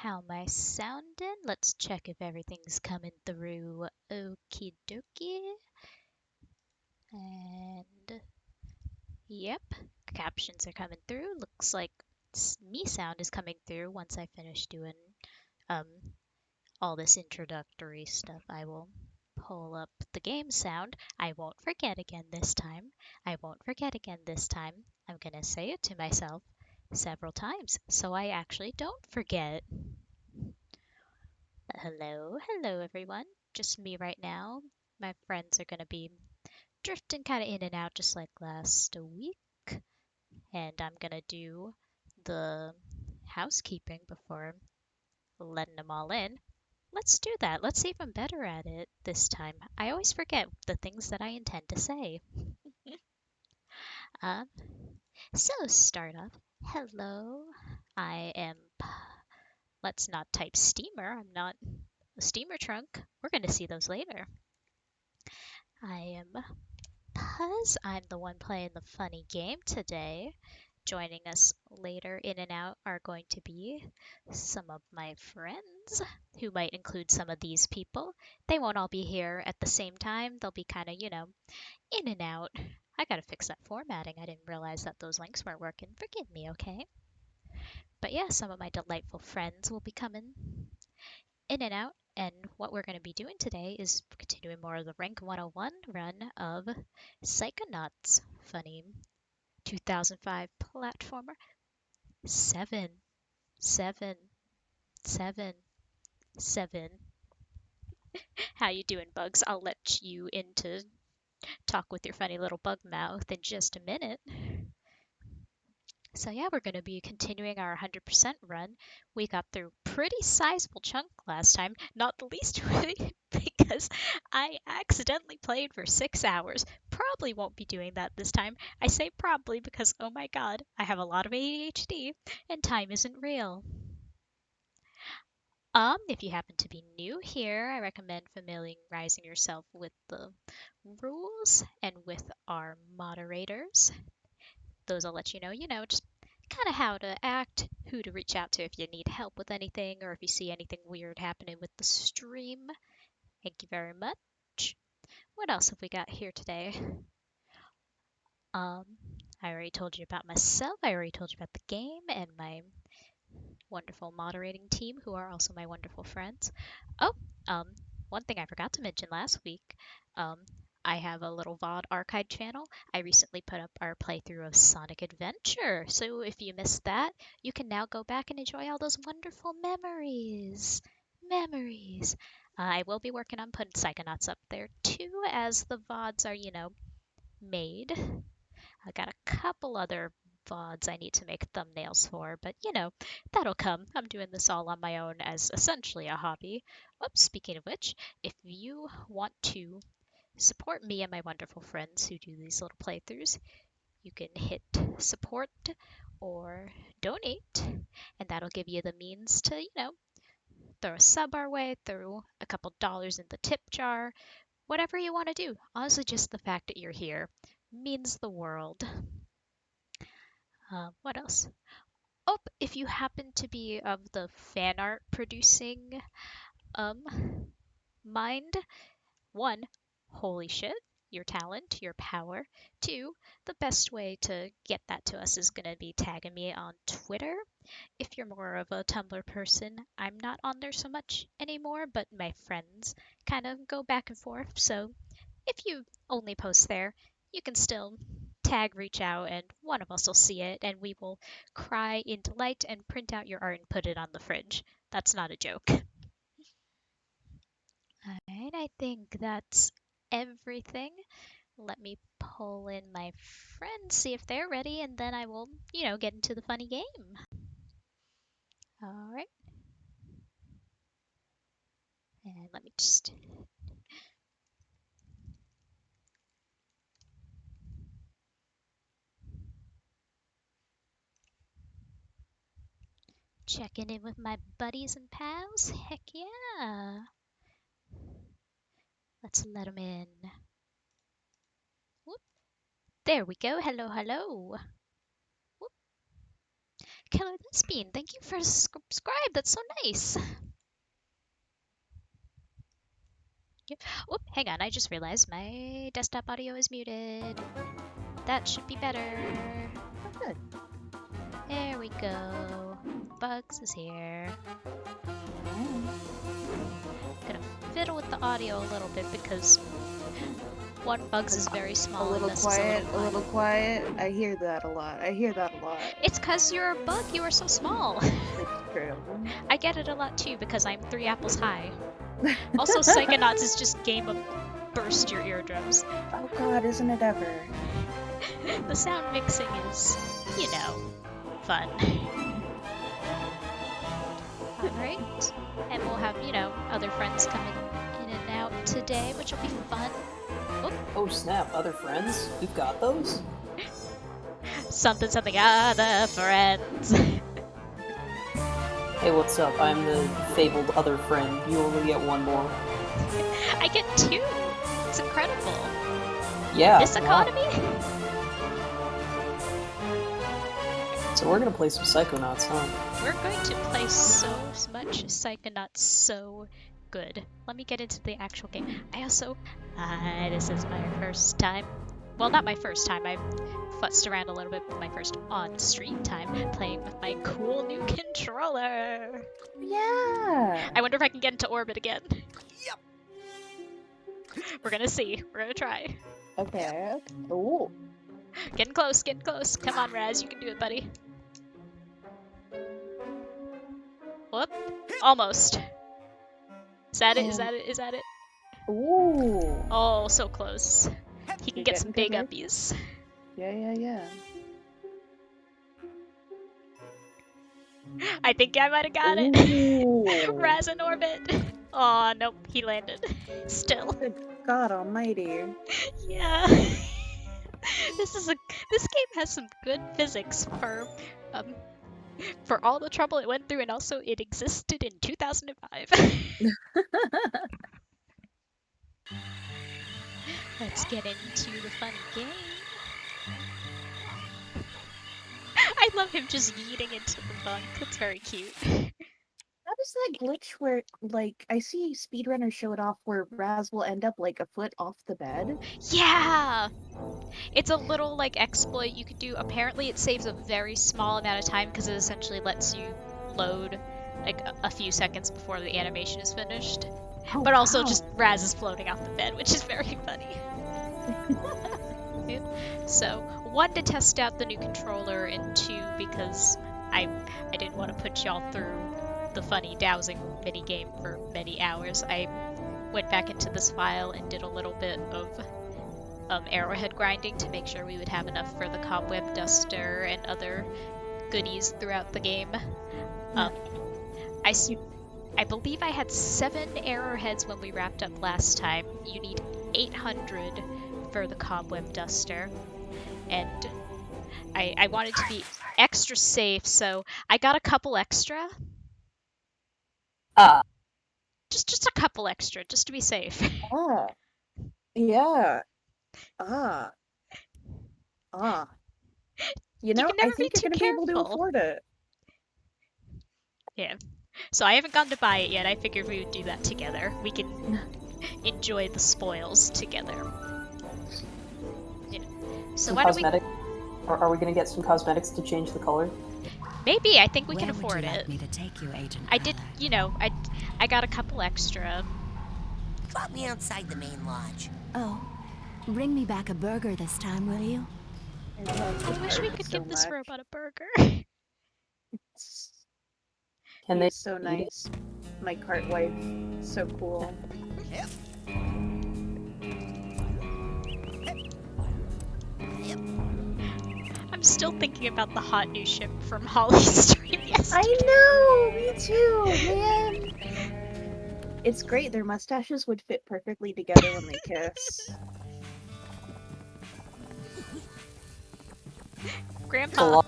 how my sounding. Let's check if everything's coming through. Okie dokie. And yep, captions are coming through. Looks like me sound is coming through once I finish doing um all this introductory stuff. I will pull up the game sound. I won't forget again this time. I won't forget again this time. I'm gonna say it to myself several times so I actually don't forget. Hello, hello everyone. Just me right now. My friends are gonna be drifting kind of in and out just like last week, and I'm gonna do the housekeeping before letting them all in. Let's do that. Let's see if I'm better at it this time. I always forget the things that I intend to say. Um, so start off. Hello, I am. Let's not type steamer. I'm not a steamer trunk. We're going to see those later. I am Puzz. I'm the one playing the funny game today. Joining us later in and out are going to be some of my friends, who might include some of these people. They won't all be here at the same time. They'll be kind of, in and out. I gotta fix that formatting. I didn't realize that those links weren't working. Forgive me, okay? But yeah, some of my delightful friends will be coming in and out. And what we're going to be doing today is continuing more of the Rank 101 run of Psychonauts. Funny 2005 platformer. 7, 7, 7, 7. How you doing, Bugs? I'll let you in to talk with your funny little bug mouth in just a minute. So yeah, we're going to be continuing our 100% run. We got through pretty sizable chunk last time, not the least really because I accidentally played for 6 hours. Probably won't be doing that this time. I say probably because, oh my god, I have a lot of ADHD and time isn't real. If you happen to be new here, I recommend familiarizing yourself with the rules and with our moderators. Those will let you know, just kind of how to act, who to reach out to if you need help with anything, or if you see anything weird happening with the stream. Thank you very much. What else have we got here today? I already told you about myself. I already told you about the game and my wonderful moderating team, who are also my wonderful friends. Oh, one thing I forgot to mention last week. Um, I have a little VOD archive channel. I recently put up our playthrough of Sonic Adventure. So if you missed that, you can now go back and enjoy all those wonderful memories. Memories. I will be working on putting Psychonauts up there too, as the VODs are, made. I got a couple other VODs I need to make thumbnails for, but that'll come. I'm doing this all on my own as essentially a hobby. Oops, speaking of which, if you want to support me and my wonderful friends who do these little playthroughs, you can hit support or donate, and that'll give you the means to, throw a sub our way, throw a couple dollars in the tip jar, whatever you want to do. Honestly, just the fact that you're here means the world. What else? Oh, if you happen to be of the fan art producing um mind, one, holy shit, your talent, your power. Two, the best way to get that to us is going to be tagging me on Twitter. If you're more of a Tumblr person, I'm not on there so much anymore, but my friends kind of go back and forth. So if you only post there, you can still tag, reach out, and one of us will see it, and we will cry in delight and print out your art and put it on the fridge. That's not a joke. Alright, I think that's everything. Let me pull in my friends, see if they're ready, and then I will, get into the funny game. Alright. And let me just checking in with my buddies and pals. Heck yeah. Let's let them in. Whoop. There we go. Hello, hello. Whoop. Killer Lesbian, thank you for subscribe. That's so nice. Yep. Oop, hang on. I just realized my desktop audio is muted. That should be better. Oh, good. There we go. Bugs is here. Gonna fiddle with the audio a little bit because one, Bugs is very small. A little and this quiet, is a little quiet. I hear that a lot. It's cause you're a bug. You are so small. It's true. I get it a lot too because I'm 3 apples high. Also, Psychonauts is just game of burst your eardrums. Oh god, isn't it ever? The sound mixing is, you know, fun. Alright. And we'll have, you know, other friends coming in and out today, which will be fun. Oop. Oh snap, other friends? You've got those? Something, other friends. Hey, what's up? I'm the fabled other friend. You only get one more. I get 2. It's incredible. Yeah. This economy? So we're gonna play some Psychonauts, huh? We're going to play so much Psychonauts so good. Let me get into the actual game. This is my first time. Well, not my first time. I've futzed around a little bit, but my first on-stream time playing with my cool new controller. Yeah. I wonder if I can get into orbit again. Yep. We're gonna see. We're gonna try. Okay. Ooh. Getting close, getting close. Come on, Raz, you can do it, buddy. Whoop. Almost. Is that it? Is that it? Is that it? Ooh. Oh, so close. He can You're get some big getting uppies. Yeah. I think I might have got it. Ooh. Raz in orbit. Oh, nope, he landed. Still. Good God Almighty. Yeah. This game has some good physics for all the trouble it went through, and also it existed in 2005. Let's get into the fun game. I love him just yeeting into the bunk. That's very cute. How does that glitch where, like, I see speedrunners show it off where Raz will end up, like, a foot off the bed? Yeah! It's a little, like, exploit you could do. Apparently it saves a very small amount of time because it essentially lets you load, like, a few seconds before the animation is finished. Oh, but also wow. just Raz is floating off the bed, which is very funny. So, 1, to test out the new controller, and 2, because I didn't want to put y'all through the funny dowsing minigame for many hours. I went back into this file and did a little bit of arrowhead grinding to make sure we would have enough for the cobweb duster and other goodies throughout the game. I believe I had 7 arrowheads when we wrapped up last time. You need 800 for the cobweb duster, and I wanted to be extra safe, so I got a couple extra. Just a couple extra, just to be safe. Ah. Yeah. You know, can never I think be you're too gonna be able to careful. afford it. Yeah. So I haven't gone to buy it yet. I figured we would do that together. We can enjoy the spoils together. Yeah. So Some why don't we... cosmetic? Are we gonna get some cosmetics to change the color? Maybe. I think we can Where would afford you it. like me to take you, Agent I did, Miller? you know, I got a couple extra. Drop me outside the main lodge. Oh, bring me back a burger this time, will you? I wish we could so give this much. robot a burger. Can they He's so nice. My cart wife, so cool. Yep. I'm still thinking about the hot new ship from Holly's stream yesterday. I know, me too, man. It's great. Their mustaches would fit perfectly together when they kiss. Grandpa.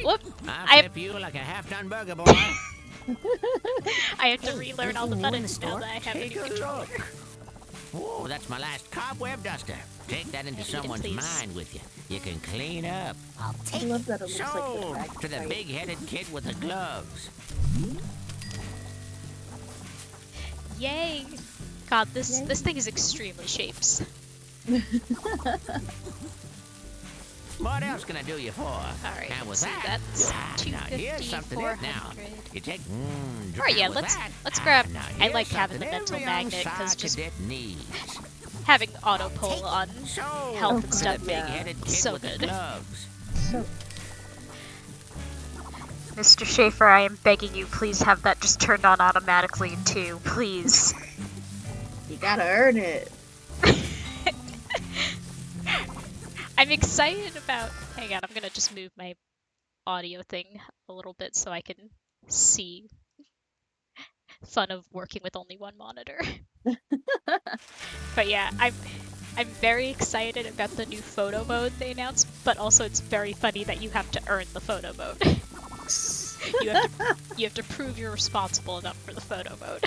Whoop! I'll flip you like a half-ton burger, boy. I have to relearn all the anything new in buttons the now store? that I have a Take new a controller. look. Oh, that's my last cobweb duster. Take that into I need it, someone's please. mind with you. You can clean up. I'll I take love it. that it looks like Sold the to the back big-headed kid with the gloves. Yay! God, this Yay. thing is extremely shapes. What else can I do you for? Alright, And with so that, that's now here's 250, something 400. now. You take. Alright, yeah, with let's that, grab. now I here's like having the something mental every young magnet because Psy just cadet needs. having auto pull on Sold health to and the stuff. big-headed kid So with good. the gloves. So, Mr. Schaefer, I am begging you, please have that just turned on automatically in 2, please. you gotta earn it. I'm excited about. Hang on, I'm gonna just move my audio thing a little bit so I can see. Fun of working with only one monitor. But yeah, I'm very excited about the new photo mode they announced, but also it's very funny that you have to earn the photo mode. you have to prove you're responsible enough for the photo mode.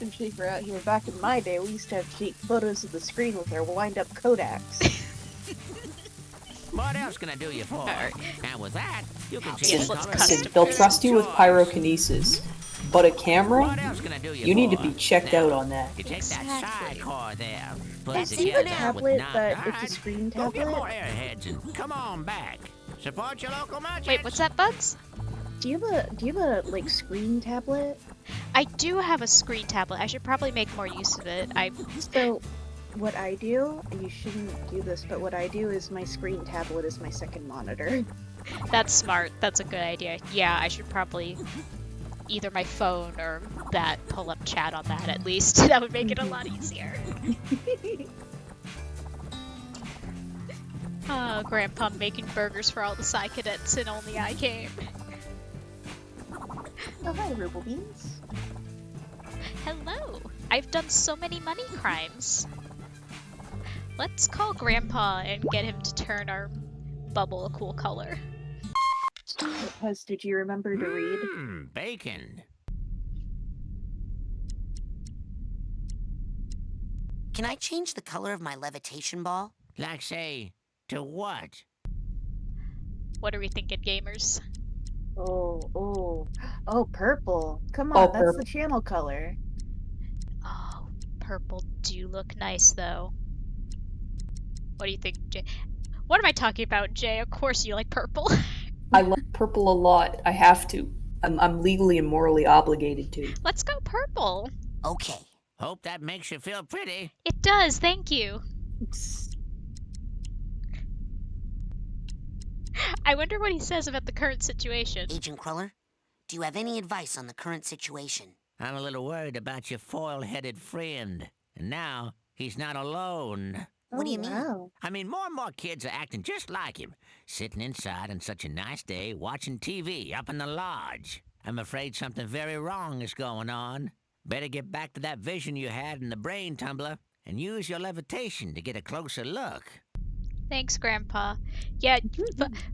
And Schaefer out here, back in my day, we used to have to take photos of the screen with our wind-up Kodaks. What else can I do you for? Alright. And with that, you can Yes, change let's color. custom They'll Choice. trust you with pyrokinesis, but a camera? What else can I do you You need to for? be checked Now, out on that. You take that Exactly. side core there. Put Is it he the together tablet with that nine. it's a screen Go get tablet? more airheads and come on back. Support your local merchants. Wait, what's that, Buds? Do you have a like screen tablet? I do have a screen tablet. I should probably make more use of it. So, what I do, and you shouldn't do this, but what I do is my screen tablet is my second monitor. That's smart. That's a good idea. Yeah, I should probably either my phone or that pull up chat on that at least. That would make it a lot easier. Oh, Grandpa making burgers for all the Psy cadets and only I came. Oh, hi, Ruble Beans. Hello! I've done so many money crimes. Let's call Grandpa and get him to turn our bubble a cool color. Puzz, did you remember to read? Bacon. Can I change the color of my levitation ball? Like, say, to what? What are we thinking, gamers? Oh, purple. Come Oh, on, that's purple. the channel color. Oh, purple do look nice, though. What do you think, Jay? What am I talking about, Jay? Of course you like purple. I like purple a lot. I have to. I'm legally and morally obligated to. Let's go purple. Okay. Hope that makes you feel pretty. It does, thank you. I wonder what he says about the current situation. Agent Cruller, do you have any advice on the current situation? I'm a little worried about your foil-headed friend. And now, he's not alone. What do you mean? Wow. I mean, more and more kids are acting just like him. Sitting inside on such a nice day, watching TV up in the lodge. I'm afraid something very wrong is going on. Better get back to that vision you had in the brain tumbler and use your levitation to get a closer look. Thanks, Grandpa. Yeah,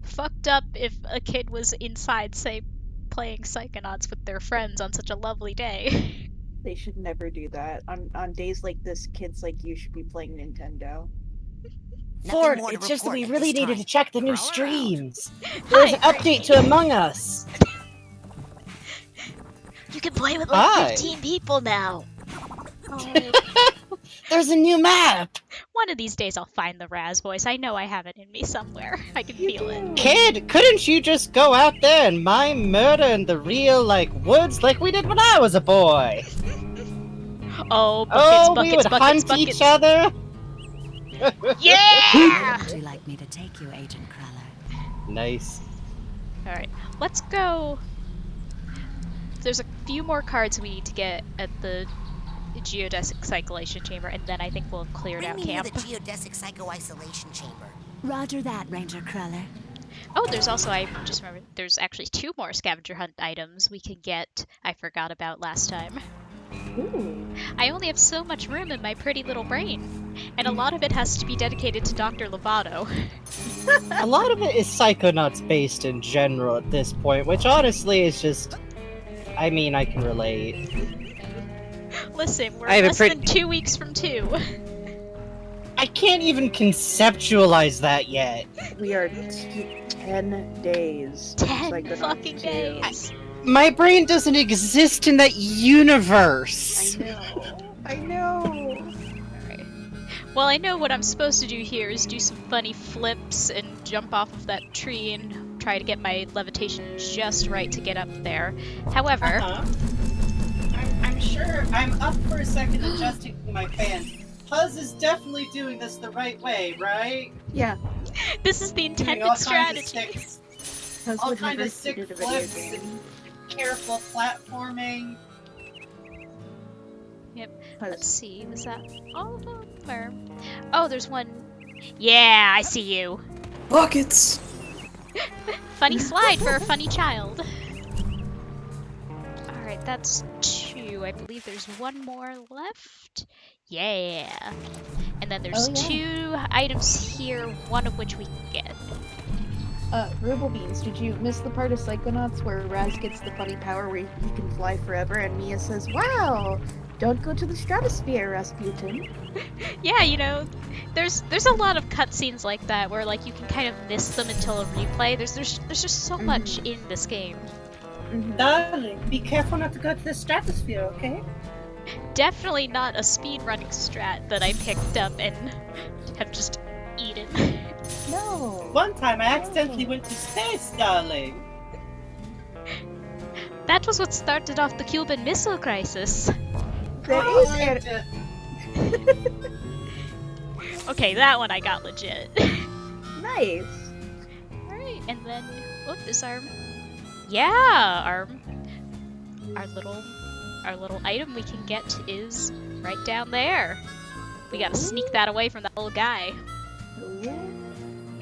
fucked up if a kid was inside, say, playing Psychonauts with their friends on such a lovely day. They should never do that. On days like this, kids like you should be playing Nintendo. Ford, more to it's just that report we at really this needed time. to check the new Roll it out. streams. There's an Hi, update to Among Us. You can play with Hi. 15 people now. There's a new map. One of these days I'll find the Raz voice. I know I have it in me somewhere. I can feel it. Kid, couldn't you just go out there and mine murder in the real, woods like we did when I was a boy? Oh, Oh, buckets, we would buckets, hunt buckets. each other? Yeah! Would you like me to take you, Agent Cruller? Nice. Alright, let's go. There's a few more cards we need to get at the geodesic cyclation chamber, and then I think we'll have cleared Bring out me near camp. the geodesic psycho-isolation chamber. Roger that, Ranger Cruller. Oh, there's also, I just remembered, there's actually 2 more scavenger hunt items we can get I forgot about last time. Ooh. I only have so much room in my pretty little brain, and a lot of it has to be dedicated to Dr. Lovato. A lot of it is Psychonauts based in general at this point, which honestly is just... I mean, I can relate. Listen, we're I have a less pretty- than 2 weeks from 2. I can't even conceptualize that yet. We are 10 days. 10 Psychonauts fucking 2. days. My brain doesn't exist in that universe. I know. Alright. Well, I know what I'm supposed to do here is do some funny flips and jump off of that tree and try to get my levitation just right to get up there. However, I'm sure I'm up for a second adjusting my fans. Puzz is definitely doing this the right way, right? Yeah. this is the Doing intended all strategy. kinds Puzz all would kind never of sick suited a video flips game. and careful platforming. Let's Puzz. see, was that all of them? Or... Oh, there's one. Yeah, I see you. Buckets! Funny slide for a funny child. Alright, that's 2. I believe there's one more left. Yeah. And then there's Oh, yeah. 2 items here, one of which we can get. Ruble Beans, did you miss the part of Psychonauts where Raz gets the funny power where he can fly forever and Milla says, "Wow! Don't go to the stratosphere, Rasputin." Yeah, you know, there's a lot of cutscenes like that where like you can kind of miss them until a replay. There's just so much in this game. Darling, be careful not to go to the stratosphere, okay? Definitely not a speedrunning strat that I picked up and have just eaten. No. One time I accidentally went to space, darling. That was what started off the Cuban Missile Crisis. There is Okay, that one I got legit. nice. Alright, and then look, this arm. Yeah, our little item we can get is right down there. We gotta sneak that away from that little guy.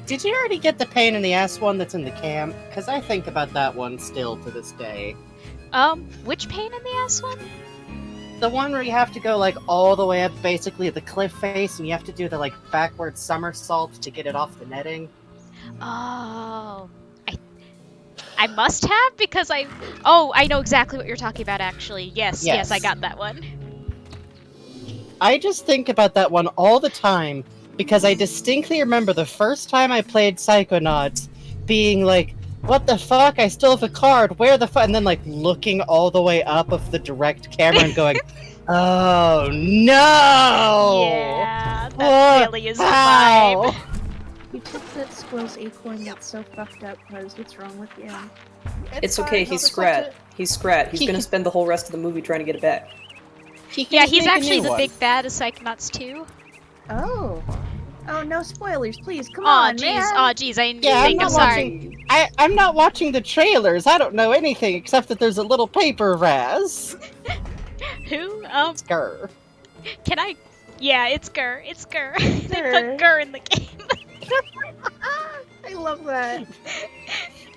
Did you already get the pain in the ass one that's in the camp? Because I think about that one still to this day. Which pain in the ass one? The one where you have to go like all the way up basically at the cliff face and you have to do the like backward somersault to get it off the netting. Oh, I must have because I know exactly what you're talking about actually. Yes, I got that one. I just think about that one all the time because I distinctly remember the first time I played Psychonauts being like, what the fuck? I still have a card. Where the fuck? And then like looking all the way up of the direct camera and going, oh no! Yeah, that really is the vibe. You took that squirrel's acorn that's so fucked up, Puzz. What's wrong with you? It's okay, he's Scrat. He's Scrat. He's gonna spend the whole rest of the movie trying to get it back. Yeah, he's actually the big bad of Psychonauts 2. Oh. Oh, no spoilers, please. Come Aw, on, jeez. man. Aw, jeez. I didn't Yeah, think. I'm sorry. I'm not watching the trailers. I don't know anything except that there's a little paper Raz. Who? Skur. Can I? Yeah, it's Gur. It's Gur. They Gur. put Gur in the game. I love that.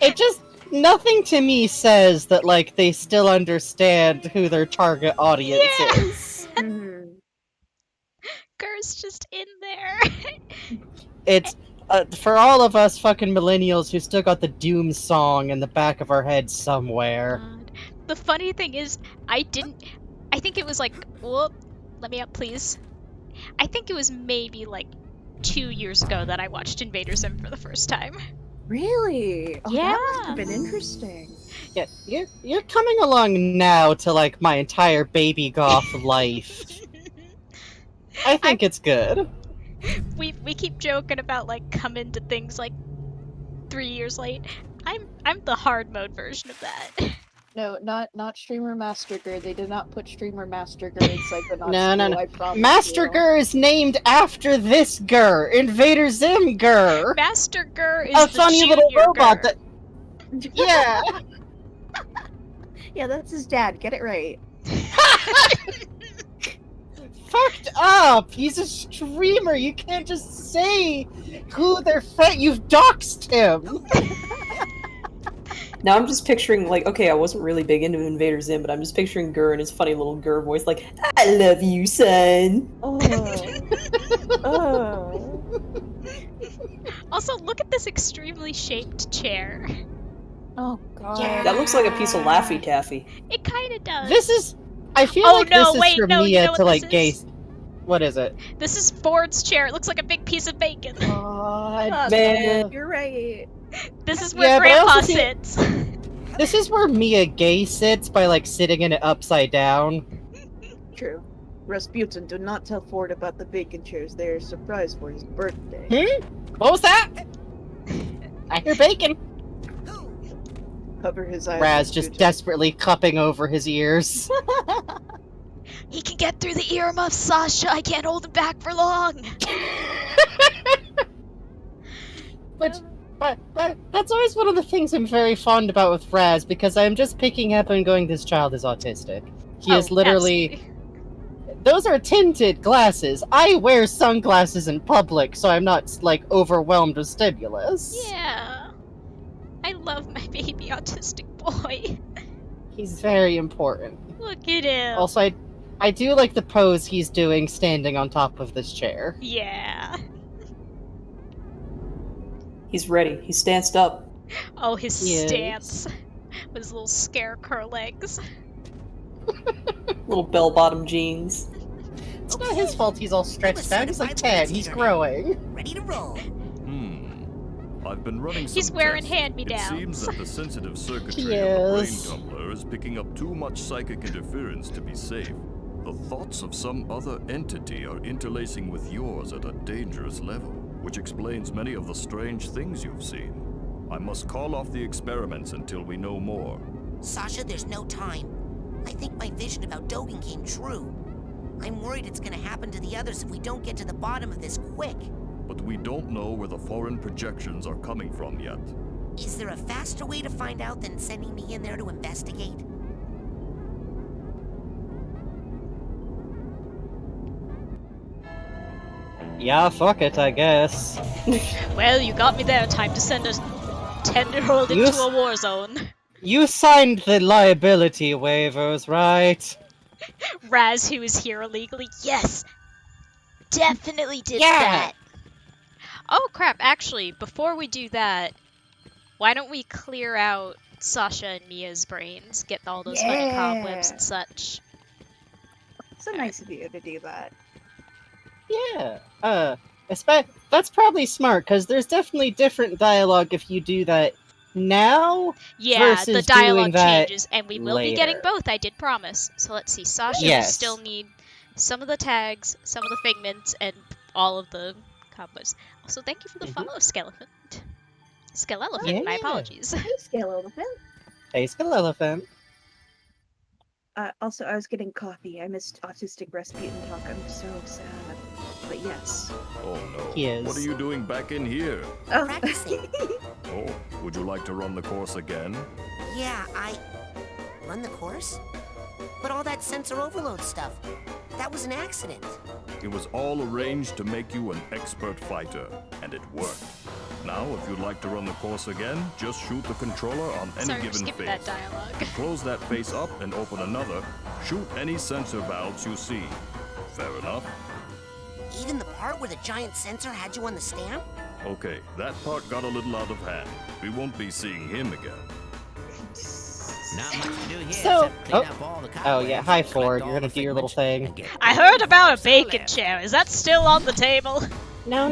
It just nothing to me says that like they still understand who their target audience is. Gur's just in there. It's for all of us fucking millennials who still got the Doom song in the back of our heads somewhere. God. The funny thing is, I think it was like, whoop, let me up, please. I think it was maybe like 2 years ago that I watched Invader Zim for the first time. Really? Oh, Yeah. that must have been interesting. Yeah, you're coming along now to like my entire baby goth life. I think it's good. We keep joking about like coming to things like 3 years late. I'm the hard mode version of that. No, not Streamer Master Gur. They did not put Streamer Master Gur in Psychonauts. No. I promise Master you. Gur is named after this Gur, Invader Zim Gur. Master Gur is A the funny junior little robot Gur. that. Yeah. Yeah, that's his dad. Get it right. Fucked up. He's a streamer. You can't just say who they're You've doxed him. Now I'm just picturing, like, okay, I wasn't really big into Invader Zim, but I'm just picturing Gur and his funny little Gur voice, like, I love you, son. Oh. Oh. Also, look at this extremely shaped chair. Oh god. Yeah. That looks like a piece of Laffy Taffy. It kind of does. This is. I feel Oh, like no, this wait, is for no, you Milla know to what like this gaze. What is it? This is Ford's chair. It looks like a big piece of bacon. God, man. You're right. This is where Yeah, but I Grandpa also see- sits. This is where Mia Gay sits by, like, sitting in it upside down. True. Rasputin, do not tell Ford about the bacon chairs. They're a surprise for his birthday. What was that? I hear bacon. Cover his eyes. Raz just Rasputin. desperately cupping over his ears. He can get through the earmuffs, Sasha. I can't hold him back for long. But that's always one of the things I'm very fond about with Raz, because I'm just picking up and going, this child is autistic. He is literally... Absolutely. Those are tinted glasses. I wear sunglasses in public, so I'm not, like, overwhelmed with stimulus. Yeah. I love my baby autistic boy. He's very important. Look at him. Also, I do like the pose he's doing standing on top of this chair. Yeah. He's ready. He stanced up. Oh, his He is. stance. With his little scarecrow legs. Little bell-bottom jeans. It's not his fault he's all stretched out. He's like 10. He's growing. Ready to roll. I've been running some He's wearing tests. It hand-me-downs. seems that the sensitive circuitry He of the brain is. tumbler is picking up too much psychic interference to be safe. The thoughts of some other entity are interlacing with yours at a dangerous level, which explains many of the strange things you've seen. I must call off the experiments until we know more. Sasha, there's no time. I think my vision about Dogen came true. I'm worried it's gonna happen to the others if we don't get to the bottom of this quick. But we don't know where the foreign projections are coming from yet. Is there a faster way to find out than sending me in there to investigate? Yeah, fuck it, I guess. Well, you got me there. Time to send a 10-year-old You into s- a war zone. You signed the liability waivers, right? Raz, who is here illegally. Yes! Definitely did Yeah. that. Oh crap, actually, before we do that, why don't we clear out Sasha and Mia's brains? Get all those funny cobwebs and such. It's a nice idea to do that. Yeah. That's probably smart, because there's definitely different dialogue if you do that now. Yeah, Versus the doing dialogue that changes, and we will be getting later. both, I did promise. So let's see, Sasha will Yes. still need some of the tags, some of the figments, and all of the cobwebs. Also, thank you for the follow, Skelephant. Skelephant, my Yeah. apologies. Hey, scale elephant. Hey, Skull Elephant. Also, I was getting coffee. I missed autistic Rasputin talk. I'm so sad. But yes. Oh no. He is. What are you doing back in here? Oh. Practicing. Oh, would you like to run the course again? Yeah, I... Run the course? But all that sensor overload stuff, that was an accident. It was all arranged to make you an expert fighter, and it worked. Now, if you'd like to run the course again, just shoot the controller on any Sorry for given skipping face. that dialogue. Close that face up and open another. Shoot any sensor valves you see. Fair enough? Even the part where the giant sensor had you on the stamp? Okay, that part got a little out of hand. We won't be seeing him again. Not much to do here So- except clean up all the Oh, yeah, cobwebs, hi, collect Ford. all You're gonna the do your little figments, thing. and get I heard about a all bacon left. chair. Is that still on the table? No.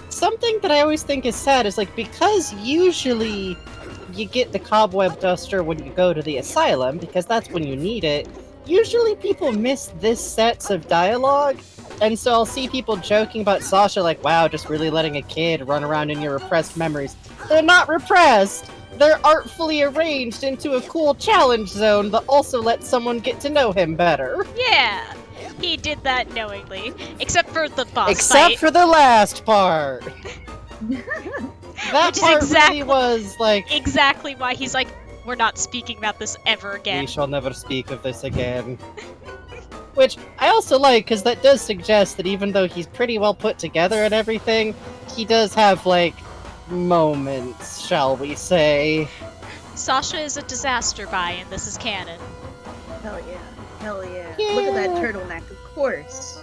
Something that I always think is sad is, like, because usually you get the cobweb duster when you go to the asylum, because that's when you need it, usually people miss this sets of dialogue, and so I'll see people joking about Sasha, like, wow, just really letting a kid run around in your repressed memories. They're not repressed! They're artfully arranged into a cool challenge zone that also lets someone get to know him better. Yeah, he did that knowingly. Except for the boss Except fight. for the last part. That Which is part exactly- really was like, Exactly why he's like, we're not speaking about this ever again. we shall never speak of this again. Which I also like, because that does suggest that even though he's pretty well put together and everything, he does have, like, moments, shall we say. Sasha is a disaster buy, and this is canon. Hell yeah. Hell yeah. Look at that turtleneck, of course.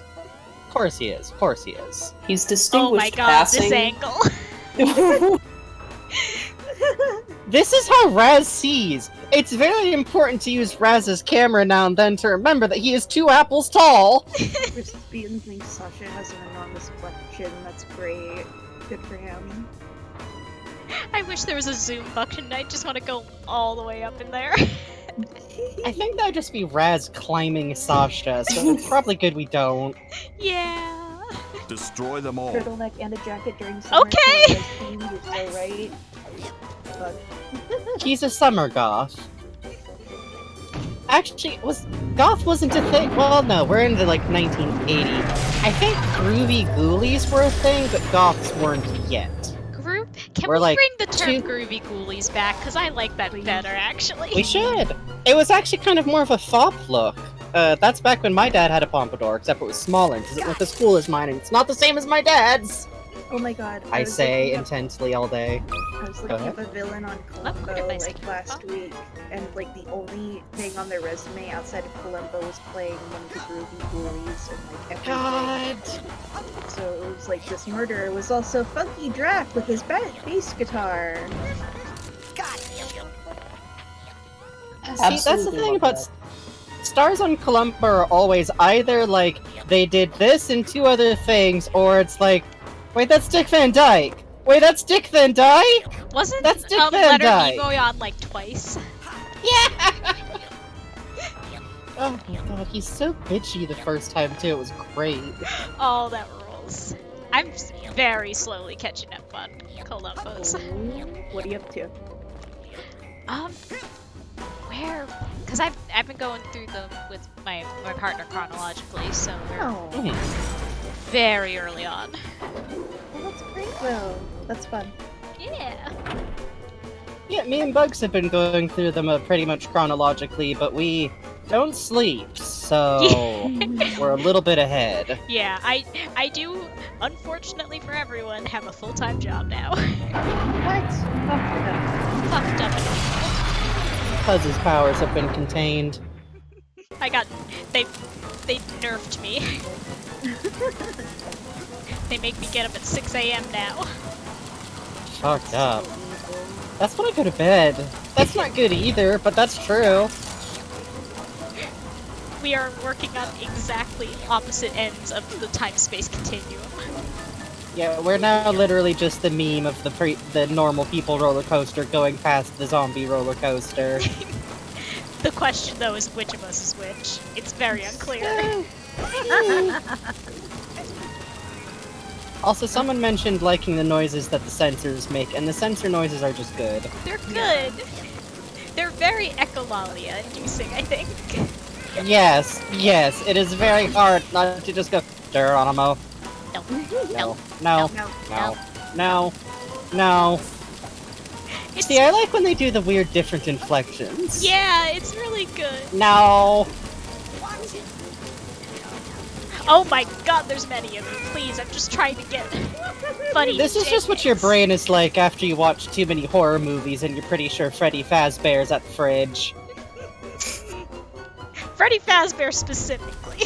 Of course he is, of course he is. He's Oh distinguished my god, passing. this angle. This is how Raz sees. It's very important to use Raz's camera now and then to remember that he is 2 apples tall! Crispian thinks Sasha has an enormous black chin. That's great. Good for him. I wish there was a zoom button. I just want to go all the way up in there. I think that would just be Raz climbing Sasha, so it's probably good we don't. Yeah. Destroy them all. Turtleneck and a jacket during summer. Okay. Theme, you're so right. But He's a summer goth. Actually, goth wasn't a thing. Well, no, we're into like 1980. I think groovy ghoulies were a thing, but goths weren't yet. Can We're we like bring the term 2 groovy ghoulies back? Because I like that better, actually. We should. It was actually kind of more of a fop look. That's back when my dad had a pompadour, except it was smaller because it looked as cool as mine, and it's not the same as my dad's. oh my god. I was say looking up- intensely all day. I was Go looking ahead. up a villain on what Columbo if I like say last Columbo? week, and like the only thing on their resume outside of Columbo was playing one of the groovy ghoulies and like everything. God. So it was like this murderer was also Funky Drac with his bass guitar. See, that's the Absolutely thing love about that. stars on Columbo are always either like they did this and 2 other things, or it's like, wait, that's Dick Van Dyke. Wait, that's Dick Van Dyke. Wasn't That's Dick Van Leonard Dyke. Nimoy on like twice? Yeah. Oh my god, he's so bitchy the first time too. It was great. Oh, that rules. I'm very slowly catching up on Columbus. What are you up to? Where? Because I've been going through them with my partner chronologically, so we're Oh, very early on. well, that's great though. That's fun. Yeah. Yeah, me and Bugs have been going through them pretty much chronologically, but we don't sleep, so we're a little bit ahead. Yeah, I do, unfortunately for everyone, have a full-time job now. What? Fucked up. Puzz's powers have been contained. They nerfed me. They make me get up at 6 a.m. now. Fucked up. That's when I go to bed. That's not good either, but that's true. We are working on exactly opposite ends of the time-space continuum. Yeah, we're now literally just the meme of the normal people roller coaster going past the zombie roller coaster. The question, though, is which of us is which. It's very unclear. Also, someone mentioned liking the noises that the sensors make, and the sensor noises are just good. They're good. They're very echolalia-inducing, I think. Yes, it is very hard not to just go, Geronimo. No. No, No. no. It's, See, I like when they do the weird different inflections. yeah, it's really good. No. Oh my god, there's many of them. Please, I'm just trying to get funny. This is just what your brain is like after you watch too many horror movies and you're pretty sure Freddy Fazbear's at the fridge. Freddy Fazbear specifically.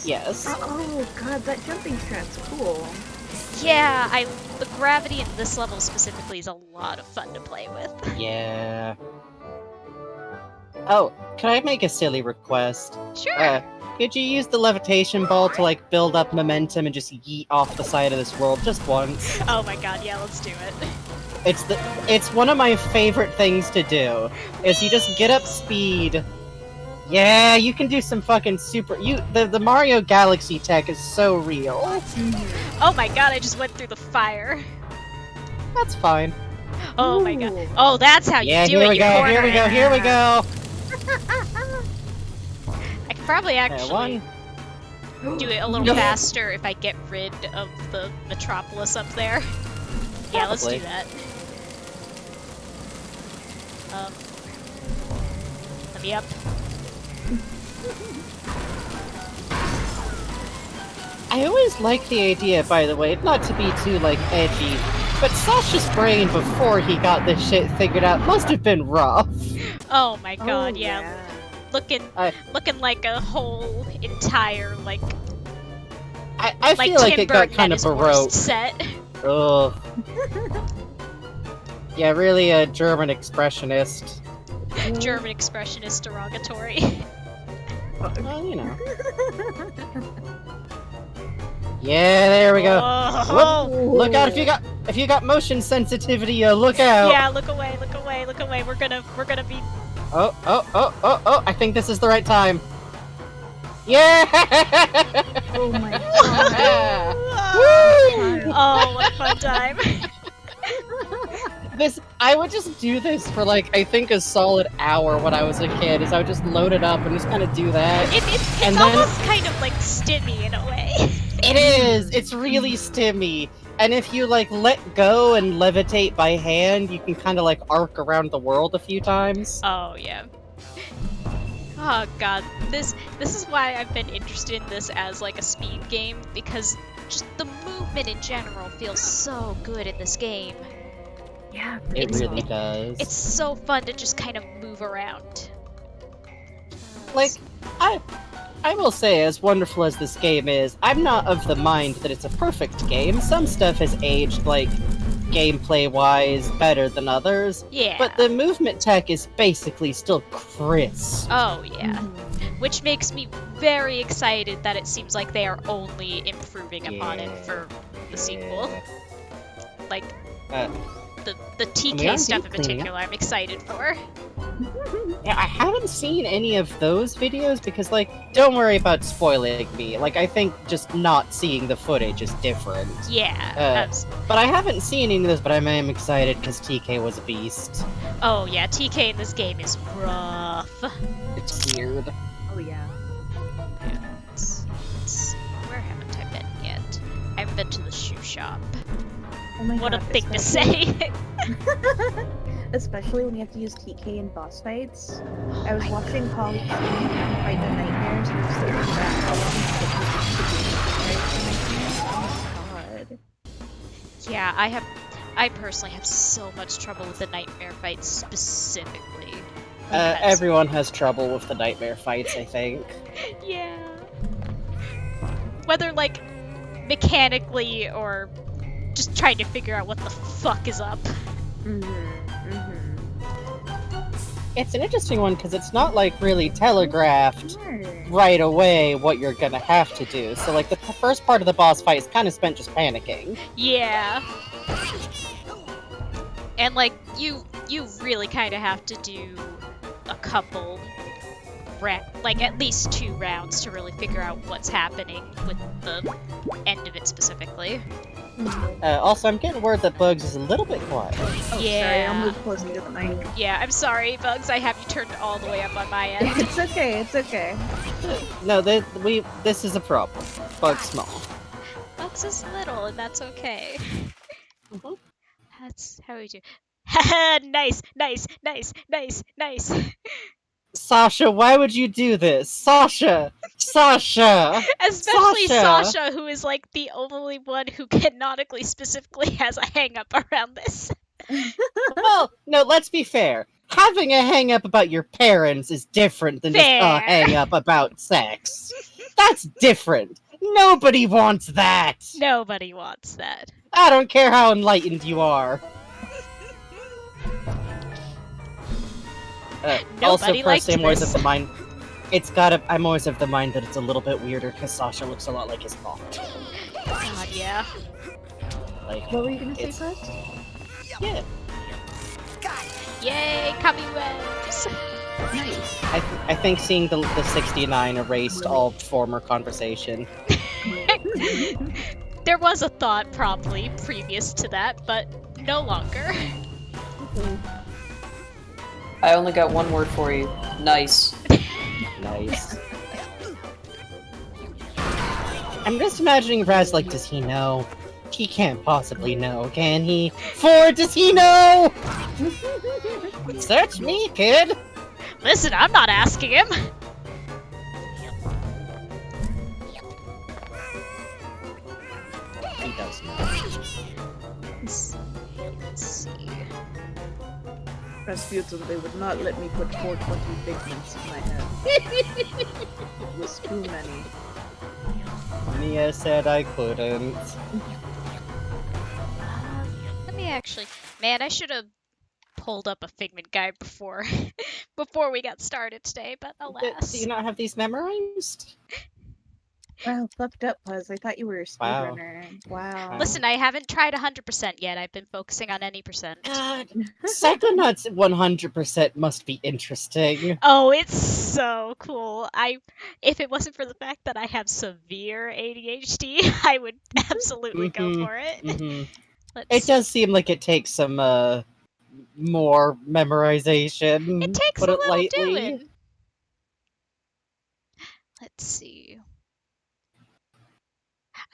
Yes. Oh god, that jumping strat's cool. Yeah, the gravity in this level specifically is a lot of fun to play with. Yeah. Oh, can I make a silly request? Sure. Could you use the levitation ball to, like, build up momentum and just yeet off the side of this world just once? Oh my god, yeah, let's do it. It's one of my favorite things to do, is you just get up speed. Yeah, you can do some fucking the Mario Galaxy tech is so real. Oh my god, I just went through the fire. That's fine. Oh my god. Oh, that's how you Yeah, do here it. we You go, corner it. here we go. I could probably actually One. do it a little faster if I get rid of the metropolis up there. Yeah, let's do Probably. that. Let me up. I always like the idea, by the way, not to be too, like, edgy, but Sasha's brain before he got this shit figured out must have been rough. Oh my god, yeah. Looking like a whole entire, like I like feel like Tim it got Burton kind at of his worst baroque. set. Ugh. Yeah, really a German expressionist. German expression is derogatory. Well, you know. Yeah, there we go. Oh. Whoop. Look out if you got motion sensitivity. Look out. Yeah, look away, look away, look away. We're gonna be. Oh! I think this is the right time. Yeah! Oh my god. Woo! Oh, what a fun time. I would just do this for like I think a solid hour when I was a kid. Is I would just load it up and just kind of do that. It's and almost kind of like stimmy in a way. It is. It's really stimmy. And if you like let go and levitate by hand, you can kind of like arc around the world a few times. Oh yeah. Oh god, this is why I've been interested in this as like a speed game, because just the movement in general feels so good in this game. Yeah, It really does. It's so fun to just kind of move around. Like, I will say, as wonderful as this game is, I'm not of the mind that it's a perfect game. Some stuff has aged, like, gameplay-wise, better than others. Yeah. But the movement tech is basically still crisp. Oh yeah. Which makes me very excited that it seems like they are only improving upon it for the sequel. Like, the TK stuff in particular, I'm excited for. Yeah, I haven't seen any of those videos because, like, don't worry about spoiling me. Like, I think just not seeing the footage is different. Yeah. But I haven't seen any of this, but I am excited because TK was a beast. Oh yeah, TK in this game is rough. It's weird. Oh yeah. Where haven't I been yet? I haven't been to the shoe shop. Oh my What god. a thing to say. Especially when you have to use TK in boss fights. I was watching colleagues fight the nightmares and just thinking about how long it took to oh my god. Yeah, I personally have so much trouble with the nightmare fights specifically. Everyone has trouble with the nightmare fights, I think. Yeah. Whether, like, mechanically or just trying to figure out what the fuck is up. It's an interesting one because it's not, like, really telegraphed right away what you're gonna have to do. So, like, the first part of the boss fight is kind of spent just panicking. Yeah. And, like, you really kind of have to do a couple, like, at least 2 rounds to really figure out what's happening with the end of it specifically. Also, I'm getting word that Bugs is a little bit quiet. Oh, Yeah. sorry, I'll move closer to the mic. Yeah, I'm sorry, Bugs, I have you turned all the way up on my end. It's okay, it's okay. No, this is a problem. Bugs small. Bugs is little, and that's okay. Mhm. That's how we do. Haha, nice. Sasha, why would you do this? Sasha! Especially Sasha! Sasha, who is like the only one who canonically specifically has a hang up around this. Well, no, let's be fair. Having a hang up about your parents is different than just a Fair. hang up about sex. That's different. Nobody wants that. Nobody wants that. I don't care how enlightened you are. Also, Nobody liked personally, I'm always this. of the mind. I'm always of the mind that it's a little bit weirder because Sasha looks a lot like his mom. God, yeah. Like, What were you gonna say it's- first? yeah. Yay, Kami wins! Nice. I think seeing the 69 erased all former conversation. There was a thought probably previous to that, but no longer. I only got one word for you. Nice. Nice. I'm just imagining Raz like, does he know? He can't possibly know, can he? Does he know? Search me, kid! Listen, I'm not asking him. He does know. Let's see. Rasputin, they would not let me put 420 figments in my head. It was too many. Mia said I couldn't. Let me actually... Man, I should have pulled up a Figment guide before before we got started today, but Do alas. you not have these memorized? Wow, fucked up, Puzz. I thought you were a Wow. speedrunner. Wow. Listen, I haven't tried 100% yet. I've been focusing on any percent. God, Psychonauts 100% must be interesting. Oh, it's so cool. If it wasn't for the fact that I have severe ADHD, I would absolutely go for it. Mhm. Let's It see. does seem like it takes some more memorization. It takes put a it little lightly. doing. Let's see.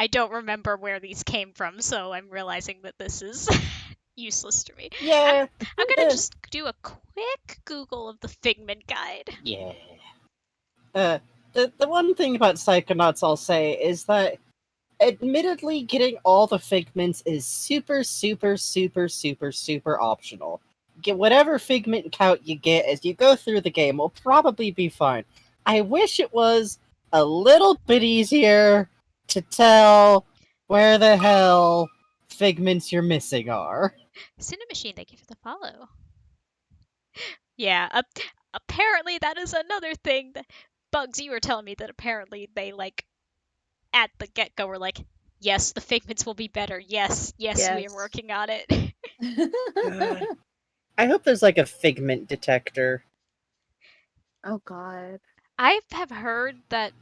I don't remember where these came from, so I'm realizing that this is useless to me. Yeah. I'm gonna just do a quick Google of the Figment guide. Yeah. The one thing about Psychonauts I'll say is that admittedly getting all the figments is super optional. Get whatever figment count you get as you go through the game will probably be fine. I wish it was a little bit easier to tell where the hell figments you're missing are. Cinemachine, thank you for the follow. Yeah, apparently that is another thing that Bugs, you were telling me that apparently they at the get-go were like, yes, the figments will be better. Yes, we are Yes. working on it. I hope there's like a figment detector. Oh god. I have heard that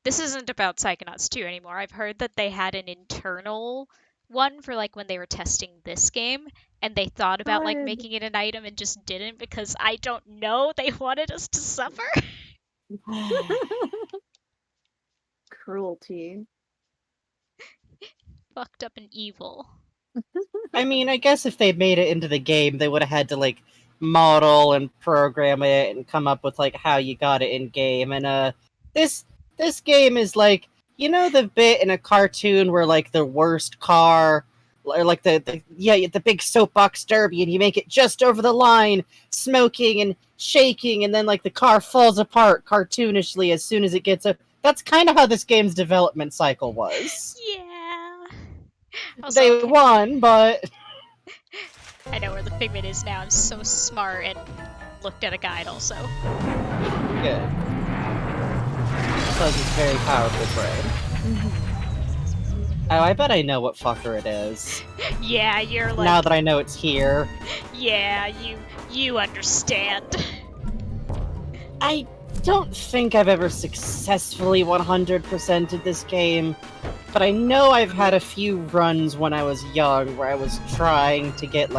this isn't about Psychonauts 2 anymore. I've heard that they had an internal one for when they were testing this game, and they thought about God. making it an item and just didn't because I don't know, they wanted us to suffer. Cruelty. Fucked up and evil. I mean, I guess if they made it into the game, they would have had to model and program it and come up with how you got it in game. And this game is the bit in a cartoon where the worst car or the big soapbox derby and you make it just over the line, smoking and shaking, and then the car falls apart cartoonishly as soon as it gets up. That's kind of how this game's development cycle was. Yeah. They won, but I know where the figment is now. I'm so smart and looked at a guide also. good. Puzz is very powerful brain. Oh, I bet I know what fucker it is. Yeah, you're now that I know it's here. Yeah, you understand. I don't think I've ever successfully 100%ed this game, but I know I've had a few runs when I was young where I was trying to get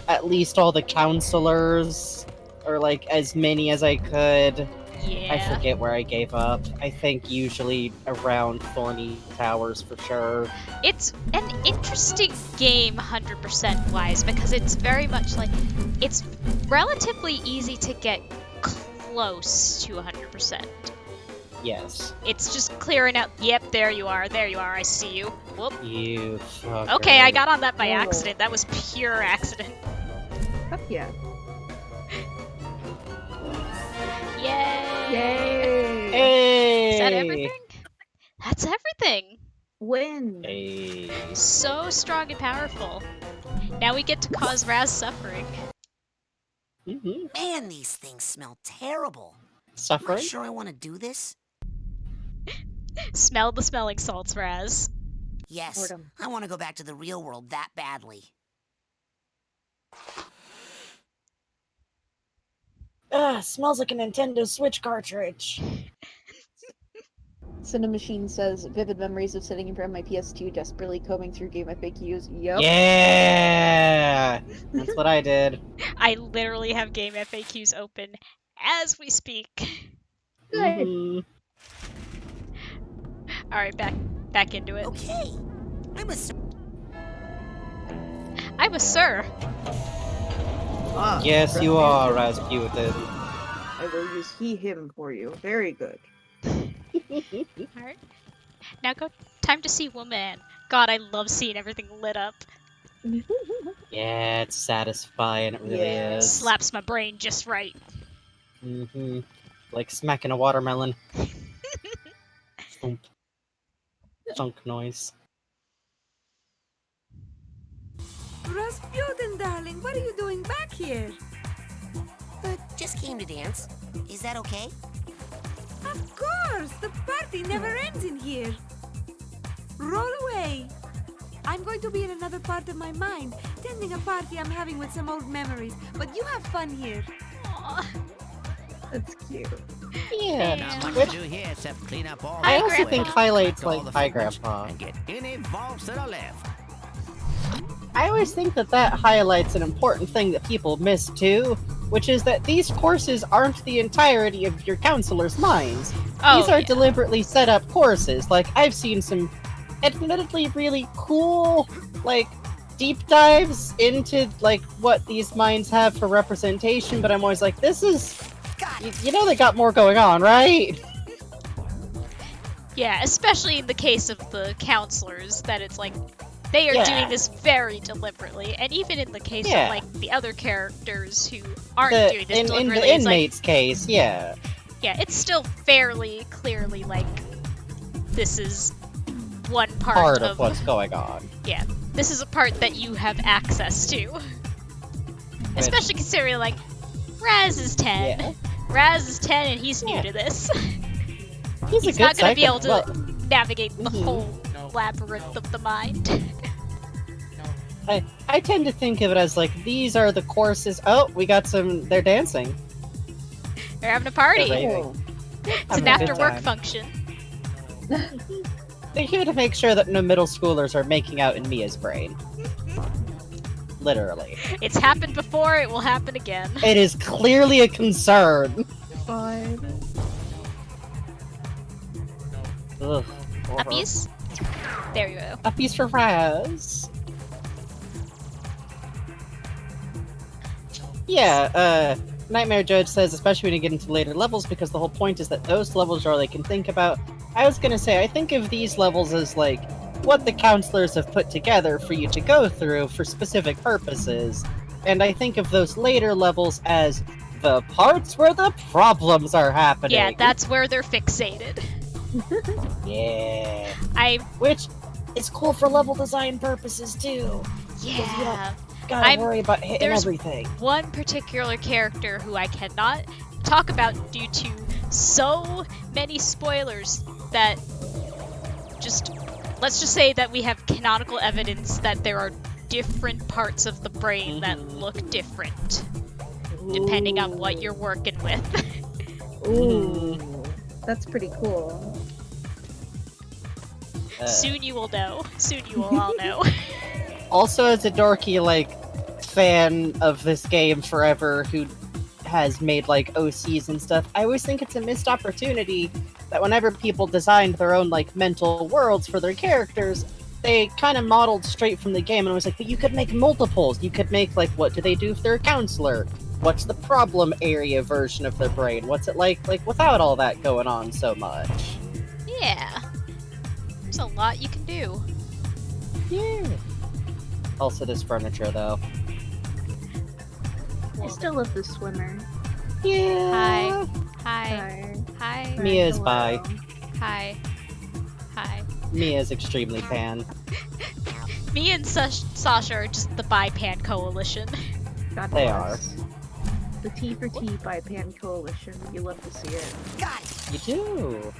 at least all the counselors, or as many as I could. Yeah. I forget where I gave up. I think usually around Thorny Towers for sure. It's an interesting game 100% wise because it's very much it's relatively easy to get close to 100%. Yes. It's just clearing out. Yep, there you are, I see you. Whoop. You fucker. Okay, I got on that by accident. That was pure accident. Fuck yeah. Yay! Yay! Hey! Is that everything? That's everything! Win! Hey. So strong and powerful. Now we get to cause Raz suffering. Man, these things smell terrible. Suffering? Am I sure I want to do this? Smell the smelling salts, Raz. Yes, Boredom. I want to go back to the real world that badly. Smells like a Nintendo Switch cartridge. Cinemachine says, vivid memories of sitting in front of my PS2 desperately combing through game FAQs. Yep. Yeah! That's what I did. I literally have game FAQs open as we speak. Good. Alright, back into it. Okay, I'm a sir. Yes, you are, Rasputin. I will use he, him for you. Very good. Alright. Now time to see Woman. God, I love seeing everything lit up. Yeah, it's satisfying, it really is. Slaps my brain just right. Like smacking a watermelon. Thump. Thunk noise. Rasputin, darling, what are you doing back here? Just came to dance. Is that okay? Of course! The party never ends in here. Roll away. I'm going to be in another part of my mind, tending a party I'm having with some old memories. But you have fun here. Aw. That's cute. Yeah. Not much Which to do here except clean up all I the also swag, think highlights collect all like the Hi figments, Grandpa. and get any vaults that are left. I always think that highlights an important thing that people miss too, which is that these courses aren't the entirety of your counselor's minds. Oh, These are yeah. deliberately set up courses. Like, I've seen some admittedly really cool, like, deep dives into, like, what these minds have for representation, but I'm always like, this is... You know they got more going on, right? Yeah, especially in the case of the counselors, that it's like they are Yeah. doing this very deliberately, and even in the case Yeah. of like the other characters who aren't The- doing this in deliberately, the it's like, inmate's case, yeah. yeah, it's still fairly clearly like this is one Part of what's going on. Yeah, this is a part that you have access to. Especially considering like Raz is 10. Yeah. Raz is 10 and he's new Yeah. to this. He's a He's good not going to be able psycho- to well, navigate the mhm. whole labyrinth of the mind. I tend to think of it as like, these are the courses. Oh, we got some. They're dancing. They're having a party. They're raving. It's Having an a good after work time. function. They're here to make sure that no middle schoolers are making out in Mia's brain. Literally. It's happened before, it will happen again. It is clearly a concern. Fine. Ugh. Uppies? There you go. Uppies for Raz. Yeah, Nightmare Judge says, especially when you get into later levels, because the whole point is that those levels are all they can think about. I was gonna say, I think of these levels as like what the counselors have put together for you to go through for specific purposes. And I think of those later levels as the parts where the problems are happening. Yeah, that's where they're fixated. Yeah. Which is cool for level design purposes too. Yeah. Gotta worry about hitting there's everything. one particular character who I cannot talk about due to so many spoilers that let's just say that we have canonical evidence that there are different parts of the brain that look different depending on what you're working with. Ooh, that's pretty cool. Soon you will know. Soon you will all know. Also, as a dorky, like, fan of this game forever who has made, like, OCs and stuff, I always think it's a missed opportunity that whenever people designed their own, like, mental worlds for their characters, they kind of modeled straight from the game and was like, but you could make multiples. You could make, like, what do they do if they're a counselor? What's the problem area version of their brain? What's it like, without all that going on so much? Yeah. There's a lot you can do. Yeah. Also, this furniture, though. I still love the swimmer. Yeah. Hi. Hi. Mia's Hello. bi. Hi. Hi. Mia's extremely pan. Me and Sasha are just the Bi-Pan Coalition. God They bless. The T for T by Pan Coalition. You love to see it. Got it. You do.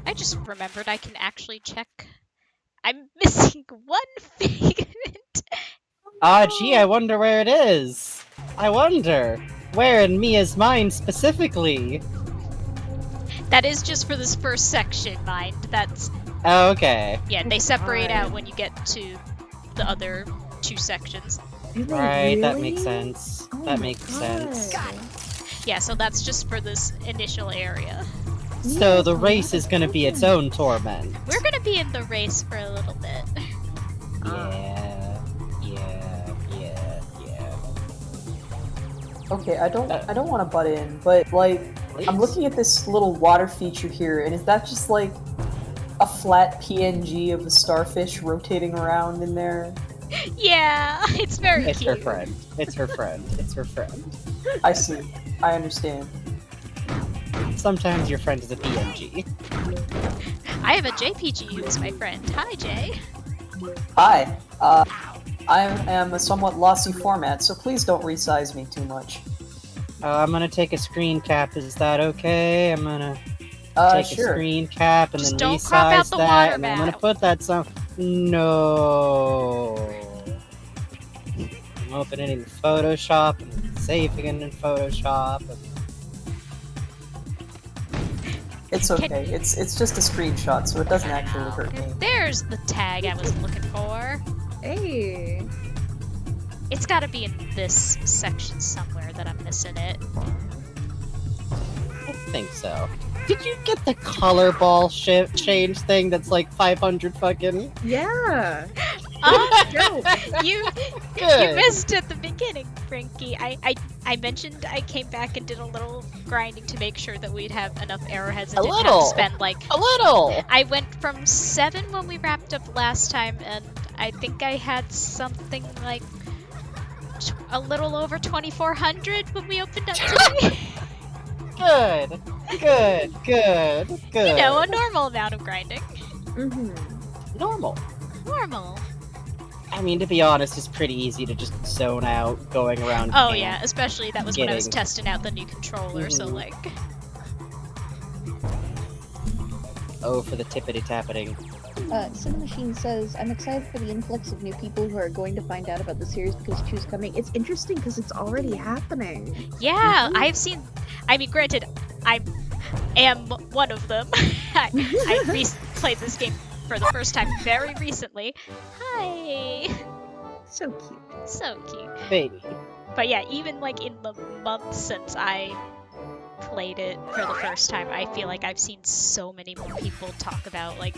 I just remembered I can actually check. I'm missing one figment. Ah, gee, I wonder where it is. I wonder. Where in Mia's mind specifically? That is just for this first section, mind. That's Oh, okay. yeah. They separate out Fine. when you get to the other two sections. Do they Right, that really? makes sense. Oh That my makes sense. God. Yeah, so that's just for this initial area. So the race is gonna be its own torment. We're gonna be in the race for a little bit. Yeah. Okay, I don't want to butt in, but like, I'm looking at this little water feature here, and is that just like a flat PNG of a starfish rotating around in there? Yeah, it's very It's her cute. friend. It's her friend. It's her friend. I see. I understand. Sometimes your friend is a PNG. I have a JPG who is my friend. Hi, Jay. Hi. I am a somewhat lossy format, so please don't resize me too much. I'm gonna take a screen cap. Is that okay? I'm gonna take a Sure. screen cap and Just then don't crop out resize the that, water and I'm gonna map. put that some. No. I'm opening in Photoshop and saving it in Photoshop. It's okay. It's just a screenshot, so it doesn't actually hurt me. There's the tag I was looking for. Hey. It's gotta be in this section somewhere that I'm missing it. I think so. Did you get the color ball change thing that's like 500 fucking? Yeah. You Good. missed at the beginning, Frankie. I mentioned I came back and did a little grinding to make sure that we'd have enough arrowheads and didn't have to spend like a little. I went from 7 when we wrapped up last time, and I think I had something like a little over 2,400 when we opened up today. Good. You know, a normal amount of grinding. Mm-hmm. Normal. Normal. I mean, to be honest, it's pretty easy to just zone out going around. Oh camp. yeah, especially that was when I was Getting- testing out the new controller, so like... Oh, for the tippity-tappeting. Cinemachine says, I'm excited for the influx of new people who are going to find out about the series because 2's coming. It's interesting because it's already happening. Yeah, I've seen... I mean, granted, I am one of them. I played this game for the first time very recently. Hi! So cute. So cute. Baby. But yeah, even like in the months since I played it for the first time, I feel like I've seen so many more people talk about like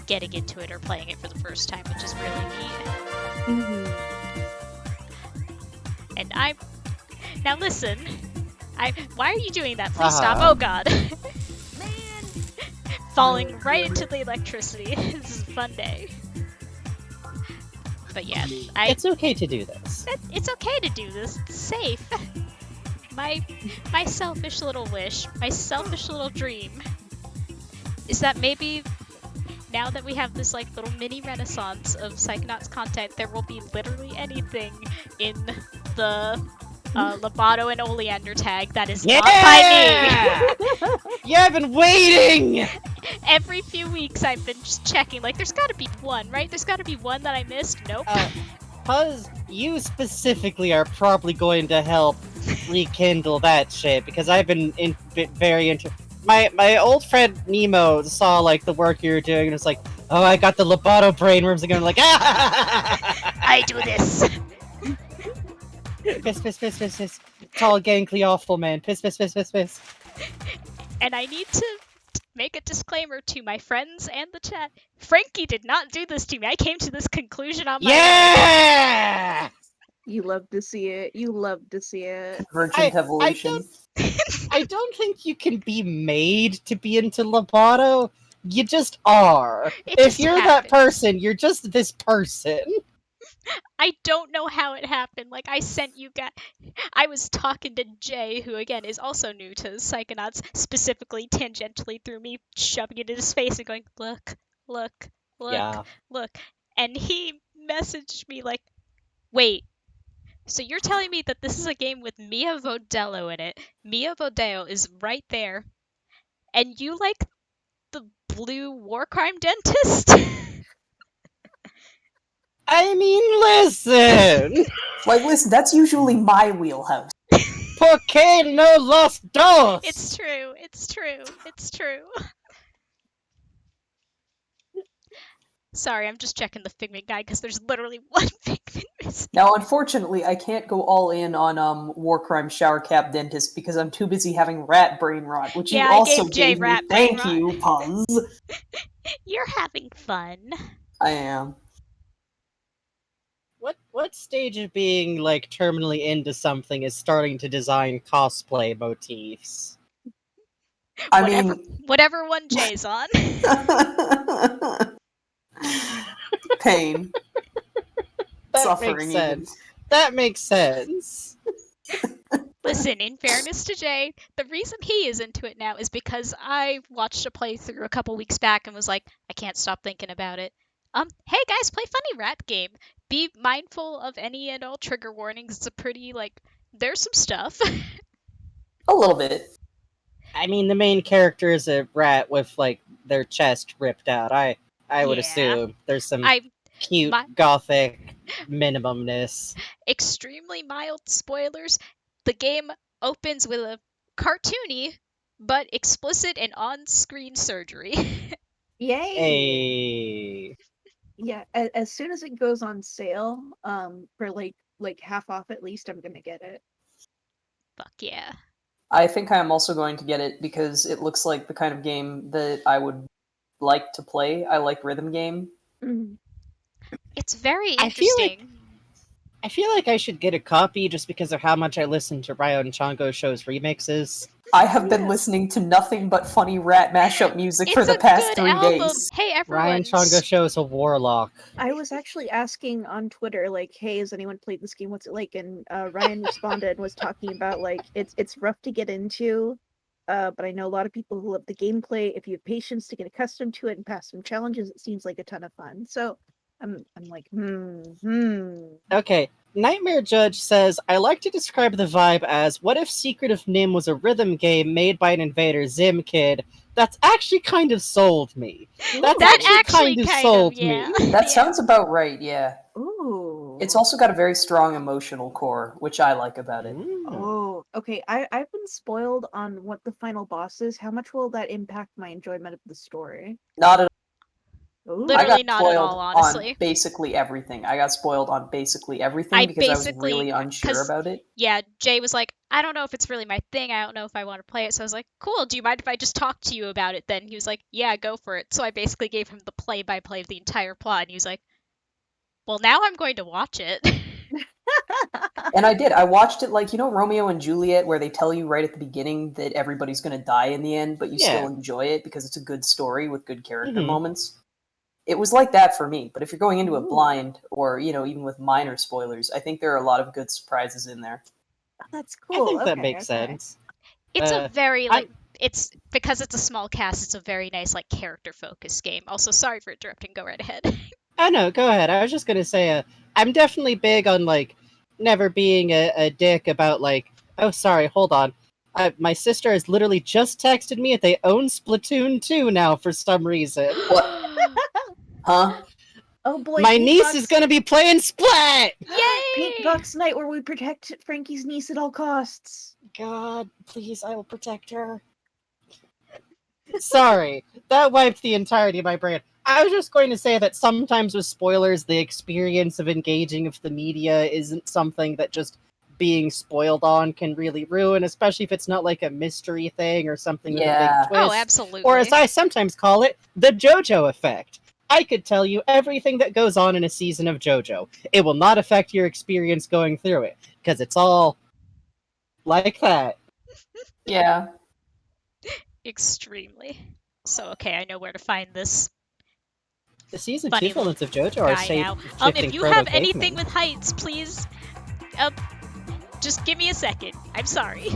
getting into it or playing it for the first time, which is really neat. Mm-hmm. And now listen, why are you doing that? Please stop. Oh god. Falling right into the electricity. This is a fun day. But yeah, It's okay to do this. it's okay to do this. It's safe. My selfish little wish, my selfish little dream, is that maybe now that we have this like little mini renaissance of Psychonauts content, there will be literally anything in the Lobato and Oleander tag that is not by me. Yeah, I've been waiting! Every few weeks I've been just checking, like there's gotta be one, right? There's gotta be one that I missed. Nope. Puzz, you specifically are probably going to help rekindle that shit, because I've been very into... My old friend Nemo saw like the work you were doing and was like, oh, I got the Lobato brainworms again. I'm like, I do this. Piss. Tall, gangly, awful man. Piss. And I need to make a disclaimer to my friends and the chat. Frankie did not do this to me. I came to this conclusion on my own. Yeah! You love to see it. You love to see it. Convergent evolution. I don't think you can be made to be into Lobato. You just are. It If just you're that happened. person, you're just this person. I don't know how it happened. Like, I sent you guys... I was talking to Jay, who, again, is also new to Psychonauts, specifically tangentially through me shoving it in his face and going, look. Yeah. And he messaged me like, wait, so you're telling me that this is a game with Mia Vodello in it? Mia Vodello is right there, and you like the blue war crime dentist? I mean, listen! Like, listen, that's usually my wheelhouse. ¿Por qué no los dos? It's true. Sorry, I'm just checking the figment guide because there's literally one figment missing. Now, unfortunately, I can't go all in on War Crime Shower Cap Dentist because I'm too busy having rat brain rot, which Yeah, you I also gave Jay gave rat me. brain Thank rot. you, Puzz. You're having fun. I am. What stage of being, like, terminally into something is starting to design cosplay motifs? I Whatever, mean... whatever one Jay's on. Pain. That Suffering, makes even. sense. That makes sense. Listen, in fairness to Jay, the reason he is into it now is because I watched a playthrough a couple weeks back and was like, I can't stop thinking about it. Hey guys, play Funny Rat Game. Be mindful of any and all trigger warnings. It's a pretty, there's some stuff. A little bit. I mean, the main character is a rat with, like, their chest ripped out. I would Yeah. assume there's some cute, my- gothic minimumness. Extremely mild spoilers. The game opens with a cartoony but explicit and on-screen surgery. Yay! Hey. Yeah, as soon as it goes on sale, for like half off at least, I'm gonna get it. Fuck yeah. I think I'm also going to get it because it looks like the kind of game that I would like to play. I like rhythm game. Mm. It's very I feel interesting. I feel like I should get a copy just because of how much I listen to Ryo and Chongo Show's remixes. I have been listening to nothing but funny rat mashup music for the past 3 days. Hey everyone. Ryan Chongo Show is a warlock. I was actually asking on Twitter, like, hey, has anyone played this game? What's it like? And Ryan responded and was talking about, like, it's rough to get into, but I know a lot of people who love the gameplay. If you have patience to get accustomed to it and pass some challenges, it seems like a ton of fun. So I'm like, Okay, Nightmare Judge says, I like to describe the vibe as, what if Secret of Nim was a rhythm game made by an Invader Zim kid? That's actually kind of sold me. That actually kind of sold yeah. me. That sounds about right, yeah. Ooh. It's also got a very strong emotional core, which I like about it. Oh, okay. I've been spoiled on what the final boss is. How much will that impact my enjoyment of the story? Not at all. Ooh. Literally I got not spoiled at all, honestly. on basically everything. I got spoiled on basically everything because I was really unsure about it. Yeah, Jay was like, I don't know if it's really my thing. I don't know if I want to play it. So I was like, cool, do you mind if I just talk to you about it then? He was like, yeah, go for it. So I basically gave him the play-by-play of the entire plot, and he was like, well, now I'm going to watch it. And I did. I watched it like, Romeo and Juliet, where they tell you right at the beginning that everybody's going to die in the end, but you still enjoy it because it's a good story with good character moments. It was like that for me, but if you're going into it blind, or, even with minor spoilers, I think there are a lot of good surprises in there. Oh, that's cool. I think that makes sense. It's a very, it's, because it's a small cast, it's a very nice, character-focused game. Also, sorry for interrupting, go right ahead. Oh, no, go ahead. I was just gonna say, I'm definitely big on, never being a dick about, oh, sorry, hold on. My sister has literally just texted me that they own Splatoon 2 now for some reason. What? Huh? Oh boy. My niece is gonna be playing Splat! Yay! Paint Box Night, where we protect Frankie's niece at all costs. God, please, I will protect her. Sorry, that wiped the entirety of my brain. I was just going to say that sometimes with spoilers, the experience of engaging with the media isn't something that just being spoiled on can really ruin, especially if it's not like a mystery thing or something with a big twist. Oh, absolutely. Or as I sometimes call it, the JoJo effect. I could tell you everything that goes on in a season of JoJo. It will not affect your experience going through it, because it's all like that. Yeah. Extremely. So, okay, I know where to find this. The season Funny 2 villains of JoJo are safe. If you have anything with heights, please, just give me a second. I'm sorry.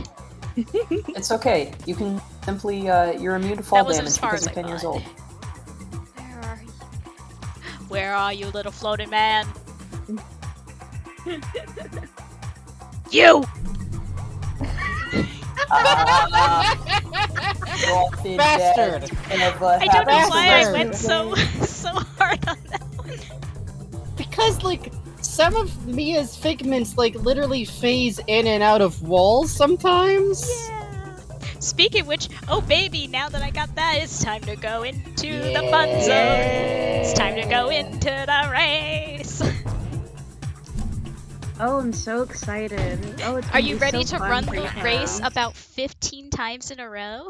It's okay. You can simply, you're immune to fall damage because you're 10 years old. Where are you, little floating man? You! Bastard! I don't know why I went so hard on that one. Because, some of Mia's figments, literally phase in and out of walls sometimes. Yeah. Speaking of which, oh baby, now that I got that, it's time to go into the fun zone. It's time to go into the race. Oh, I'm so excited. Oh, it's Are you ready so to run fun the for race you. about 15 times in a row?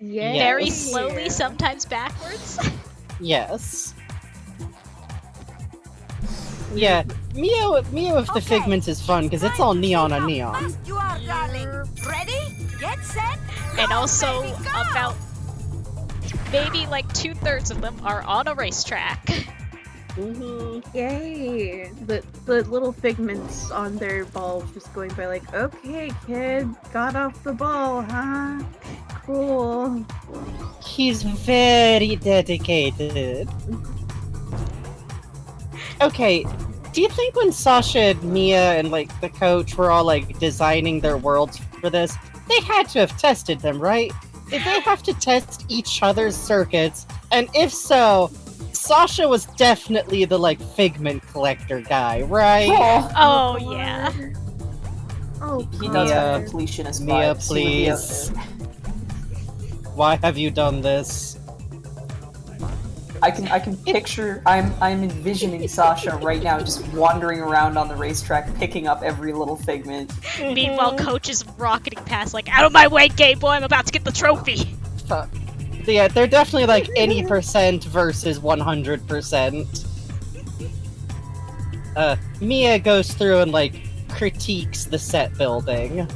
Yeah. Very slowly, sometimes backwards? Yes. Yeah, Mia with the figments is fun because it's all neon on neon. You are, darling. Ready? Get set. And go, also, baby, go! about maybe 2/3 of them are on a racetrack. Yay! The little figments on their balls just going by like, okay, kid, got off the ball, huh? Cool. He's very dedicated. Okay, do you think when Sasha and Mia and like the coach were all like designing their worlds for this, they had to have tested them, right? Did they have to test each other's circuits? And if so, Sasha was definitely the like figment collector guy, right? Oh yeah. Oh, He does Mia, have completionist Mia, vibes. please. Why have you done this? I can picture. I'm envisioning Sasha right now, just wandering around on the racetrack, picking up every little figment. Meanwhile, Coach is rocketing past, like, out of my way, Game Boy! I'm about to get the trophy. Fuck. Yeah, they're definitely like any percent versus 100%. Mia goes through and like critiques the set building.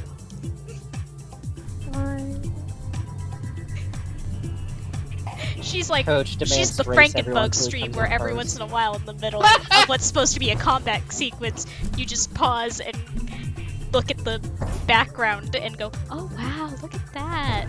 She's like, Coach demands she's the to race Frankenbug everyone till he stream comes where in every first. once in a while in the middle of what's supposed to be a combat sequence, you just pause and look at the background and go, oh wow, look at that.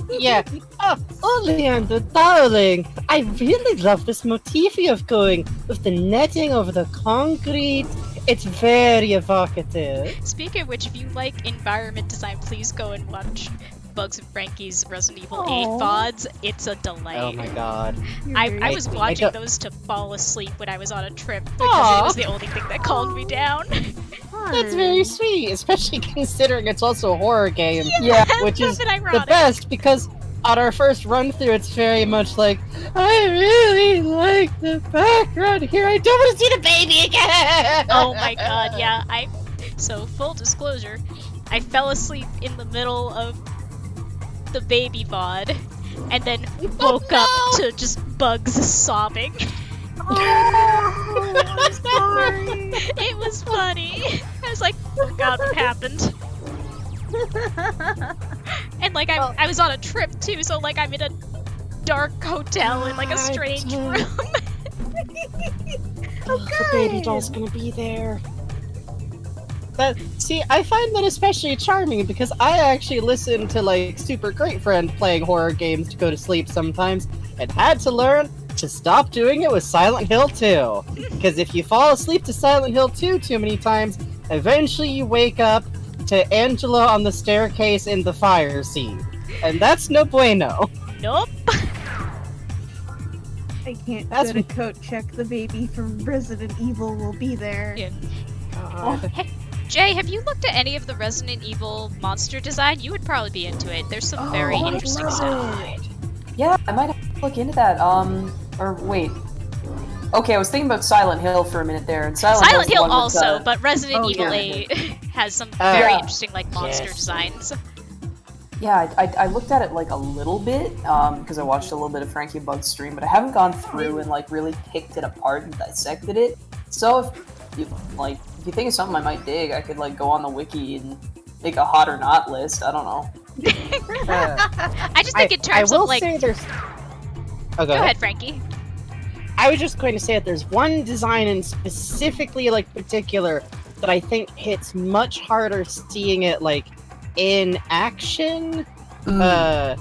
Yeah. Oh, Leander, darling, I really love this motif you've going with the netting over the concrete. It's very evocative. Speaking of which, if you like environment design, please go and watch Bugs and Frankie's Resident Evil 8 Aw. VODs. It's a delight. Oh my god. I was watching got- those to fall asleep when I was on a trip because it was Aw. the only thing that calmed me down. That's very sweet, especially considering it's also a horror game. Yeah, which that's is been the ironic. best because on our first run through, it's very much like, I really like the background here. I don't want to see the baby again. Oh my god, yeah. So full disclosure, I fell asleep in the middle of the baby VOD and then woke up to just Bugs sobbing. Oh, I'm sorry. It was funny. I was like, oh god, what happened? And like I was on a trip too, so like I'm in a dark hotel in like a strange room. The baby doll's gonna be there. See, I find that especially charming because I actually listen to like Super Great Friend playing horror games to go to sleep sometimes, and had to learn to stop doing it with Silent Hill 2. Because if you fall asleep to Silent Hill 2 too many times, eventually you wake up to Angela on the staircase in the fire scene. And that's no bueno. Nope. I can't That's go to coat check the baby from Resident Evil will be there. Yeah. God. Hey, Jay, have you looked at any of the Resident Evil monster design? You would probably be into it. There's some very Oh, interesting I'd stuff. love it. Yeah, I might have to look into that. Or wait. Okay, I was thinking about Silent Hill for a minute there, and Silent Silent Hill's the Hill one with, also, but Resident oh, Evil yeah. 8 has some very Yeah. interesting like monster Yes. designs. Yeah, I looked at it like a little bit, because I watched a little bit of Frankie and Bug's stream, but I haven't gone through and like really picked it apart and dissected it. So if you think it's something I might dig, I could like go on the wiki and make a hot or not list. I don't know. I just think in terms I will of like, say there's. Oh, go ahead, Frankie. I was just going to say that there's one design in specifically like particular that I think hits much harder seeing it like in action than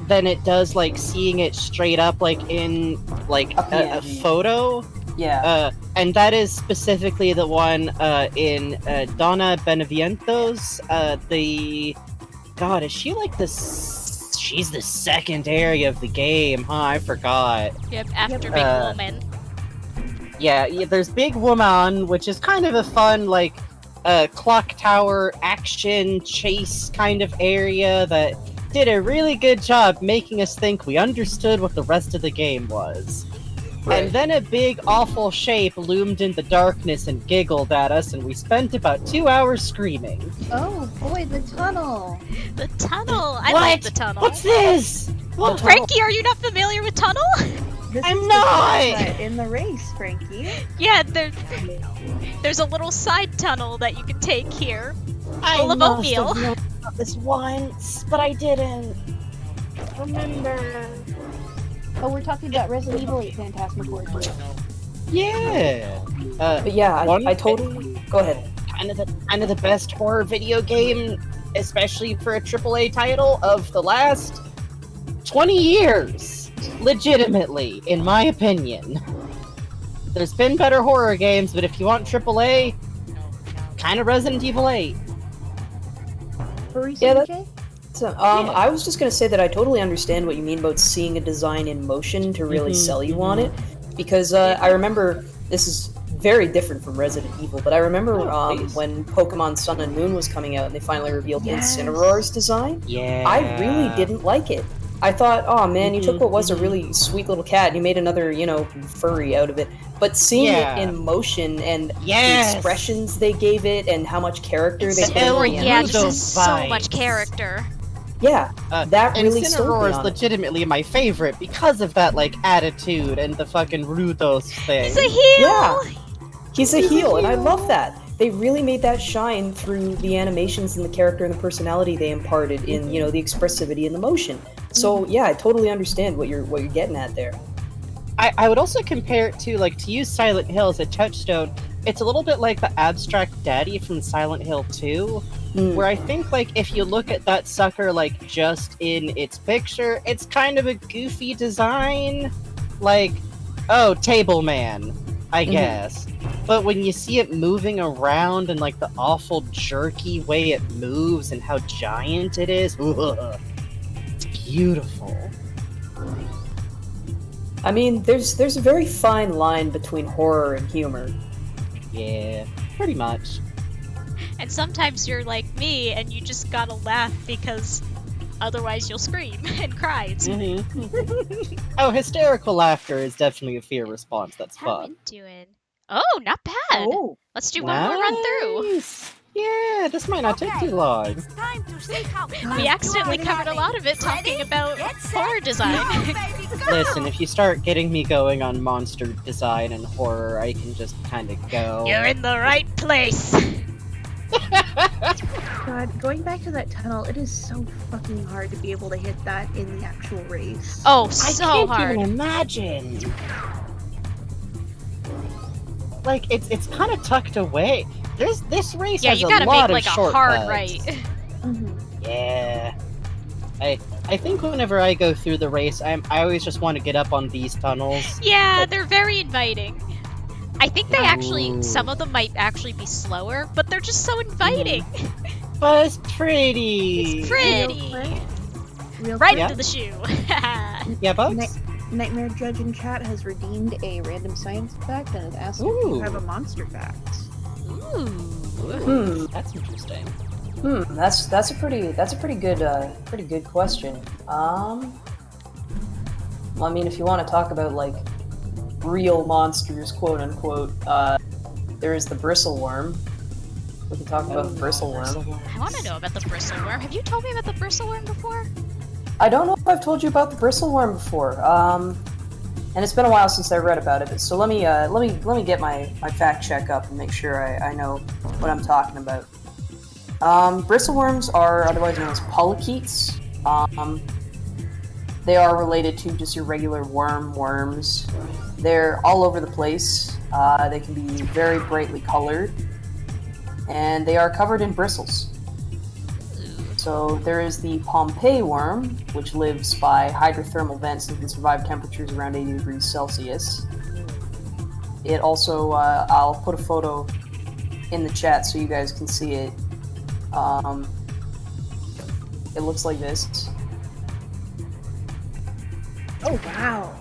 it does like seeing it straight up like in like a photo. Yeah. And that is specifically the one in Donna Beneviento's God, is she like she's the second area of the game, huh? I forgot. Yep, after Big Woman. Yeah, there's Big Woman, which is kind of a fun, like, clock tower action chase kind of area that did a really good job making us think we understood what the rest of the game was. Right. And then a big, awful shape loomed in the darkness and giggled at us, and we spent about 2 hours screaming. Oh boy, the tunnel. The tunnel! I What? like the tunnel. What's this? Well, Frankie, are you not familiar with tunnel? This I'm is the not! shortcut in the race, Frankie. Yeah, there's a little side tunnel that you can take here. I Full of must oatmeal. have known about this once, but I didn't remember. Oh, we're talking about Resident Evil 8 Phantasmagoria. Yeah. But yeah, I totally... Go ahead. Kind of the best horror video game, especially for a AAA title of the last 20 years. Legitimately, in my opinion. There's been better horror games, but if you want AAA, kind of Resident Evil 8. Yeah, I was just gonna say that I totally understand what you mean about seeing a design in motion to really sell you on it, because I remember, this is very different from Resident Evil, but I remember when Pokemon Sun and Moon was coming out and they finally revealed Incineroar's design. Yeah. I really didn't like it. I thought, oh man, you took what was a really sweet little cat and you made another, furry out of it. But seeing it in motion and the expressions they gave it and how much character they gave it. Yeah, just so much character. Yeah, that really Incineroar is legitimately my favorite because of that, attitude and the fucking Rudos thing. He's a heel! Yeah, he's a heel, and I love that. They really made that shine through the animations and the character and the personality they imparted in, the expressivity and the motion. So, yeah, I totally understand what you're getting at there. I would also compare it to, to use Silent Hill as a touchstone, it's a little bit like the Abstract Daddy from Silent Hill 2, where I think, if you look at that sucker, just in its picture, it's kind of a goofy design. Oh, Table Man, I guess. But when you see it moving around and, the awful jerky way it moves and how giant it is, it's beautiful. I mean, there's a very fine line between horror and humor. Yeah, pretty much. And sometimes you're like me, and you just gotta laugh because otherwise you'll scream and cry. Oh, hysterical laughter is definitely a fear response. That's How fun. you doing? Oh, not bad. Let's do one more run through. Yeah, this might not take too long. It's time to see how We accidentally covered a lot of it talking about horror design. Listen, if you start getting me going on monster design and horror, I can just kind of go. You're in the right place. God, going back to that tunnel, it is so fucking hard to be able to hit that in the actual race. Oh, so I can't hard. even imagine. It's kind of tucked away. This race has you a gotta lot make of a shortcuts. hard right. Yeah. I think whenever I go through the race, I always just want to get up on these tunnels. Yeah, they're very inviting. I think they some of them might actually be slower, but they're just so inviting. But it's pretty. It's pretty. Real Right quick. into the shoe. Yeah, Bugs? Nightmare Judge in chat has redeemed a random science fact and has asked if you have a monster fact. That's interesting. That's a pretty good question. Well, I mean, if you want to talk about real monsters, quote unquote, there is the bristleworm. We can talk about the bristleworm. I want to know about the bristleworm. Have you told me about the bristleworm before? I don't know if I've told you about the bristleworm before. And it's been a while since I read about it. So let me get my fact check up and make sure I know what I'm talking about. Bristleworms are otherwise known as polychaetes. They are related to just your regular worms. They're all over the place. They can be very brightly colored, and they are covered in bristles. So there is the Pompeii worm, which lives by hydrothermal vents and can survive temperatures around 80 degrees Celsius. It also, I'll put a photo in the chat so you guys can see it. It looks like this. Oh wow,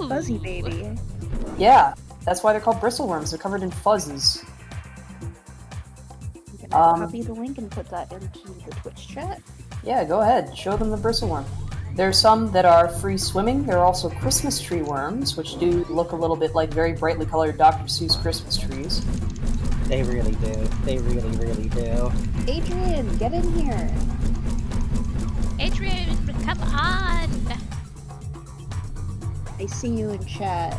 fuzzy baby. Yeah, that's why they're called bristleworms. They're covered in fuzzes. Can I copy the link and put that into the Twitch chat? Yeah, go ahead. Show them the bristleworm. There's some that are free swimming. There are also Christmas tree worms, which do look a little bit like very brightly colored Dr. Seuss Christmas trees. They really do. They really, really do. Adrian, get in here. Adrian, come on. I see you in chat,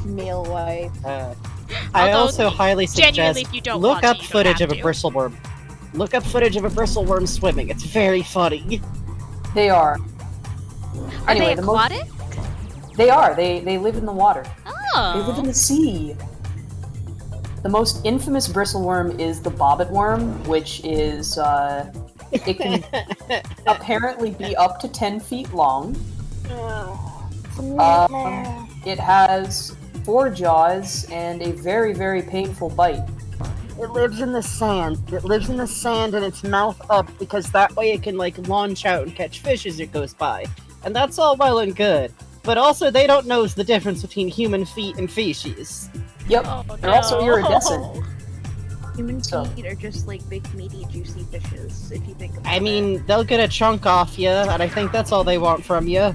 male wife. I also highly suggest if you don't look want up to, you don't footage have of a to. bristleworm. Look up footage of a bristleworm swimming. It's very funny. They are. Are Anyway, they the most... aquatic? They are. They live in the water. They live in Oh. the sea. The most infamous bristleworm is the bobbit worm, which is, it can apparently be up to 10 feet long. It has 4 jaws and a very, very painful bite. It lives in the sand. It lives in the sand and its mouth up because that way it can like launch out and catch fish as it goes by. And that's all well and good. But also they don't know the difference between human feet and feces. Yep, Oh, they're also no. iridescent. Human So- feet are just like big, meaty, juicy fishes, if you think about it. I mean, they'll get a chunk off you, and I think that's all they want from you.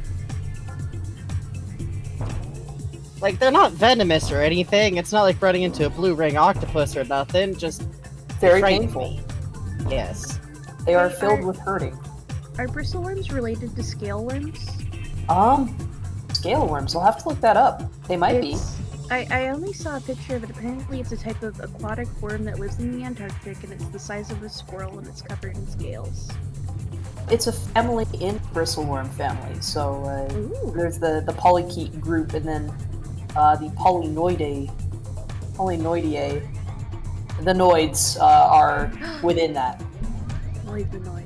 Like, they're not venomous or anything. It's not like running into a blue ring octopus or nothing. Just Very frighten painful. me. Yes. They are filled with hurting. Are bristleworms related to scaleworms? Scale worms. I'll have to look that up. They might be. I only saw a picture of it. Apparently it's a type of aquatic worm that lives in the Antarctic, and it's the size of a squirrel, and it's covered in scales. It's a family in bristleworm family. So Ooh. there's the polychaete group, and then the Polynoidae. The noids are within that. Polygonoids.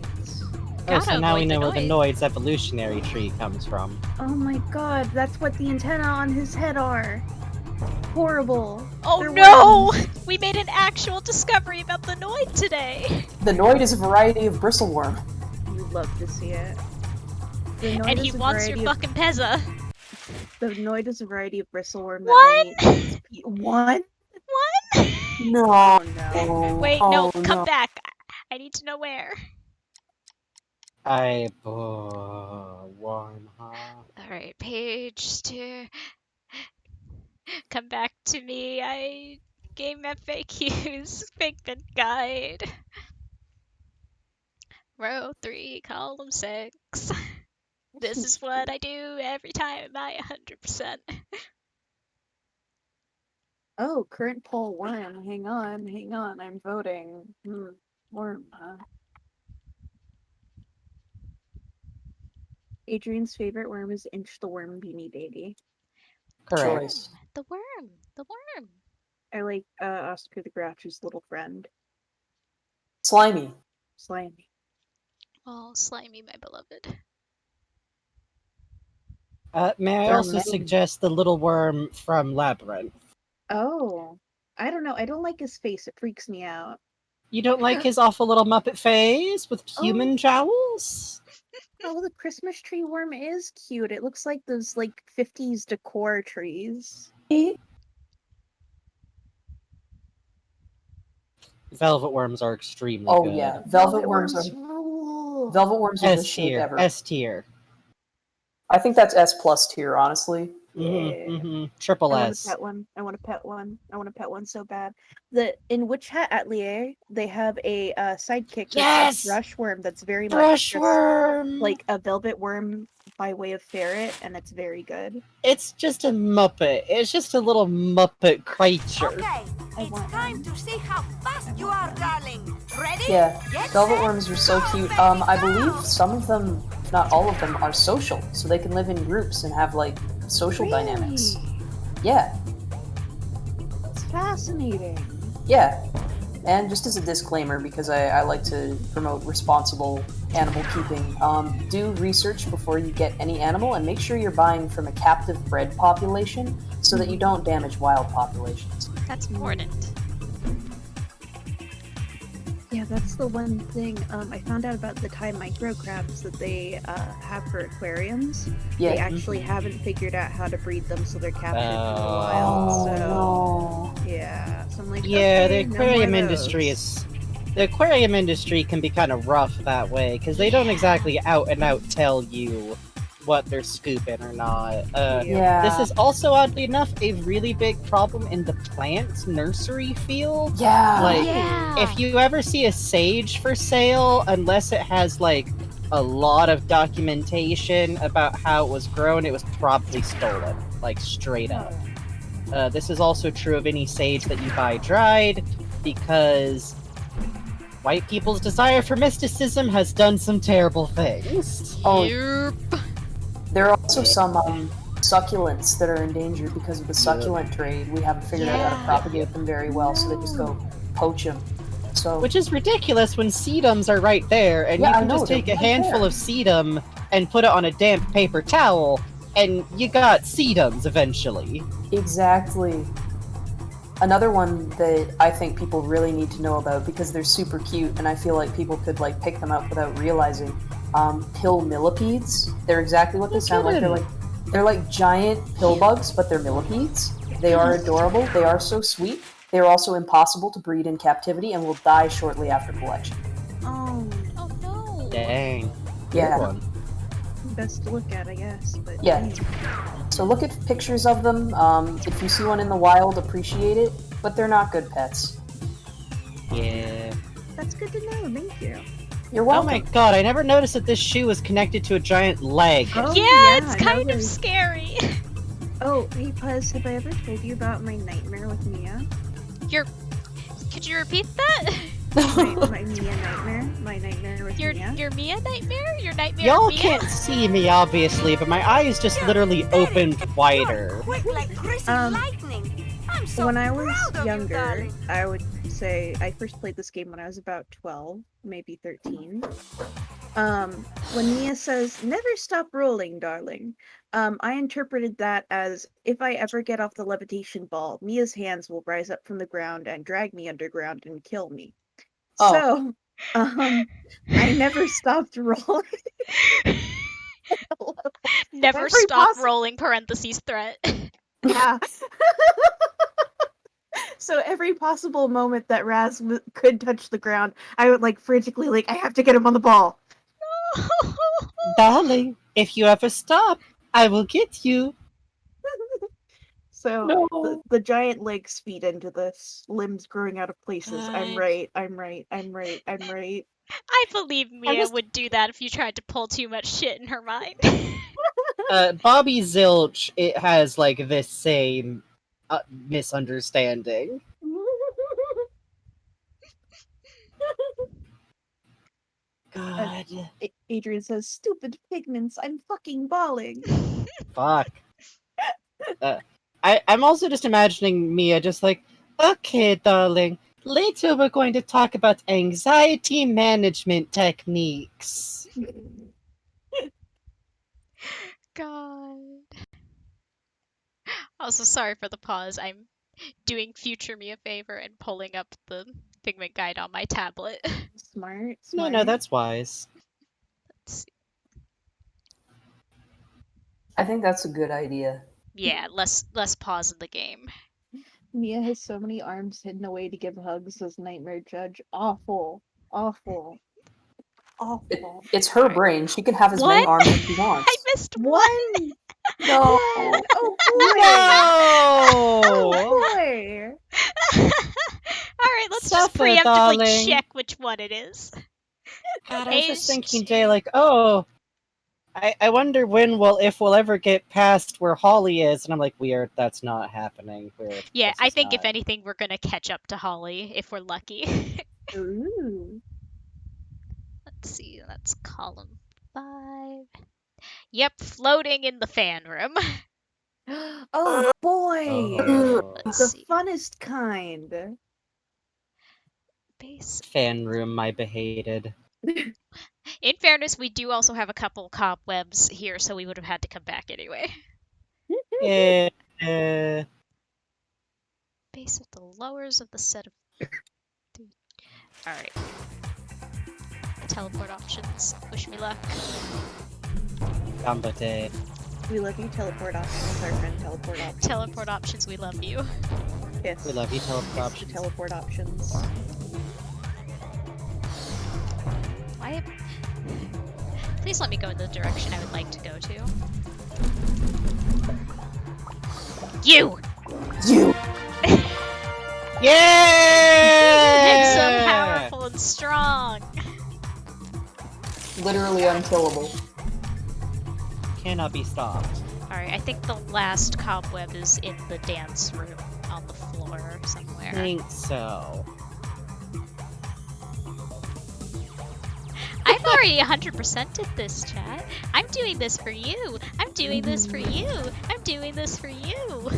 Oh, so Gotta now we avoid know the where the noise. Noid's evolutionary tree comes from. Oh my god, that's what the antenna on his head are. Horrible. Oh They're no! worms. We made an actual discovery about the Noid today. The noid is a variety of bristleworm. We'd love to see it. The Noid And he is a wants your variety of- fucking Pezza. The Noid is a variety of bristleworm that What? only eats What? What? No. Oh no. Wait, no, Oh, come no. back. I need to know where. Warm heart. Alright, page 2. Come back to me. I game FAQs. Figment guide. Row 3, column 6. This is what I do every time I 100%. Oh, current poll worm. Hang on. I'm voting. Worm, huh? Adrian's favorite worm is Inch the Worm Beanie Baby. Correct. Choice. The worm. The worm. I like Oscar the Grouch's little friend, Slimy. Slimy. Oh, Slimy, my beloved. May I There are also many- suggest the little worm from Labyrinth? Oh, I don't know. I don't like his face. It freaks me out. You don't like his awful little Muppet face with human jowls? Oh, the Christmas tree worm is cute. It looks like those like 50s decor trees. Velvet worms are extremely Oh good. yeah, velvet worms are rule. the S shit tier. ever. S tier. I think that's S plus tier, honestly. Triple I want S. to pet one. I want to pet one. I want to pet one so bad. In Witch Hat Atelier, they have a sidekick that's Yes! a brushworm that's very much just Brushworm! like a velvet worm by way of ferret, and it's very good. It's just a Muppet. It's just a little Muppet creature. Okay, I it's want time one. to see how fast you are, darling. Ready? Yeah, Get velvet set, worms are so go, cute. baby, I go! believe some of them, if not all of them, are social, so they can live in groups and have like social dynamics. Really? Yeah, It's fascinating. yeah. And just as a disclaimer, because I like to promote responsible animal keeping, do research before you get any animal and make sure you're buying from a captive bred population so that you don't damage wild populations. That's important. Yeah, that's the one thing I found out about the Thai microcrabs that they have for aquariums. Yeah. They actually haven't figured out how to breed them, so they're captured from the wild. Oh, So no. yeah, so I'm like, Yeah, okay, the no more aquarium of industry those. is. The aquarium industry can be kind of rough that way because they don't exactly out and out tell you what they're scooping or not. Yeah. This is also, oddly enough, a really big problem in the plant nursery field. Yeah. Like, Yeah. if you ever see a sage for sale, unless it has like a lot of documentation about how it was grown, it was probably stolen, like straight up. This is also true of any sage that you buy dried, because white people's desire for mysticism has done some terrible things. Oh, Yep. there are also some succulents that are endangered because of the succulent trade. We haven't figured out how to propagate them very well, so they just go poach them. So, Which is ridiculous when sedums are right there, and you can just take a handful of sedum and put it on a damp paper towel, and you got sedums eventually. Exactly. Another one that I think people really need to know about, because they're super cute, and I feel like people could like pick them up without realizing. Pill millipedes. They're exactly what they sound like. They're like giant pill bugs, but they're millipedes. They are adorable. They are so sweet. They are also impossible to breed in captivity and will die shortly after collection. Oh. Oh no. Dang. Yeah. Good one. Best to look at, I guess. But Yeah. So look at pictures of them. If you see one in the wild, appreciate it. But they're not good pets. Yeah. That's good to know. Thank you. You're welcome. Oh my god, I never noticed that this shoe was connected to a giant leg. Oh, Yeah, it's I kind know of this. scary. Oh, hey Puzz, have I ever told you about my nightmare with Mia? Could you repeat that? my Mia nightmare? My nightmare with Mia? Your Mia nightmare? Your nightmare Y'all Mia? can't see me, obviously, but my eyes just literally opened wider. Quick like crazy lightning. I'm so When I was proud of you, younger, darling. I would say I first played this game when I was about 12, maybe 13. When Mia says, "Never stop rolling, darling," I interpreted that as if I ever get off the levitation ball, Mia's hands will rise up from the ground and drag me underground and kill me. Oh. So, I never stopped rolling. Never Every stop possi- rolling parentheses threat. Yeah. So every possible moment that Raz could touch the ground, I would like frantically like, I have to get him on the ball. Darling, if you ever stop, I will get you. So No. the giant legs feed into this, limbs growing out of places. I'm God. right, I'm right, I'm right, I'm right. I believe Mia just- would do that if you tried to pull too much shit in her mind. Bobby Zilch, it has like this same misunderstanding. God. Adrian says, "Stupid pigments, I'm fucking bawling." Fuck. I'm also just imagining Mia just like, okay, darling, later we're going to talk about anxiety management techniques. God. Also, sorry for the pause. I'm doing future me a favor and pulling up the Figment guide on my tablet. Smart. No, that's wise. Let's see. I think that's a good idea. Yeah, less pause in the game. Mia has so many arms hidden away to give hugs as Nightmare Judge. Awful. Awful. Awful. It's her brain. She can have as many What? arms as she wants. I missed one. One! No. Oh boy! No! Oh boy! Alright, let's just Suffer, preemptively darling. check which one it is. God, I was just thinking, Jay, like, oh, I wonder if we'll ever get past where Holly is, and I'm like, that's not happening. Yeah, I think if anything, we're gonna catch up to Holly if we're lucky. Ooh. Let's see, that's column 5. Yep, floating in the fan room. Oh boy! Let's The see. funnest kind. Base. Fan room, I behated. In fairness, we do also have a couple cobwebs here, so we would have had to come back anyway. Base of the lowers of the set of 3. Alright. Teleport options. Wish me luck. Gambate. We love you, teleport options. Our friend teleport options. Teleport options, we love you. Yes. We love you, teleport Yes to options. teleport options. Why? Please let me go in the direction I would like to go to. You! You! Yeah! Handsome, powerful, and strong! Literally unkillable. Cannot be stopped. Alright, I think the last cobweb is in the dance room on the floor somewhere. I think so. I I've already 100%ed this, chat. I'm doing this for you. I'm doing this for you. I'm doing this for you.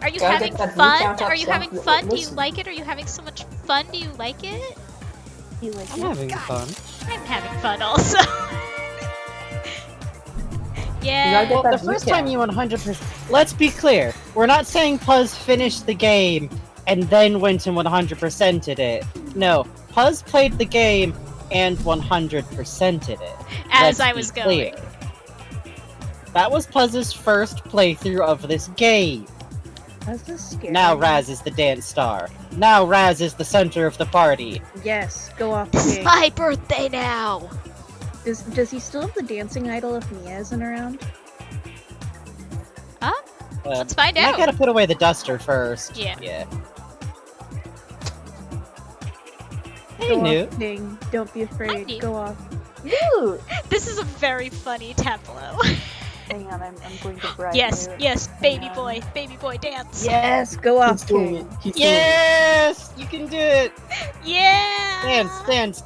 Are you Gotta having get that view fun? count up Are you so having people fun? Do you listen. like it? Are you having so much fun? Do you like it? You like I'm it? having fun. I'm having fun also. gotta Yeah. get Well, that the view first time count. you 100%. Let's be clear. We're not saying Puzz finished the game and then went and 100%ed it. No, Puzz played the game and 100%ed it. As Let's I be was clear. going. That was Puzz's first playthrough of this game. That's just scary. Now Raz is the dance star. Now Raz is the center of the party. Yes, go off. This is King. my birthday now. Does he still have the dancing idol if Milla isn't around? Huh? Let's find I out. gotta put away the duster first. Yeah. Hey, Go Newt. off, King. Don't be afraid. Newt. Go off. Newt! This is a very funny tableau. Hang on, I'm going to brag Yes, Newt. yes, Hang on. baby boy dance. Yes, go off, He's doing King. it. He's doing it. Yes! You can do it! Yeah. Dance!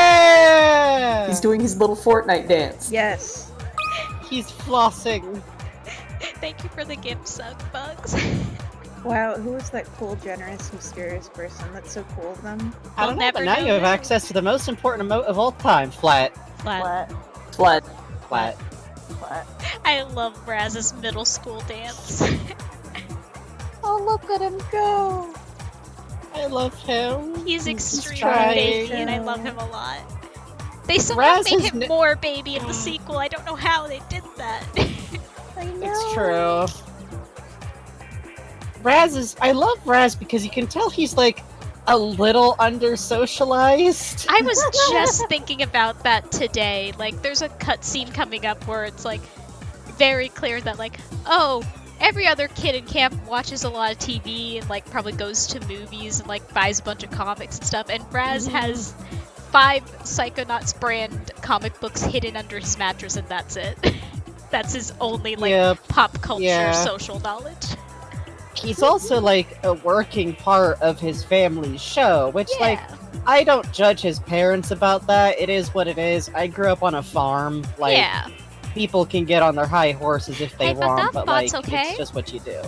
Yeah! He's doing his little Fortnite dance. Yes. He's flossing. Thank you for the gift, Suck Bugs. Wow, who is that cool, generous, mysterious person? That's so cool of them. I We'll don't know, never but now know you have that. access to the most important emote of all time. Flat. Flat. What? Flat. What? I love Raz's middle school dance. Oh, look at him go! I love him. He's just extremely trying. baby, and I love him a lot. They somehow Raz made has him n- more baby in the sequel. I don't know how they did that. I know. It's true. I love Raz because you can tell he's like a little under-socialized. I was just thinking about that today. Like, there's a cutscene coming up where it's like very clear that like, oh, every other kid in camp watches a lot of TV and like probably goes to movies and like buys a bunch of comics and stuff. And Raz has 5 Psychonauts brand comic books hidden under his mattress, and that's it. That's his only like Yep. pop culture Yeah. social knowledge. He's also like a working part of his family's show, which like I don't judge his parents about that. It is what it is. I grew up on a farm. Like yeah. people can get on their high horses if they Hey, but want, that but bot's like okay. it's just what you do.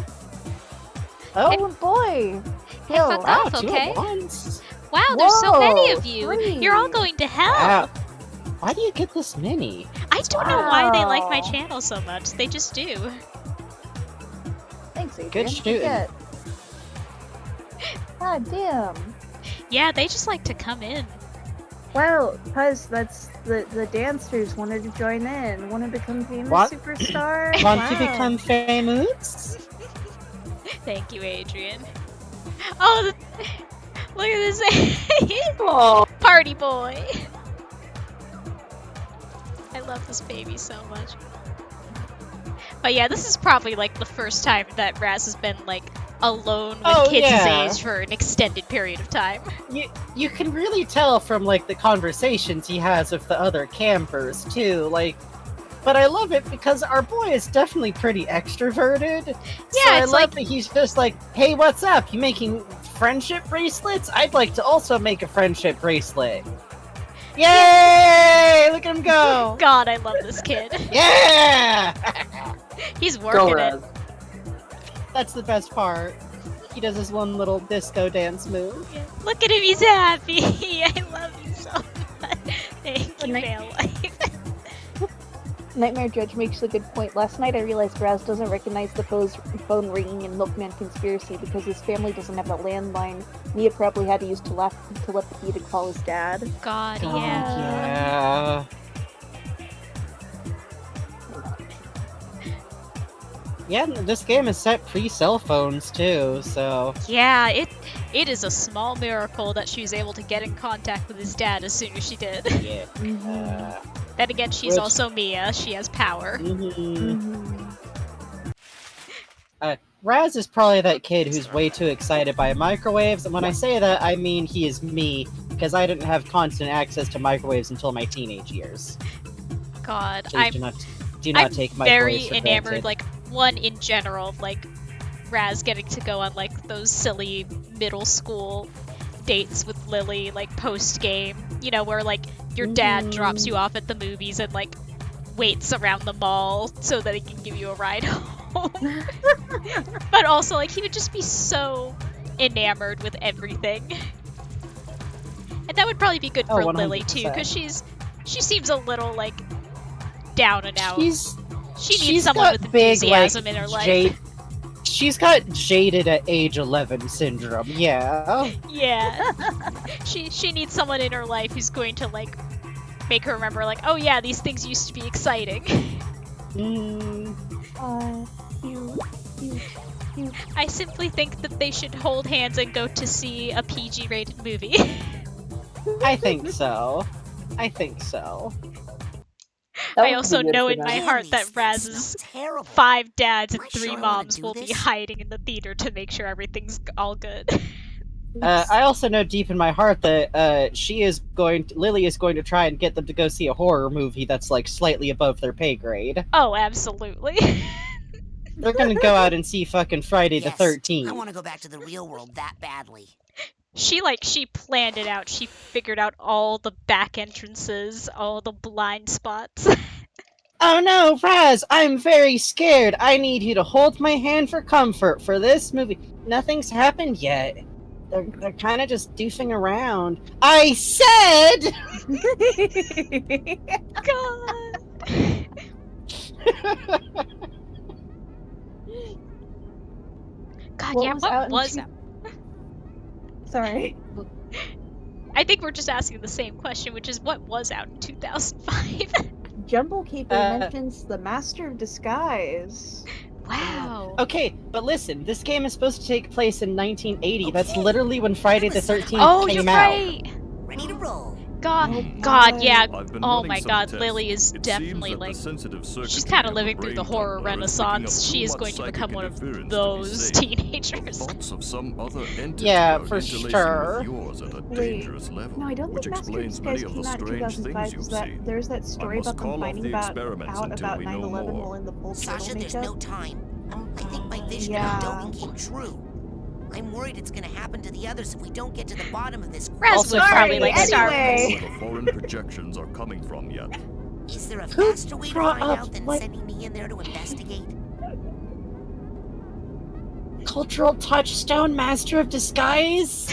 Oh boy! Hey, Yo, fuck Wow, off, 2 okay? at once. Wow, there's so many Whoa, of you. 3. You're all going to hell. Wow. Why do you get this many? I don't know why they like my Wow. channel so much. They just do. Thanks, Adrian. Good shooting. Shit. God damn. Yeah, they just like to come in. Wow, Puzz, that's the dancers wanted to join in. Want to become famous What? superstar? Want wow. to become famous? Thank you, Adrian. Oh, look at this Oh, party boy. I love this baby so much. But yeah, this is probably like the first time that Raz has been like alone with Oh, kids yeah. his age for an extended period of time. You can really tell from like the conversations he has with the other campers too. Like, but I love it because our boy is definitely pretty extroverted. Yeah, so I it's love like- that he's just like, "Hey, what's up? You making friendship bracelets? I'd like to also make a friendship bracelet." Yay! Look at him go! God, I love this kid. Yeah! He's go working it. Raz. That's the best part. He does his one little disco dance move. Yeah. Look at him, he's happy. I love you so much. Thank you, night. Veil Life. Nightmare Judge makes a good point. Last night I realized Raz doesn't recognize the phone ringing in Milkman Conspiracy because his family doesn't have a landline. Mia probably had to use telepathy to call his dad. God, Oh, yeah. yeah. Yeah, this game is set pre-cell phones too, so... Yeah, it is a small miracle that she was able to get in contact with his dad as soon as she did. Yeah. Then again, she's Which- also Mia. She has power. Raz is probably that kid who's way too excited by microwaves, and when I say that, I mean he is me, because I didn't have constant access to microwaves until my teenage years. God, Please I'm do not take microwaves very for enamored, granted. like, one in general, like, Raz getting to go on, like, those silly middle school dates with Lily, like post-game, you know, where like your dad drops you off at the movies and like waits around the mall so that he can give you a ride home. But also, like, he would just be so enamored with everything. And that would probably be good for Lily too, because she seems a little like down and out. She needs someone with enthusiasm in her life. She's got jaded at age 11 syndrome, yeah. Yeah. She needs someone in her life who's going to, like, make her remember, like, oh yeah, these things used to be exciting. I simply think that they should hold hands and go to see a PG-rated movie. I think so. I think so. I also know in my heart that Raz's 5 dads and 3 moms will be hiding in the theater to make sure everything's all good. I also know deep in my heart that Lily is going to try and get them to go see a horror movie that's like slightly above their pay grade. Oh, absolutely. They're gonna go out and see fucking Friday the 13th. I want to go back to the real world that badly. She planned it out. She figured out all the back entrances, all the blind spots. Oh no, Raz, I'm very scared. I need you to hold my hand for comfort for this movie. Nothing's happened yet. They're kind of just doofing around. I said! God, yeah, what was that? Sorry. I think we're just asking the same question, which is what was out in 2005? Jumble Keeper mentions the Master of Disguise. Wow. Okay, but listen, this game is supposed to take place in 1980. Okay. That's literally when Friday the 13th came out. Oh, you're right! Ready to roll. God, yeah. Oh my God, Lily is definitely like, she's kind of living through the horror renaissance. She is going to become one of those teenagers. Yeah, for sure. Wait, no, I don't think Master of Disguise came out in 2005. There's that story about them finding about 9/11 while in the full Sasha, there's no time. I think my vision of Dogen came true. I'm worried it's gonna happen to the others if we don't get to the bottom of this. Raz would probably like Star Wars. Where the foreign projections are coming from yet. Is there a faster way to find out than sending me in there to investigate? Cultural touchstone, Master of Disguise?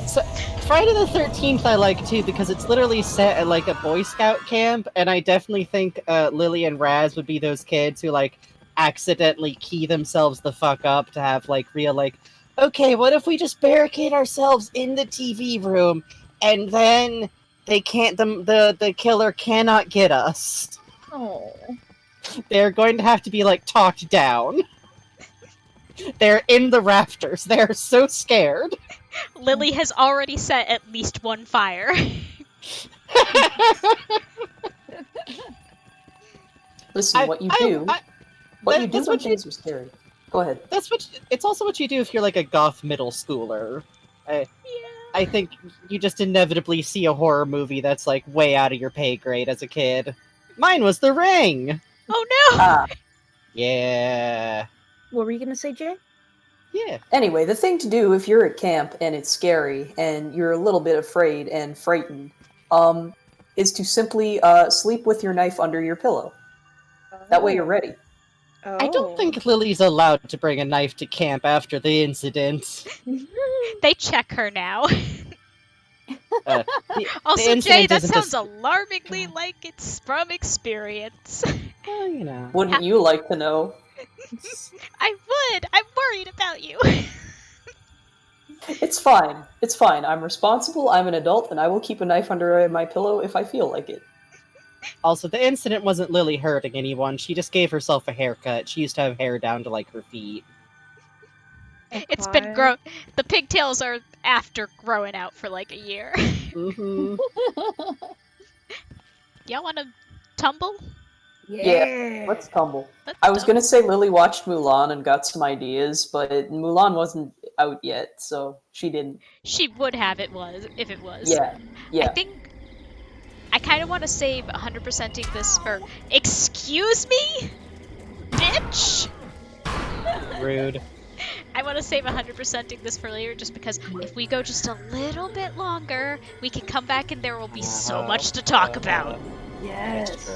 So, Friday the 13th I like too because it's literally set at like a Boy Scout camp, and I definitely think Lily and Raz would be those kids who like accidentally key themselves the fuck up to have like real like, okay, what if we just barricade ourselves in the TV room and then they can't, the killer cannot get us. Oh. They're going to have to be like talked down. They're in the rafters. They're so scared. Lily has already set at least one fire. Listen, what you do when things are scary. Go ahead. It's also what you do if you're like a goth middle schooler. I think you just inevitably see a horror movie that's like way out of your pay grade as a kid. Mine was The Ring. Oh no! Yeah. What were you gonna say, Jay? Yeah. Anyway, the thing to do if you're at camp and it's scary and you're a little bit afraid and frightened, is to simply sleep with your knife under your pillow. That way you're ready. Oh. I don't think Lily's allowed to bring a knife to camp after the incident. They check her now. Also, Jay, that sounds alarmingly like it's from experience. Well, you know. Wouldn't you like to know? I would. I'm worried about you. It's fine. It's fine. I'm responsible, I'm an adult, and I will keep a knife under my pillow if I feel like it. Also, the incident wasn't Lily hurting anyone. She just gave herself a haircut. She used to have hair down to, like, her feet. It's been the pigtails are after growing out for, like, a year. Mm-hmm. Y'all want to tumble? Yeah, let's tumble. I was gonna say Lily watched Mulan and got some ideas, but Mulan wasn't out yet, so she didn't. She would have if it was. Yeah. I think I kind of want to save 100%ing this for. Excuse me, bitch. Rude. I want to save 100%ing this for later just because if we go just a little bit longer, we can come back and there will be so much to talk about. Yes. It's true.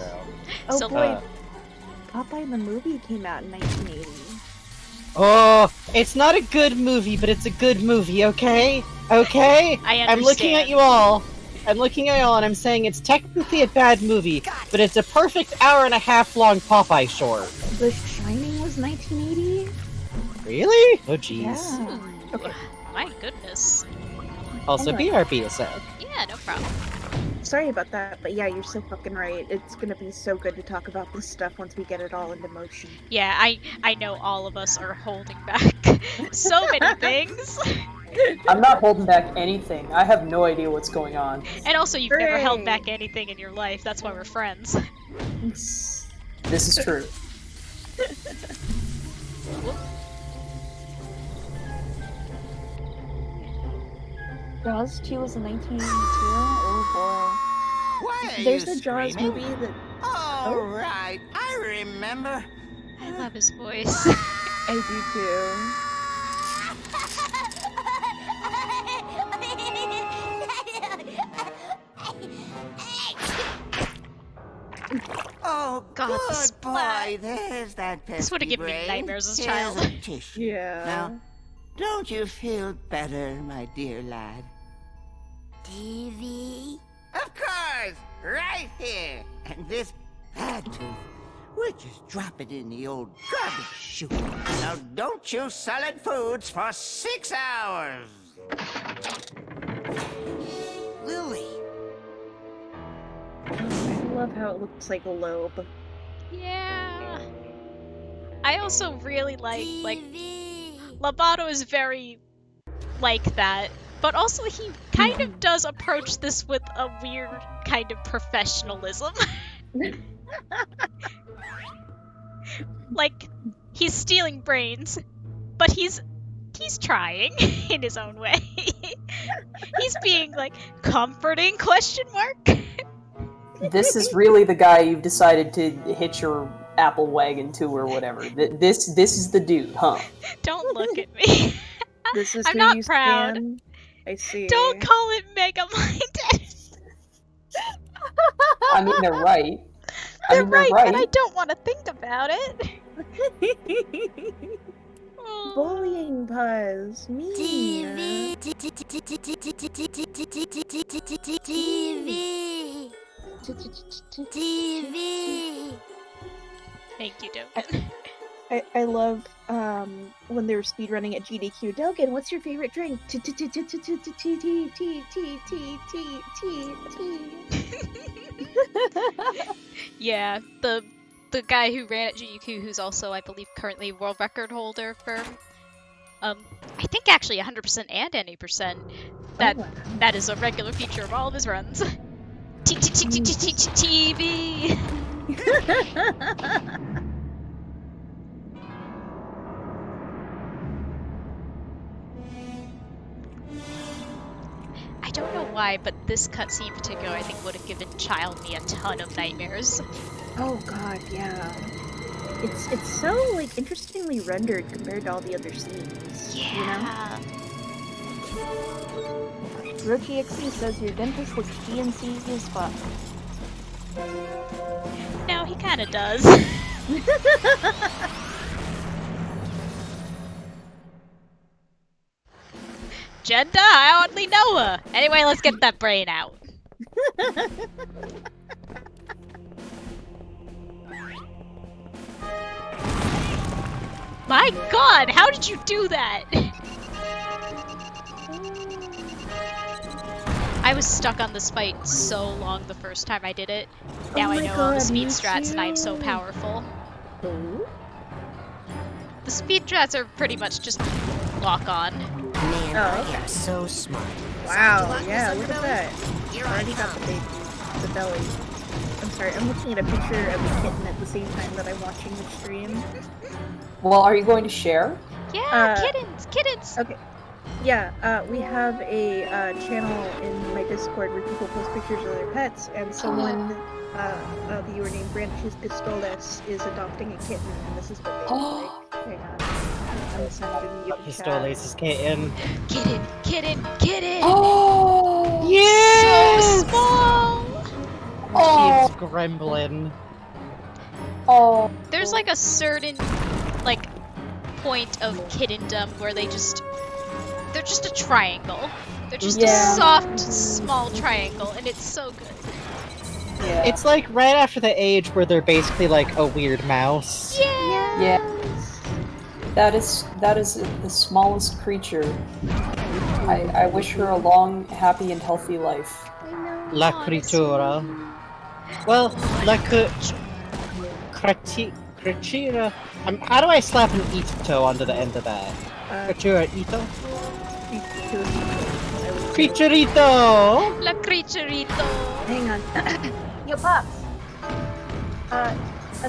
Oh So- boy, Popeye the movie came out in 1980. Oh, it's not a good movie, but it's a good movie, okay? Okay? I I'm looking at understand. you all. I'm looking at you all and I'm saying it's technically a bad movie, but it's a perfect hour-and-a-half long Popeye short. The Shining was 1980? Really? Oh jeez. Yeah. Okay. My goodness. Also, Anyway. BRB a sec. Yeah, no problem. Sorry about that, but yeah, you're so fucking right. It's gonna be so good to talk about this stuff once we get it all into motion. Yeah, I know all of us are holding back so many things. I'm not holding back anything. I have no idea what's going on. And also, you've never held Hooray. back anything in your life. That's why we're friends. This is true. Jaws 2 was in 1982? Oh Why boy. are There's you the Jaws screaming? movie that All right, I remember. I love his voice. I do too. Oh, God, the good splat. boy. There's that pesky This would've given me brain. nightmares as a Here's child. a tissue. Yeah. Now, don't you feel better, my dear lad? TV? Of course! Right here! And this bad tooth, we'll just drop it in the old garbage chute. Now don't you solid foods for 6 hours! Lily! I love how it looks like a lobe. Yeah. I also really like TV. Lobato is very like that, but also he kind of does approach this with a weird kind of professionalism. Like he's stealing brains, but he's trying in his own way. He's being like comforting question mark. This is really the guy you've decided to hitch your apple wagon to or whatever. This is the dude, huh? Don't look at me. This is I'm who not you proud. stand. I see. Don't call it mega minded. I mean, they're right. They're right, but I don't want to think about it. Bullying Puzz. Me. TV. TV. Thank you, Dogan. I love when they were speedrunning at GDQ. Dogan, what's your favorite drink? Yeah, the guy who ran at GUQ, who's also, I believe, currently world record holder for, I think actually 100% and any percent. That is a regular feature of all of his runs. TV. I don't know why, but this cutscene in particular, I think, would have given child me a ton of nightmares. Oh god, yeah. It's so like interestingly rendered compared to all the other scenes. Yeah. You know? Rochi XC says your dentist looks GNC as fuck. No, he kind of does. Jenda, I hardly know her. Anyway, let's get that brain out. My god, how did you do that? I was stuck on this fight so long the first time I did it. Now Oh I my know all the God, speed me strats and I'm so too. powerful. Oh? The speed strats are pretty much just lock on. Man, Oh, I okay. am so smart. Wow, Soft yeah, gelatinous look at that. underbelly? Here I Already got the come. baby, the belly. I'm sorry, I'm looking at a picture of the kitten at the same time that I'm watching the stream. Well, are you going to share? Yeah, kittens! Okay. Yeah, we have a channel in my Discord where people post pictures of their pets, and someone, a viewer named Branches Pistoles is adopting a kitten, and this is what they look like. Hang on. unsend in the Pistoles is kitten. Kitten! Oh! Yes! So small! She's gremlin. Oh. There's like a certain like point of kittendom where they're just a triangle. They're just a soft, small triangle, and it's so good. Yeah. It's like right after the age where they're basically like a weird mouse. Yeah. That is the smallest creature. I wish her a long, happy, and healthy life. La criatura. Well, la creatura. How do I slap an ito onto the end of that? Creatura ito? Creaturito! La creaturito! Hang on. Yo, Pops. A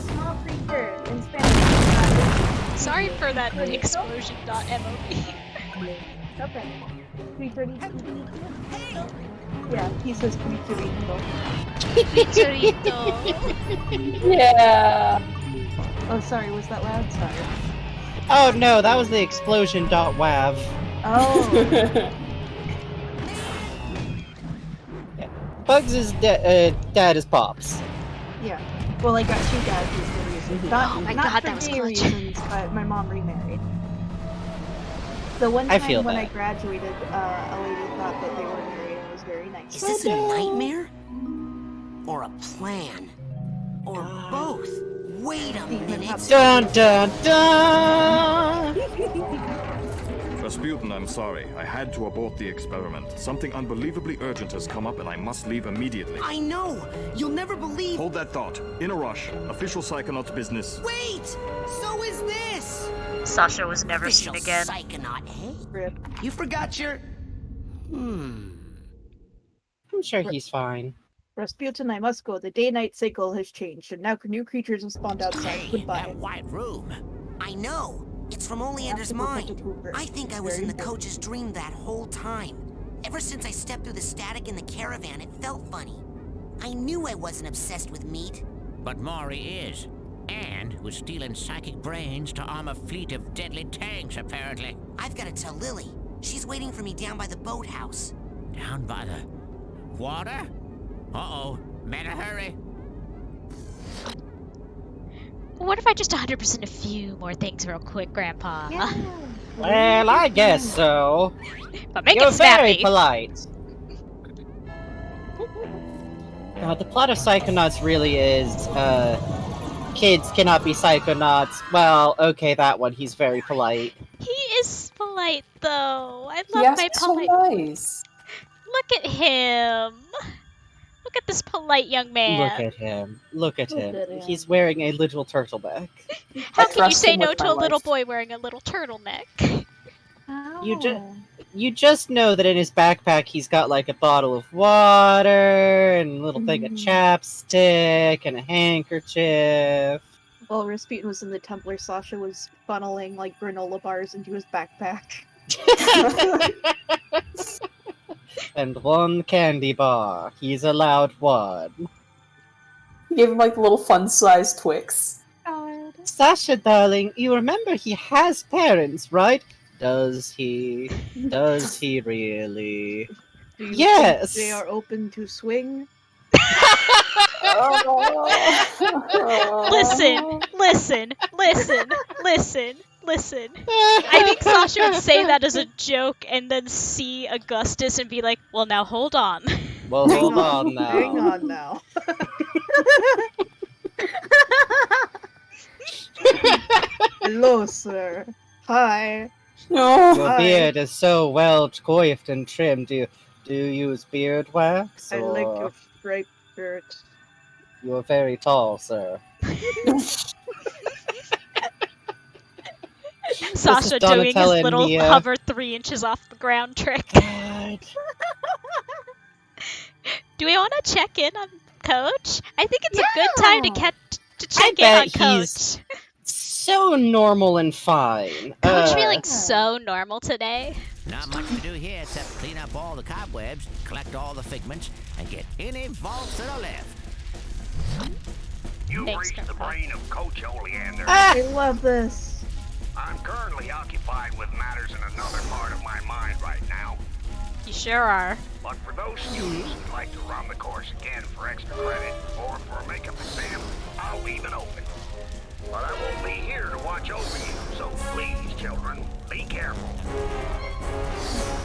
small creature in Spanish. Sorry for that explosion.mov. Okay. Yeah, he says creaturito. Creaturito. Yeah. Oh, sorry, was that loud? Sorry. Oh no, that was the explosion.wav. Oh. Bugs' dad is Pops. Yeah. Well, I got two dads is the reason. Not, Oh my not god, for that was gay clutch. reasons, but my mom remarried. The one I time feel when that. I graduated, a lady thought that they were married and it was very nice. Is this a nightmare? Or a plan? Or both? Wait a minute. Dun dun dun! Rasputin, I'm sorry. I had to abort the experiment. Something unbelievably urgent has come up and I must leave immediately. I know! You'll never believe— Hold that thought. In a rush. Official Psychonauts business. Wait! So is this! Sasha was never Official seen again. Psychonaut, hey? Rip. You forgot your— I'm sure he's fine. Rasputin, I must go. The day-night cycle has changed, and now new creatures have spawned outside. Hey, Goodbye. that white room. I know! It's from Oleander's mind. I think I was in the coach's dream that whole time. Ever since I stepped through the static in the caravan, it felt funny. I knew I wasn't obsessed with meat. But Maury is. And was stealing psychic brains to arm a fleet of deadly tanks, apparently. I've got to tell Lily. She's waiting for me down by the boathouse. Down by the water? Uh-oh. Better hurry. What if I just 100% a few more things real quick, Grandpa? Yeah. Well, I guess so. But make You're it snappy. very polite. The plot of Psychonauts really is, kids cannot be Psychonauts. Well, okay, that one, he's very polite. He is polite, though. I He love asked my so polite. nice. Look at him. Look at this polite young man. Look at him. Look at Look him. at him. He's wearing a little turtleneck. How I can you trust say him no with to my a little life. boy wearing a little turtleneck? You just know that in his backpack he's got like a bottle of water and a little thing of chapstick and a handkerchief. While Rasputin was in the Templar, Sasha was funneling like granola bars into his backpack. And one candy bar. He's allowed one. He gave him like little fun-sized Twix. Sasha, darling, you remember he has parents, right? Does he? Does he really? Do you Yes! think they are open to swing? Listen. I think Sasha would say that as a joke and then see Augustus and be like, well, now hold on. Well, hold on now. Hang on now. Hello, sir. Hi. No. Your beard is so well coiffed and trimmed. Do you use beard wax? I like or- your striped shirt. You are very tall, sir. Sasha doing his Donatella and little Mia. hover 3 inches off the ground trick. God. Do we want to check in on Coach? I think it's a good time to check in bet on Coach. he's so normal and fine. Coach feeling so normal today. Not much to do here except clean up all the cobwebs, collect all the figments, and get any vaults that are left. You Thanks, reached the Grandpa. brain of Coach Oleander. I love this. I'm currently occupied with matters in another part of my mind right now. You sure are. But for those students who'd like to run the course again for extra credit or for a makeup exam, I'll leave it open. But I won't be here to watch over you, so please, children, be careful.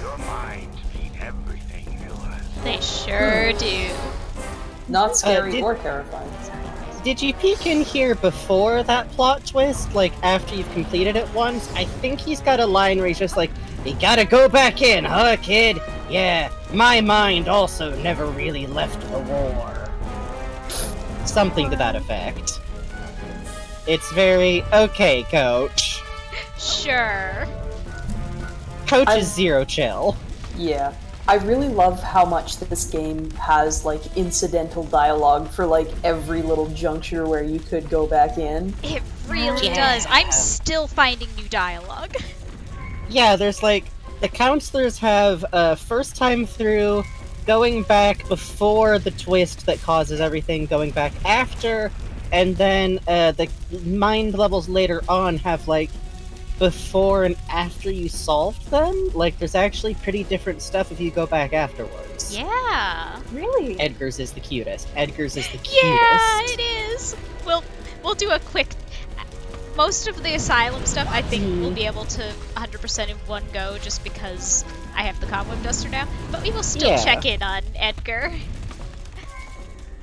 Your minds mean everything, Milla. They sure do. Not scary or terrifying. Did you peek in here before that plot twist? Like, after you've completed it once? I think he's got a line where he's just like, "You gotta go back in, huh, kid? Yeah, my mind also never really left the war." Something to that effect. It's very, okay, Coach. Sure. Coach is zero chill. Yeah. I really love how much this game has, like, incidental dialogue for, like, every little juncture where you could go back in. It really does. I'm still finding new dialogue. Yeah, there's, like, the counselors have first time through, going back before the twist that causes everything, going back after, and then the mind levels later on have, like, before and after you solved them. Like, there's actually pretty different stuff if you go back afterwards. Yeah. Really? Edgar's is the cutest. Edgar's is the cutest. Yeah, it is. We'll do a quick. Most of the asylum stuff, I think we'll be able to 100% in one go, just because I have the cobweb duster now. But we will still check in on Edgar.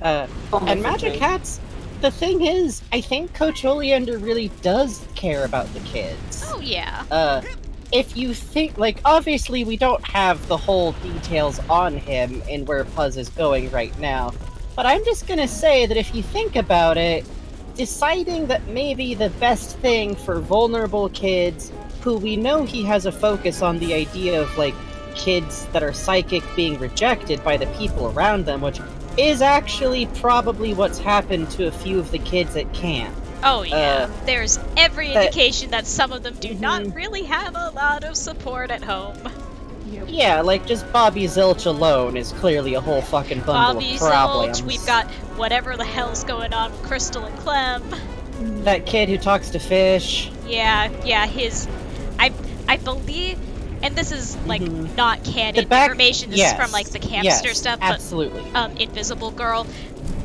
And Magic Hats. The thing is, I think Coach Oleander really does care about the kids. Oh, yeah. If you think, like, obviously we don't have the whole details on him and where Puzz is going right now, but I'm just gonna say that if you think about it, deciding that maybe the best thing for vulnerable kids, who we know he has a focus on the idea of, like, kids that are psychic being rejected by the people around them, which is actually probably what's happened to a few of the kids at camp. Oh yeah, there's every indication that some of them do not really have a lot of support at home. Yeah, like just Bobby Zilch alone is clearly a whole fucking bundle of problems. Zilch, we've got whatever the hell's going on with Crystal and Clem. That kid who talks to fish. Yeah, his... I believe... And this is, like, not canon information, this is from, like, the Campster stuff, but, absolutely. Invisible Girl,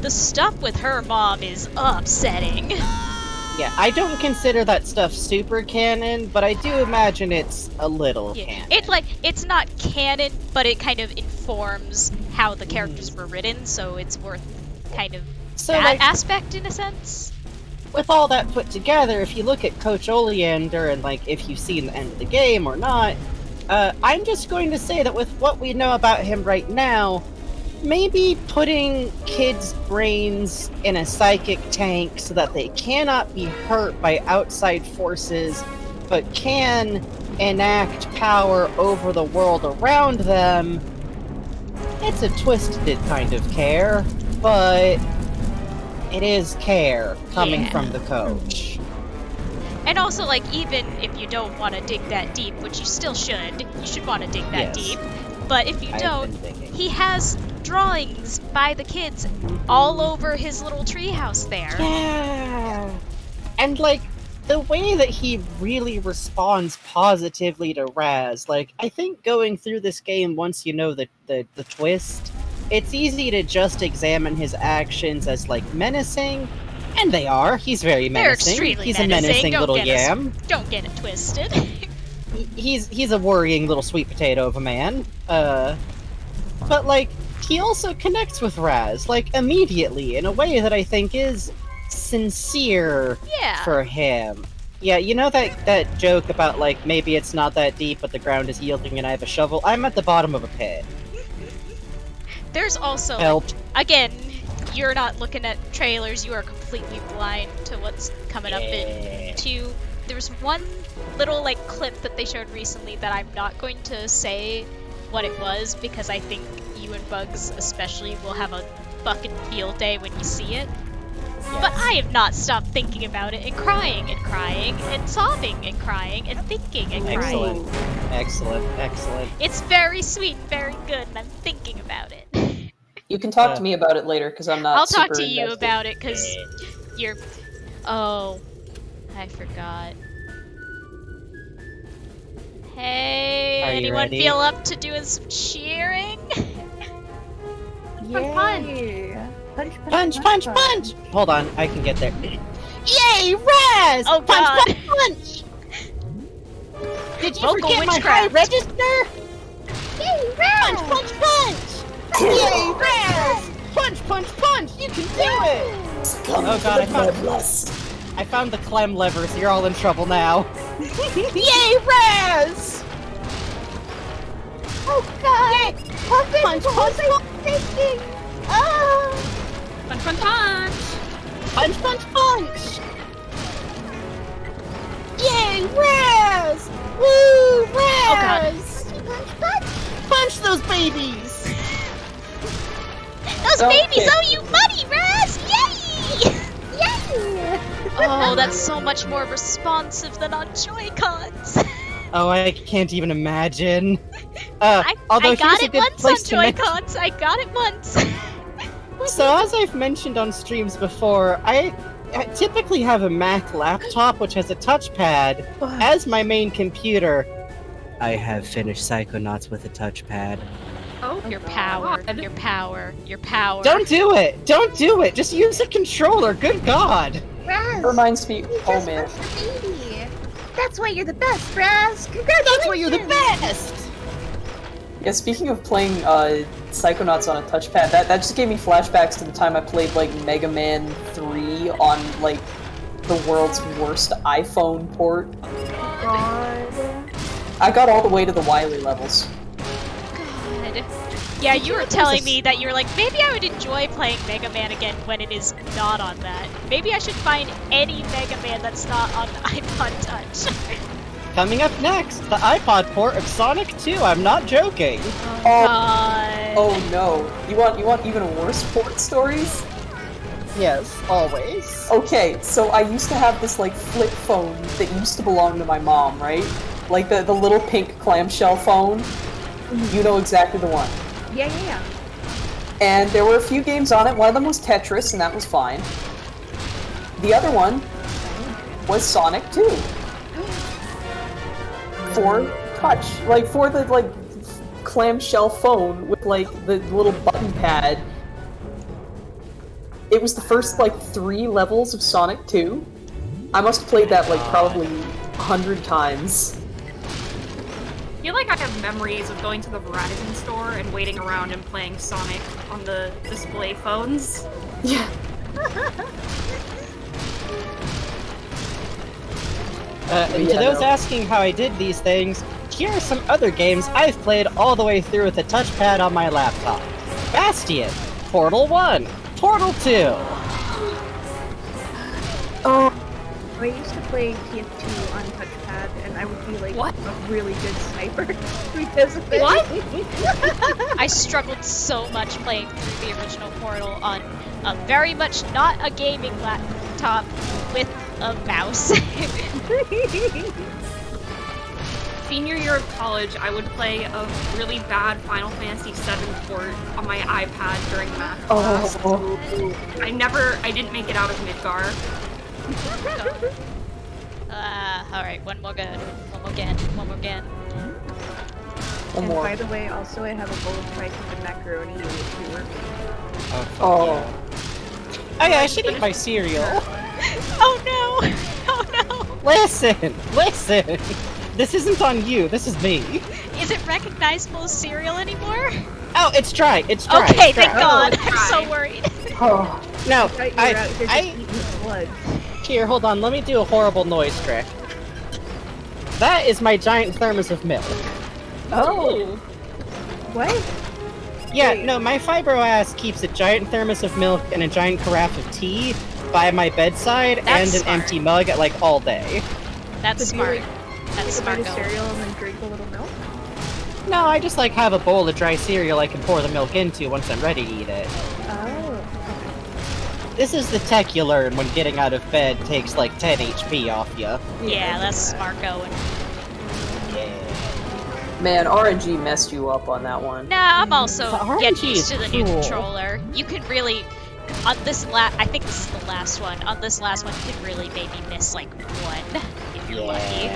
the stuff with her mom is upsetting. Yeah, I don't consider that stuff super canon, but I do imagine it's a little canon. It's, like, it's not canon, but it kind of informs how the characters were written, so it's worth kind of that aspect, in a sense. With all that put together, if you look at Coach Oleander, and, like, if you've seen the end of the game or not, I'm just going to say that with what we know about him right now, maybe putting kids' brains in a psychic tank so that they cannot be hurt by outside forces, but can enact power over the world around them, it's a twisted kind of care, but it is care coming from the coach. And also, like, even if you don't want to dig that deep, which you still should, you should want to dig that deep, but if you don't, he has drawings by the kids all over his little treehouse there. Yeah! And, like, the way that he really responds positively to Raz, like, I think going through this game once you know the twist, it's easy to just examine his actions as, like, menacing. And they are. He's very menacing. They're extremely He's a menacing little yam. Don't get it twisted. He's a worrying little sweet potato of a man. But, like, he also connects with Raz, like, immediately, in a way that I think is sincere for him. Yeah, you know that joke about, like, maybe it's not that deep, but the ground is yielding and I have a shovel? I'm at the bottom of a pit. There's also, Help. Again, you're not looking at trailers, you are completely blind to what's coming up in 2. There's one little, like, clip that they showed recently that I'm not going to say what it was, because I think you and Bugs especially will have a fucking field day when you see it. Yes. But I have not stopped thinking about it and crying and sobbing and crying and thinking and crying. Excellent. It's very sweet and very good, and I'm thinking about it. You can talk to me about it later, because I'm not I'll super talk to you invested. about it, because you're... Oh, I forgot. Hey, Are you anyone ready? feel up to doing some cheering? Yay! Punch! Hold on, I can get there. Yay, Raz! Oh, God. Punch! Did you Vocal forget my high witchcraft. register? Yay, Raz! Punch! Yay, Raz! Punch! You can do it! Oh God, I found the clem levers. You're all in trouble now. Yay, Raz! Oh God! Punch! Punch! Yay, Raz! Woo, Raz! Punch those babies! Those babies owe you money, Raz! Yay! Yay! Oh, that's so much more responsive than on Joy-Cons. Oh, I can't even imagine. I Although got here's a it good once on place to mention- Joy-Cons. I got it once. So as I've mentioned on streams before, I typically have a Mac laptop which has a touchpad as my main computer. I have finished Psychonauts with a touchpad. Oh, Your power. Don't do it! Just use a controller, good God! Raz! Reminds me. You Oh just man. lost a baby. That's why you're the best, Raz. Congratulations! That's why you're the best! Yeah, speaking of playing Psychonauts on a touchpad, that just gave me flashbacks to the time I played like Mega Man 3 on like the world's worst iPhone port. God. I got all the way to the Wily levels. God. Yeah, you were telling me that you were like, maybe I would enjoy playing Mega Man again when it is not on that. Maybe I should find any Mega Man that's not on the iPod Touch. Coming up next, the iPod port of Sonic 2, I'm not joking! Oh God. Oh no. You want even worse port stories? Yes, always. Okay, so I used to have this like flip phone that used to belong to my mom, right? Like the little pink clamshell phone. You know exactly the one. Yeah. And there were a few games on it. One of them was Tetris, and that was fine. The other one was Sonic 2. For touch. Like, for the, like, clamshell phone with, like, the little button pad. It was the first, like, 3 levels of Sonic 2. I must have played that, like, probably 100 times. I feel like I have memories of going to the Verizon store and waiting around and playing Sonic on the display phones. Yeah. And to those asking how I did these things, here are some other games I've played all the way through with a touchpad on my laptop. Bastion, Portal 1, Portal 2. Oh, I used to play TF2 on touchpad, and I would be like a really good sniper because of it. I struggled so much playing through the original Portal on a very much not a gaming laptop with a mouse. Senior year of college, I would play a really bad Final Fantasy VII port on my iPad during math class. I didn't make it out of Midgar. Alright, one more again. And by the way, also I have a bowl of tri-tip macaroni which we were making. Oh yeah, I should eat my cereal. Oh no! Oh no! Listen! This isn't on you, this is me. Is it recognizable as cereal anymore? Oh, it's dry. Okay, It's dry. thank God. I'm so worried. Oh. No, I Here, hold on, let me do a horrible noise trick. That is my giant thermos of milk. Oh! What? Yeah, no, my fibro ass keeps a giant thermos of milk and a giant carafe of tea by my bedside That's and an empty mug at like all day. That's smart. That's smart. Take a bite of cereal and then drink a little milk? No, I just like have a bowl of dry cereal I can pour the milk into once I'm ready to eat it. Oh. This is the tech you learn when getting out of bed takes like 10 HP off ya. Yeah, that's smart going. Man, RNG messed you up on that one. Nah, I'm also The getting RNG used to the is new cool. controller. You can really, on this I think this is the last one. On this last one, you can really maybe miss like one if you're lucky.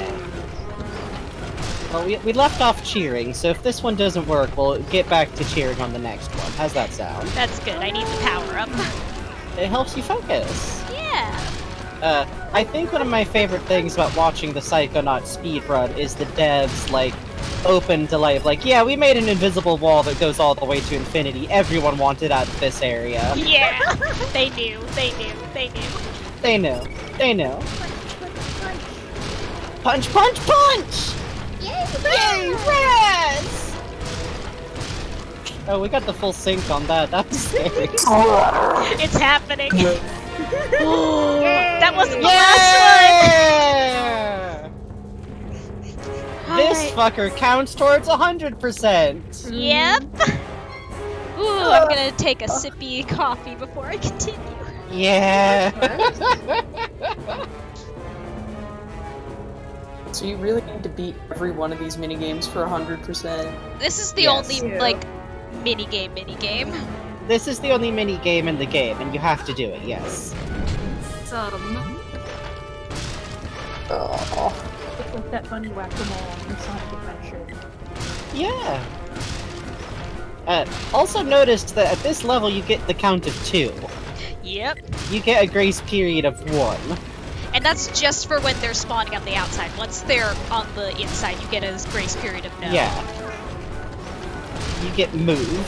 Well, we left off cheering, so if this one doesn't work, we'll get back to cheering on the next one. How's that sound? That's good. I need the power up. It helps you focus. Yeah. I think one of my favorite things about watching the Psychonauts speedrun is the devs, like, open to life. Like, yeah, we made an invisible wall that goes all the way to infinity. Everyone wanted out of this area. Yeah. They knew. They knew. They knew. They knew. They knew. Punch, punch, punch! Yay, Raz! Oh, we got the full sync on that. That was scary. It's happening. That wasn't the last one. This fucker counts towards 100%. Yep. Ooh, I'm gonna take a sippy coffee before I continue. Yeah. So you really need to beat every one of these minigames for 100%? This is the Yes. only, like, minigame. This is the only mini game in the game, and you have to do it, yes. Oh. It's like that funny whack-a-mole in Sonic Adventure. Yeah. Also noticed that at this level you get the count of 2. Yep. You get a grace period of 1. And that's just for when they're spawning on the outside. Once they're on the inside, you get a grace period of no. Yeah. You get move.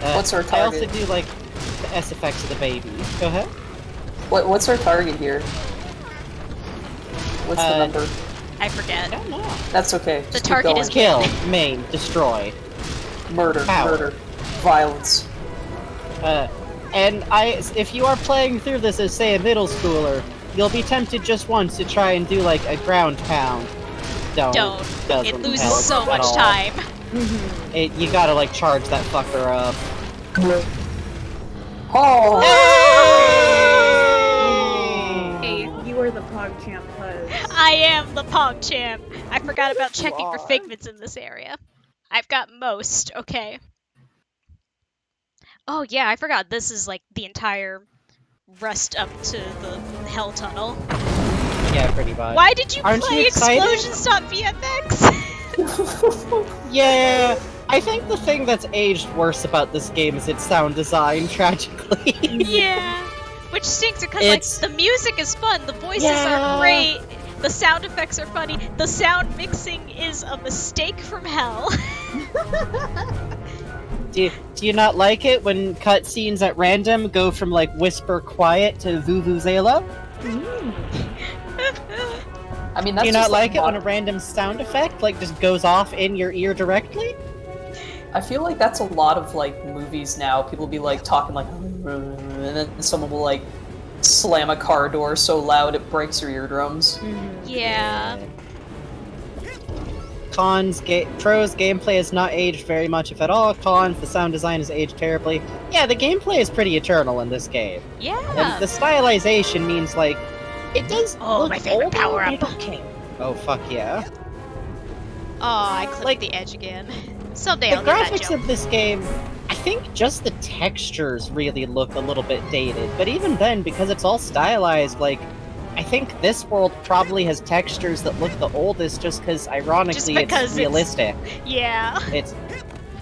What's our I target? also do, like, the S effects of the baby. Go ahead. What's our target here? What's the number? I forget. I don't know. That's okay. The Just target keep is going. Kill, maim, destroy. Murder, Power. murder, violence. And if you are playing through this as, say, a middle schooler, you'll be tempted just once to try and do, like, a ground pound. Don't. It Doesn't loses help so at much all. time. You gotta, like, charge that fucker up. Oh! Hey. You are the PogChamp, Puzz. I am the PogChamp. I forgot about checking for figments in this area. I've got most. Okay. Oh yeah, I forgot. This is like the entire rest up to the Hell Tunnel. Yeah, pretty much. Why did you Aren't play you excited? Explosion.vfx? Yeah, I think the thing that's aged worse about this game is its sound design, tragically. Yeah. Which stinks because like the music is fun, the voices are great, the sound effects are funny, the sound mixing is a mistake from hell. Do you not like it when cutscenes at random go from, like, whisper quiet to vuvuzela? I mean, that's Do you just not like it when a random sound effect, like, just goes off in your ear directly? I feel like that's a lot of, like, movies now. People be, like, talking, like, and then someone will, like, slam a car door so loud it breaks your eardrums. Yeah. Pros, gameplay has not aged very much, if at all. Cons, the sound design has aged terribly. Yeah, the gameplay is pretty eternal in this game. Yeah. And the stylization means, like, it does look my favorite older, power-up. I don't care. Oh, fuck yeah. Oh, I clicked the edge again. Someday I'll The get that graphics jump. of this game, I think just the textures really look a little bit dated, but even then, because it's all stylized, like, I think this world probably has textures that look the oldest just because, ironically, it's realistic. Yeah. It's...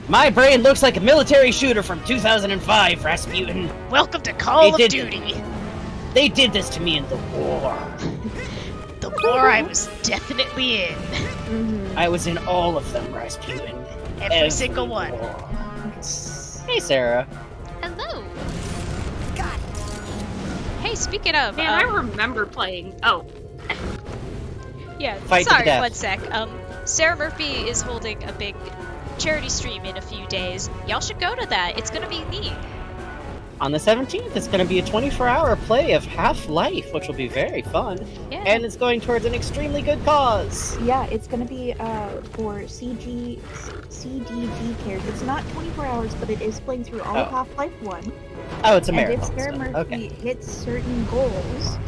My brain looks like a military shooter from 2005, Rasputin. Welcome to Call of Duty. They did this to me in the war. The war I was definitely in. I was in all of them, Rasputin. Every single one. Hey, Sarah. Hello. Hey, speaking of, Man, I remember playing. Oh. Yeah, Fight to the sorry, death. 1 sec. Sarah Murphy is holding a big charity stream in a few days. Y'all should go to that. It's gonna be neat. On the 17th, it's going to be a 24-hour play of Half-Life, which will be very fun. Yeah. And it's going towards an extremely good cause. Yeah, it's gonna be for CDG characters. It's not 24 hours, but it is playing through all of Half-Life 1. Oh, it's a And marathon. if Sarah stuff. Murphy Okay. hits certain goals,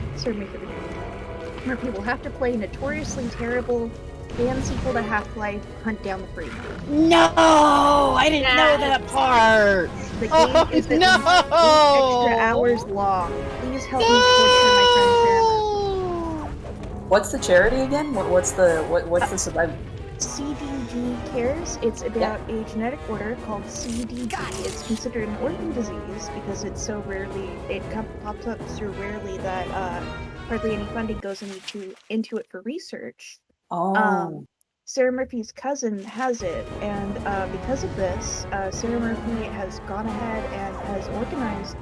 Murphy will have to play notoriously terrible fan sequel to Half-Life, Hunt Down the Free. No! I didn't know that part! The game is at least 8 extra hours long. Please help me torture my friend Sarah Murphy. What's the charity again? What's the survival? CDD Cares. It's about a genetic order called CDD. It's considered an orphan disease because it's so rarely, pops up so rarely that hardly any funding goes into it for research. Oh. Sarah Murphy's cousin has it, and because of this, Sarah Murphy has gone ahead and has organized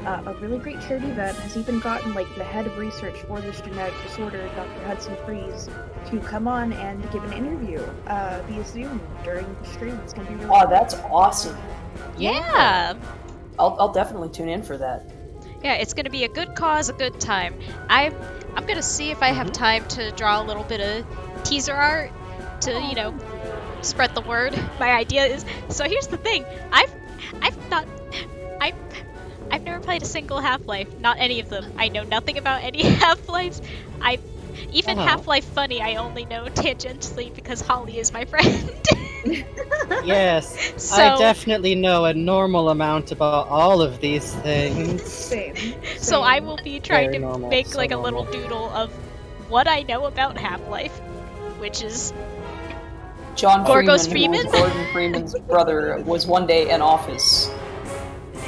a really great charity event, has even gotten like the head of research for this genetic disorder, Dr. Hudson Freeze, to come on and give an interview via Zoom during the stream. It's gonna be really cool. That's awesome. Yeah. I'll definitely tune in for that. Yeah, it's gonna be a good cause, a good time. I'm gonna see if I have time to draw a little bit of teaser art to, spread the word. My idea is, so here's the thing, I've never played a single Half-Life, not any of them. I know nothing about any Half-Lives. Even Half-Life Funny, I only know tangentially because Holly is my friend. Yes, So, I definitely know a normal amount about all of these things. Same. So I will be trying Very to normal, make so like a normal. little doodle of what I know about Half-Life, which is John Gorgos Freeman, who was Gordon Freeman's brother, was one day in office.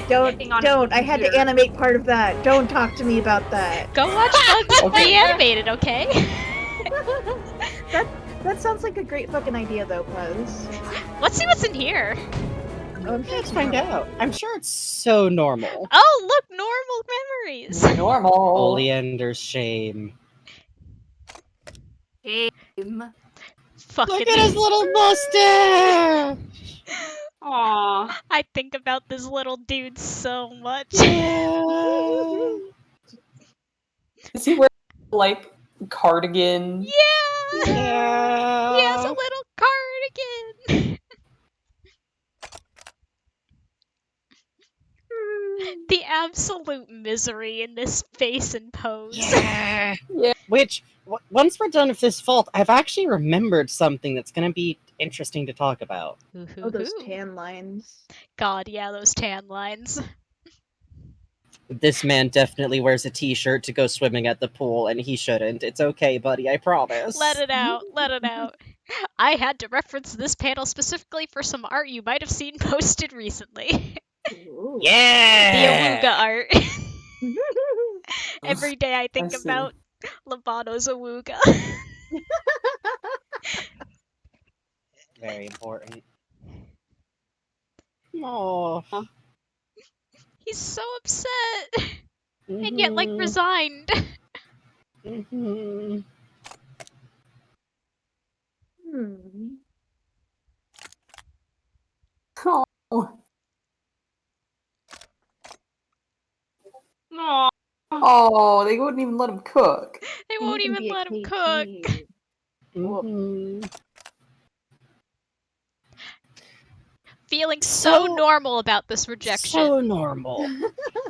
Don't. I had to animate part of that. Don't talk to me about that. Go watch Bugs be animated, okay? That sounds like a great fucking idea, though, Puzz. Let's see what's in here. Let's find out. I'm sure it's so normal. Oh, look, normal memories. Normal. Oleander's shame. Shame. Fucking Look at his little mustache! Aww. I think about this little dude so much. Yeah. Is he wearing like cardigan? Yeah. Yeah. He has a little cardigan. The absolute misery in this face and pose. Yeah. Which, once we're done with this vault, I've actually remembered something that's going to be interesting to talk about. Oh, those tan lines. God, yeah, those tan lines. This man definitely wears a t-shirt to go swimming at the pool, and he shouldn't. It's okay, buddy, I promise. Let it out, let it out. I had to reference this panel specifically for some art you might have seen posted recently. Ooh. Yeah! The Awooga art. Every day I think about Lovato's Awooga. Very important. Aww. He's so upset. And yet, like, resigned. Mm-hmm. Oh. Aww. Oh, they wouldn't even let him cook. They won't even let him cook. Mm-hmm. Feeling so normal about this rejection. So normal.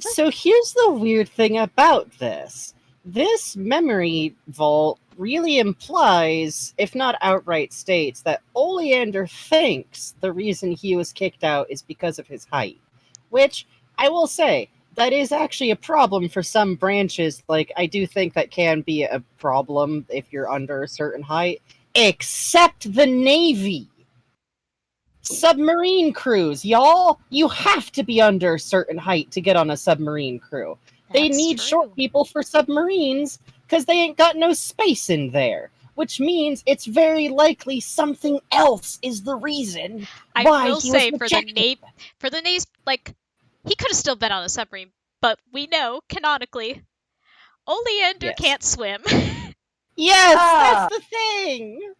So here's the weird thing about this. This memory vault really implies, if not outright states, that Oleander thinks the reason he was kicked out is because of his height. Which, I will say, that is actually a problem for some branches. Like, I do think that can be a problem if you're under a certain height. Except the Navy! Submarine crews, y'all! You have to be under a certain height to get on a submarine crew. They need short people for submarines because they ain't got no space in there. Which means it's very likely something else is the reason why I will he say was for rejected. the Navy's, like, he could have still been on a submarine, but we know, canonically, Oleander can't swim. Yes, that's the thing!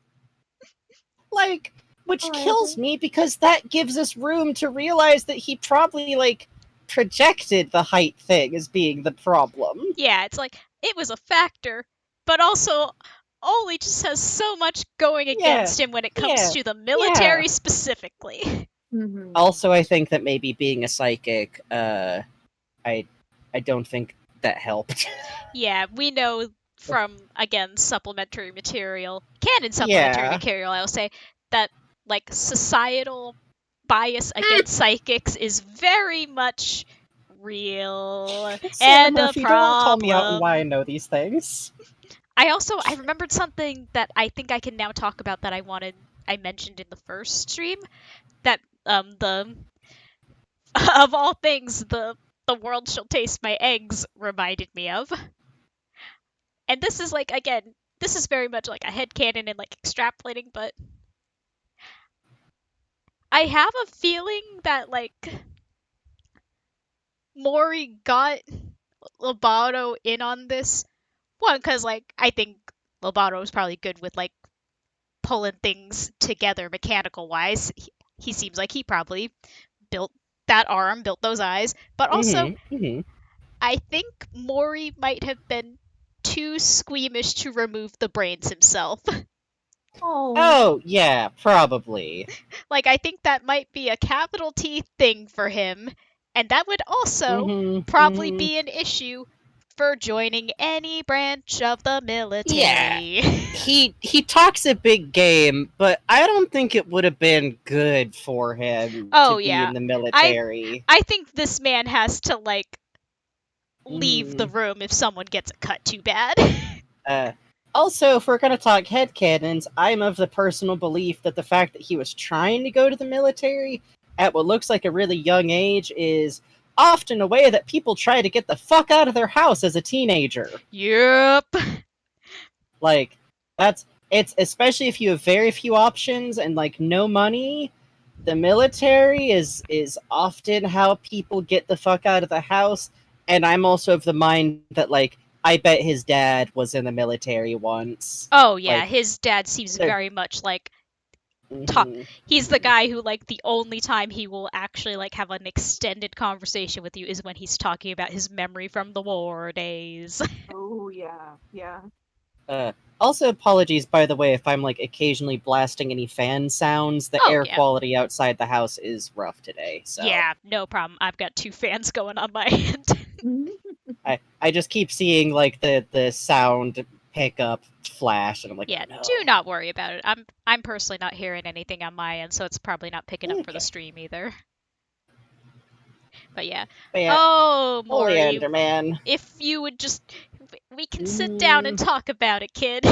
Like, which kills me because that gives us room to realize that he probably, like, projected the height thing as being the problem. Yeah, it's like, it was a factor, but also, Ole just has so much going against him when it comes to the military specifically. Also, I think that maybe being a psychic, I don't think that helped. Yeah, we know from, again, supplementary material, canon supplementary material, I'll say, that, like, societal bias against psychics is very much real and Murphy, a problem. don't call me out on why I know these things. I remembered something that I think I can now talk about that I mentioned in the first stream, that the of all things, the world shall taste my eggs reminded me of. And this is like, again, this is very much like a headcanon and like extrapolating, but I have a feeling that like Mori got Lobato in on this. One, because like I think Lobato is probably good with like pulling things together mechanical wise. He seems like he probably built that arm, built those eyes, but also I think Mori might have been too squeamish to remove the brains himself. Oh, yeah, probably. Like, I think that might be a capital T thing for him, and that would also probably be an issue for joining any branch of the military. Yeah, he talks a big game, but I don't think it would have been good for him to be in the military. I think this man has to, like, leave the room if someone gets a cut too bad. Also, if we're going to talk headcanons, I'm of the personal belief that the fact that he was trying to go to the military at what looks like a really young age is often a way that people try to get the fuck out of their house as a teenager. Yep. Like, it's especially if you have very few options and, like, no money, the military is often how people get the fuck out of the house, and I'm also of the mind that, like, I bet his dad was in the military once. Oh, yeah, like, his dad seems very much like he's the guy who, like, the only time he will actually, like, have an extended conversation with you is when he's talking about his memory from the war days. Oh, yeah, yeah. Also, apologies, by the way, if I'm, like, occasionally blasting any fan sounds. The air quality outside the house is rough today, so... Yeah, no problem. I've got 2 fans going on my end. I just keep seeing, like, the sound pickup flash, and I'm like, yeah, no. Do not worry about it. I'm personally not hearing anything on my end, so it's probably not picking up for the stream either. But yeah. Oh, Mori, Oleander, man. If you would just... We can sit down and talk about it, kid.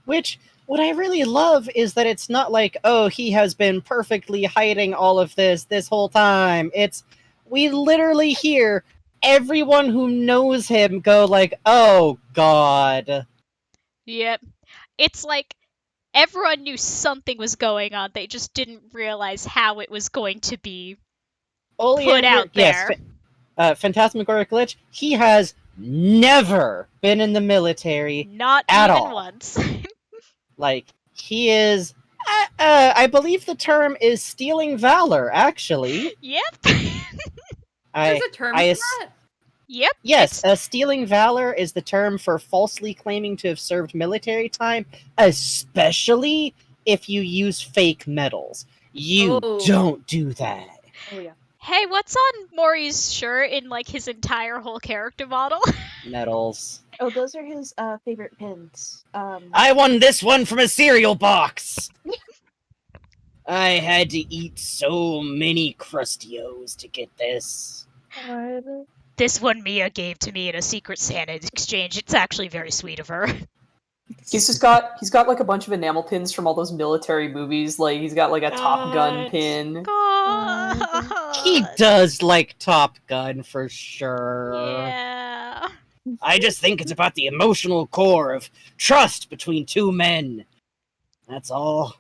Which, what I really love is that it's not like, oh, he has been perfectly hiding all of this whole time. It's, we literally hear everyone who knows him go like, oh, God. Yep. It's like everyone knew something was going on. They just didn't realize how it was going to be put out there. Yes, Phantasmagoric Lich, he has never been in the military. Not at even all. Once. Like, he is... I believe the term is stealing valor, actually. Yep. There's a term for that? Yep. Yes, stealing valor is the term for falsely claiming to have served military time, especially if you use fake medals. You don't do that. Oh, yeah. Hey, what's on Mori's shirt in, like, his entire whole character model? Medals. Oh, those are his favorite pins. I won this one from a cereal box! I had to eat so many Crustios to get this. This one Milla gave to me in a Secret Santa exchange. It's actually very sweet of her. He's got like a bunch of enamel pins from all those military movies. Like he's got like a Top Gun pin. He does like Top Gun for sure. Yeah. I just think it's about the emotional core of trust between two men. That's all.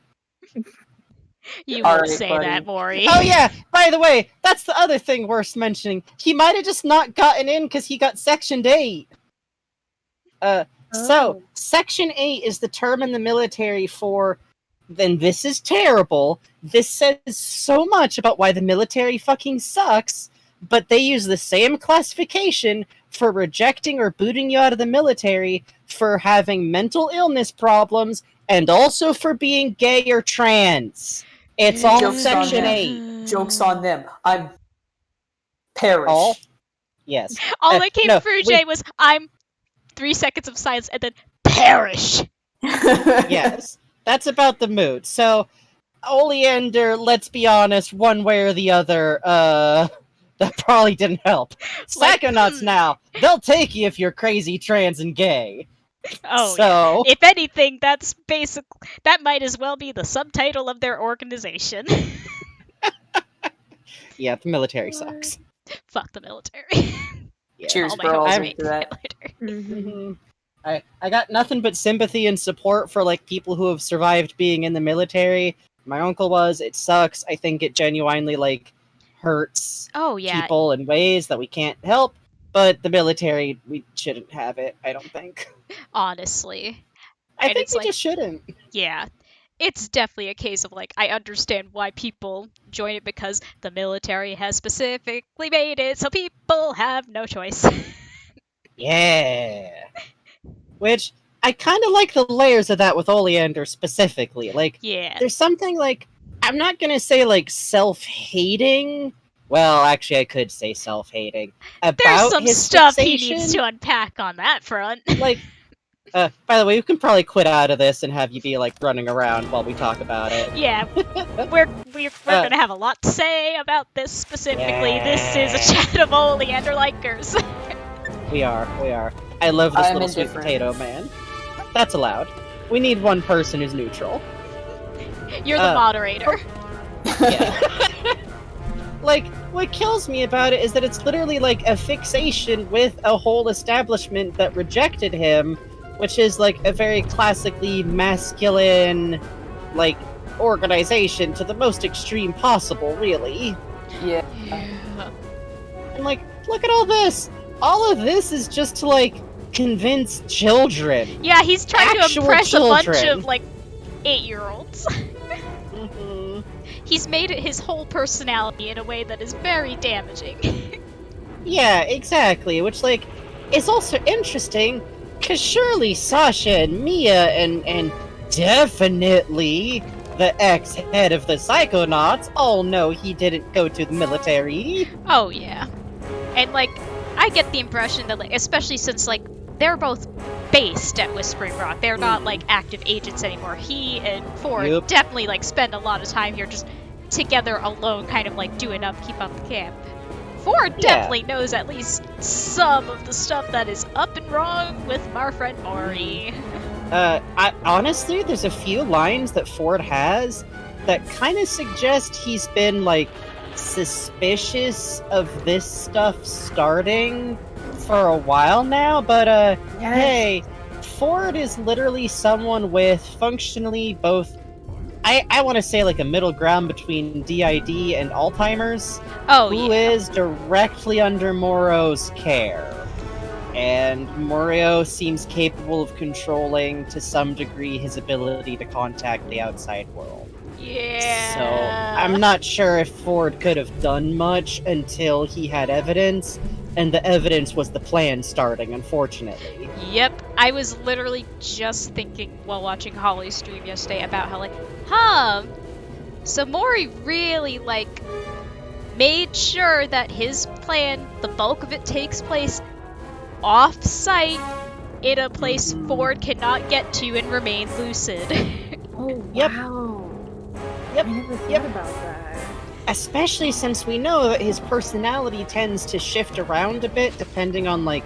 You will say that, Mori. Oh yeah, by the way, that's the other thing worth mentioning. He might have just not gotten in because he got Section 8. So, Section 8 is the term in the military for, then this is terrible, this says so much about why the military fucking sucks, but they use the same classification for rejecting or booting you out of the military for having mental illness problems and also for being gay or trans. It's all Joke's Section on 8. Joke's on them. I'm perish. All? Yes. All that came through Jay was, I'm 3 seconds of silence and then perish. Yes. That's about the mood. So, Oleander, let's be honest, one way or the other, That probably didn't help. Like, Psychonauts now, they'll take you if you're crazy, trans, and gay. Oh, So, yeah. If anything, that might as well be the subtitle of their organization. yeah, the military sucks. Fuck the military. Yeah. Cheers, All my bro. hopes I'm made into to that. military. I got nothing but sympathy and support for like people who have survived being in the military. My uncle was. It sucks. I think it genuinely like hurts Oh, yeah. people in ways that we can't help. But the military, we shouldn't have it. I don't think. Honestly. I think we just shouldn't. Yeah. It's definitely a case of, like, I understand why people join it because the military has specifically made it so people have no choice. Yeah. Which, I kind of like the layers of that with Oleander specifically. Like, Yeah. there's something, like, I'm not gonna say, like, self-hating. Well, actually, I could say self-hating. There's About some his stuff fixation. he needs to unpack on that front. Like, by the way, we can probably quit out of this and have you be, like, running around while we talk about it. Yeah, we're gonna have a lot to say about this specifically. Yeah. This is a chat of Oleander likers. We are. I love this I'm little sweet indifferent. potato man. That's allowed. We need one person who's neutral. You're the moderator. Like, what kills me about it is that it's literally like a fixation with a whole establishment that rejected him, which is like a very classically masculine, like, organization to the most extreme possible, really. Yeah. And like, look at all this! All of this is just to, like, convince children. Yeah, he's trying to Actual impress a bunch children. of, like, 8-year-olds. He's made it his whole personality in a way that is very damaging. Yeah, exactly. Which, like, is also interesting, because surely Sasha and Milla and definitely the ex-head of the Psychonauts all know he didn't go to the military. Oh, yeah. And, like, I get the impression that, like, especially since, like, they're both based at Whispering Rock. They're not, like, active agents anymore. He and Ford definitely, like, spend a lot of time here just together alone, kind of, like, doing upkeep on the camp. Ford definitely knows at least some of the stuff that is up and wrong with our friend Maury. Honestly, there's a few lines that Ford has that kind of suggest he's been, like, suspicious of this stuff starting for a while now, but, hey, Ford is literally someone with functionally both, I want to say, like, a middle ground between DID and Alzheimer's, who is directly under Morrow's care. And Morrow seems capable of controlling, to some degree, his ability to contact the outside world. Yeah. So, I'm not sure if Ford could have done much until he had evidence, and the evidence was the plan starting, unfortunately. Yep, I was literally just thinking while watching Holly's stream yesterday about how, like, so Maury really, like, made sure that his plan, the bulk of it takes place off-site in a place Ford cannot get to and remain lucid. Oh, Yep. wow. Yep. I never thought about that. Especially since we know that his personality tends to shift around a bit depending on, like,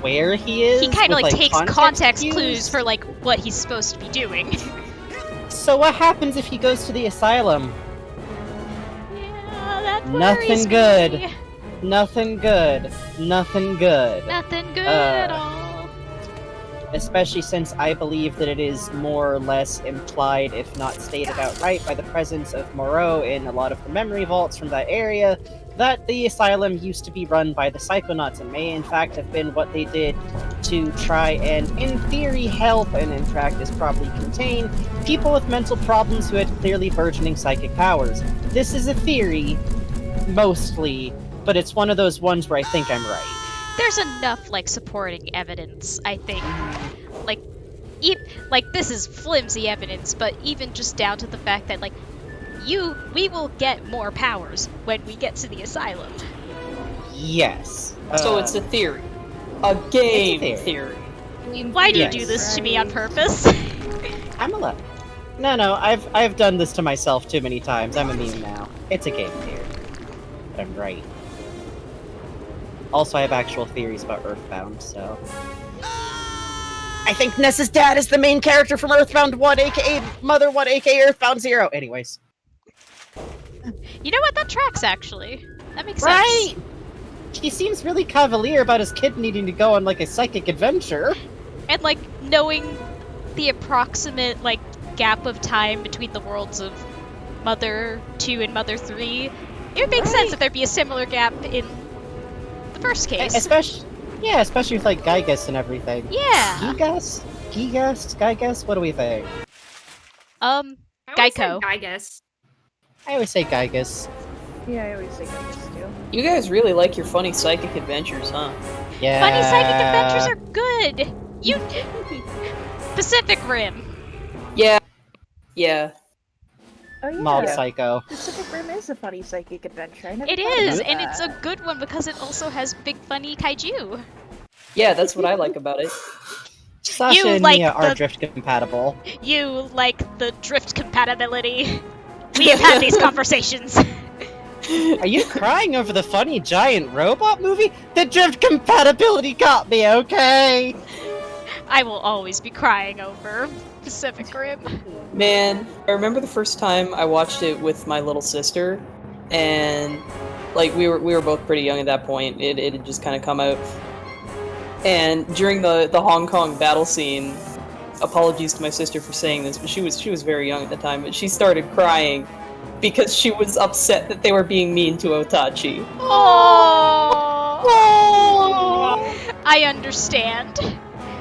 where he is. He kind of, like, takes context cues. clues for, like, what he's supposed to be doing. So what happens if he goes to the asylum? Yeah, that Nothing worries good. me. Nothing good. Nothing good. Nothing good at all. Especially since I believe that it is more or less implied, if not stated outright, by the presence of Moreau in a lot of the memory vaults from that area, that the asylum used to be run by the Psychonauts and may in fact have been what they did to try and, in theory, help, and in practice probably contain, people with mental problems who had clearly burgeoning psychic powers. This is a theory, mostly, but it's one of those ones where I think I'm right. There's enough, like, supporting evidence, I think. Like, this is flimsy evidence, but even just down to the fact that, like, we will get more powers when we get to the asylum. Yes. So it's a theory. A game theory. Why do you do this to me on purpose? I'm allowed. No, I've done this to myself too many times. I'm immune now. It's a game theory. But I'm right. Also, I have actual theories about Earthbound, so... I think Ness's dad is the main character from Earthbound 1, aka Mother 1, aka Earthbound 0. Anyways. You know what? That tracks, actually. That makes Right! sense. He seems really cavalier about his kid needing to go on, like, a psychic adventure. And, like, knowing the approximate, like, gap of time between the worlds of Mother 2 and Mother 3, it would make sense if there'd be a similar gap in the first case. Especially with, like, Gygus and everything. Yeah! Gygus? What do we think? Geico. Gygus. I always say Gygus. Yeah, I always say Gygus too. You guys really like your funny psychic adventures, huh? Yeah. Funny psychic adventures are good! You... Pacific Rim. Yeah. Yeah. Oh yeah. Mob Psycho. Pacific Rim is a funny psychic adventure. I never It thought is, about and that. it's a good one because it also has big funny kaiju. Yeah, that's what I like about it. Sasha You and like Mia are the- drift compatible. You like the drift compatibility. We have had these conversations. Are you crying over the funny giant robot movie? The drift compatibility got me, okay? I will always be crying over Pacific Rim. Man, I remember the first time I watched it with my little sister, and like we were both pretty young at that point. It had just kind of come out, and during the Hong Kong battle scene, apologies to my sister for saying this, but she was very young at the time, but she started crying because she was upset that they were being mean to Otachi. Oh, I understand.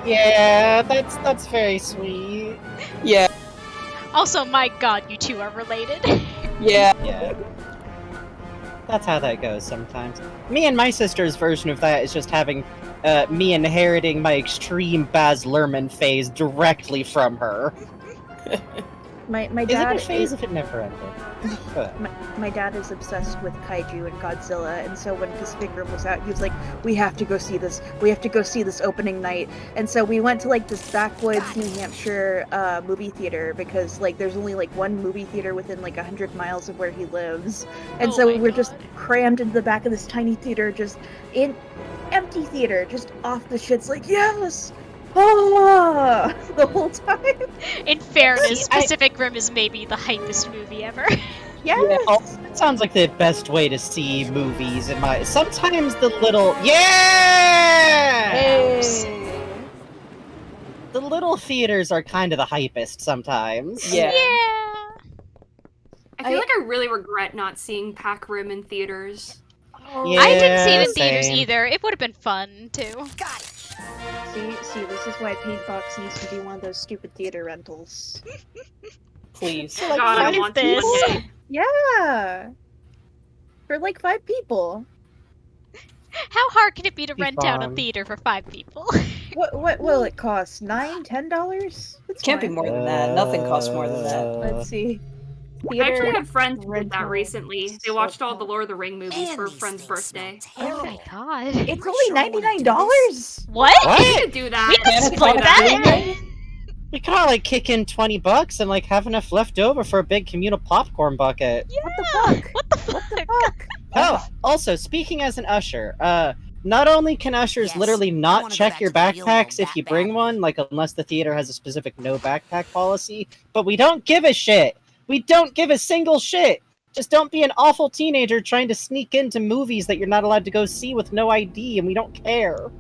Yeah, that's very sweet. Yeah. Also, my god, you two are related. Yeah. Yeah. That's how that goes sometimes. Me and my sister's version of that is just having me inheriting my extreme Baz Luhrmann phase directly from her. My Is dad it a phase if it never ended? my dad is obsessed with kaiju and Godzilla, and so when Pacific Rim was out, he was like, "We have to go see this. We have to go see this opening night." And so we went to like this backwoods New Hampshire movie theater because like there's only like one movie theater within like 100 miles of where he lives, and Oh so my we're God. just crammed into the back of this tiny theater, just in empty theater, just off the shits, like yes. Oh, the whole time. In fairness, See, I- Pacific Rim is maybe the hypest movie ever. Yes. Yeah, that sounds like the best way to see movies in my. Sometimes the little. Yeah! Hey. The little theaters are kind of the hypest sometimes. Yeah. I feel like I really regret not seeing Pac Rim in theaters. Yeah, I didn't see it in theaters same. either. It would have been fun too. See, this is why Paintbox needs to be one of those stupid theater rentals. Please. Like, God, I what is want to this? one day. Yeah. For like 5 people. How hard can it be to Be rent out a fun. theater for 5 people? What will it cost? $9, $10? It's Can't be fine. more than that. Nothing costs more than that. Let's see. I actually Theater had friends who did that rental recently. They watched all the Lord of the Ring movies for a friend's birthday. Oh my god. It's only $99. What? We What? could do that. We could Can't split afford that. We could all like kick in $20 and like have enough left over for a big communal popcorn bucket. Yeah. What the fuck? What the fuck? Fuck. Oh, also speaking as an usher, not only can ushers Yes, literally I not wanna go check back your to the real world backpacks if that you bring badly. one, like unless the theater has a specific no backpack policy, but we don't give a shit. We don't give a single shit. Just don't be an awful teenager trying to sneak into movies that you're not allowed to go see with no ID, and we don't care.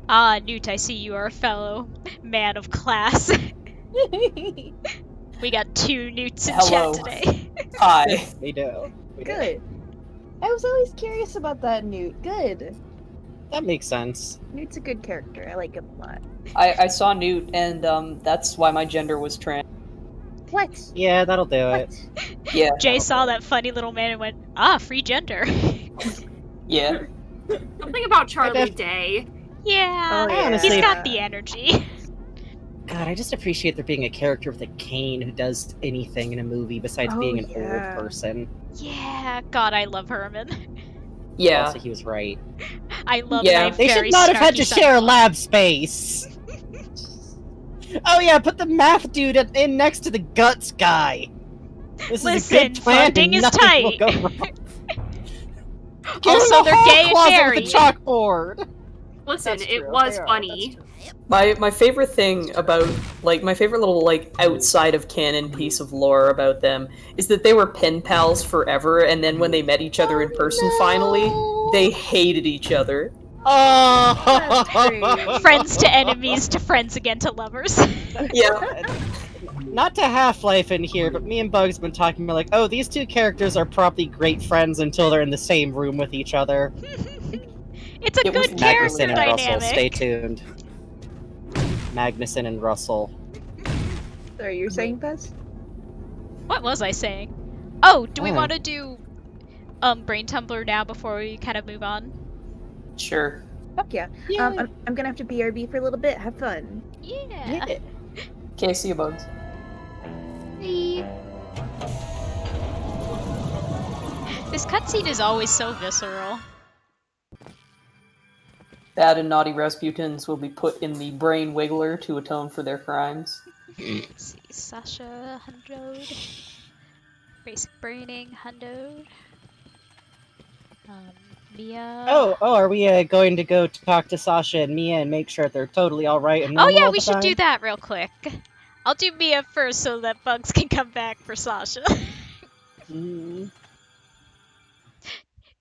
Ah, Newt, I see you are a fellow man of class. We got 2 Newts in Hello. chat today. Hi. We do. We do. Good. I was always curious about that Newt. Good. That makes sense. Newt's a good character. I like him a lot. I saw Newt, and that's why my gender was trans. What? Yeah, that'll do it. What? Yeah. Jay saw that funny little man and went, ah, free gender. Yeah. Something about Charlie def- Day. Yeah, Oh, yeah. he's Honestly- got the energy. God, I just appreciate there being a character with a cane who does anything in a movie besides Oh, being an yeah. old person. Yeah, God, I love Herman. Yeah. Also, he was right. I love Yeah. my They very should not have had snarky to son. share lab space. Oh yeah, put the math dude in next to the guts guy. This is a Listen, good plan funding and is nothing will tight. go wrong. Also, they're gay and married. With a chalkboard. Listen, That's it true. was They are. funny. My favorite thing about, like, my favorite little, like, outside of canon piece of lore about them is that they were pen pals forever, and then when they met each other in person finally, they hated each other. Oh! Friends to enemies to friends again to lovers. Yeah. Not to Half-Life in here, but me and Bug's been talking about, like, oh, these two characters are probably great friends until they're in the same room with each other. It's a good character Magnuson and dynamic. Russell, stay tuned. Magnuson and Russell. Sorry, you're saying Puzz? What was I saying? Oh, do we want to do Brain Tumbler now before we kind of move on? Sure. Fuck yeah. I'm gonna have to BRB for a little bit. Have fun. Yeah. Okay, see you, Bugs. This cutscene is always so visceral. Bad and naughty Rasputins will be put in the brain wiggler to atone for their crimes. Let's see, Sasha, Hundred. Basic braining, Hundred. Mia. Oh, are we going to go talk to Sasha and Mia and make sure they're totally alright and Oh normal yeah, all we the should time? do that real quick. I'll do Mia first so that Bugs can come back for Sasha.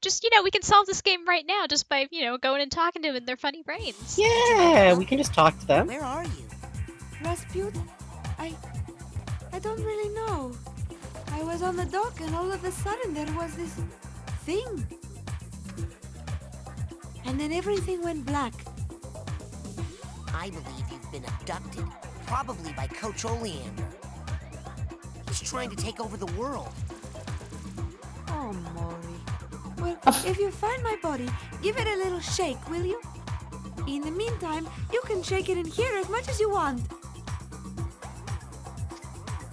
Just, we can solve this game right now just by, going and talking to them in their funny brains. Yeah, we can just talk to them. Where are you? Rasputin? I don't really know. I was on the dock and all of a sudden there was this thing. And then everything went black. I believe you've been abducted, probably by Coach Oleander. He's trying to take over the world. Oh, Maury. Well, if you find my body, give it a little shake, will you? In the meantime, you can shake it in here as much as you want.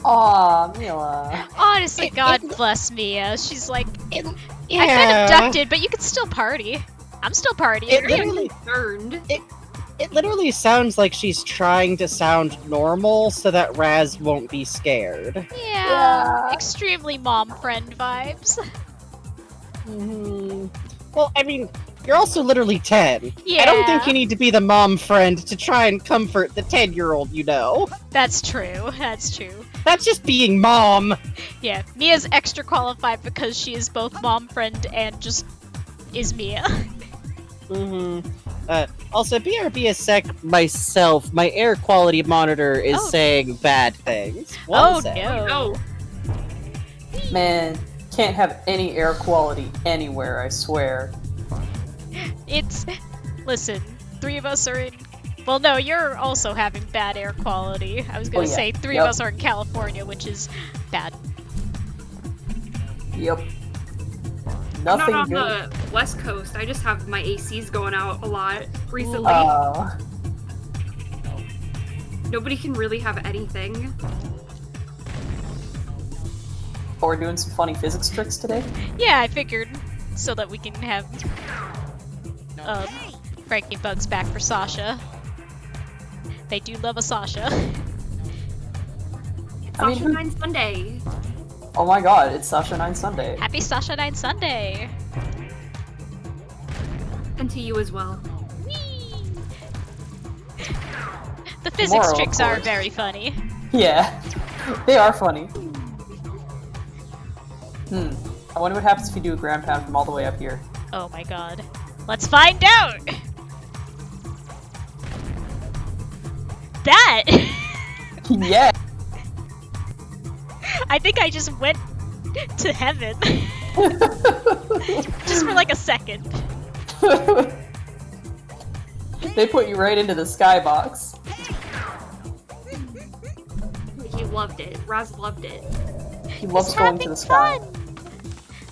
Aw, Milla. Honestly, God bless Mia. She's like, I've been abducted, but you can still party. I'm still partying. It literally sounds like she's trying to sound normal so that Raz won't be scared. Yeah. Extremely mom friend vibes. Well, I mean, you're also literally 10. Yeah. I don't think you need to be the mom friend to try and comfort the 10-year-old, That's true. That's true. That's just being mom. Yeah, Mia's extra qualified because she is both mom friend and just is Mia. Also, BRB a sec myself. My air quality monitor is saying bad things. One sec. No. Man, can't have any air quality anywhere, I swear. Listen, 3 of us are in... Well, no, you're also having bad air quality. I was gonna say 3 of us are in California, which is bad. Yep. I'm not on the West Coast. I just have my ACs going out a lot recently. Nobody can really have anything. Oh, we're doing some funny physics tricks today? Yeah, I figured. So that we can have Frankie and Bugs back for Sasha. They do love a Sasha. It's Sasha 9 Sunday. Oh my god, it's Sasha 9 Sunday. Happy Sasha 9 Sunday! And to you as well. Whee! The physics tricks are very funny. Yeah, they are funny. I wonder what happens if you do a ground pound from all the way up here. Oh my god. Let's find out! That! Yeah! I think I just went to heaven. Just for like a second. They put you right into the skybox. He loved it. Raz loved it. He loves going to the sky.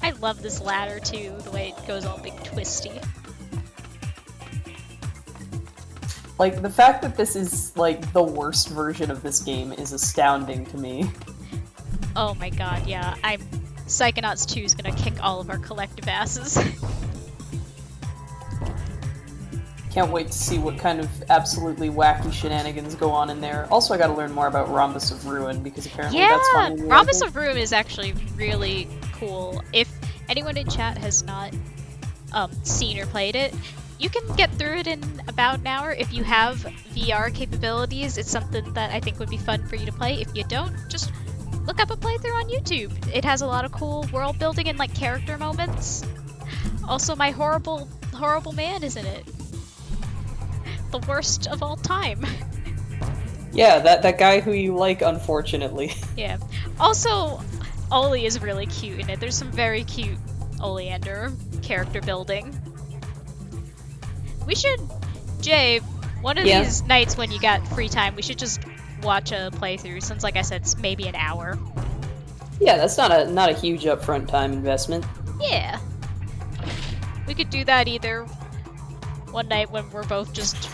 I love this ladder too, the way it goes all big twisty. Like, the fact that this is, like, the worst version of this game is astounding to me. Oh my god, yeah. Psychonauts 2 is gonna kick all of our collective asses. Can't wait to see what kind of absolutely wacky shenanigans go on in there. Also, I gotta learn more about Rhombus of Ruin, because apparently that's funny. Rhombus of Ruin is actually really cool. If anyone in chat has not seen or played it, you can get through it in about an hour. If you have VR capabilities, it's something that I think would be fun for you to play. If you don't, just look up a playthrough on YouTube. It has a lot of cool world building and like character moments. Also, my horrible man is in it. The worst of all time. Yeah, that guy who you like, unfortunately. Yeah. Also, Oli is really cute in it. There's some very cute Oleander character building. We should, Jay, one of these nights when you got free time, we should just watch a playthrough, since like I said, it's maybe an hour. Yeah, that's not a huge upfront time investment. Yeah. We could do that either one night when we're both just...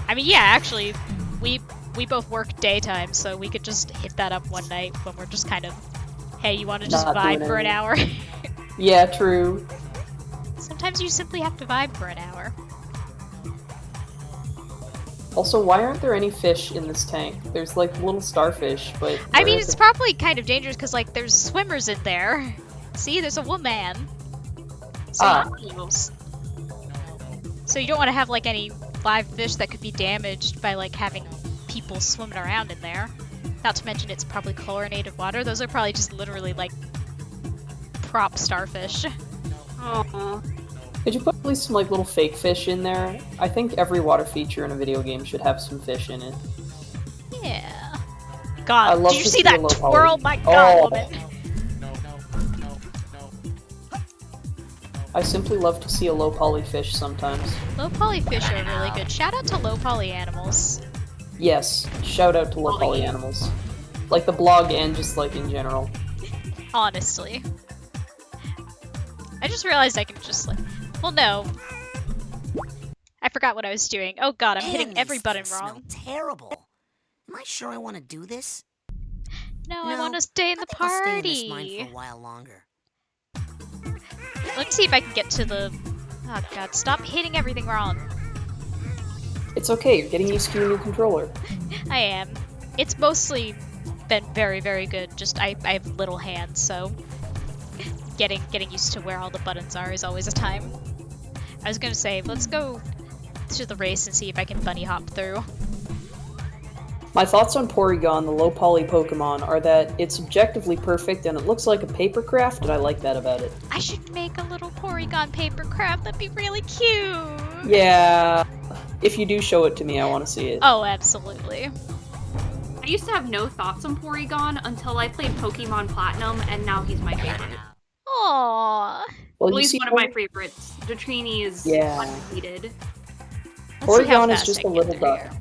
I mean, yeah, actually, we both work daytime, so we could just hit that up one night when we're just kind of, hey, you want to just vibe for an hour? Yeah, true. Sometimes you simply have to vibe for an hour. Also, why aren't there any fish in this tank? There's like little starfish, but... I mean, it's probably kind of dangerous because like there's swimmers in there. See, there's a woman. So you don't want to have like any live fish that could be damaged by like having people swimming around in there. Not to mention it's probably chlorinated water. Those are probably just literally like prop starfish. Oh. Could you put at least some like little fake fish in there? I think every water feature in a video game should have some fish in it. Yeah. God, did you see that twirl? Poly. My God, woman. I simply love to see a low poly fish sometimes. Low poly fish are really good. Shout out to low poly animals. Yes, shout out to low poly animals. Like the blog and just like in general. Honestly. I just realized I can just like... Well, no. I forgot what I was doing. Oh god, I'm hitting every button wrong. Terrible. Am I sure I want to do this? No, I want to stay in the party. I'll stay in this mine for a while longer. Let me see if I can get to the... Oh god, stop hitting everything wrong. It's okay, you're getting used to your new controller. I am. It's mostly been very, very good. Just I have little hands, so getting used to where all the buttons are is always a time. I was gonna say, let's go to the race and see if I can bunny hop through. My thoughts on Porygon, the low poly Pokemon, are that it's objectively perfect and it looks like a paper craft, and I like that about it. I should make a little Porygon paper craft. That'd be really cute. Yeah. If you do show it to me, I want to see it. Oh, absolutely. I used to have no thoughts on Porygon until I played Pokemon Platinum, and now he's my favorite. Aww. Well, he's one of my favorites. Dratrini is undefeated. Porygon is just a little duck.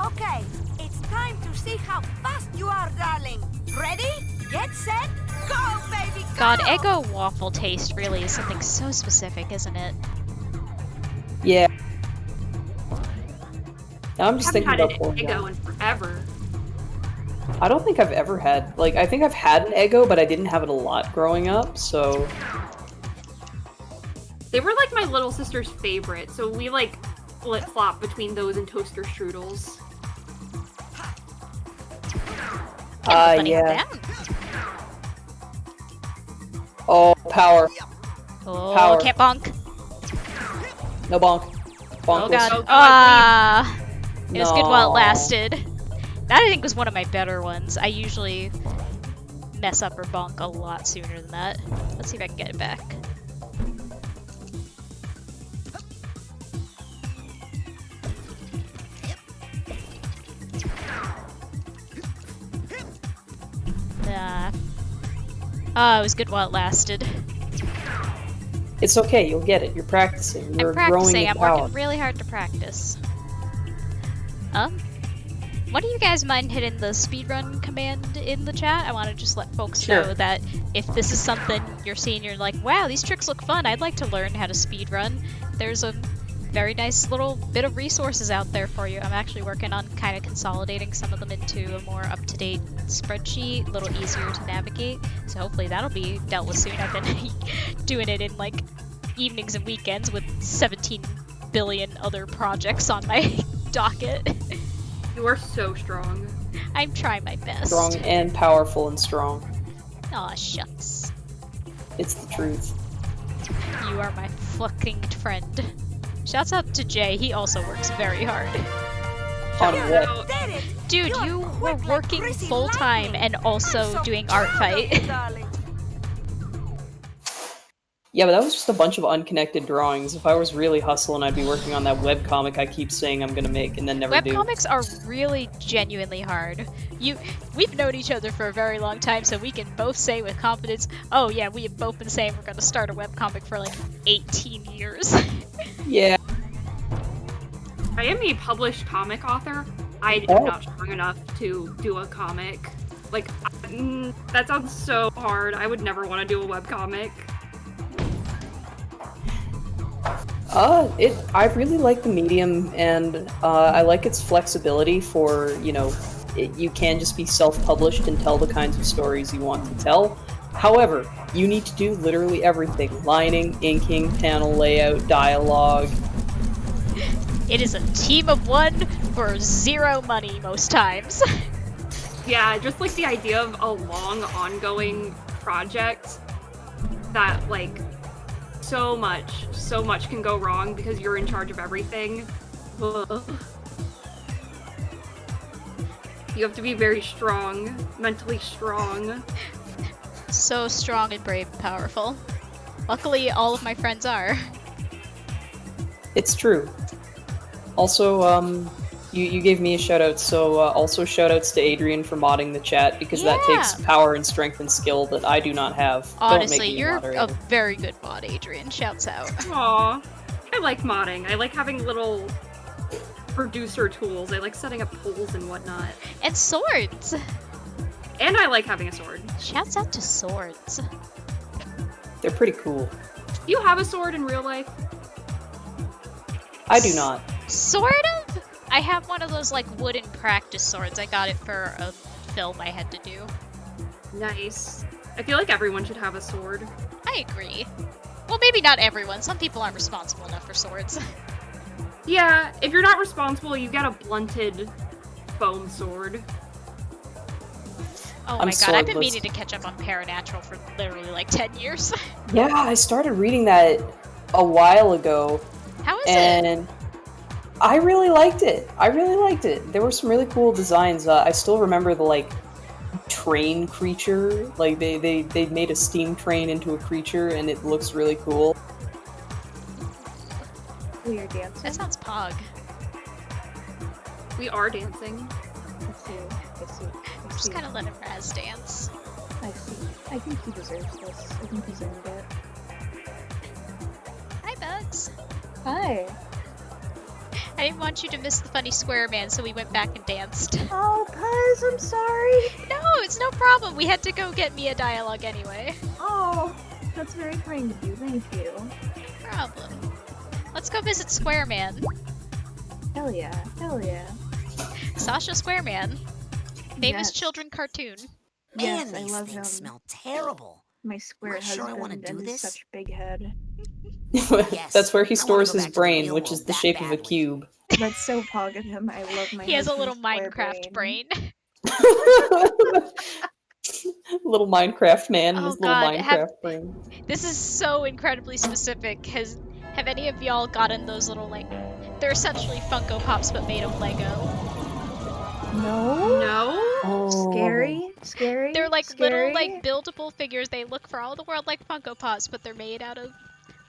Okay, it's time to see how fast you are, darling. Ready? Get set, go, baby, go! God, Eggo waffle taste really is something so specific, isn't it? Yeah. Now I'm just thinking about Porygon. I haven't had an Eggo in forever. I don't think I've ever had, like, I think I've had an Eggo, but I didn't have it a lot growing up, so... They were like my little sister's favorite, so we like flip-flop between those and toaster strudels. Yeah. Oh, power. Oh, power. Can't bonk. No bonk. Bonk. Oh god. It was good while it lasted. That I think was one of my better ones. I usually mess up or bonk a lot sooner than that. Let's see if I can get it back. Oh, it was good while it lasted. It's okay, you'll get it. You're practicing. You're I'm practicing. growing your I'm power. working really hard to practice. What do you guys mind hitting the speedrun command in the chat? I want to just let folks know that if this is something you're seeing, you're like, wow, these tricks look fun. I'd like to learn how to speedrun. There's a very nice little bit of resources out there for you. I'm actually working on kind of consolidating some of them into a more up-to-date spreadsheet, a little easier to navigate. So hopefully that'll be dealt with soon. I've been doing it in like evenings and weekends with 17 billion other projects on my docket. You are so strong. I'm trying my best. Strong and powerful and strong. Aw, shucks. It's the truth. You are my fucking friend. Shouts out to Jay, he also works very hard. On what? Dude, you were working full-time and also doing art fight. Yeah, but that was just a bunch of unconnected drawings. If I was really hustling, I'd be working on that webcomic I keep saying I'm gonna make and then never do. Webcomics are really genuinely hard. We've known each other for a very long time, so we can both say with confidence, oh yeah, we have both been saying we're gonna start a webcomic for like 18 years. Yeah. I am a published comic author. I am not strong enough to do a comic. Like, that sounds so hard. I would never want to do a webcomic. I really like the medium, and I like its flexibility for, you know, you can just be self-published and tell the kinds of stories you want to tell. However, you need to do literally everything. Lining, inking, panel layout, dialogue. It is a team of one for zero money most times. Yeah, just like the idea of a long, ongoing project that, like, so much can go wrong because you're in charge of everything. Ugh. You have to be very strong, mentally strong. So strong and brave and powerful. Luckily, all of my friends are. It's true. Also, you gave me a shout out, so also shout outs to Adrian for modding the chat, because that takes power and strength and skill that I do not have. Honestly, you're a very good mod, Adrian. Shouts out. Aw. I like modding. I like having little producer tools. I like setting up polls and whatnot. And swords! And I like having a sword. Shouts out to swords. They're pretty cool. Do you have a sword in real life? I do not. Sort of? I have one of those, like, wooden practice swords. I got it for a film I had to do. Nice. I feel like everyone should have a sword. I agree. Well, maybe not everyone. Some people aren't responsible enough for swords. Yeah, if you're not responsible, you get a blunted foam sword. Oh my god, I've been meaning to catch up on Paranatural for literally like 10 years. Yeah, I started reading that a while ago. How is it? I really liked it. There were some really cool designs. I still remember the, like, train creature. Like, they made a steam train into a creature, and it looks really cool. We are dancing. That sounds pog. We are dancing. I see. I'm just gonna let him Raz dance. I see. I think he deserves this. I think he's earned it. Hi, Bugs. Hi. I didn't want you to miss the funny square man, so we went back and danced. Oh, Puzz, I'm sorry. No, it's no problem. We had to go get Milla dialogue anyway. Oh, that's very kind of you. Thank you. No problem. Let's go visit Square Man. Hell yeah. Hell yeah. Sasha Square Man. Famous children cartoon. Man, Yes, I these love things him. smell terrible. My square Am I sure I husband wanna do and this? such big head. That's where he stores go his back to the brain, real which world is the that shape of a badly. cube. That's so pog of him. I love my He has a little husband's square Minecraft brain. Little Minecraft man and Oh his little god, Minecraft brain. This is so incredibly specific. Have any of y'all gotten those little, like, they're essentially Funko Pops but made of Lego? No? No? Oh. Scary? They're like Scary? little, like, buildable figures. They look for all the world like Funko Pops, but they're made out of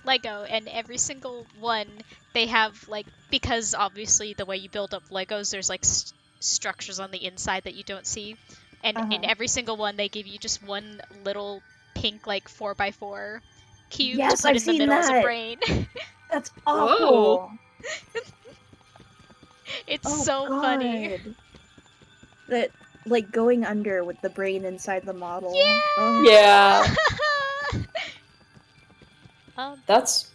Lego, and every single one they have, like, because obviously the way you build up Legos, there's like structures on the inside that you don't see, and in every single one they give you just one little pink, like, 4x4 cube Yes, to put I've in the middle as a seen brain. That's awful. It's so funny. That, like, going under with the brain inside the model. Yeah. Oh. Yeah. Um, That's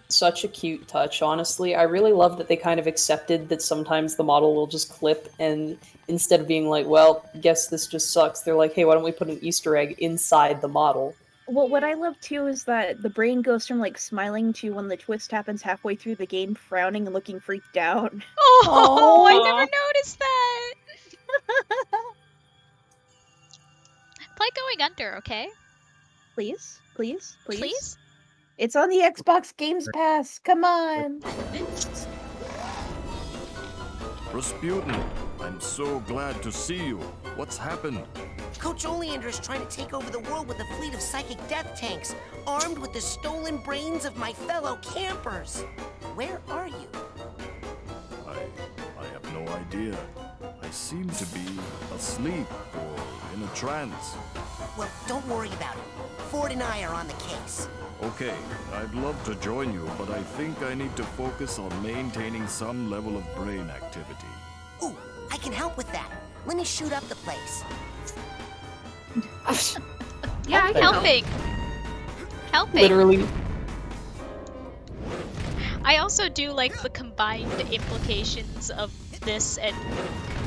such a cute touch, honestly. I really love that they kind of accepted that sometimes the model will just clip, and instead of being like, well, guess this just sucks, they're like, hey, why don't we put an Easter egg inside the model? Well, what I love too is that the brain goes from, like, smiling to, when the twist happens halfway through the game, frowning and looking freaked out. Oh, I never noticed that! Play Going Under, okay? Please? Please? Please? Please? It's on the Xbox Games Pass. Come on. Rasputin, I'm so glad to see you. What's happened? Coach Oleander is trying to take over the world with a fleet of psychic death tanks, armed with the stolen brains of my fellow campers. Where are you? I have no idea. I seem to be asleep or in a trance. Well, don't worry about it. Ford and I are on the case. Okay, I'd love to join you, but I think I need to focus on maintaining some level of brain activity. Ooh, I can help with that. Let me shoot up the place. Yeah, I can help. Helping. Literally. I also do like the combined implications of this and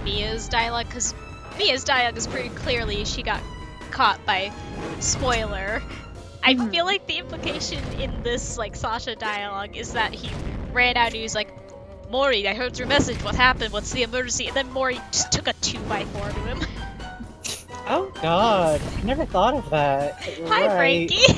Mia's dialogue, because Mia's dialogue is pretty clearly she got caught by spoiler. I feel like the implication in this like Sasha dialogue is that he ran out and he was like, Mori, I heard your message, what happened, what's the emergency? And then Mori just took a 2x4 to him. Oh god, I never thought of that. Hi, Right. Frankie!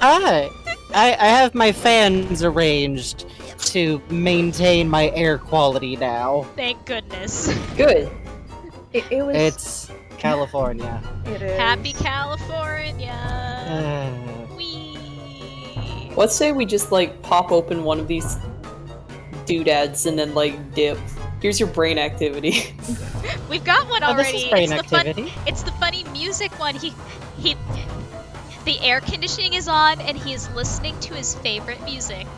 Hi! I have my fans arranged to maintain my air quality now. Thank goodness. Good. It was... It's California. It is. Happy California! Uh, Whee! Let's say we just like pop open one of these doodads and then like dip. Here's your brain activity. We've got one Oh, already. this is brain it's activity. It's the funny music one. The air conditioning is on, and he is listening to his favorite music.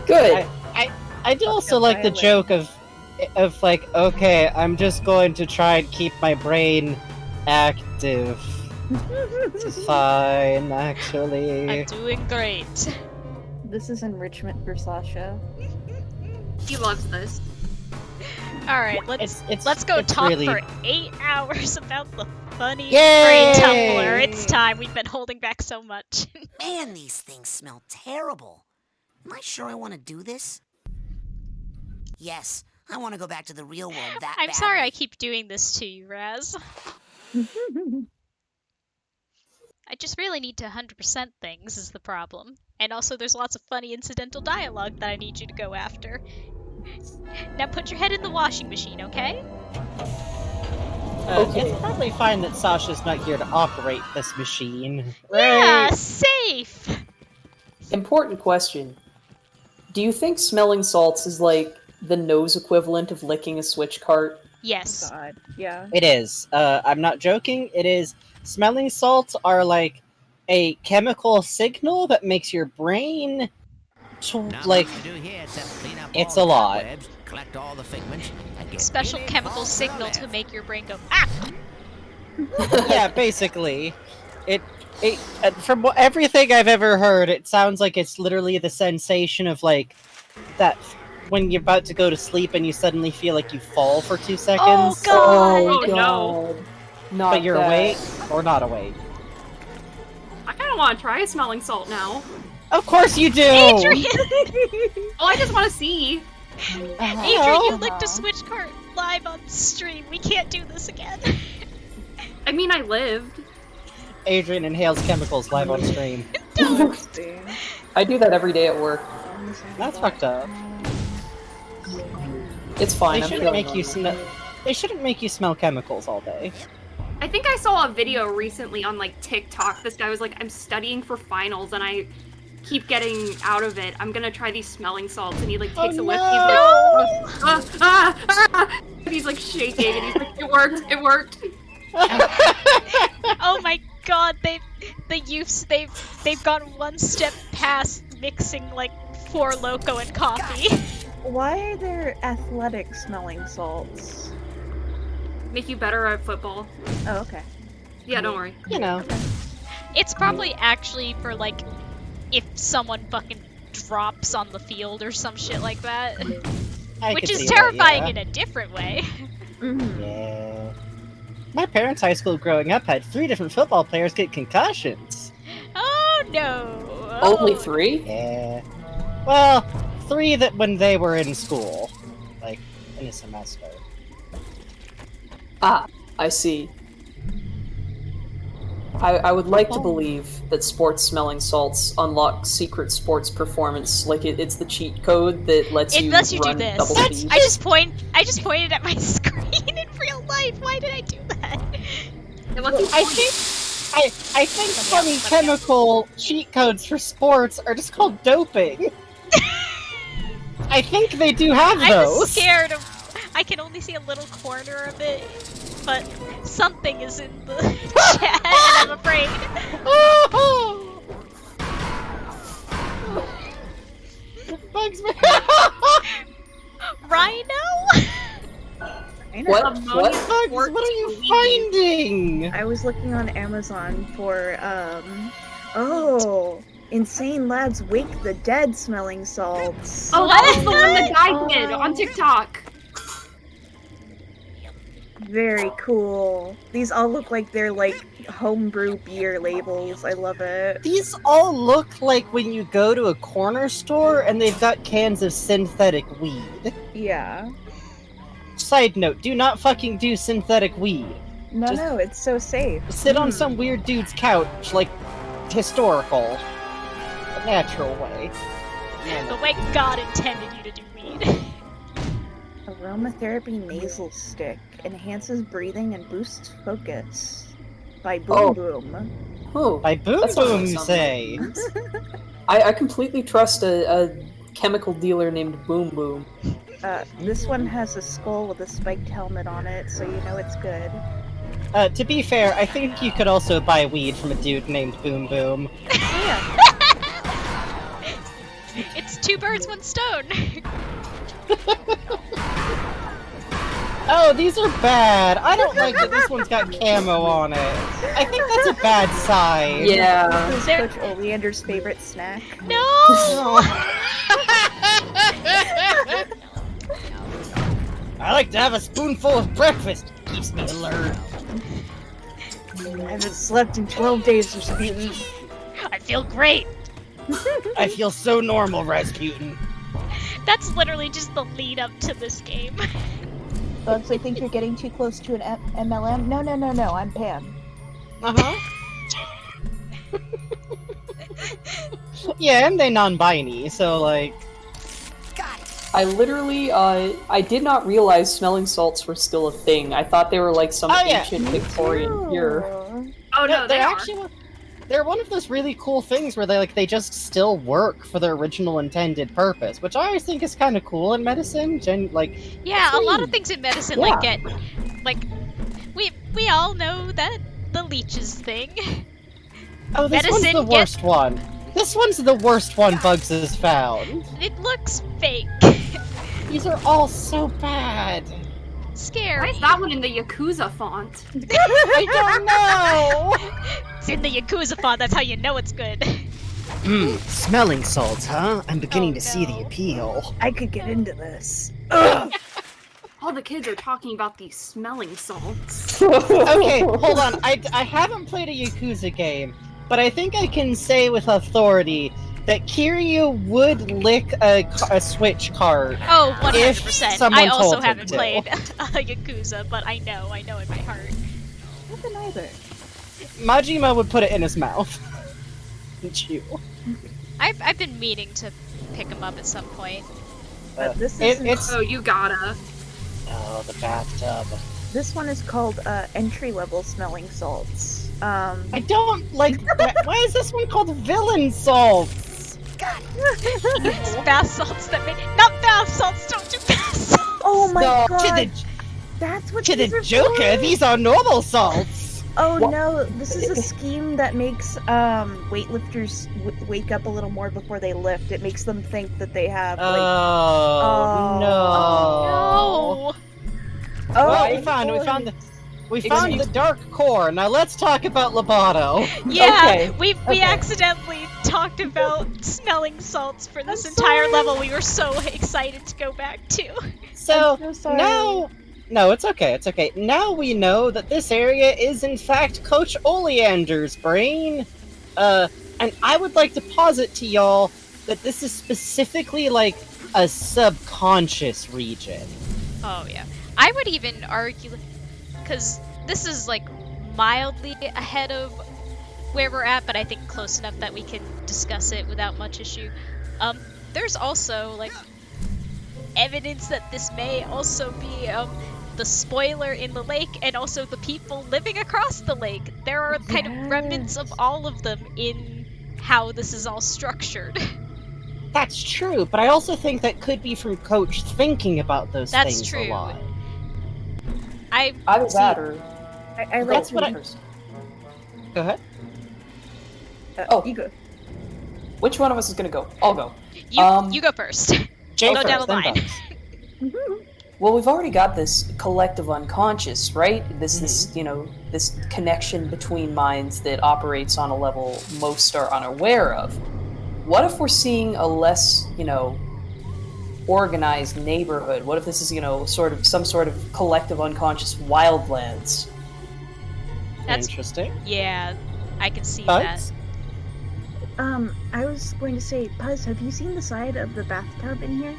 Good. I do also like the joke of like, okay, I'm just going to try and keep my brain active. It's fine, actually. I'm doing great. This is enrichment for Sasha. He loves this. All right, let's go it's talk really... for 8 hours about the funny Yay! brain tumbler. It's time. We've been holding back so much. Man, these things smell terrible. Am I sure I want to do this? Yes, I want to go back to the real world that I'm badly. sorry I keep doing this to you, Raz. I just really need to 100% things is the problem. And also there's lots of funny incidental dialogue that I need you to go after. Now put your head in the washing machine, okay? Okay. It's probably fine that Sasha's not here to operate this machine. Yeah, Right? safe! Important question. Do you think smelling salts is like the nose equivalent of licking a switch cart? Yes. God, yeah. It is. I'm not joking. It is. Smelling salts are like a chemical signal that makes your brain like it's a lot. Collect all the figments and get Special really chemical far to the signal left. to make your brain go, ah! Yeah, basically. From everything I've ever heard, it sounds like it's literally the sensation of like that when you're about to go to sleep and you suddenly feel like you fall for 2 seconds. Oh god! Oh, no. Not But you're that. awake or not awake. I kind of want to try a smelling salt now. Of course you do! Adrian! Oh, I just want to see. Adrian, you licked a switch cart live on stream. We can't do this again. I mean, I lived. Adrian inhales chemicals live on stream. I do that every day at work. That's fucked up. It's fine. They I'm shouldn't feeling make you smell. They shouldn't make you smell chemicals all day. I think I saw a video recently on like TikTok. This guy was like, I'm studying for finals and I keep getting out of it. I'm gonna try these smelling salts, and he like takes a whiff. And he's like shaking, and he's like, it worked, it worked. Oh my god, they've gone one step past mixing like Four Loko and coffee. Why are there athletic smelling salts? Make you better at football. Oh, okay. Yeah, don't worry. You know. It's probably actually for like if someone fucking drops on the field or some shit like that. Which is terrifying in a different way. Yeah. My parents' high school growing up had 3 different football players get concussions. Oh no! Only 3? Yeah. Well, 3 that when they were in school, like in a semester. Ah, I see. I would like to believe that sports smelling salts unlock secret sports performance, like it's the cheat code that lets you lets you run do this. double speed. I just pointed at my screen in real life. Why did I do that? I think funny chemical cheat codes for sports are just called doping. I think they do have those. I'm scared of. I can only see a little corner of it, but something is in the chat, and I'm afraid. Bugs me. Rhino? What? Bugs, what are you finding? I was looking on Amazon for, oh, Insane Labs Wake the Dead smelling salts. Oh, that was the one the guy did on TikTok. Very cool. These all look like they're like homebrew beer labels. I love it. These all look like when you go to a corner store and they've got cans of synthetic weed. Yeah. Side note, do not fucking do synthetic weed. No, it's so safe. Sit on some weird dude's couch, like, historical. A natural way. The way God intended you to do weed. Aromatherapy nasal stick enhances breathing and boosts focus. By Boom Boom. Oh, by Boom Boom, you say? I completely trust a chemical dealer named Boom Boom. This one has a skull with a spiked helmet on it, so you know it's good. To be fair, I think you could also buy weed from a dude named Boom Boom. Yeah. It's two birds, one stone. Oh, these are bad. I don't like that this one's got camo on it. I think that's a bad sign. Yeah. This is Coach Oleander's favorite snack. No! I like to have a spoonful of breakfast. Keeps me alert. I haven't slept in 12 days, Rasputin. I feel great. I feel so normal, Rasputin. That's literally just the lead up to this game. Bugs, I think you're getting too close to an MLM. No, I'm Pam. Yeah, and they non-binary, so like... I literally, I did not realize smelling salts were still a thing. I thought they were like some ancient Victorian cure. Oh no, they're actually... They're one of those really cool things where they just still work for their original intended purpose, which I always think is kind of cool in medicine. Yeah, a lot of things in medicine we all know that the leeches thing. Oh, this one's the worst one. This one's the worst one Bugs has found. It looks fake. These are all so bad. Scary. Why is that one in the Yakuza font? I don't know! It's in the Yakuza font, that's how you know it's good. Smelling salts, huh? I'm beginning to see the appeal. I could get into this. All the kids are talking about these smelling salts. Okay, hold on. I haven't played a Yakuza game, but I think I can say with authority that Kiryu would lick a Switch cart. Oh, 100%. If someone I also told him haven't to. played Yakuza, but I know in my heart. Nothing either. Majima would put it in his mouth. And chew. I've been meaning to pick him up at some point. But this is Oh, you gotta. Oh, the bathtub. This one is called entry-level smelling salts. I don't like. Why is this one called villain salts? It's bath salts that make not bath salts. Don't do bath salts. Oh my No, god! That's what to these the are Joker, for? these are normal salts. Oh no, this is a scheme that makes weightlifters wake up a little more before they lift. It makes them think that they have like... Oh, no. No. Oh, Well, we found the dark core. Now let's talk about Lobato. Yeah, we accidentally talked about smelling salts for this entire level. We were so excited to go back to. So sorry. now, no, it's okay. It's okay. Now we know that this area is in fact Coach Oleander's brain. And I would like to posit to y'all that this is specifically like a subconscious region. Oh yeah, I would even argue, because this is like mildly ahead of where we're at, but I think close enough that we can discuss it without much issue. There's also like evidence that this may also be the spoiler in the lake and also the people living across the lake. There are kind of remnants of all of them in how this is all structured. That's true, but I also think that could be from Coach thinking about those things a lot. Either that or... I like That's what I... Go ahead. You go. Which one of us is gonna go? I'll go. You go first. I'll go down the line. Well, we've already got this collective unconscious, right? This this connection between minds that operates on a level most are unaware of. What if we're seeing a less, organized neighborhood? What if this is, some sort of collective unconscious wildlands? That's interesting. Yeah, I can see Puzz? that. I was going to say, Puzz, have you seen the side of the bathtub in here?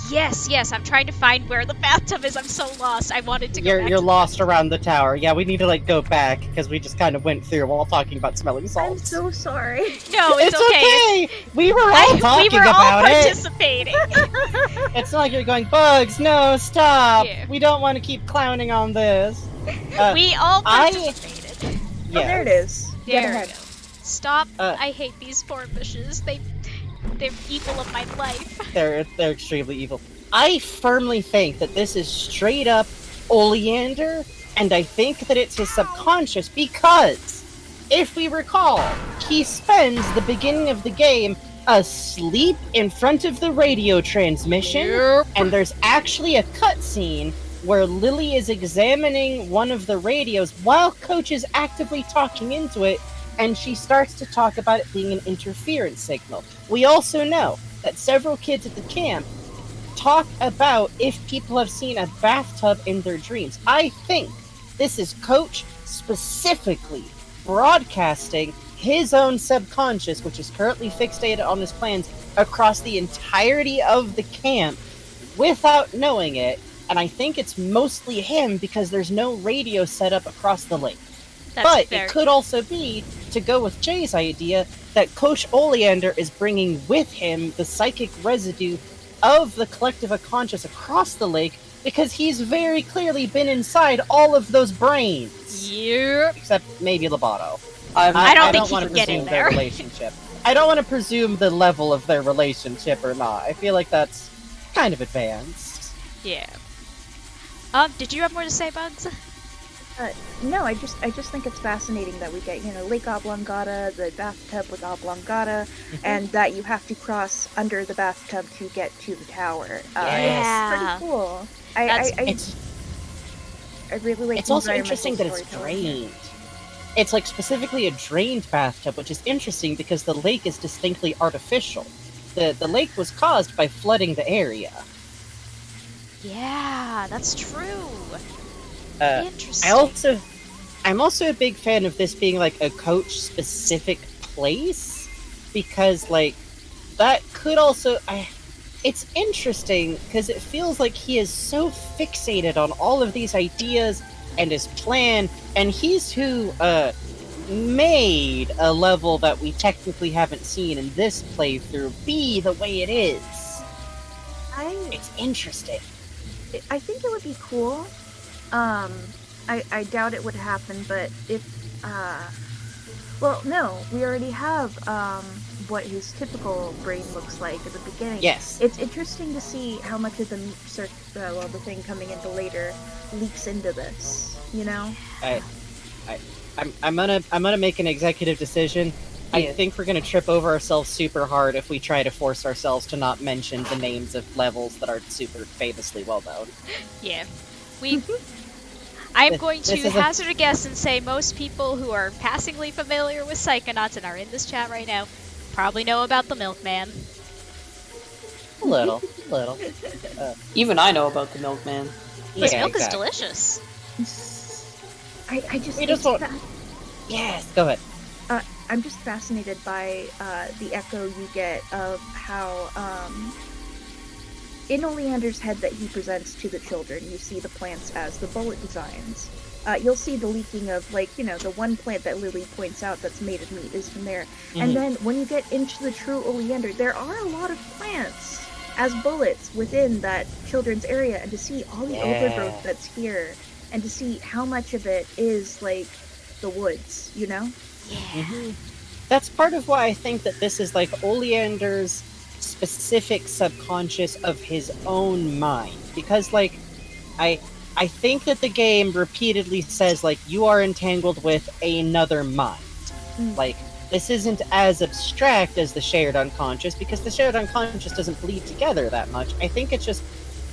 Yes, I'm trying to find where the bathtub is. I'm so lost. I wanted to go back. You're lost around the tower. Yeah, we need to go back because we just kind of went through while talking about smelling salts. I'm so sorry. No, it's okay. We were all talking about it. Participating. It's not like you're going, Bugs, no, stop. Yeah. We don't want to keep clowning on this. We all participated. Yeah. Oh, there it is. There we go. Stop. I hate these thorn bushes. They're evil of my life. They're extremely evil. I firmly think that this is straight up Oleander, and I think that it's his subconscious because, if we recall, he spends the beginning of the game asleep in front of the radio transmission, and there's actually a cutscene where Lily is examining one of the radios while Coach is actively talking into it, and she starts to talk about it being an interference signal. We also know that several kids at the camp talk about if people have seen a bathtub in their dreams. I think this is Coach specifically broadcasting his own subconscious, which is currently fixated on his plans, across the entirety of the camp without knowing it. And I think it's mostly him because there's no radio set up across the lake. But fair. It could also be, to go with Jay's idea, that Coach Oleander is bringing with him the psychic residue of the collective unconscious across the lake because he's very clearly been inside all of those brains. Yep. Except maybe Lobato. I don't think want he to can get presume in their there. relationship. I don't want to presume the level of their relationship or not. I feel like that's kind of advanced. Yeah. Did you have more to say, Bugs? No, I just think it's fascinating that we get, Lake Oblongata, the bathtub with Oblongata, and that you have to cross under the bathtub to get to the tower. Yeah. It's pretty cool. I really like. It's also interesting that it's drained. It's specifically a drained bathtub, which is interesting because the lake is distinctly artificial. The lake was caused by flooding the area. Yeah, that's true. Interesting. I'm also a big fan of this being a Coach-specific place, because that could also. It's interesting because it feels like he is so fixated on all of these ideas and his plan, and he's who made a level that we technically haven't seen in this playthrough be the way it is. It's interesting. I think it would be cool. I doubt it would happen, but if, well, no, we already have, what his typical brain looks like at the beginning. Yes. It's interesting to see how much of the the thing coming into later leaks into this, I'm gonna make an executive decision. Yeah. I think we're gonna trip over ourselves super hard if we try to force ourselves to not mention the names of levels that are super famously well known. Yeah. I'm going to hazard a guess and say most people who are passingly familiar with Psychonauts and are in this chat right now probably know about the Milkman. A little. Even I know about the Milkman. His milk is delicious. Yes, go ahead. I'm just fascinated by the echo you get of how in Oleander's head that he presents to the children, you see the plants as the bullet designs. you'll see the leaking of, like, you know, the one plant that Lily points out that's made of meat is from there. And then when you get into the true oleander, there are a lot of plants as bullets within that children's area, and to see all the overgrowth that's here, and to see how much of it is, like, the woods, you know? Yeah. That's part of why I think that this is, like, Oleander's specific subconscious of his own mind. Because, like, I think that the game repeatedly says, like, you are entangled with another mind. Like, this isn't as abstract as the shared unconscious, because the shared unconscious doesn't bleed together that much. I think it's just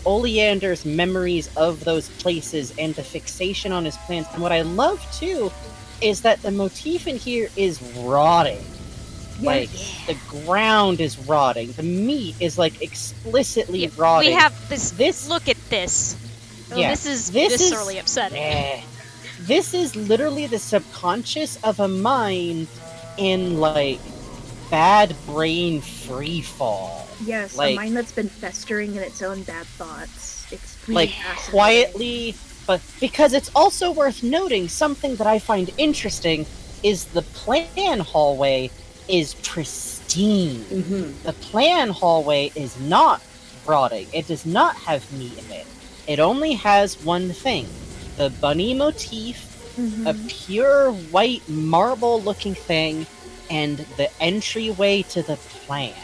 Oleander's memories of those places and the fixation on his plans. And what I love, too, is that the motif in here is rotting. Like, the ground is rotting. The meat is, like, explicitly rotting. We have this. Look at this. Oh, Yeah, this is this viscerally upsetting. This is literally the subconscious of a mind in, like, bad brain freefall. Yes, like, a mind that's been festering in its own bad thoughts. It's really like, quietly, but because it's also worth noting, something that I find interesting is the plan hallway is pristine. The plan hallway is not rotting. It does not have meat in it. It only has one thing. The bunny motif, a pure white marble-looking thing, and the entryway to the plan.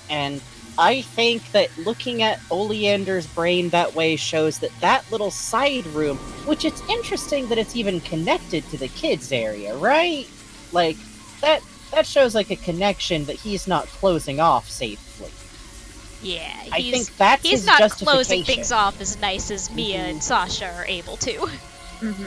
And I think that looking at Oleander's brain that way shows that that little side room, which it's interesting that it's even connected to the kids' area, right? Like, that shows, like, a connection that he's not closing off safely. Yeah, I think that's he's his not justification. closing things off as nice as Mia and Sasha are able to.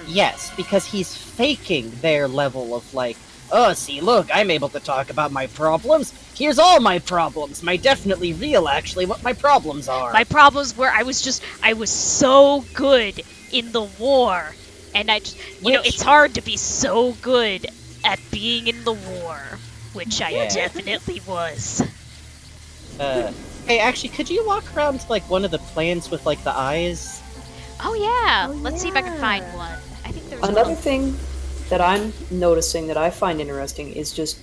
Yes, because he's faking their level of, like, oh, see, look, I'm able to talk about my problems. Here's all my problems. My definitely real, actually, what my problems are. My problems were I was so good in the war. And you know, it's hard to be so good at being in the war, which I definitely was. Hey, actually, could you walk around to, like, one of the plants with, like, the eyes? Oh, yeah. Let's see if I can find one. I think there's Another thing that I'm noticing that I find interesting is just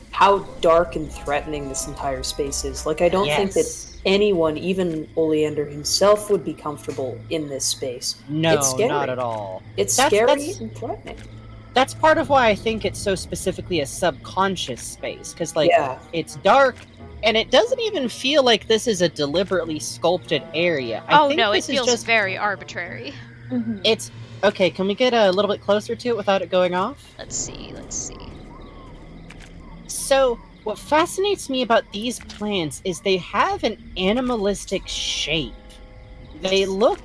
how dark and threatening this entire space is. Like, I don't think that anyone, even Oleander himself, would be comfortable in this space. No, it's scary. not at all. It's scary and threatening. That's part of why I think it's so specifically a subconscious space, because, like, it's dark, and it doesn't even feel like this is a deliberately sculpted area. I think no, this it feels is just very arbitrary. It's okay. Can we get a little bit closer to it without it going off? Let's see. So, what fascinates me about these plants is they have an animalistic shape. They look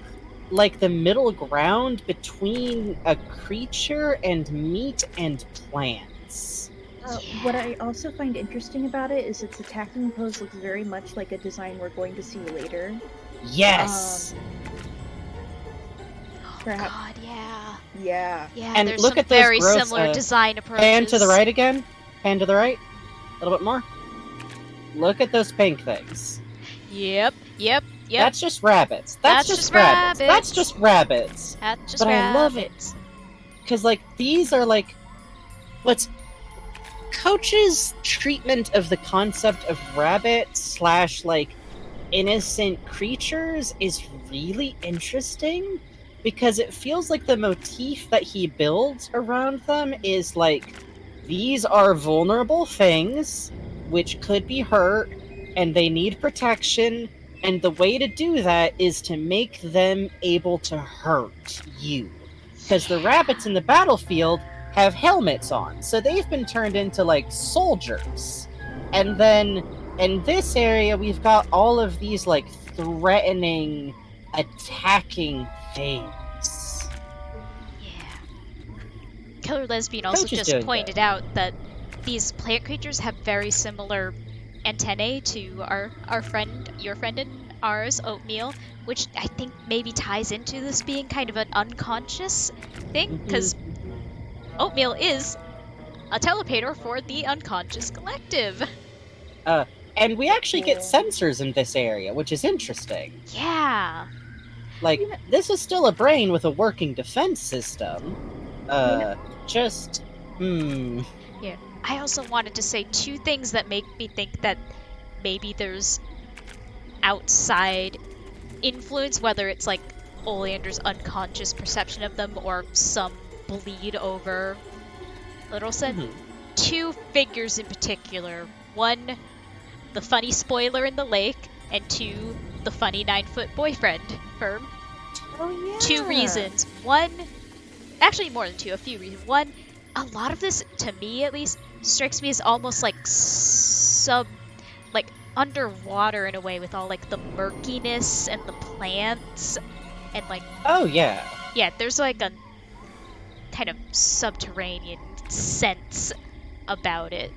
like the middle ground between a creature and meat and plants. What I also find interesting about it is its attacking pose looks very much like a design we're going to see later. Yes! Perhaps. God, yeah. Yeah. Yeah, And there's look some at those very gross, similar design approaches. Pan to the right again. Pan to the right. A little bit more. Look at those pink things. Yep. That's just rabbits. That's just rabbits. That's just rabbits. That's just but rabbits. I love it. Because, like, these are, like, what's Coach's treatment of the concept of rabbit / like, innocent creatures is really interesting, because it feels like the motif that he builds around them is, like, these are vulnerable things, which could be hurt, and they need protection, and the way to do that is to make them able to hurt you. Because the rabbits in the battlefield have helmets on, so they've been turned into, like, soldiers. And then, in this area, we've got all of these, like, threatening, attacking things. Killer Lesbian also just pointed out that these plant creatures have very similar antennae to our friend, your friend and ours, Oatmeal, which I think maybe ties into this being kind of an unconscious thing, because Oatmeal is a telepator for the unconscious collective. And we actually get sensors in this area, which is interesting. Yeah. Like, this is still a brain with a working defense system. Just... Yeah. I also wanted to say two things that make me think that maybe there's outside influence, whether it's like Oleander's unconscious perception of them or some bleed over Littleson. Two figures in particular. One, the funny spoiler in the lake, and two, the funny 9-foot boyfriend firm. Oh yeah. Two reasons. One, actually more than two, a few reasons. One, a lot of this, to me at least, strikes me as almost like underwater in a way, with all like the murkiness and the plants and like... Oh yeah. Yeah, there's like a kind of subterranean sense about it.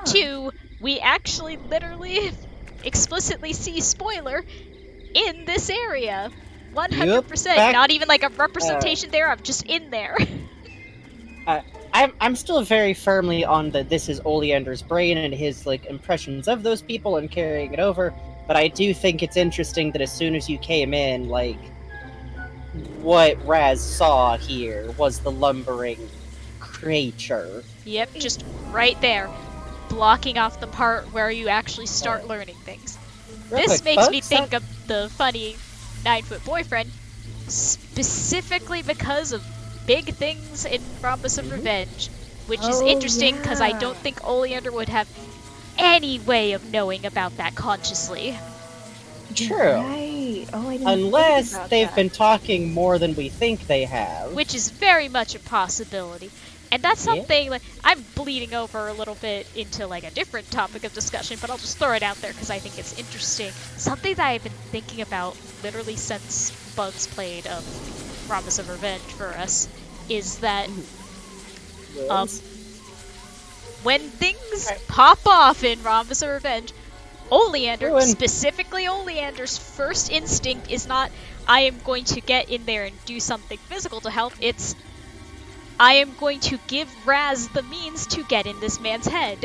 Two, we actually literally explicitly see spoiler in this area. 100%. Not even like a representation there, I'm just in there. I'm still very firmly on the this is Oleander's brain and his like impressions of those people and carrying it over, but I do think it's interesting that as soon as you came in, like, what Raz saw here was the lumbering creature. Yep, just right there, blocking off the part where you actually start learning things. This makes me think of the funny 9-foot boyfriend, specifically because of big things in Promise of Revenge, which is interesting because I don't think Oleander would have any way of knowing about that consciously. True. Right. Oh, I didn't Unless think about they've that. been talking more than we think they have. Which is very much a possibility. And that's something, like, I'm bleeding over a little bit into like a different topic of discussion, but I'll just throw it out there because I think it's interesting. Something that I've been thinking about literally since Bugs played Promise of Revenge for us is that when things pop off in Promise of Revenge, Oleander, specifically Oleander's first instinct is not, I am going to get in there and do something physical to help, it's, I am going to give Raz the means to get in this man's head.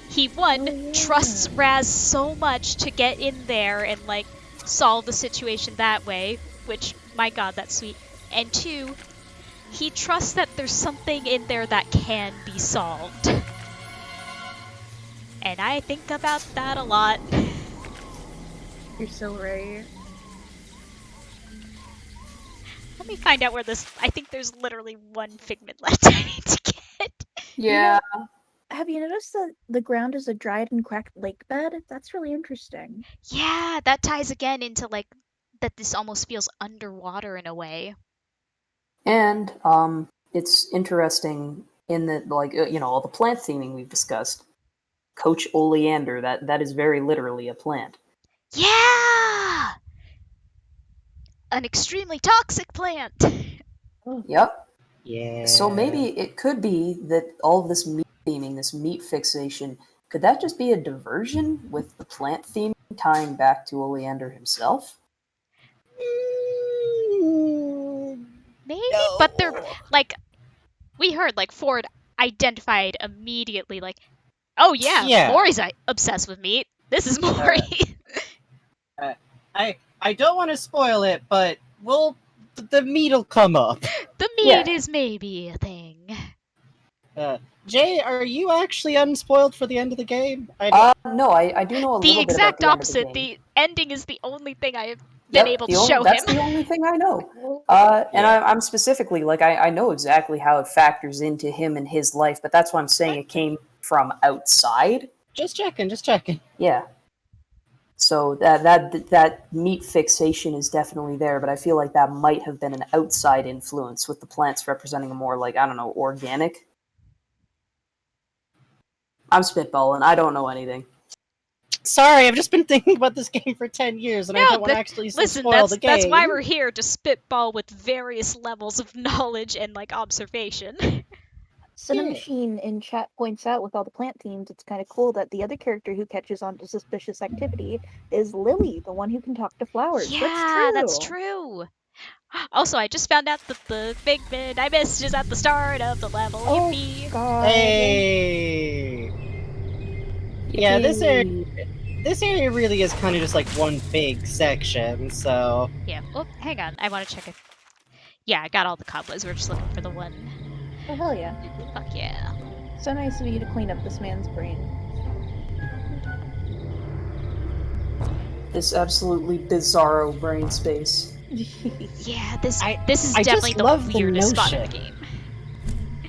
He, trusts Raz so much to get in there and, like, solve the situation that way, which, my god, that's sweet. And two, he trusts that there's something in there that can be solved. And I think about that a lot. You're so right. Let me find out where this... I think there's literally one figment left I need to get. Yeah. You know, have you noticed that the ground is a dried and cracked lake bed? That's really interesting. Yeah, that ties again into, like, that this almost feels underwater in a way. And it's interesting in that, like, all the plant theming we've discussed. Coach Oleander, that is very literally a plant. Yeah! An extremely toxic plant! Yep. Yeah. So maybe it could be that all of this meat theming, this meat fixation, could that just be a diversion with the plant theme tying back to Oleander himself? Maybe, but they're, like, we heard, like, Ford identified immediately, like, oh yeah. Maury's obsessed with meat. This is Maury. I don't want to spoil it, but the meat'll come up. The meat is maybe a thing. Jay, are you actually unspoiled for the end of the game? No, I do know a little bit about the exact opposite. The ending is the only thing I have been able to show him. That's the only thing I know. And I'm specifically, like, I know exactly how it factors into him and his life, but that's why I'm saying it came from outside. Just checking. Yeah. So that meat fixation is definitely there, but I feel like that might have been an outside influence, with the plants representing a more, like, I don't know, organic. I'm spitballing. I don't know anything. Sorry, I've just been thinking about this game for 10 years, and I don't want to actually spoil the game. That's why we're here, to spitball with various levels of knowledge and, like, observation. Cinemachine in chat points out, with all the plant themes, it's kind of cool that the other character who catches on to suspicious activity is Lily, the one who can talk to flowers. Yeah, that's true. Also, I just found out that the figment I missed is at the start of the level. Yippee! God. Hey! Yeah, this area this area really is kind of just like one big section, so... Yeah. Oh, hang on. I want to check it. Yeah, I got all the cobwebs. We're just looking for the one. Oh, hell yeah. Fuck yeah. So nice of you to clean up this man's brain. This absolutely bizarro brain space. Yeah, this is definitely the love the weirdest spot in the notion. game.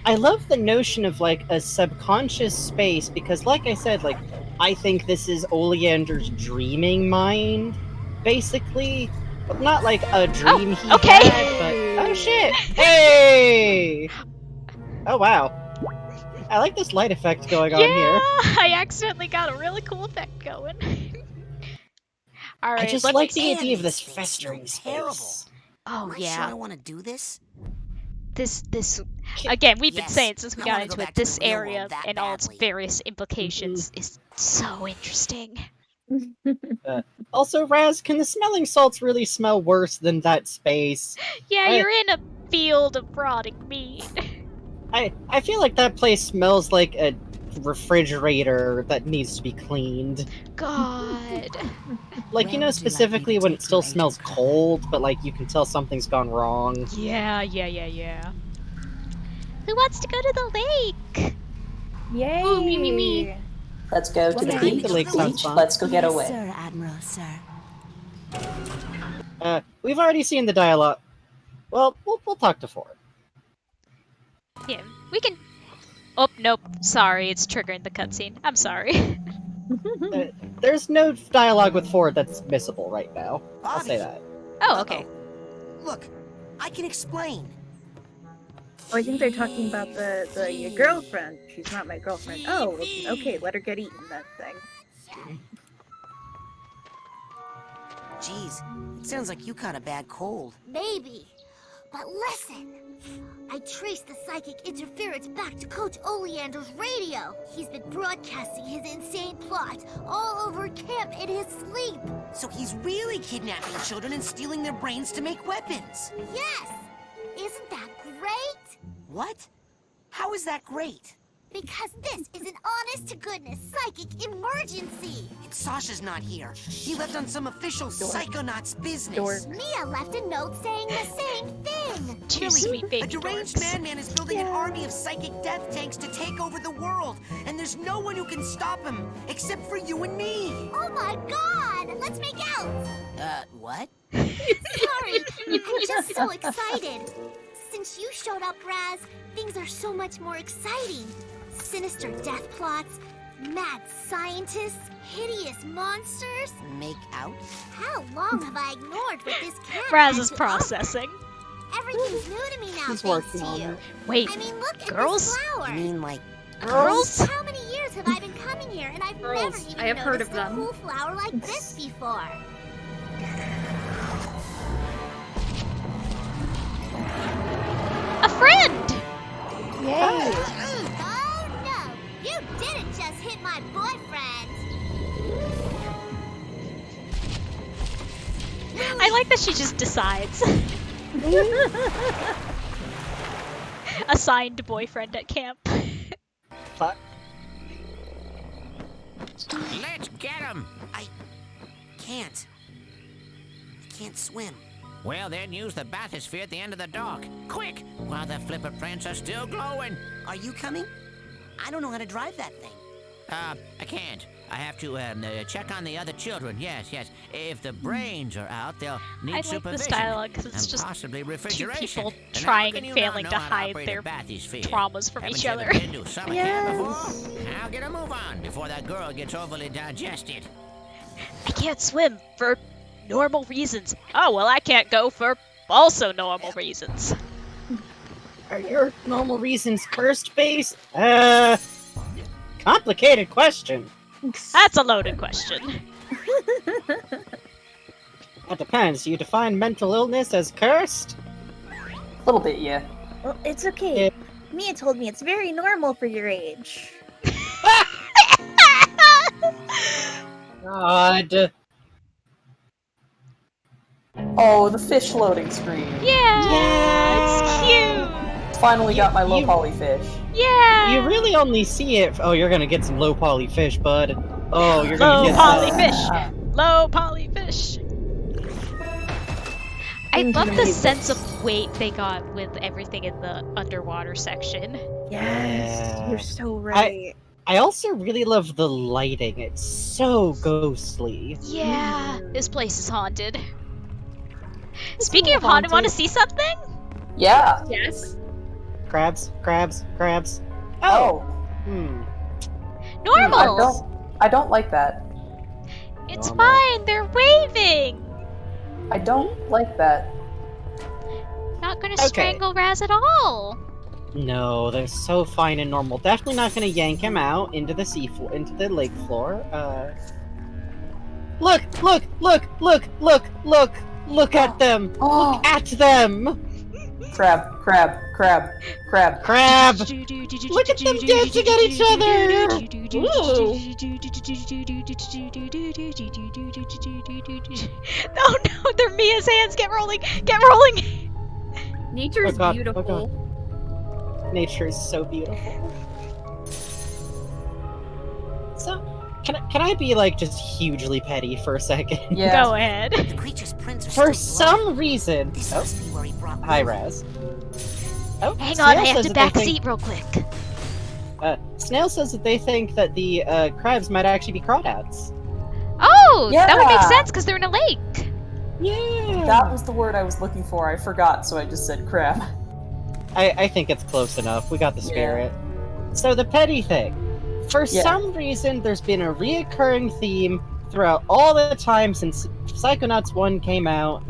I love the notion of, like, a subconscious space, because, like I said, like, I think this is Oleander's dreaming mind, basically. But not like a dream he had, but... Oh, shit! Hey! Oh, wow. I like this light effect going on here. I accidentally got a really cool effect going. Alright, I just like the idea of this festering space. Oh, Am I yeah. sure I want to do this? This again, we've been Yes, saying since we I got wanna into go it, back to this the real area world that and all its badly. various implications is so interesting. Also, Raz, can the smelling salts really smell worse than that space? Yeah, you're in a field of rotting meat. I feel like that place smells like a refrigerator that needs to be cleaned. God. Like, you know, specifically when it still smells cold, but like you can tell something's gone wrong. Yeah. Who wants to go to the lake? Yay! Ooh, me. Let's go to the I think beach. the lake sounds fun. Let's go get Yes, away. Sir, Admiral, sir. We've already seen the dialogue. Well, we'll talk to Ford. Yeah, we can. Oh nope, sorry, it's triggering the cutscene. I'm sorry. There's no dialogue with Ford that's missable right now. I'll say that. Oh, okay. Look, I can explain. Oh, I think they're talking about your girlfriend. She's not my girlfriend. Oh, okay, let her get eaten, that thing. Jeez, it sounds like you caught a bad cold. Maybe. But listen! I traced the psychic interference back to Coach Oleander's radio. He's been broadcasting his insane plots all over camp in his sleep. So he's really kidnapping children and stealing their brains to make weapons. Yes! Isn't that great? What? How is that great? Because this is an honest-to-goodness psychic emergency. And Sasha's not here. He left on some official Psychonauts business. Mia left a note saying the same thing. Two sweet baby A deranged dorks. madman is building an army of psychic death tanks to take over the world, and there's no one who can stop him except for you and me. Oh my god! Let's make out! What? Sorry, I'm just so excited. Since you showed up, Raz, things are so much more exciting. Sinister death plots, mad scientists, hideous monsters. Make out? How long have I ignored what this cat Raz had is to processing. offer? Everything's new to me now, He's thanks working to on you. it. Wait, I mean, look at girls? this flower. You mean like Girls? How many years have I been coming here, and I've never Girls. even I have heard noticed of a them. cool flower like this before. A friend! Yay! Oh no! You didn't just hit my boyfriend! I like that she just decides. Assigned boyfriend at camp. Let's get him! I can't swim. Well, then use the bathysphere at the end of the dock. Quick! While the flipper prints are still glowing. Are you coming? I don't know how to drive that thing. I can't. I have to check on the other children. Yes. If the brains are out, they'll need I like supervision. this dialogue because it's and just possibly two refrigeration. people And how trying can and you failing not to know how to hide operate their a bathysphere? traumas from Haven't each you other. ever been to summer camp Yes. before? Now get a move on before that girl gets overly digested. I can't swim for normal reasons. Oh, well, I can't go for also normal reasons. Are your normal reasons first base? Complicated question. That's a loaded question. That depends. You define mental illness as cursed? A little bit, yeah. Well, it's okay. Mia told me it's very normal for your age. God. Oh, the fish loading screen. Yeah, it's cute. Finally got my low poly fish. Yeah. You really only see it. Oh, you're gonna get some low poly fish, bud. Oh, you're Low gonna get poly that. fish. Low poly fish. I love the sense of weight they got with everything in the underwater section. Yes, Yeah. you're so right. I also really love the lighting. It's so ghostly. Yeah, this place is haunted. It's Speaking all of haunted, want to haunted. see something? Yeah. Yes. Crabs, crabs, crabs. Oh. Hmm. Normals! I don't like that. It's Normal. fine, they're waving! I don't like that. Not gonna Okay. strangle Raz at all! No, they're so fine and normal. Definitely not gonna yank him out into the into the lake floor. Look at them! Oh. Look at them! Crab. Crab! Look at them dancing at each other! Ooh. Oh no, they're Mia's hands! Get rolling! Get rolling! Nature is Oh God, oh beautiful. God. Nature is so beautiful. So, can I be like just hugely petty for a second? Yeah. Go ahead. The creature's prints are For still some reason. This Oh, must be where he brought hi, Milla. Raz. Oh, Hang Snail on, I have says to that back they think- seat real quick. Snail says that they think that the crabs might actually be crawdouts. Oh, that would make Yeah. sense because they're in a lake. Yeah. That was the word I was looking for. I forgot, so I just said crab. I think it's close enough. We got the spirit. So the petty thing. For some reason, there's been a reoccurring theme throughout all the time since Psychonauts 1 came out,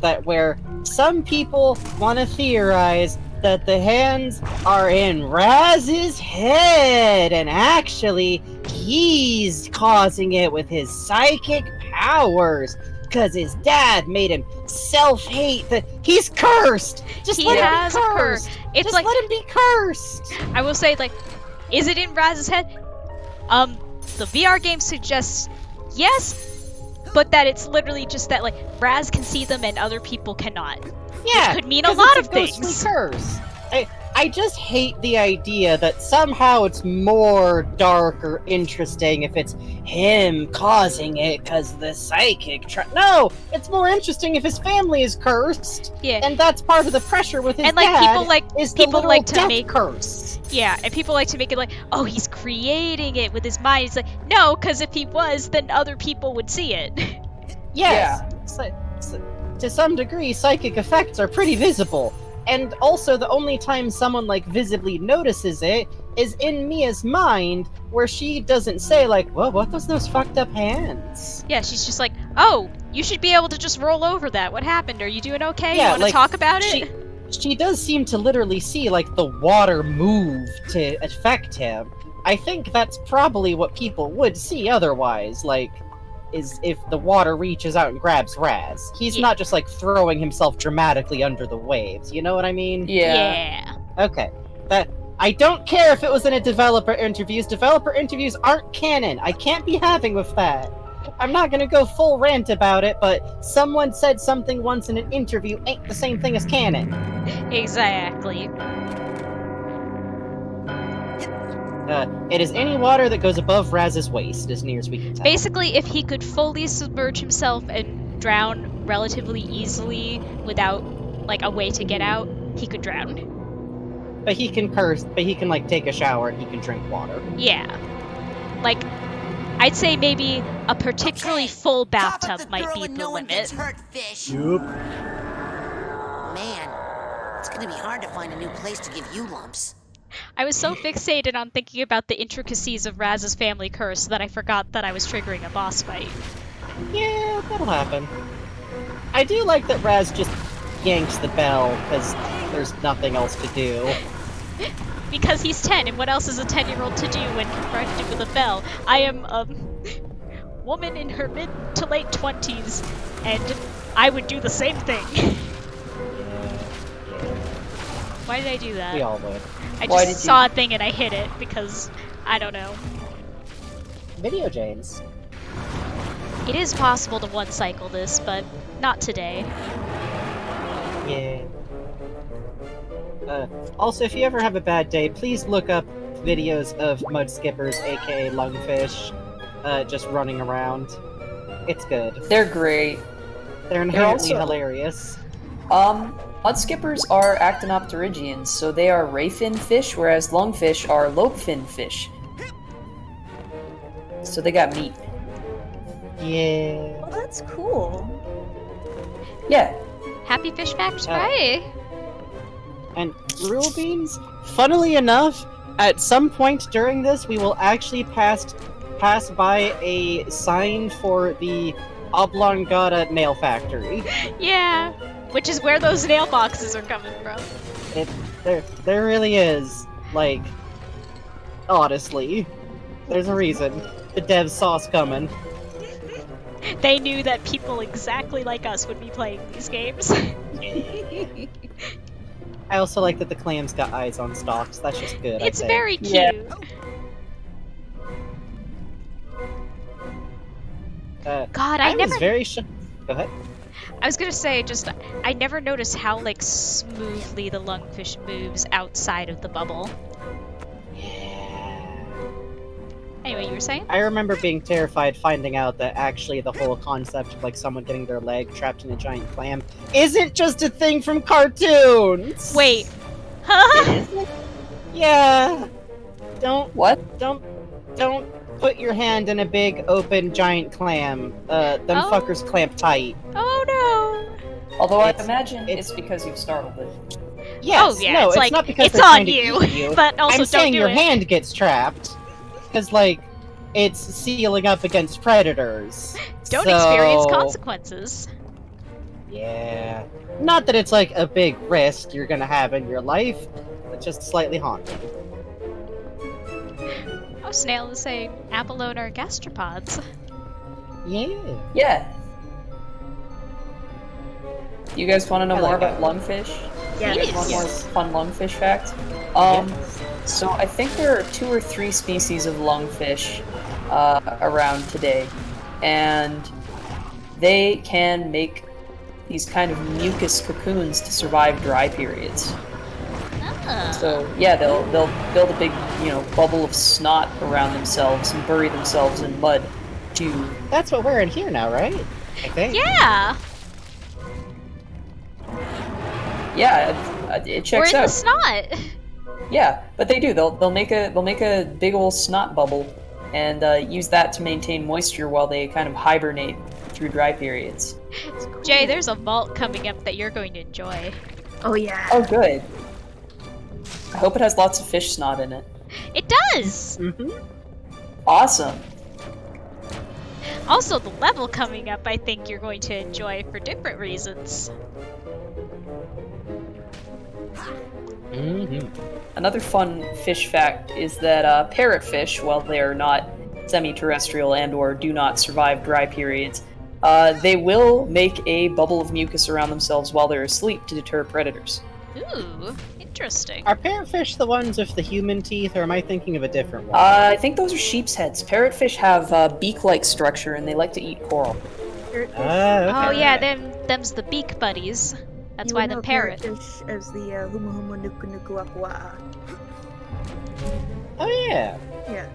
that where some people want to theorize that the hands are in Raz's head, and actually, he's causing it with his psychic powers, because his dad made him self-hate that he's cursed! Just He let has him a be curse. cursed! It's Just like let him be cursed! I will say, like, is it in Raz's head? The VR game suggests yes, but that it's literally just that like Raz can see them and other people cannot. Yeah, Which could mean a 'cause lot it's of ghostly things. curse. I just hate the idea that somehow it's more dark or interesting if it's him causing it because the psychic. No, it's more interesting if his family is cursed. Yeah, and that's part of the pressure with his and like dad. people people like to death make curse. Yeah, and people like to make it like, oh, he's creating it with his mind. It's like, no, because if he was, then other people would see it. Yes. To some degree, psychic effects are pretty visible. And also, the only time someone, like, visibly notices it is in Mia's mind, where she doesn't say, like, whoa, what was those fucked up hands? Yeah, she's just like, oh, you should be able to just roll over that. What happened? Are you doing okay? Yeah, You want to like, talk about it? She does seem to literally see, like, the water move to affect him. I think that's probably what people would see otherwise, like, is if the water reaches out and grabs Raz. He's not just, like, throwing himself dramatically under the waves, you know what I mean? Yeah. Okay. I don't care if it was in a developer interviews. Developer interviews aren't canon. I can't be having with that. I'm not gonna go full rant about it, but someone said something once in an interview ain't the same thing as canon. Exactly. It is any water that goes above Raz's waist, as near as we can tell. Basically, if he could fully submerge himself and drown relatively easily without, like, a way to get out, he could drown. But he can curse, but he can, like, take a shower and he can drink water. Yeah. Like, I'd say maybe a particularly full bathtub might be the limit. Yup. Man, it's gonna be hard to find a new place to give you lumps. I was so fixated on thinking about the intricacies of Raz's family curse that I forgot that I was triggering a boss fight. Yeah, that'll happen. I do like that Raz just yanks the bell, because there's nothing else to do. Because he's 10, and what else is a 10-year-old to do when confronted with a bell? I am a woman in her mid to late 20s, and I would do the same thing. Why did I do that? We all would. I just saw a thing and I hit it because, I don't know. Video games. It is possible to one-cycle this, but not today. Yeah. Also, if you ever have a bad day, please look up videos of mud skippers, aka lungfish. just running around. It's good. They're great. They're inherently also- hilarious. Mudskippers are actinopterygians, so they are rayfin fish, whereas lungfish are lobefin fish. So they got meat. Yeah. Well, that's cool. Yeah. Happy fish facts, right? And rule beans, funnily enough, at some point during this, we will actually pass by a sign for the Oblongata nail factory. Yeah, which is where those nail boxes are coming from. There really is. Like, honestly, there's a reason. The devs saw us coming. They knew that people exactly like us would be playing these games. I also like that the clams got eyes on stalks. That's just good. It's I think. very cute. Yeah. God, I never. was very sure. Go ahead. I was gonna say, I never noticed how like smoothly the lungfish moves outside of the bubble. Anyway, you were saying? I remember being terrified finding out that actually the whole concept of like someone getting their leg trapped in a giant clam isn't just a thing from cartoons. Wait. Huh? Yeah. Don't What? Don't put your hand in a big open giant clam. Them fuckers clamp tight. Oh no. Although I imagine it's because you've startled it. Yes. Oh, yeah, no, it's like, not because it's they're on trying to you, eat you. but also I'm don't saying do your it. hand gets trapped. Because, like, it's sealing up against predators. Don't So- experience consequences. Yeah. Not that it's, like, a big risk you're gonna have in your life, but just slightly haunting. Oh, Snail is saying abalone are gastropods. Yeah. Yeah. You guys want to know I more like about that. lungfish? Yeah. You guys want more fun lungfish facts? So I think there are 2 or 3 species of lungfish around today, and they can make these kind of mucus cocoons to survive dry periods. Ah. So yeah, they'll build a big bubble of snot around themselves and bury themselves in mud to. That's what we're in here now, right? I think. Yeah. Yeah, it checks We're in out. the snot. Yeah, but they do. They'll make a big old snot bubble, and use that to maintain moisture while they kind of hibernate through dry periods. Jay, there's a vault coming up that you're going to enjoy. Oh yeah. Oh, good. I hope it has lots of fish snot in it. It does. Mm-hmm. Awesome. Also, the level coming up, I think you're going to enjoy for different reasons. Mm-hmm. Another fun fish fact is that parrotfish, while they are not semi-terrestrial and/or do not survive dry periods, they will make a bubble of mucus around themselves while they're asleep to deter predators. Ooh, interesting. Are parrotfish the ones with the human teeth, or am I thinking of a different one? I think those are sheep's heads. Parrotfish have beak-like structure, and they like to eat coral. Okay. Oh yeah, them's the beak buddies. That's You why would the know parrot. parrotfish as the Humu Humu Nuku Nuku Aqua. Oh yeah. Yeah.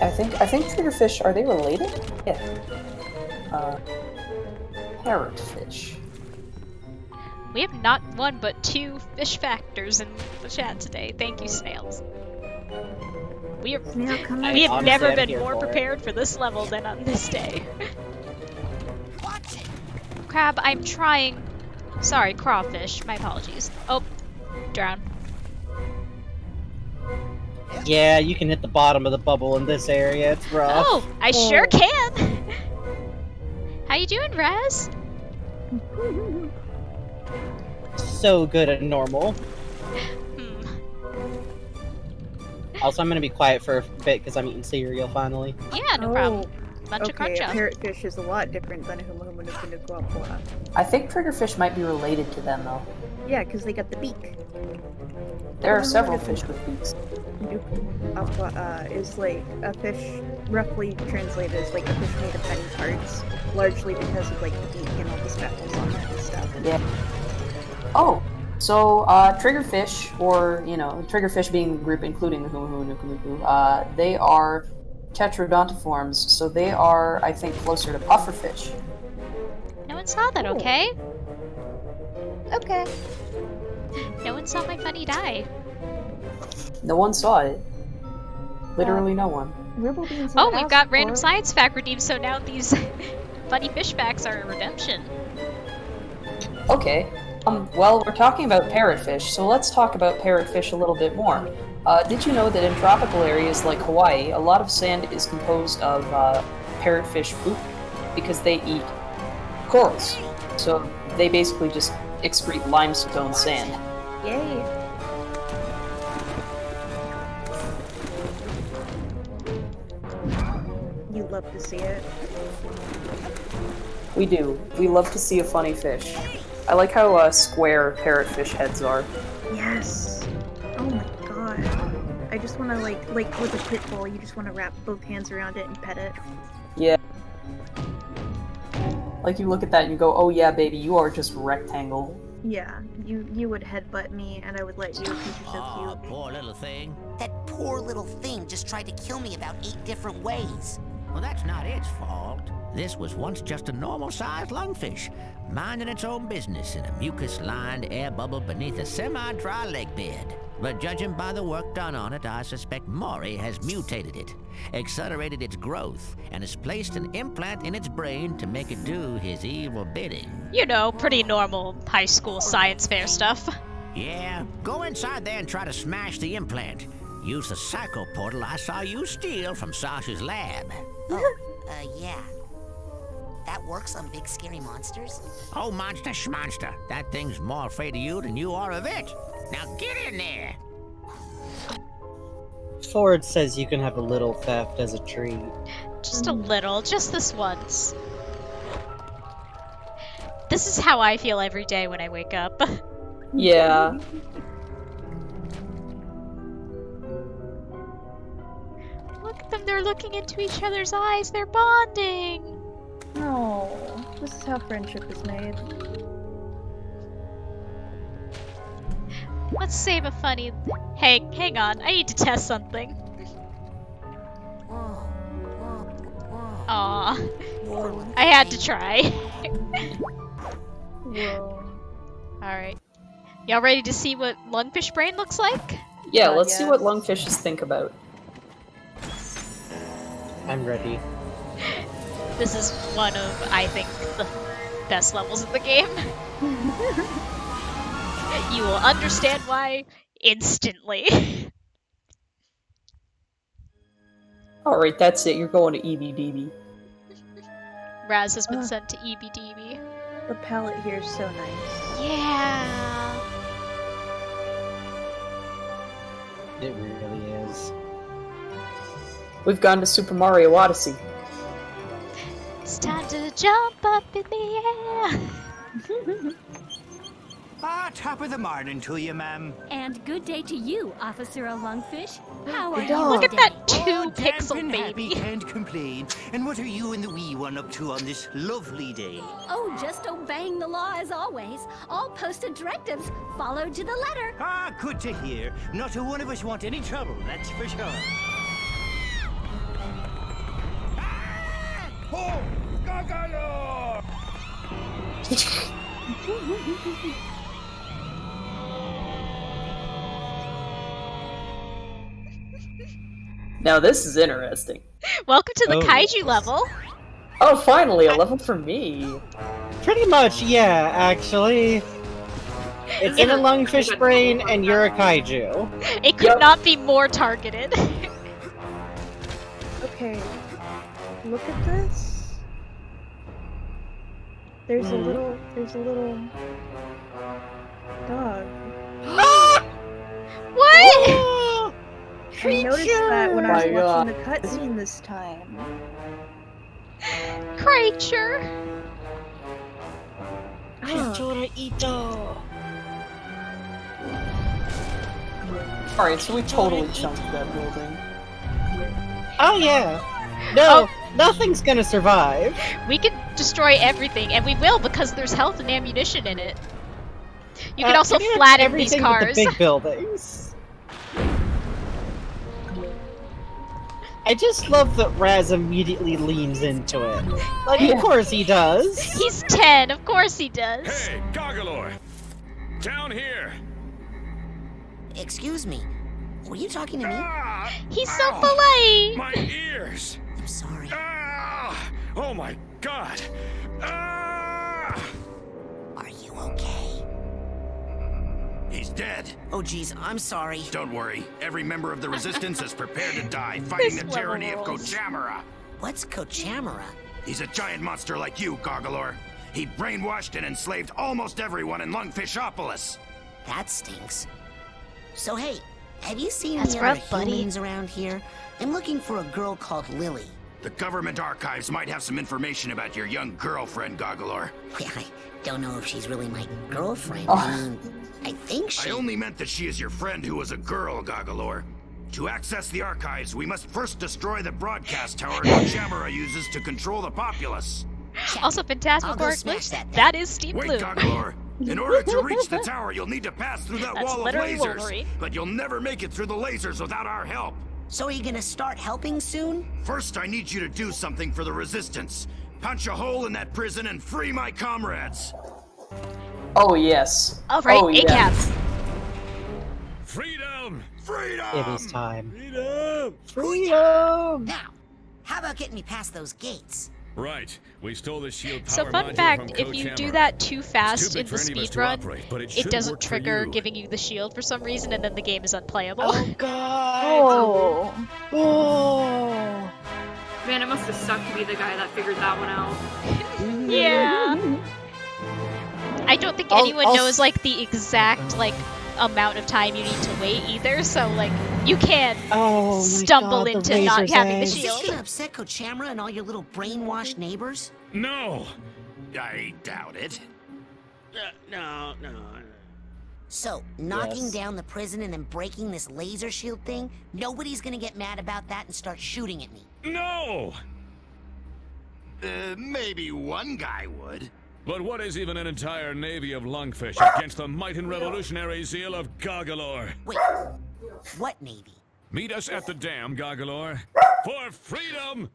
I think triggerfish, are they related? Yeah. Parrotfish. We have not one but 2 fish factors in the chat today. Thank you, Snails. We have Honestly, never I'm been here more for it. prepared for this level than on this day. Crab, I'm trying. Sorry, crawfish. My apologies. Oh, drown. Yeah, you can hit the bottom of the bubble in this area. It's rough. Oh, I sure can. How you doing, Raz? So good at normal. Also, I'm gonna be quiet for a bit because I'm eating cereal finally. Yeah, no problem. Bunch of Okay, crunch a up. parrotfish is a lot different than a Humu Humu Nuku Nuku Aqua. I think triggerfish might be related to them, though. Yeah, because they got the beak. There are several fish with beaks. Aqua is like a fish, roughly translated as like a fish made of many parts, largely because of like the beak and all the speckles on it and stuff. Yeah. Oh, so triggerfish, or triggerfish being the group including the Humu Humu Nuku Nuku, they are Tetrodontiforms, so they are, I think, closer to pufferfish. No one saw that, okay? Okay. No one saw my funny die. No one saw it. Literally no one. Oh, we've got random science fact redeemed, so now these funny fish facts are a redemption. Okay. Well, we're talking about parrotfish, so let's talk about parrotfish a little bit more. Did you know that in tropical areas like Hawaii, a lot of sand is composed of parrotfish poop because they eat corals. So they basically just excrete limestone sand. Yay. You love to see it. We do. We love to see a funny fish. I like how square parrotfish heads are. Yes. Oh my god. I just want to like with a pit bull, you just want to wrap both hands around it and pet it. Yeah. Like you look at that and you go, oh yeah, baby, you are just rectangle. Yeah, you would headbutt me and I would let you because you're so cute. Poor little thing. That poor little thing just tried to kill me about 8 different ways. Well, that's not its fault. This was once just a normal-sized lungfish, minding its own business in a mucus-lined air bubble beneath a semi-dry lake bed. But judging by the work done on it, I suspect Maury has mutated it, accelerated its growth, and has placed an implant in its brain to make it do his evil bidding. You know, pretty normal high school science fair stuff. Yeah, go inside there and try to smash the implant. Use the psycho portal I saw you steal from Sasha's lab. Yeah. That works on big scary monsters? Oh, monster schmonster. That thing's more afraid of you than you are of it. Now get in there! Ford says you can have a little theft as a treat. Just a little, just this once. This is how I feel every day when I wake up. Yeah. Look at them, they're looking into each other's eyes, they're bonding! No, this is how friendship is made. Let's save a funny... Hey, hang on, I need to test something. Aw. I had to try. Whoa. Alright. Y'all ready to see what lungfish brain looks like? Yeah, let's see what lungfishes think about. I'm ready. This is one of, I think, the best levels of the game. You will understand why instantly. Alright, that's it. You're going to EBDB. Raz has been sent to EBDB. The palette here is so nice. Yeah. It really is. We've gone to Super Mario Odyssey. It's time to jump up in the air. Top of the morning to you, ma'am. And good day to you, Officer Lungfish. How are you? Look at that Oh, 2-pixel damp and baby. happy, can't complain. And what are you and the wee one up to on this lovely day? Oh, just obeying the law as always. All posted directives followed to the letter. Ah, good to hear. Not a one of us want any trouble, that's for sure. Oh, GOGGALOR! Now this is interesting. Welcome to the kaiju level. Oh, finally, a level for me. Pretty much, yeah, actually. It's in a lungfish brain, and you're a kaiju. It could not be more targeted. Okay, look at this. There's a little dog. What? I noticed that when I was watching the cutscene this time. Creature. Alright, so we totally chunked that building. Oh yeah. No, nothing's gonna survive. We can destroy everything, and we will because there's health and ammunition in it. You can also pretty much flatten these everything but cars. the big buildings. I just love that Raz immediately leans into it. Like, of course he does. He's 10, of course he does. Hey, GOGGALOR! Down here! Excuse me. Were you talking to me? He's so polite! My ears! I'm sorry. Oh my god! Are you okay? He's dead. Oh geez, I'm sorry. Don't worry. Every member of the Resistance is prepared to die fighting the tyranny of Kochamara. What's Kochamara? He's a giant monster like you, GOGGALOR. He brainwashed and enslaved almost everyone in Lungfishopolis. That stinks. So hey, have you seen That's any other rough, buddy. humans around here? I'm looking for a girl called Lily. The government archives might have some information about your young girlfriend, GOGGALOR. I don't know if she's really my girlfriend. I think she... I only meant that she is your friend who was a girl, GOGGALOR. To access the archives, we must first destroy the broadcast tower Kochamara uses to control the populace. Also, Phantasmagoria glitch. That is Steam Wait, Blue. GOGGALOR. In order to reach the tower, you'll need to pass through that That's wall of literally lasers. Wolverine. But you'll never make it through the lasers without our help. So are you gonna start helping soon? First, I need you to do something for the Resistance. Punch a hole in that prison and free my comrades. Oh, yes. Alright, oh, ACAB. yes. Freedom! Freedom! It is time. Freedom! Freedom! Now, how about getting me past those gates? Right. We stole the shield power So fun module fact, from if you do Kochamara. that too It's fast too in big the for any of us to speedrun, operate, but it it should doesn't work for trigger you. giving you the shield for some reason, and then the game is unplayable. Oh, God. Oh. Oh. Man, it must have sucked to be the guy that figured that one out. Yeah. I don't think anyone knows, like, the exact, like, amount of time you need to wait either, so, like, you can stumble into not having the Is this shield. gonna upset Kochamara and all your little brainwashed neighbors? No! I doubt it. No. So, knocking Yes. down the prison and then breaking this laser shield thing, nobody's gonna get mad about that and start shooting at me. No! Maybe one guy would. But what is even an entire navy of lungfish against the might and revolutionary zeal of GOGGALOR? Wait, what navy? Meet us at the dam, GOGGALOR, for freedom!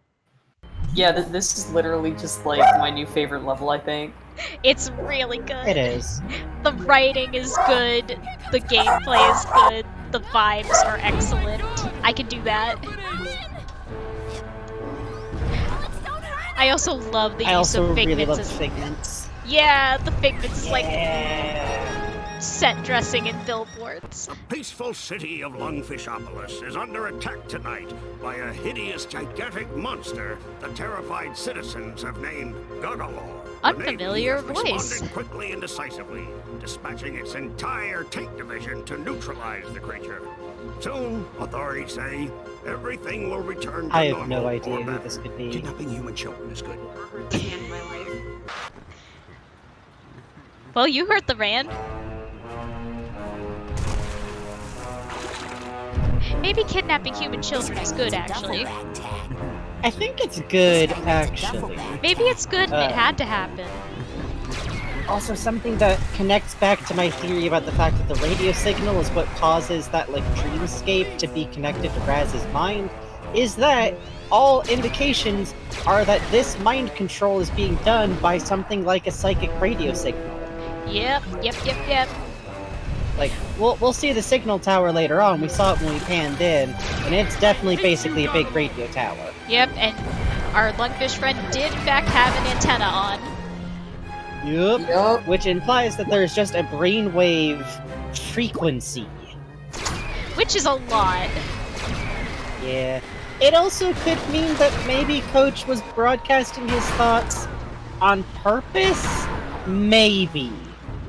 Yeah, this is literally just like my new favorite level, I think. It's really good. It is. The writing is good, the gameplay is good, the vibes are excellent. I can do that. I also love the I use also of really figments. love figments. Yeah, the figments is like set dressing and billboards. The peaceful city of Lungfishopolis is under attack tonight by a hideous, gigantic monster the terrified citizens have named GOGGALOR. Unfamiliar The Navy has voice. responded quickly and decisively, dispatching its entire tank division to neutralize the creature. Soon, authorities say, everything will return to I have normal no or idea who better. this could be. Kidnapping human children is good. In my life. Well, you heard the Rand. Maybe kidnapping human children is good, actually. I think it's good, actually. Maybe it's good and it had to happen. Also, something that connects back to my theory about the fact that the radio signal is what causes that, like, dreamscape to be connected to Raz's mind, is that all indications are that this mind control is being done by something like a psychic radio signal. Yep. Like, we'll see the signal tower later on. We saw it when we panned in, and it's definitely basically a big radio tower. Yep, and our lungfish friend did in fact have an antenna on. Yup. Which implies that there's just a brainwave frequency. Which is a lot. Yeah. It also could mean that maybe Coach was broadcasting his thoughts on purpose? Maybe.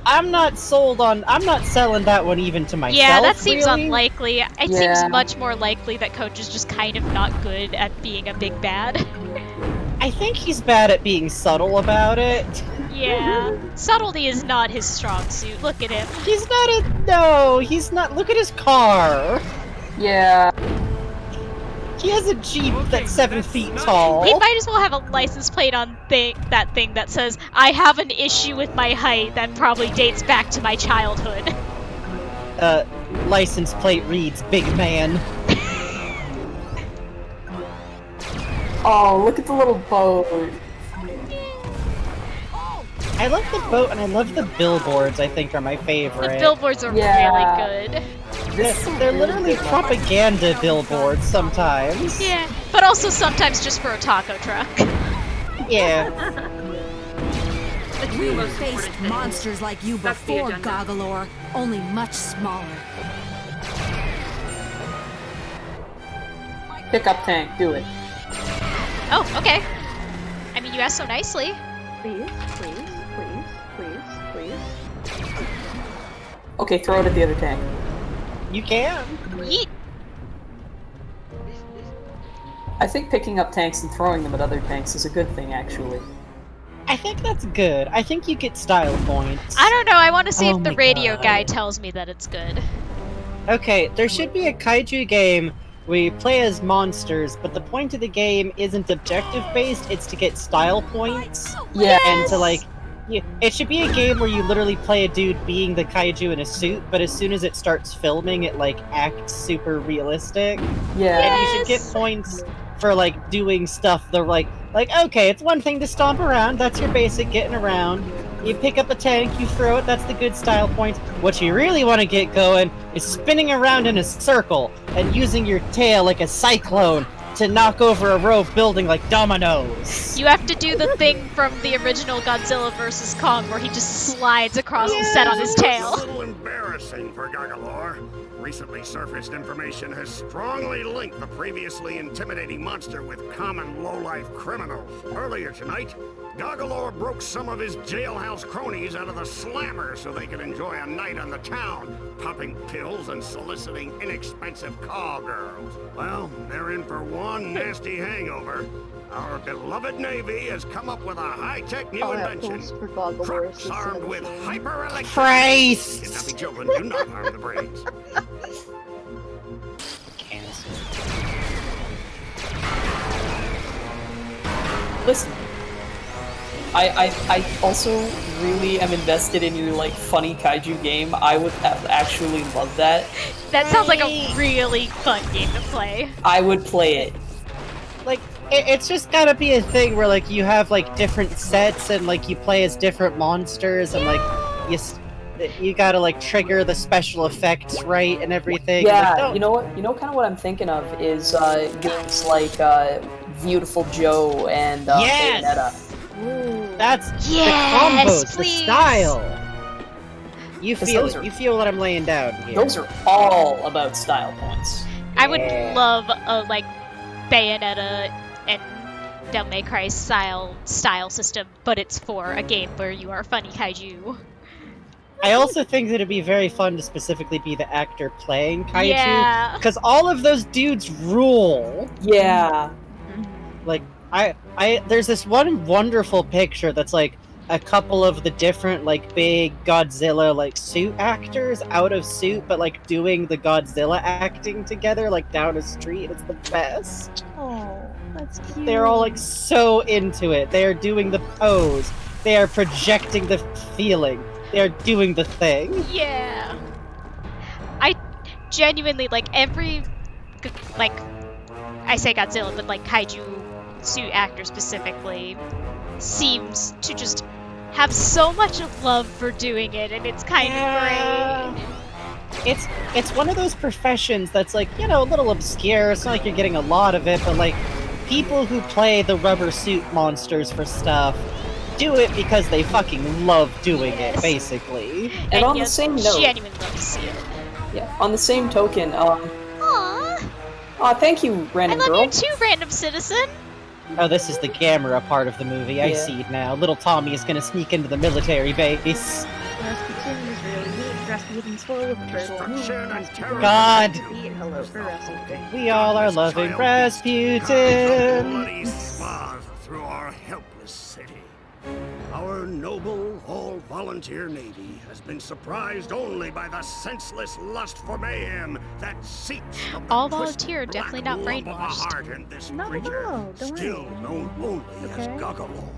I'm not selling that one even to myself. Yeah, that seems really. unlikely. It seems much more likely that Coach is just kind of not good at being a big bad. I think he's bad at being subtle about it. Yeah. Subtlety is not his strong suit. Look at him. He's not. Look at his car. Yeah. He has a Jeep that's 7 feet tall. He might as well have a license plate on that thing that says, I have an issue with my height that probably dates back to my childhood. License plate reads, big man. Oh, look at the little boat. I love the boat and I love the billboards, I think, are my favorite. The billboards are really good. They're literally propaganda billboards sometimes. Yeah, but also sometimes just for a taco truck. Yeah. We've faced monsters like you before, GOGGALOR, only much smaller. Pick up tank, do it. Oh, okay. I mean, you asked so nicely. Please, please, please, please, please. Okay, throw it at the other tank. You can. Yeet. I think picking up tanks and throwing them at other tanks is a good thing, actually. I think that's good. I think you get style points. I don't know, I want to see Oh if the my radio God. guy tells me that it's good. Okay, there should be a kaiju game where you play as monsters, but the point of the game isn't objective-based, it's to get style points. Yeah. And to, like, it should be a game where you literally play a dude being the kaiju in a suit, but as soon as it starts filming, it, like, acts super realistic. Yeah. And you should get points for, like, doing stuff that, like, okay, it's one thing to stomp around, that's your basic getting around. You pick up a tank, you throw it, that's the good style points. What you really want to get going is spinning around in a circle and using your tail like a cyclone to knock over a row of building like dominoes. You have to do the thing from the original Godzilla vs. Kong where he just slides across the set on his It's a tail. little embarrassing for GOGGALOR. Recently surfaced information has strongly linked the previously intimidating monster with common low-life criminals. Earlier tonight, GOGGALOR broke some of his jailhouse cronies out of the slammer so they could enjoy a night on the town, popping pills and soliciting inexpensive call girls. Well, they're in for one nasty hangover. Our beloved Navy has come up with a high-tech new invention. Trucks armed with hyper-electric... Christ! Kidnapping children do not harm the brains. Listen, I also really am invested in your, like, funny kaiju game. I would actually love that. That sounds like a really fun game to play. I would play it. Like, it's just gotta be a thing where, like, you have, like, different sets and, like, you play as different monsters and, like, you gotta, like, trigger the special effects right and everything. Yeah, like, you know what? You know, kind of what I'm thinking of is games like Beautiful Joe and Bayonetta. That's the combos, the style. You feel what I'm laying down here. Those are all about style points. I would love a, like, Bayonetta and Devil May Cry style system, but it's for a game where you are funny kaiju. I also think that it'd be very fun to specifically be the actor playing kaiju. Yeah. Because all of those dudes rule. Yeah. Like, there's this one wonderful picture that's like a couple of the different, like, big Godzilla, like, suit actors out of suit, but, like, doing the Godzilla acting together, like, down a street. It's the best. Oh, that's cute. They're all, like, so into it. They are doing the pose. They are projecting the feeling. They are doing the thing. Yeah. I genuinely, like, every, like, I say Godzilla, but, like, kaiju suit actor specifically seems to just have so much love for doing it, and it's kind of great. It's one of those professions that's, like, you know, a little obscure. It's not like you're getting a lot of it, but, like, people who play the rubber suit monsters for stuff do it because they fucking love doing it, basically. And on the same note, genuinely love to see it. Yeah. On the same token, Aww. Aw, thank you, random I love girl. you too, random citizen. Oh, this is the Gamera part of the movie. I Yeah. see it now. Little Tommy is gonna sneak into the military base. Rasputin is really neat. Rasputin's full of turtle. God. Hello for Rasputin. We all are loving Rasputin. Bloody swaths through our helpless city. Our noble, all-volunteer Navy has been surprised only by the senseless lust for mayhem that seeps from the All twisted volunteer, black definitely not lump of a brainwashed. heart in this Not at creature, all, don't still worry. known only as GOGGALOR.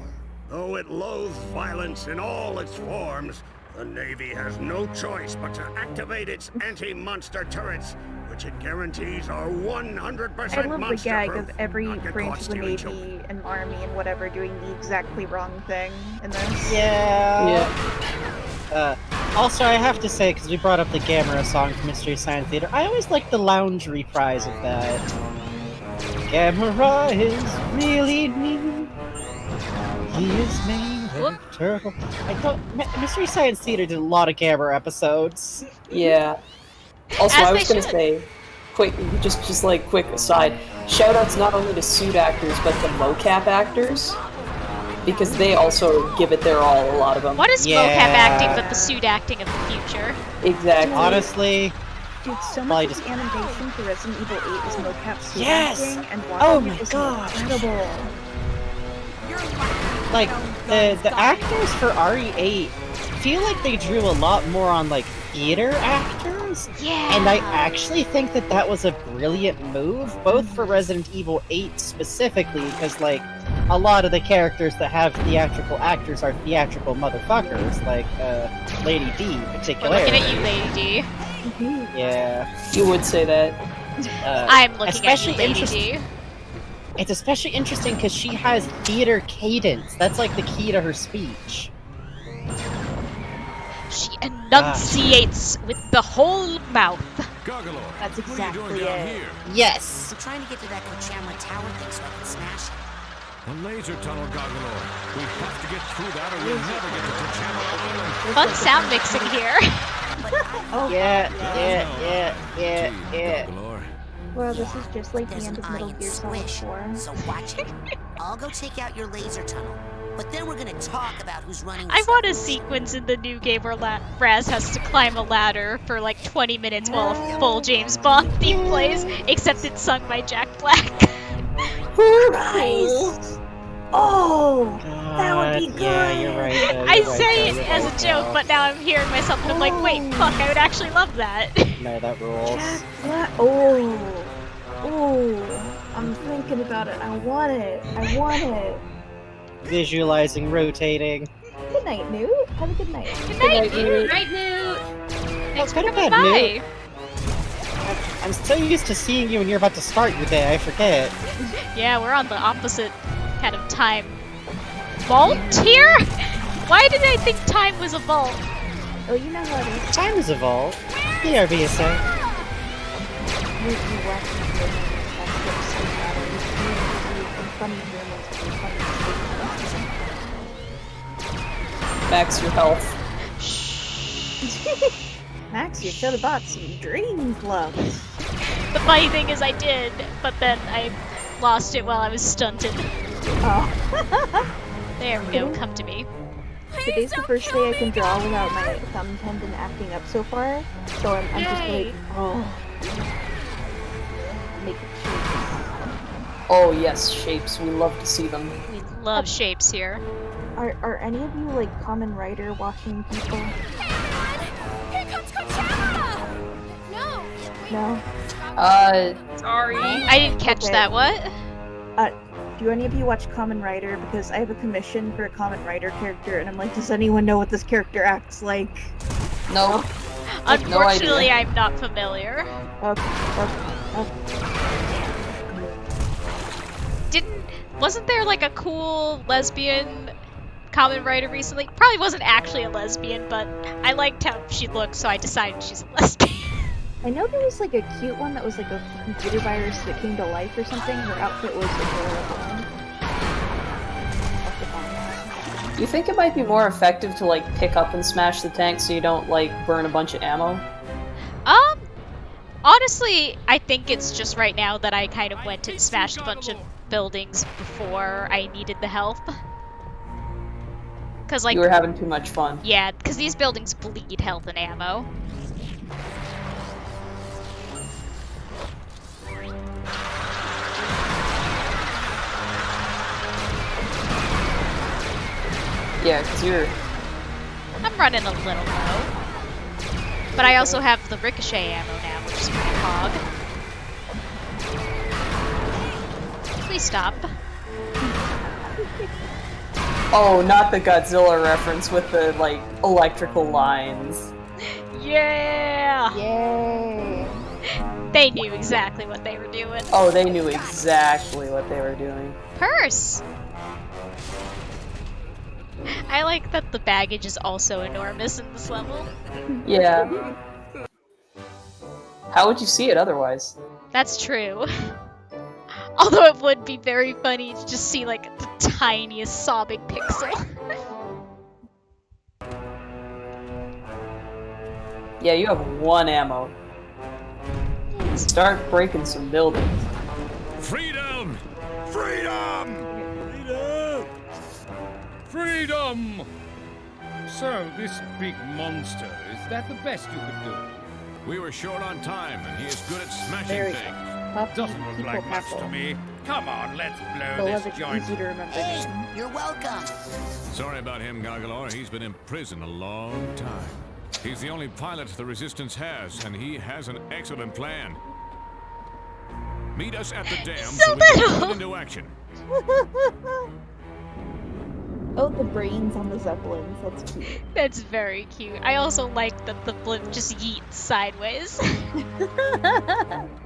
Though it loathes violence in all its forms, The Navy has no choice but to activate its anti-monster turrets, which it guarantees are 100% I love the gag monster-proof. of every Not get branch caught of the stealing Navy children. and Army and whatever doing the exactly wrong thing in this. Yeah. Also, I have to say, because we brought up the Gamera song from Mystery Science Theater, I always like the lounge reprise of that. Gamera is really neat. He is made of turtle. Mystery Science Theater did a lot of Gamera episodes. Yeah. Also, I was gonna say, quick aside, shoutouts not only to suit actors, but the mocap actors. Because they also give it their all, a lot of them. What is mocap acting but the suit acting of the future? Exactly. Honestly, dude, so much of the animation for Resident Evil 8 is mocap suit Yes! acting, and Oh watching my it is gosh! incredible. Like, the actors for RE8 feel like they drew a lot more on, like, theater actors. Yeah. And I actually think that that was a brilliant move, both for Resident Evil 8 specifically, because, like, a lot of the characters that have theatrical actors are theatrical motherfuckers, like, Lady D in particular. We're looking at you, Lady D. Yeah. You would say that. I'm looking at you, Lady D. It's especially interesting because she has theater cadence. That's like the key to her speech. She enunciates with the whole mouth. GOGGALOR, That's what are you exactly doing down it. here? Yes. I'm trying to get to that Kochamla tower thing so I can smash it. The laser tunnel, GOGGALOR. We have to get through that or we'll never get to Kochamla Island. Fun sound mixing here. Yeah. GOGGALOR. Well, this is just like the There's end an of eye Metal in Gear Solid Squish, 4. so watch it. I'll go take out your laser tunnel. But then we're gonna talk about who's running the I want a submarine. sequence in the new game where Raz has to climb a ladder for like 20 minutes while a full James Bond theme plays, except it's sung by Jack Black. Christ! Oh, that would be good. Yeah, you're right. I say it as a joke, but now I'm hearing myself and I'm like, wait, fuck, I would actually love that. No, that rules. Jack Black. Oh, I'm thinking about it. I want it. Visualizing, rotating. Good night, Newt. Have a good night. Good night, Newt. Good night, Newt. Thanks for Go to coming bed, by. Newt. I'm so used to seeing you when you're about to start your day, I forget. Yeah, we're on the opposite kind of time vault here? Why did I think time was a vault? Oh, you know how it is. Time is a vault. BRB is so. Max your health. Max, you should have bought some dream clubs. The funny thing is I did, but then I lost it while I was stunted. Oh. There we go, come to me. Today's the first day I can draw without my thumb tendon acting up so far, so I'm just like, oh. Make it shapes. Oh yes, shapes. We love to see them. We love shapes here. Are any of you like Common Writer watching people? Here comes Kochamla! No! No? Sorry. I didn't catch Okay. that, what? Do any of you watch Common Writer? Because I have a commission for a Common Writer character, and I'm like, does anyone know what this character acts like? No. Unfortunately, no I'm not familiar. Wasn't there like a cool lesbian Common Writer recently? Probably wasn't actually a lesbian, but I liked how she looked, so I decided she's a lesbian. I know there was like a cute one that was like a computer virus that came to life or something. Her outfit was adorable. Do you think it might be more effective to like pick up and smash the tank so you don't like burn a bunch of ammo? Honestly, I think it's just right now that I kind of went and smashed a bunch of buildings before I needed the help. Cause like You were having too much fun. yeah, because these buildings bleed health and ammo. Yeah, because you're... I'm running a little low. But I also have the ricochet ammo now, which is pretty hog. Please stop. Oh, not the Godzilla reference with the, like, electrical lines. Yeah! Yay! They knew exactly what they were doing. Oh, they knew exactly what they were doing. Purse! I like that the baggage is also enormous in this level. Yeah. How would you see it otherwise? That's true. Although it would be very funny to just see, like, the tiniest sobbing pixel. Yeah, you have 1 ammo. Start breaking some buildings. Freedom! Freedom! Freedom! Freedom! So, this big monster, is that the best you could do? We were short on time, and he is good at smashing Very things. Doesn't look like much to me. Come on, let's blow Beloved, this joint. easy to remember. Hey, you're welcome. Sorry about him, GOGGALOR. He's been in prison a long time. He's the only pilot the Resistance has, and he has an excellent plan. Meet us at the dam so we can put it into action. Oh, the brains on the Zeppelins. That's cute. That's very cute. I also like that the blimp just yeets sideways.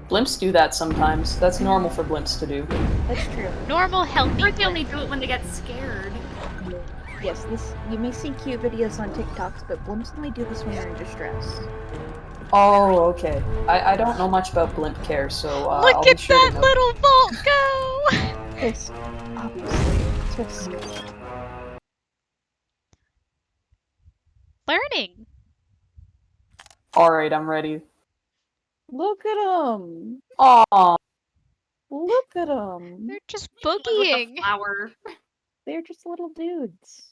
Blimps do that sometimes. That's normal for blimps to do. That's true. Normal, healthy. They only do it when they get scared. Yes, you may see cute videos on TikToks, but blimps only do this when they're in distress. Oh, okay. I don't know much about blimp care, so Look I'll at be sure that to know. little vault go! Yes, obviously. Just Learning. Alright, I'm ready. look at them. Aww. Look at them. They're just With boogieing. the flower. They're just little dudes.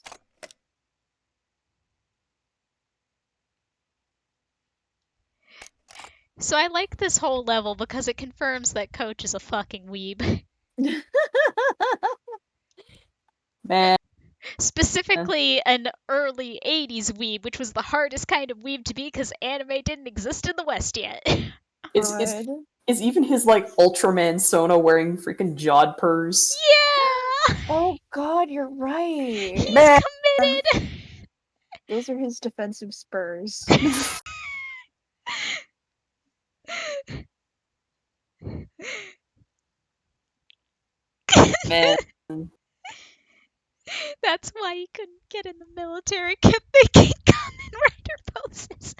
So I like this whole level because it confirms that Coach is a fucking weeb. Man. Specifically an early 80s weeb, which was the hardest kind of weeb to be because anime didn't exist in the West yet. Is even his, like, Ultraman Sona wearing freaking jodhpurs? Yeah! Oh god, you're right. He's Man. committed! Those are his defensive spurs. Man. That's why he couldn't get in the military, kept making Kamen Rider poses.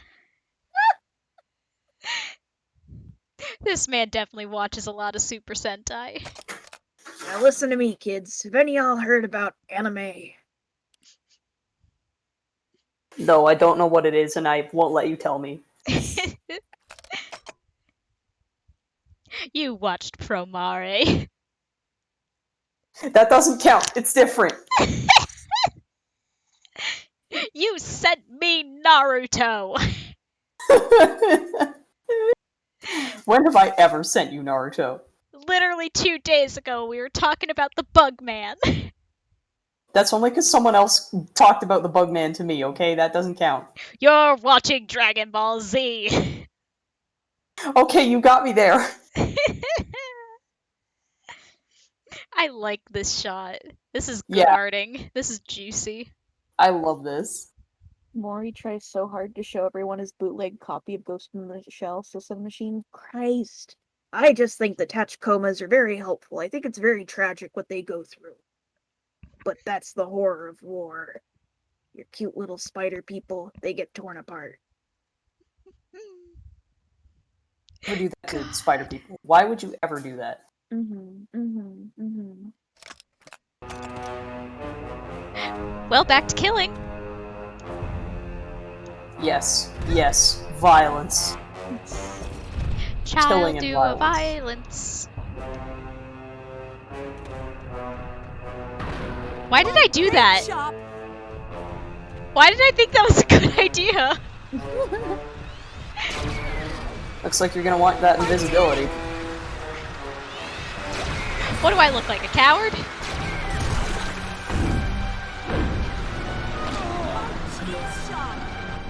This man definitely watches a lot of Super Sentai. Now listen to me, kids. Have any of y'all heard about anime? No, I don't know what it is, and I won't let you tell me. You watched Promare. That doesn't count. It's different. You sent me Naruto. When have I ever sent you Naruto? Literally 2 days ago, we were talking about the Bugman. That's only because someone else talked about the Bugman to me, okay? That doesn't count. You're watching Dragon Ball Z. Okay, you got me there. I like this shot. This is good Yeah. arting. This is juicy. I love this. Mori tries so hard to show everyone his bootleg copy of Ghost in the Shell System Machine. Christ. I just think the Tachikomas are very helpful. I think it's very tragic what they go through. But that's the horror of war. Your cute little spider people, they get torn apart. Never do that to spider people. Why would you ever do that? Well, back to killing. Yes. Yes. Violence. Child Killing and do violence. violence. Why did I do that? Why did I think that was a good idea? Looks like you're gonna want that invisibility. What do I look like, a coward?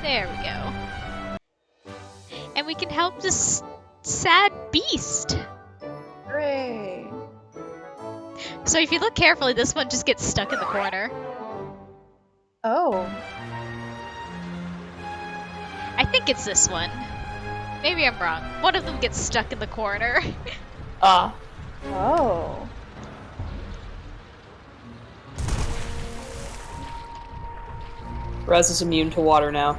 There we go. And we can help this sad beast. Hooray! So if you look carefully, this one just gets stuck in the corner. Oh. I think it's this one. Maybe I'm wrong. One of them gets stuck in the corner. Ah. Oh. Raz is immune to water now.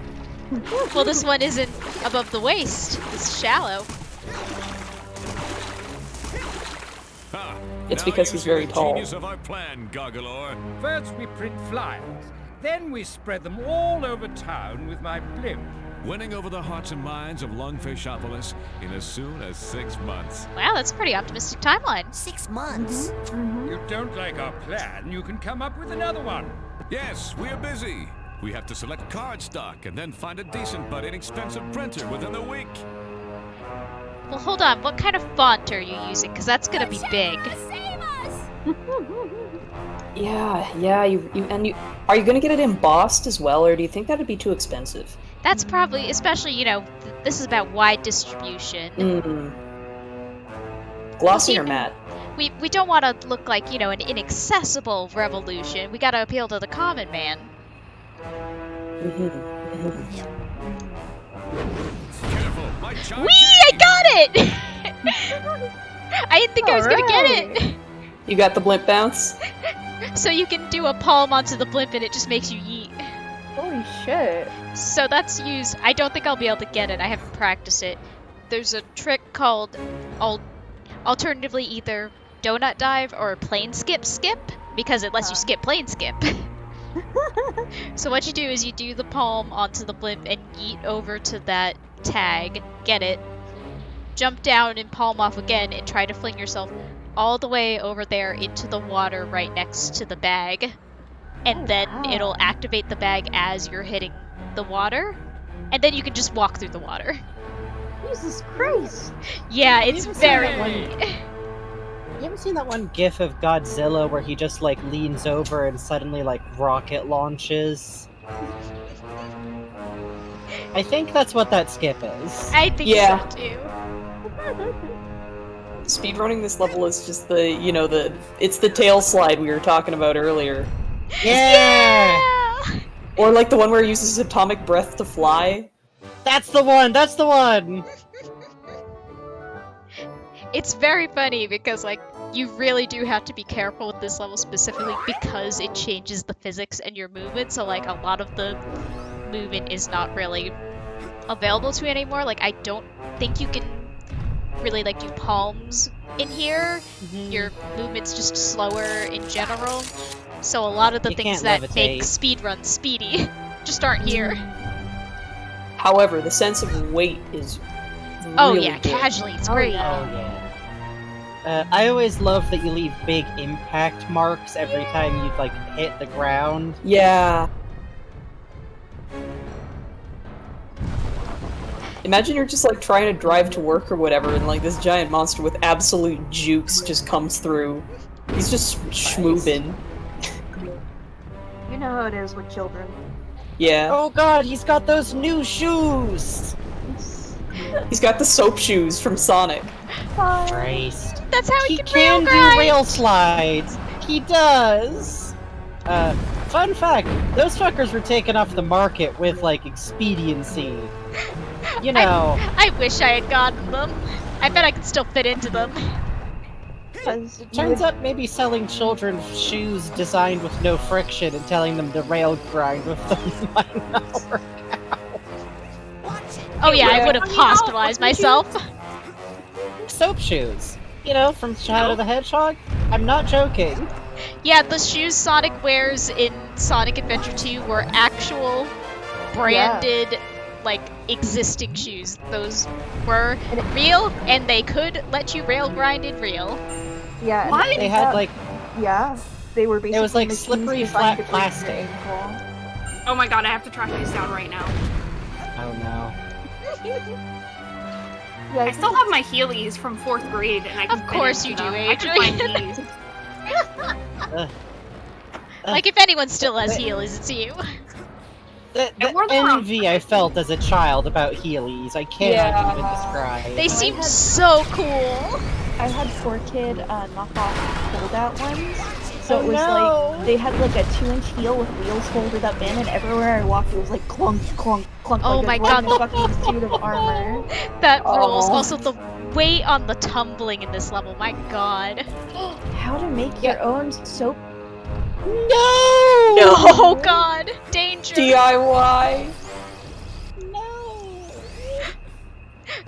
Well, this one isn't above the waist. It's shallow. It's because he's very tall. Genius of our plan, GOGGALOR. First we print flyers, then we spread them all over town with my blimp. Winning over the hearts and minds of Lungfishopolis in as soon as 6 months. Wow, that's a pretty optimistic timeline. 6 months? You don't like our plan, you can come up with another one. Yes, we're busy. We have to select cardstock and then find a decent but inexpensive printer within a week. Well, hold on. What kind of font are you using? Because that's gonna be big. Yeah. You are you gonna get it embossed as well, or do you think that'd be too expensive? That's probably, especially, you know, this is about wide distribution. Glossy or matte? We don't want to look like, you know, an inaccessible revolution. We gotta appeal to the common man. Whee! I got it! I didn't think I was gonna get it. You got the blimp bounce? So you can do a palm onto the blimp and it just makes you yeet. Holy shit. So that's used. I don't think I'll be able to get it. I haven't practiced it. There's a trick called alternatively either donut dive or plane skip because it lets you skip plane skip. So what you do is you do the palm onto the blimp and yeet over to that tag, get it, jump down and palm off again and try to fling yourself all the way over there into the water right next to the bag. And then it'll activate the bag as you're hitting the water. And then you can just walk through the water. Jesus Christ! Yeah, it's very... You haven't seen that one gif of Godzilla where he just like leans over and suddenly like rocket launches? I think that's what that skip is. I think so too. Speedrunning this level is just it's the tail slide we were talking about earlier. Yeah! Or like the one where he uses atomic breath to fly. That's the one! That's the one! It's very funny because, like, you really do have to be careful with this level specifically because it changes the physics and your movement, so, like, a lot of the movement is not really available to you anymore. Like, I don't think you can really, like, do palms in here. Your movement's just slower in general. So a lot of the things that make speedrun speedy just aren't here. However, the sense of weight is really good. Casually, it's great. Oh, yeah. I always love that you leave big impact marks every time you like hit the ground. Yeah. Imagine you're just like trying to drive to work or whatever, and like this giant monster with absolute jukes just comes through. He's just schmoovin'. You know how it is with children. Yeah. Oh god, he's got those new shoes! He's got the soap shoes from Sonic. Christ. That's how he can do rail slides! He does! Fun fact, those fuckers were taken off the market with, like, expediency. You know. I wish I had gotten them. I bet I could still fit into them. It turns out maybe selling children shoes designed with no friction and telling them to rail grind with them might not work out. Oh yeah, I would have hospitalized myself. Soap shoes. You know, from Shadow the Hedgehog? I'm not joking. Yeah, the shoes Sonic wears in Sonic Adventure 2 were actual branded, like, existing shoes. Those were real, and they could let you rail grind in real. Yeah. Why? They had, like... Yeah. They were basically... It was like slippery flat plastic. Oh my god, I have to track these down right now. Oh no. I still have my Heelys from 4th grade, and I can Of course you do, Adrian. I can find these. Like, if anyone still has heelys, it's you. The envy I felt as a child about Heelys, I cannot even describe. They seem so cool. I had 4Kid knockoff fold-out ones, So it was like, they had like a 2-inch heel with wheels folded up in, and everywhere I walked it was like clunk, clunk, clunk, Oh like my a god. fucking suit of armor. That rules. Also, the weight on the tumbling in this level, my god. How to make your own soap. No! No, god! Danger! DIY!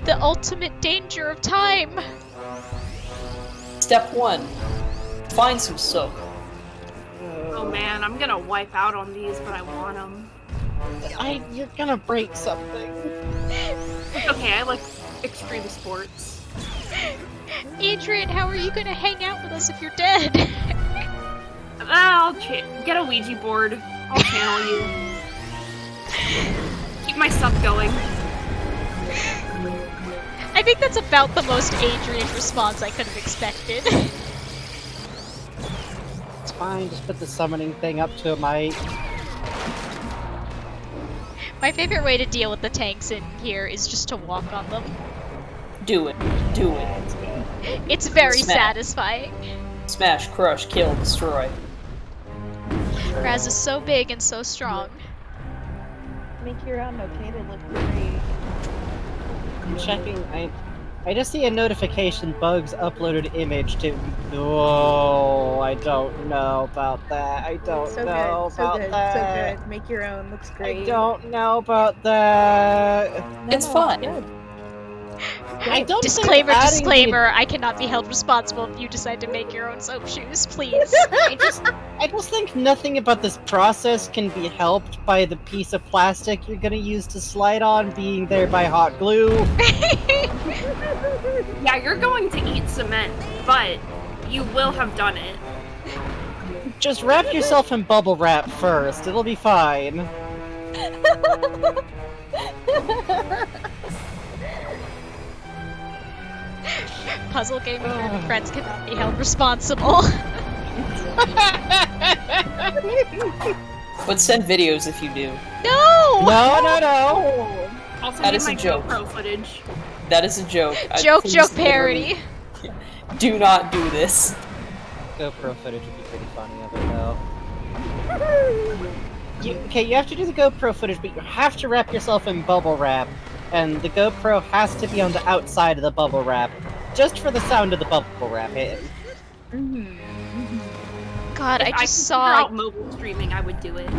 The ultimate danger of time! Step 1. Find some soap. Oh man, I'm gonna wipe out on these, but I want them. You're gonna break something. Okay, I like extreme sports. Adrian, how are you gonna hang out with us if you're dead? I'll get a Ouija board. I'll channel you. Keep my stuff going. I think that's about the most Adrian response I could have expected. It's fine, just put the summoning thing up to a might. My favorite way to deal with the tanks in here is just to walk on them. Do it. Do it. It's very Smash. satisfying. Smash, crush, kill, destroy. Raz is so big and so strong. Make your own, okay? They look great. I'm checking. I just see a notification. Bugs uploaded image to. Oh, I don't know about that. I don't So know good, so about good, that. so good. Make your own, looks great. I don't know about that. It's fun. Good. I don't think Disclaimer, adding disclaimer, I cannot be held responsible if you decide to make your own soap shoes, please. I just think nothing about this process can be helped by the piece of plastic you're gonna use to slide on being there by hot glue. Yeah, you're going to eat cement, but you will have done it. Just wrap yourself in bubble wrap first, it'll be fine. Puzzle gaming friends cannot be held responsible. But send videos if you do. No! No! Also, That need is a my joke. GoPro footage. That is a joke. Joke parody. Do not do this. GoPro footage would be pretty funny of it, though. Okay, you have to do the GoPro footage, but you have to wrap yourself in bubble wrap, and the GoPro has to be on the outside of the bubble wrap, just for the sound of the bubble wrap hitting. God, If I I just could saw. figure out mobile streaming, I would do it.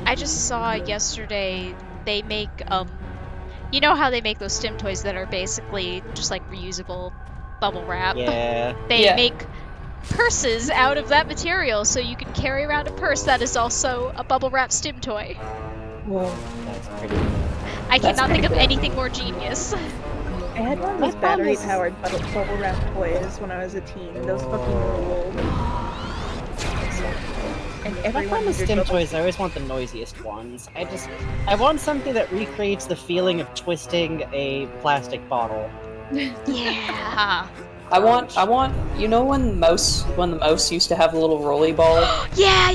I just saw yesterday they make you know how they make those stim toys that are basically just like reusable bubble wrap? Yeah. They make purses out of that material so you can carry around a purse that is also a bubble wrap stim toy. Whoa. That's pretty good. I That's cannot think of pretty good. anything more genius. I had one of those battery-powered bubble wrap toys when I was a teen. Those fucking ruled. And If I everyone find the needed stim bubble- toys, I always want the noisiest ones. I want something that recreates the feeling of twisting a plastic bottle. Yeah. I want, you know when the mouse used to have a little rolly ball? Yeah.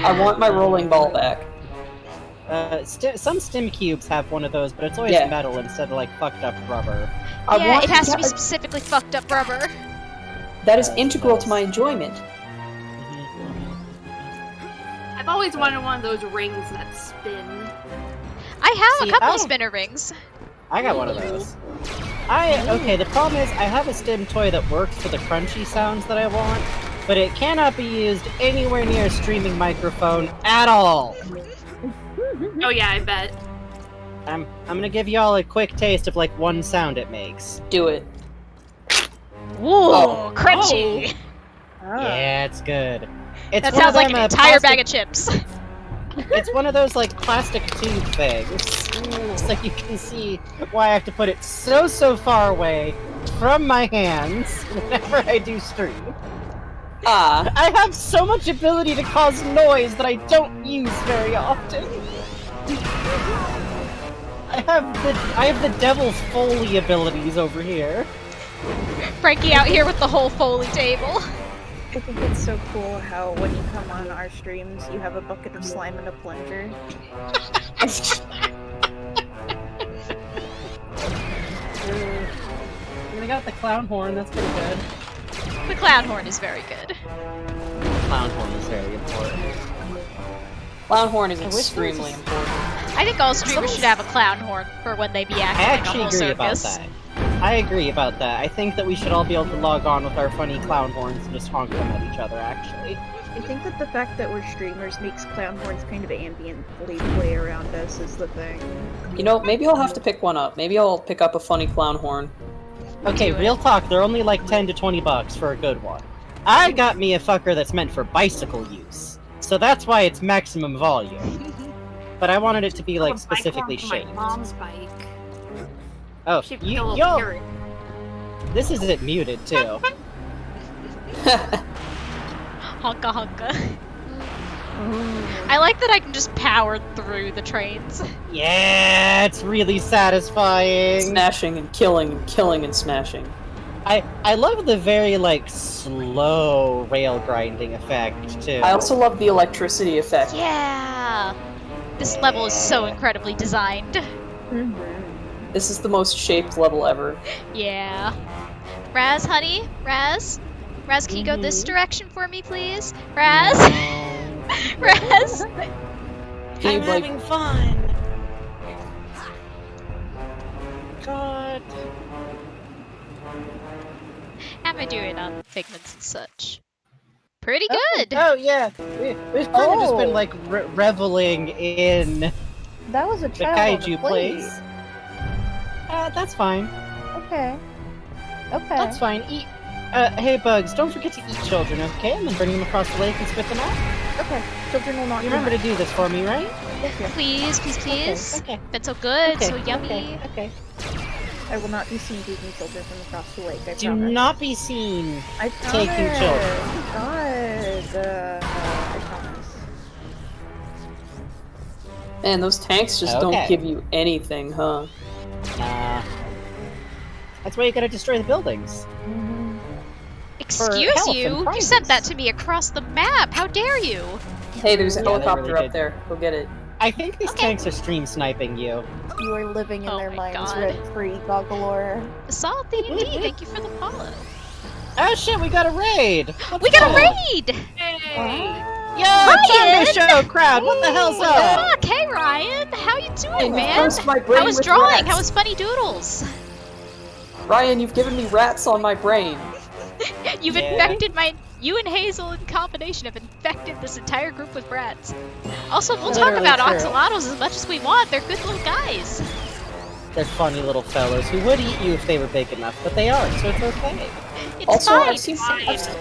I want my rolling ball back. Some stim cubes have one of those, but it's always Yeah. metal instead of like fucked up rubber. Yeah, it has to be specifically fucked up rubber. That is integral to my enjoyment. I've always wanted one of those rings that spin. I have See, a couple I of don't- spinner rings. I got one of those. Okay, the problem is I have a stim toy that works for the crunchy sounds that I want, but it cannot be used anywhere near a streaming microphone at all. Oh yeah, I bet. I'm gonna give y'all a quick taste of like one sound it makes. Do it. Whoa, crunchy. Yeah, it's good. It's That one sounds of like them, an entire plastic- bag of chips. It's one of those like plastic tube things. So you can see why I have to put it so far away from my hands whenever I do stream. I have so much ability to cause noise that I don't use very often. I have the devil's Foley abilities over here. Frankie out here with the whole Foley table. I think it's so cool how when you come on our streams, you have a bucket of slime and a plunger. I got the clown horn, that's pretty good. The clown horn is very good. clown horn is very important. Clown horn is extremely important. I think all streamers should have a clown horn for when they be I acting actually in a whole agree about circus. that. I agree about that. I think that we should all be able to log on with our funny clown horns and just honk them at each other, actually. I think that the fact that we're streamers makes clown horns kind of ambiently play around us is the thing. You know, maybe I'll have to pick one up. Maybe I'll pick up a funny clown horn. Okay, real talk, they're only like 10 to 20 bucks for a good one. I got me a fucker that's meant for bicycle use, so that's why it's maximum volume. But I wanted it to be like specifically shaped. My mom's bike. Oh, She yo! This isn't muted too. Honka honka. I like that I can just power through the trains. Yeah, it's really satisfying. Smashing and killing and killing and smashing. I love the very like slow rail grinding effect too. I also love the electricity effect. Yeah! This level is so incredibly designed. This is the most shaped level ever. Yeah. Raz, honey? Raz? Raz, can you go this direction for me, please? Raz? Raz? I'm having fun. God. How am I doing on figments and such? Pretty good! Oh yeah, we've kind of just been like reveling in That was a the child kaiju place. That's fine. Okay. Okay. That's fine. Eat. Hey Bugs, don't forget to eat children, okay? And then bring them across the lake and spit them out. Okay. Children will not. You remember to do this for me, right? Please, please, please. Okay. Been so good, Okay, so yummy. Okay. I will not be seen taking children from across the lake. I Do promise. not be seen I taking promise. children. God. I promise. Man, those tanks just don't give you anything, huh? Nah. That's why you gotta destroy the buildings. Excuse health you? and You sent that to me across the map. How dare you? Hey, there's a Yeah, they helicopter really up there. Go get it. I think these tanks are stream sniping you. You are living in Oh their my minds God. rent-free, GOGGALOR. Assault D&D, thank you for the follow. Oh shit, we got a raid! We got a raid! Yo, time to show crowd! What the hell's What the up? fuck? Hey Ryan, how you doing, you man? cursed my brain How was with drawing? rats. How was Funny Doodles? Ryan, you've given me rats on my brain. You've infected you and Hazel in combination have infected this entire group with rats. Also, we'll talk Literally about true. oxalotls as much as we want. They're good little guys. They're funny little fellows who would eat you if they were big enough, but they aren't, so it's okay. It's Also, fine.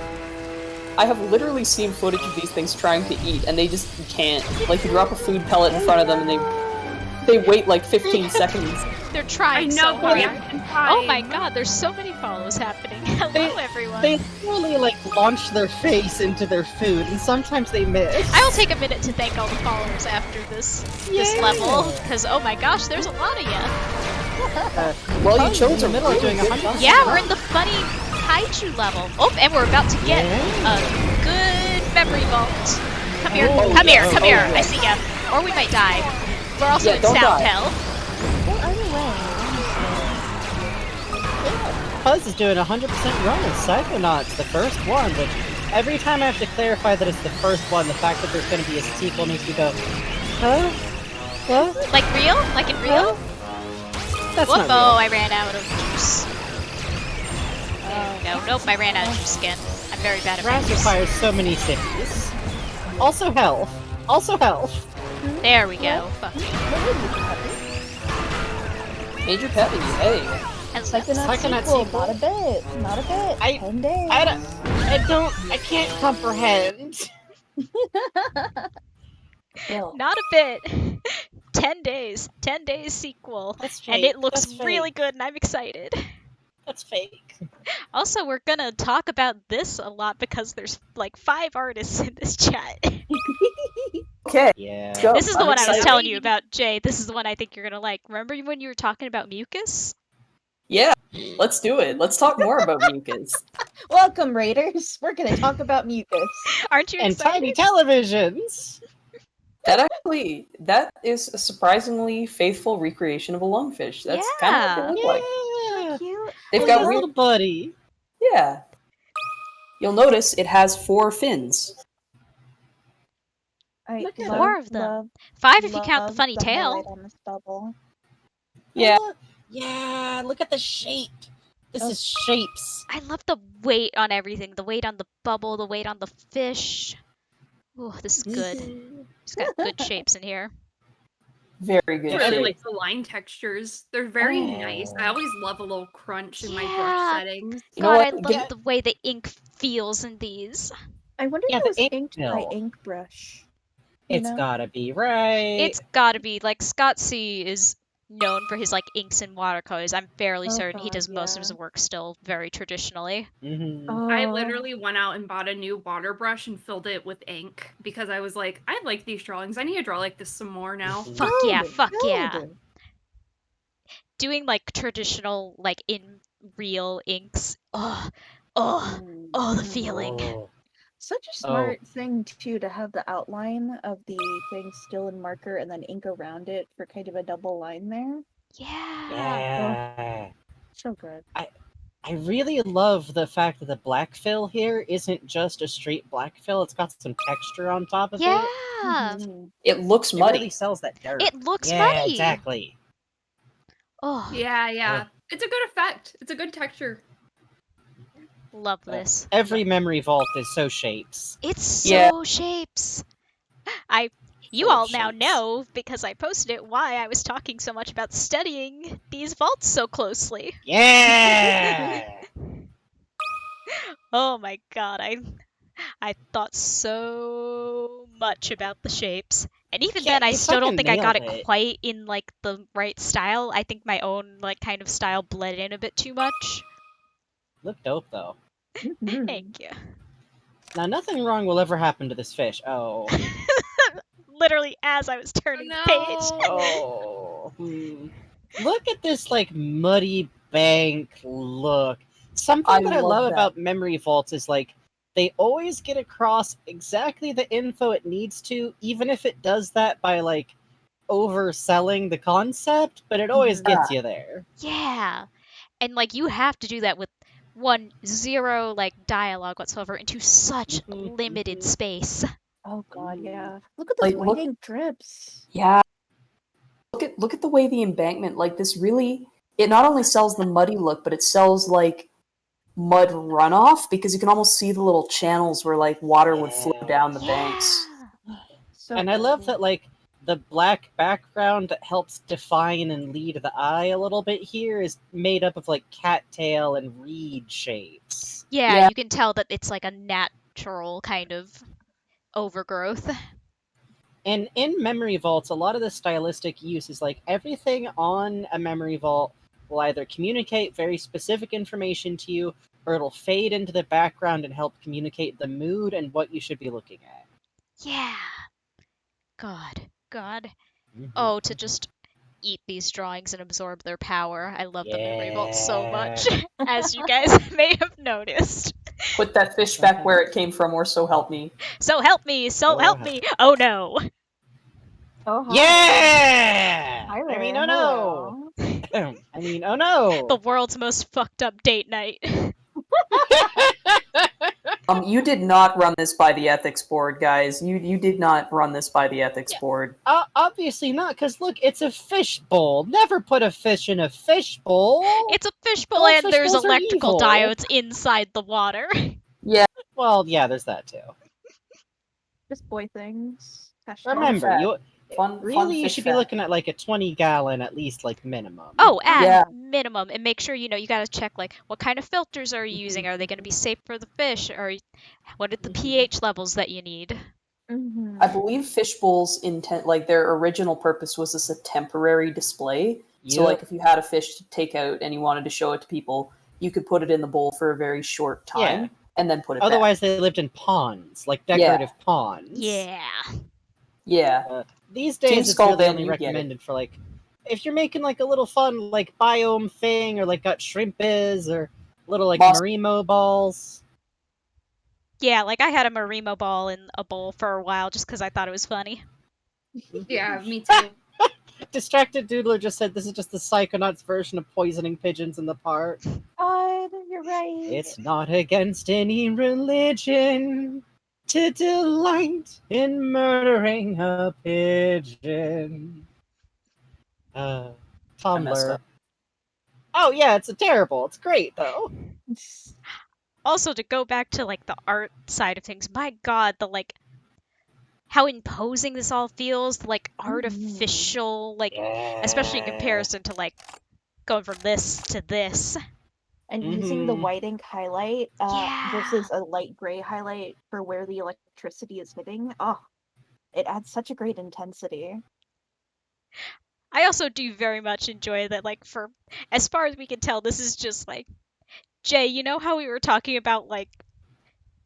I have literally seen footage of these things trying to eat, and they just can't. Like, you drop a food pellet in front of them, and they wait like 15 seconds. They're trying I so know, hard. reaction Oh my time. god, there's so many follows happening. Hello, everyone. They literally like launch their face into their food, and sometimes they miss. I will take a minute to thank all the followers after this level, because oh my gosh, there's a lot of ya. Well, you chose in the middle of doing 100%. Yeah, we're in the funny kaiju level. Oh, and we're about to get a good memory vault. Come here, Oh, come yeah. here, come Oh, here. yeah. I see ya. Or we might die. We're also Yeah, in don't sound die. hell. Well, anyway. Puzz is doing 100% run of Psychonauts, the first one, which every time I have to clarify that it's the first one, the fact that there's going to be a sequel makes me go, huh? What? Like real? Like in real? That's Whoop, not oh, real. I ran out of juice. No, nope, I ran out of juice again. I'm very bad at Raz juice. requires so many cities. Also health. Also health. There we go. Fuck you. Major Peppy, hey. And Psychonauts sequel, sequel? not a bit. Not a bit. 10 days. I can't comprehend. Not a bit. 10 days. 10 days sequel. That's And fake. it looks That's really fake. good and I'm excited. That's fake. Also, we're gonna talk about this a lot because there's like 5 artists in this chat. Okay. Yeah. Go. This is the I'm one I was excited. telling you about, Jay. This is the one I think you're gonna like. Remember when you were talking about mucus? Yeah, let's do it. Let's talk more about mucus. Welcome, Raiders. We're gonna talk about mucus. Aren't you And excited? tiny televisions. That is a surprisingly faithful recreation of a lungfish. That's kind of what they look like. Yeah. Cute. They've Oh, got little real. buddy. Yeah. You'll notice it has 4 fins. Look at more of them. 5 if you count the funny tail. On this bubble. Yeah. Yeah, look at the shape. This is shapes. I love the weight on everything. The weight on the bubble, the weight on the fish. Oh, this is good. It's got good shapes in here. Very good I really shape. like the line textures. They're very nice. I always love a little crunch in my brush settings. God, I love the way the ink feels in these. I wonder if it was inked by ink brush. It's gotta be right. It's gotta be. Like, Scott C is known for his, like, inks and watercolors. I'm fairly certain he does most of his work still very traditionally. I literally went out and bought a new water brush and filled it with ink because I was like, I like these drawings. I need to draw like this some more now. Fuck yeah, fuck yeah. Doing, like, traditional, like, in real inks. The feeling. Such a smart thing, too, to have the outline of the thing still in marker and then ink around it for kind of a double line there. Yeah. So good. I really love the fact that the black fill here isn't just a straight black fill. It's got some texture on top of it. Yeah. It looks muddy. It really sells that dirt. It looks yeah, muddy. Exactly. Oh. Yeah. It's a good effect. It's a good texture. Love this. Every memory vault is so shapes. It's so shapes. You all now know, because I posted it, why I was talking so much about studying these vaults so closely. Yeah! Oh my god, I thought so much about the shapes. And even then, I still don't think I got it quite in, like, the right style. I think my own, like, kind of style bled in a bit too much. Look dope, though. Thank you. Now, nothing wrong will ever happen to this fish. Oh. Literally as I was turning the page. Oh. Look at this, like, muddy bank look. Something that I love about memory vaults is, like, they always get across exactly the info it needs to, even if it does that by, like, overselling the concept, but it always gets you there. Yeah. And, like, you have to do that with zero, like, dialogue whatsoever into such limited space. Oh god, yeah. Look at those white ink drips. Yeah. Look at the way the embankment, like, this really, it not only sells the muddy look, but it sells, like, mud runoff, because you can almost see the little channels where, like, water would flow down the banks. And I love that, like, the black background that helps define and lead the eye a little bit here is made up of, like, cattail and reed shapes. Yeah, you can tell that it's, like, a natural kind of overgrowth. And in memory vaults, a lot of the stylistic use is, like, everything on a memory vault will either communicate very specific information to you, or it'll fade into the background and help communicate the mood and what you should be looking at. Yeah. God. Oh, to just eat these drawings and absorb their power. I love the memory vault so much, as you guys may have noticed. Put that fish back where it came from, or so help me. So help me, help me. Oh no. Oh, hi. Yeah! Hi there. I mean, oh no! I mean, oh no! The world's most fucked up date night. You did not run this by the ethics board, guys. You did not run this by the ethics board. Obviously not, because look, it's a fish bowl. Never put a fish in a fish bowl. It's a fish bowl, and there's electrical diodes inside the water. Yeah. Well, yeah, there's that too. Just boy things. Remember, you you should be looking at, like, a 20-gallon at least, like, minimum. Oh, at minimum, and make sure, you gotta check, like, what kind of filters are you using? Are they gonna be safe for the fish? Or what are the pH levels that you need? I believe fish bowls their original purpose was as a temporary display. So, like, if you had a fish to take out and you wanted to show it to people, you could put it in the bowl for a very short time and then put it Otherwise, back. they lived in ponds, like decorative ponds. Yeah. These days, it's really only recommended for, like, if you're making, like, a little fun, like, biome thing, or, like, got shrimpers, or little, like, Marimo balls. Yeah, like, I had a Marimo ball in a bowl for a while just because I thought it was funny. Yeah, me too. Distracted Doodler just said this is just the Psychonauts version of poisoning pigeons in the park. God, you're right. It's not against any religion. to delight in murdering a pigeon. Tumblr. Oh yeah, it's terrible. It's great though. Also, to go back to like the art side of things, my god, the like how imposing this all feels, the like artificial, like especially in comparison to like going from this to this. And using the white ink highlight versus a light gray highlight for where the electricity is hitting, it adds such a great intensity. I also do very much enjoy that, like, for as far as we can tell, this is just like Jay, you know how we were talking about like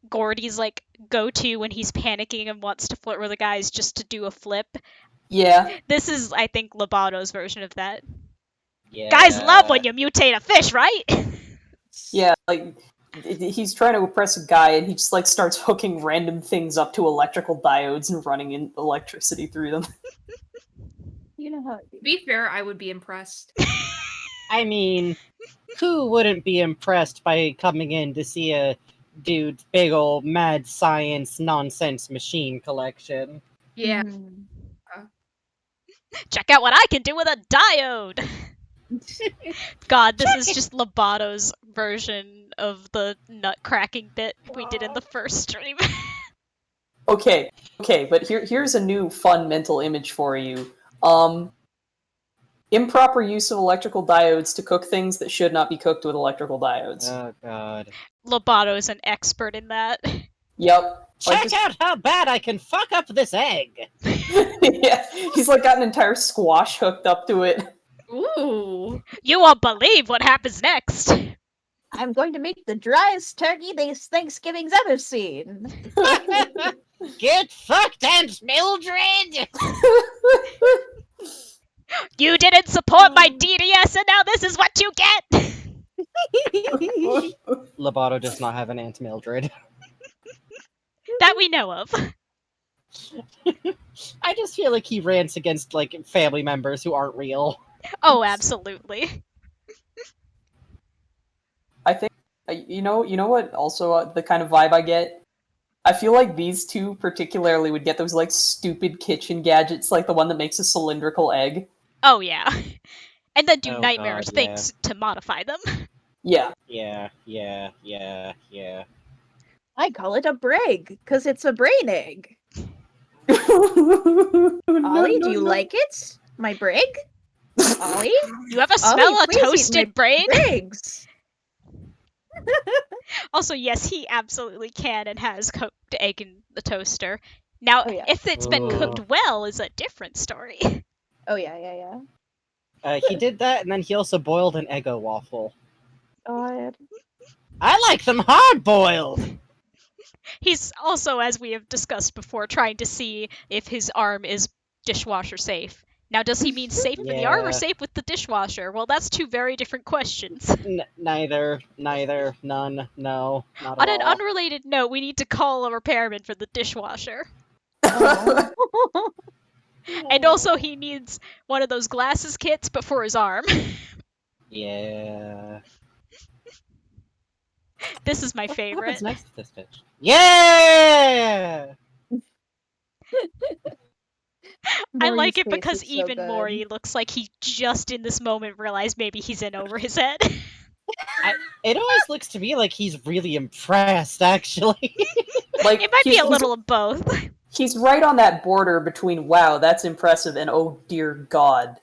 Gordy's like go-to when he's panicking and wants to flirt with the guys just to do a flip? Yeah. This is, I think, Lobato's version of that. Yeah. Guys love when you mutate a fish, right? Yeah, like he's trying to impress a guy and he just like starts hooking random things up to electrical diodes and running in electricity through them. You know how To be fair, I would be impressed. I mean, who wouldn't be impressed by coming in to see a dude's big old mad science nonsense machine collection? Yeah. Check out what I can do with a diode! God, this is just Lobato's version of the nut cracking bit we did in the first stream. Okay, but here's a new fun mental image for you. Improper use of electrical diodes to cook things that should not be cooked with electrical diodes. Oh god. Lobato's an expert in that. Yep. Check out how bad I can fuck up this egg! Yeah, he's like got an entire squash hooked up to it. Ooh. You won't believe what happens next. I'm going to make the driest turkey this Thanksgiving's ever seen. Get fucked, Aunt Mildred! You didn't support my DDS and now this is what you get! Lobato does not have an Aunt Mildred. That we know of. I just feel like he rants against like family members who aren't real. Oh, absolutely. I think you know what also the kind of vibe I get? I feel like these two particularly would get those like stupid kitchen gadgets, like the one that makes a cylindrical egg. Oh yeah. And then do Oh, nightmarish God, things to modify them. Yeah. Yeah. I call it a brig, because it's a brain egg. Ollie, do you like it? My brig? Ollie? You ever smell a toasted brain? Brigs. Also, yes, he absolutely can and has cooked egg in the toaster. Now, if it's been cooked well, is a different story. Oh yeah. He did that, and then he also boiled an Eggo waffle. God. I like them hard-boiled! He's also, as we have discussed before, trying to see if his arm is dishwasher safe. Now, does he mean safe for the arm or safe with the dishwasher? Well, that's two very different questions. Neither, none, no, not On at an all. unrelated note, we need to call a repairman for the dishwasher. And also, he needs one of those glasses kits, but for his arm. Yeah. This is my What's favorite. next to this bitch? Yeah! I like it because even Maury looks like he just in this moment realized maybe he's in over his head. It always looks to me like he's really impressed, actually. Like It might be a little of both. He's right on that border between wow, that's impressive, and oh dear God.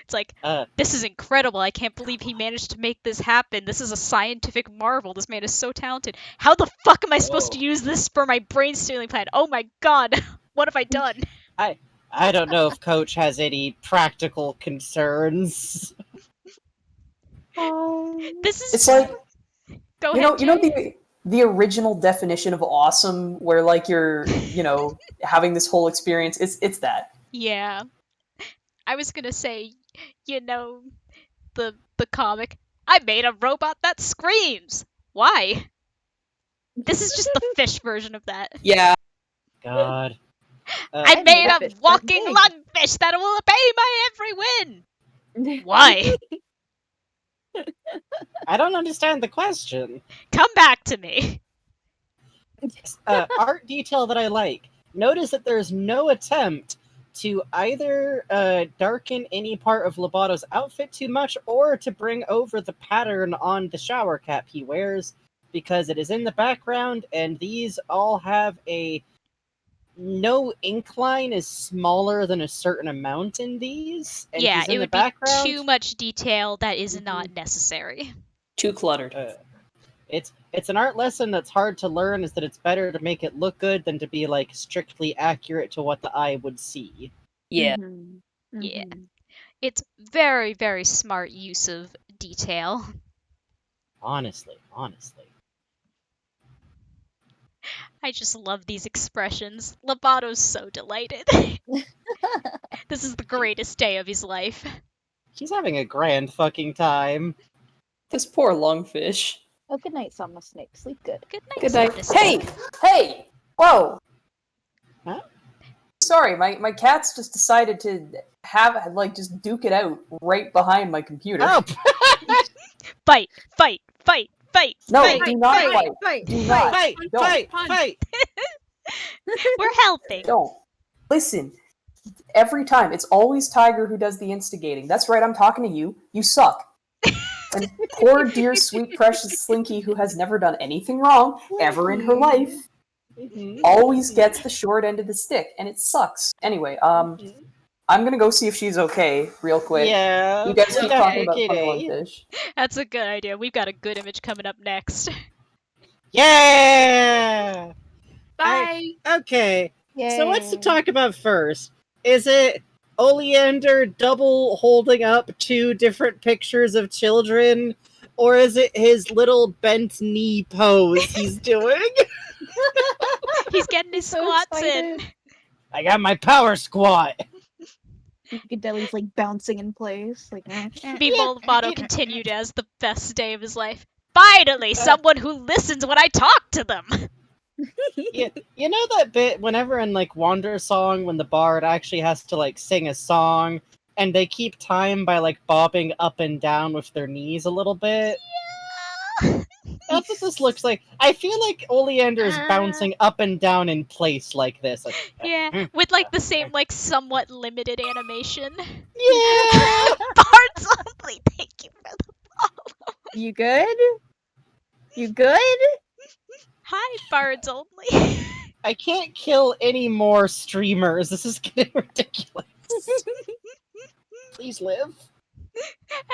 It's like, this is incredible. I can't believe he managed to make this happen. This is a scientific marvel. This man is so talented. How the fuck am I supposed to use this for my brain stealing plan? Oh my god, what have I done? I don't know if Coach has any practical concerns. This is It's like Go ahead. you know the original definition of awesome, where like you're having this whole experience. It's that. Yeah. I was gonna say, the comic. I made a robot that screams. Why? This is just the fish version of that. Yeah. God. I made a walking lungfish that will obey my every whim. Why? I don't understand the question. Come back to me. art detail that I like. Notice that there's no attempt to either darken any part of Lobato's outfit too much or to bring over the pattern on the shower cap he wears, because it is in the background, and these all have no incline is smaller than a certain amount in these, and Yeah, he's in it the would be background. too much detail that is not necessary. Too cluttered. It's an art lesson that's hard to learn, is that it's better to make it look good than to be like strictly accurate to what the eye would see. Yeah. Yeah. It's very, very smart use of detail. Honestly. I just love these expressions. Lobato's so delighted. This is the greatest day of his life. He's having a grand fucking time. This poor lungfish. Oh, good night, Somna Snake. Sleep good. Good night, Good night. Somna Snake. Hey! Whoa! Huh? Sorry, my cats just decided to just duke it out right behind my computer. Oh! Fight! Fight! Fight! Fight! No, fight, do not fight, fight. fight, Do not. Fight! Don't. Fight! We're helping. Don't. Listen, every time, it's always Tiger who does the instigating. That's right, I'm talking to you. You suck. And poor, dear, sweet, precious Slinky, who has never done anything wrong ever in her life, always gets the short end of the stick, and it sucks. Anyway, I'm gonna go see if she's okay, real quick. Yeah. You guys keep talking about Okay. funny lungfish. That's a good idea. We've got a good image coming up next. Yeah! Bye. Okay. Yay. So what's to talk about first? Is it Oleander double holding up two different pictures of children? Or is it his little bent knee pose he's doing? He's getting his squats in. I got my power squat. You could tell he's like bouncing in place. Like, Meanwhile, Lovato continued as the best day of his life. Finally, someone who listens when I talk to them. You know that bit whenever in like Wander Song when the bard actually has to like sing a song and they keep time by like bobbing up and down with their knees a little bit? Yeah. That's what this looks like. I feel like Oleander is bouncing up and down in place like this. Like, Yeah, with like the same like somewhat limited animation. Yeah. Bards only. Thank you for the follow. You good? You good? Hi, Bards only. I can't kill any more streamers. This is getting ridiculous. Please live.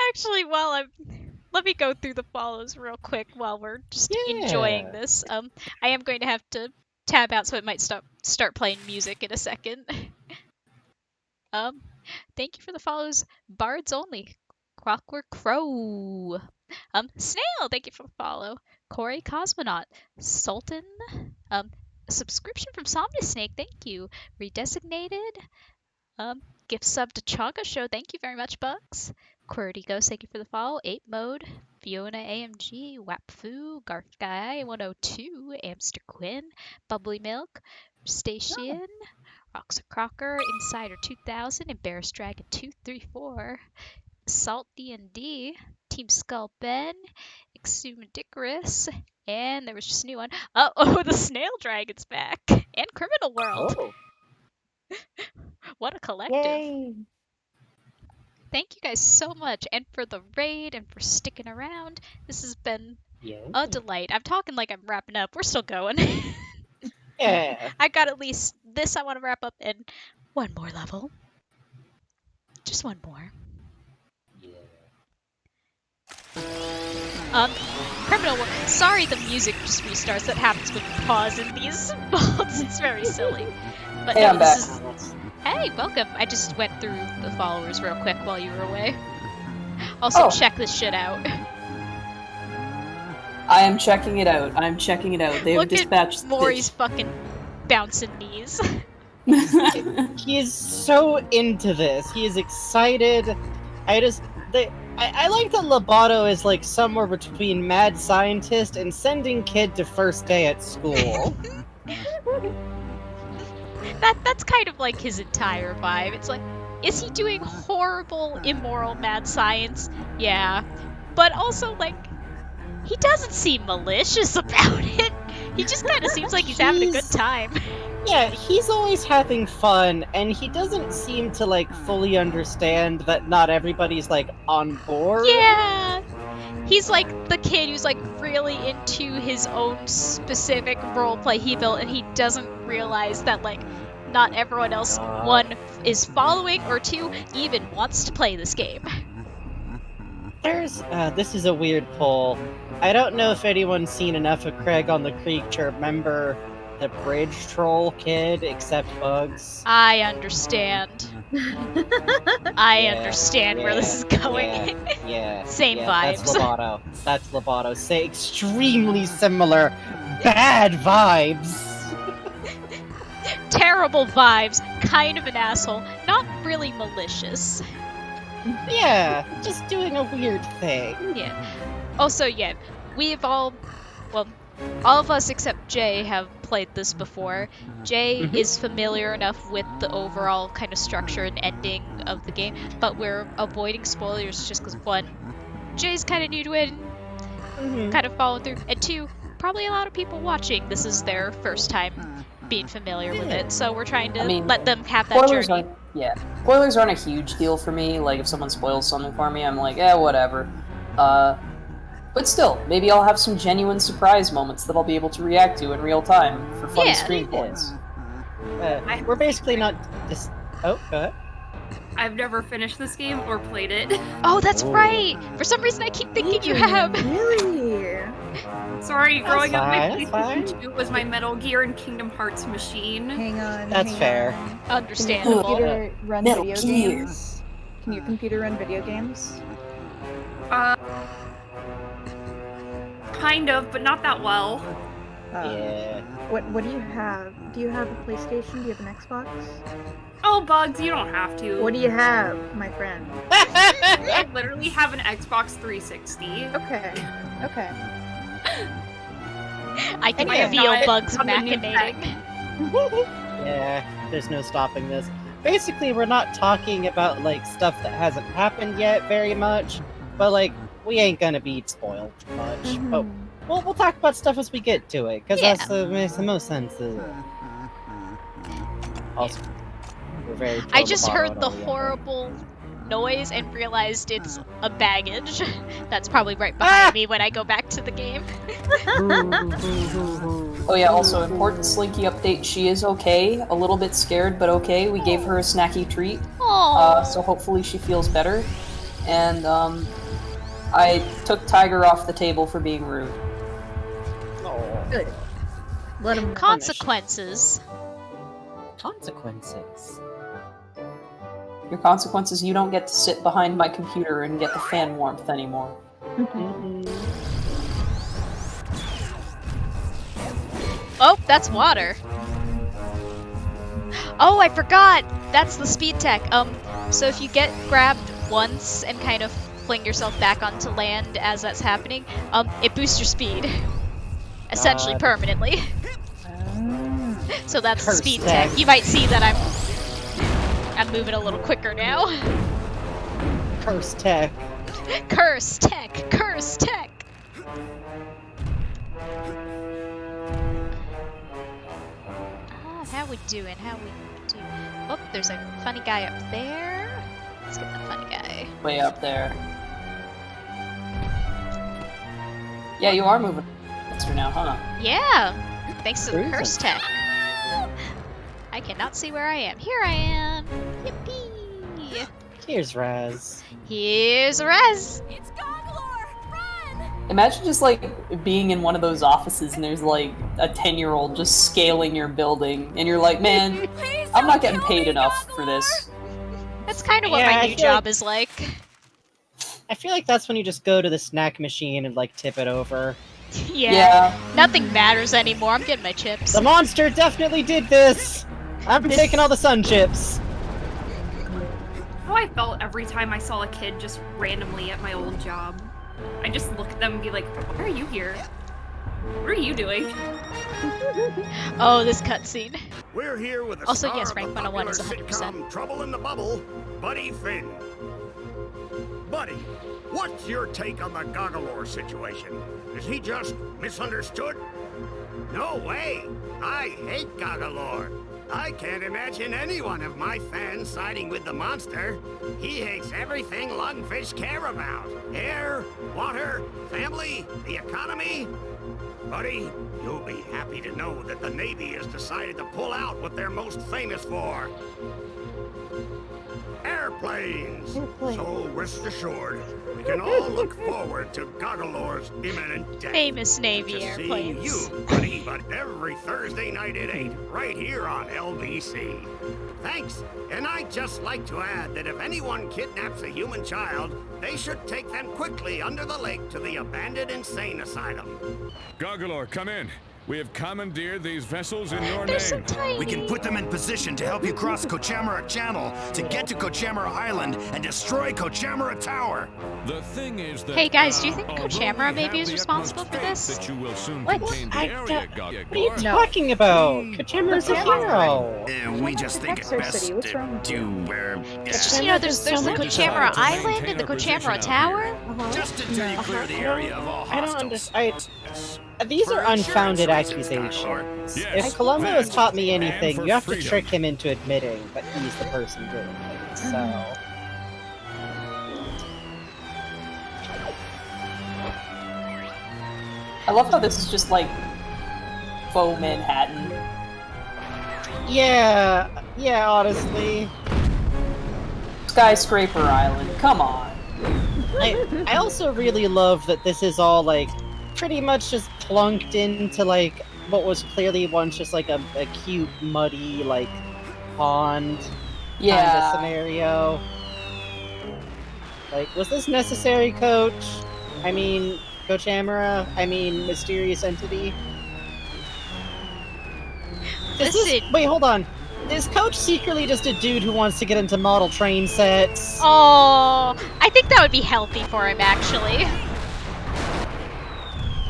Actually, let me go through the follows real quick while we're just enjoying this. I am going to have to tab out, so it might start playing music in a second. Thank you for the follows, Bards only, Clockwork Crow, Snail. Thank you for the follow, Corey Cosmonaut, Sultan, a subscription from Somna Snake. Thank you, Redesignated, gift sub to Chaga Show. Thank you very much, Bugs. Qwerty Ghost, thank you for the follow. 8 Mode, Fiona AMG, Wapfu, Garth Guy 102, Amster Quinn, Bubbly Milk, Station, Roxa Crocker, Insider 2000, Embarrassed Dragon 234, Salt D&D, Team Skull Ben, Exumadicarus, and there was just a new one. Oh, the Snail Dragon's back, and Criminal World. Oh. What a collective. Yay. Thank you guys so much, and for the raid, and for sticking around. This has been a delight. I'm talking like I'm wrapping up. We're still going. Yeah. I got at least this I want to wrap up in one more level. Just one more. Criminal World. Sorry the music just restarts. That happens with pause in these modes. It's very silly. But Hey, no, I'm this back. is... Hey, welcome. I just went through the followers real quick while you were away. Also, check this shit out. I am checking it out. They have Look dispatched at Maury's fucking bouncing knees. He is so into this. He is excited. I like that Lobato is like somewhere between mad scientist and sending kid to first day at school. That's kind of like his entire vibe. It's like, is he doing horrible, immoral mad science? Yeah. But also, like, he doesn't seem malicious about it. He just kind of seems like he's having a good time. Yeah, he's always having fun, and he doesn't seem to, like, fully understand that not everybody's, like, on board. Yeah! He's like the kid who's like really into his own specific roleplay he built, and he doesn't realize that, like, not everyone else, one, is following, or two, even wants to play this game. There's, this is a weird poll. I don't know if anyone's seen enough of Craig on the Creek to remember the bridge troll kid, except Bugs. I understand. I understand where this is going. Yeah. Same vibes. That's Lovato. That's Lovato. Say extremely similar bad vibes. Terrible vibes, kind of an asshole, not really malicious. Yeah, just doing a weird thing. Yeah. Also, yeah, we've all, well, all of us except Jay have played this before. Jay is familiar enough with the overall kind of structure and ending of the game, but we're avoiding spoilers just because, one, Jay's kind of new to it and kind of following through, and two, probably a lot of people watching, this is their first time being familiar with it, so we're trying to let them have that journey. Spoilers aren't a huge deal for me. Like, if someone spoils something for me, I'm like, whatever. But still, maybe I'll have some genuine surprise moments that I'll be able to react to in real time for fun screen points. We're basically not just... Oh, go ahead. I've never finished this game or played it. Oh, that's right! For some reason I keep thinking you have. Really? Sorry, growing up, my That's fine. PlayStation 2 was my Metal Gear and Kingdom Hearts machine. Hang on. That's fair. Understandable. Can your computer run Metal video Gear. games? Can your computer run video games? Kind of, but not that well. Yeah. What do you have? Do you have a PlayStation? Do you have an Xbox? Oh, Bugs, you don't have to. What do you have, my friend? I literally have an Xbox 360. Okay. I can I feel have Bugs not gotten a new machinating. Yeah, there's no stopping this. Basically, we're not talking about, like, stuff that hasn't happened yet very much, but, like, we ain't gonna be spoiled much. But we'll talk about stuff as we get to it, because that's makes the most sense. Also, we're very I just heard the horrible noise and realized it's a baggage. That's probably right behind me when I go back to the game. Oh yeah, also important Slinky update, she is okay. A little bit scared, but okay. We gave her a snacky treat. So hopefully she feels better. And I took Tiger off the table for being rude. Good. Let him Consequences. Consequences. Your consequences, you don't get to sit behind my computer and get the fan warmth anymore. Oh, that's water. Oh, I forgot! That's the speed tech. So if you get grabbed once and kind of fling yourself back onto land as that's happening, it boosts your speed. Essentially permanently. So that's the speed tech. You might see that I'm moving a little quicker now. Curse tech. Curse tech! Curse tech! How we doing? Oh, there's a funny guy up there. Let's get the funny guy. Way up there. Yeah, you are moving faster now, huh? Yeah! Thanks to the curse tech. I cannot see where I am. Here I am! Yippee! Here's Raz. Here's Raz! It's GOGGALOR! Run! Imagine just like being in one of those offices and there's like a 10-year-old just scaling your building and you're like, man, I'm not getting paid enough for this. That's kind of what my new job is like. I feel like that's when you just go to the snack machine and like tip it over. Yeah. Nothing matters anymore. I'm getting my chips. The monster definitely did this! I'm taking all the sun chips. How I felt every time I saw a kid just randomly at my old job. I just look at them and be like, why are you here? What are you doing? Oh, this cutscene. We're here with the Also, star yes, of the Rank 101 is popular 100%. sitcom Trouble in the Bubble, Buddy Finn. Buddy, what's your take on the GOGGALOR situation? Is he just misunderstood? No way! I hate GOGGALOR. I can't imagine any one of my fans siding with the monster. He hates everything lungfish care about. Air, water, family, the economy. Buddy, you'll be happy to know that the Navy has decided to pull out what they're most famous for. Airplanes. So rest assured, we can all look forward to GOGGALOR's imminent death. Famous Navy To airplanes. seeing you, buddy, but every Thursday night at 8, right here on LBC. Thanks, and I'd just like to add that if anyone kidnaps a human child, they should take them quickly under the lake to the abandoned insane asylum. GOGGALOR, come in. We have commandeered these vessels in your name. We can put them in position to help you cross Kochamara Channel to get to Kochamara Island and destroy Kochamara Tower. The thing is that, Hey guys, do you think although Kochamara we maybe have is the responsible for utmost this? faith that you will soon What? contain the area, What are you GOGGALOR. talking about? Kochamara's a hero. We just think it's best to It's just, you know, there's the Kochamara Island and the Kochamara Tower. Just until you clear the area of all I don't hostiles. understand. These are unfounded accusations. If Columbo has taught me anything, you have to trick him into admitting that he's the person doing it. So. I love how this is just like faux Manhattan. Yeah, honestly. Skyscraper Island, come on. I also really love that this is all like pretty much just plunked into like what was clearly once just like a cute muddy like pond kind of scenario. Like, was this necessary, Coach? I mean, Kochamara? I mean, mysterious entity? Wait, hold on. Is Coach secretly just a dude who wants to get into model train sets? Oh, I think that would be healthy for him, actually.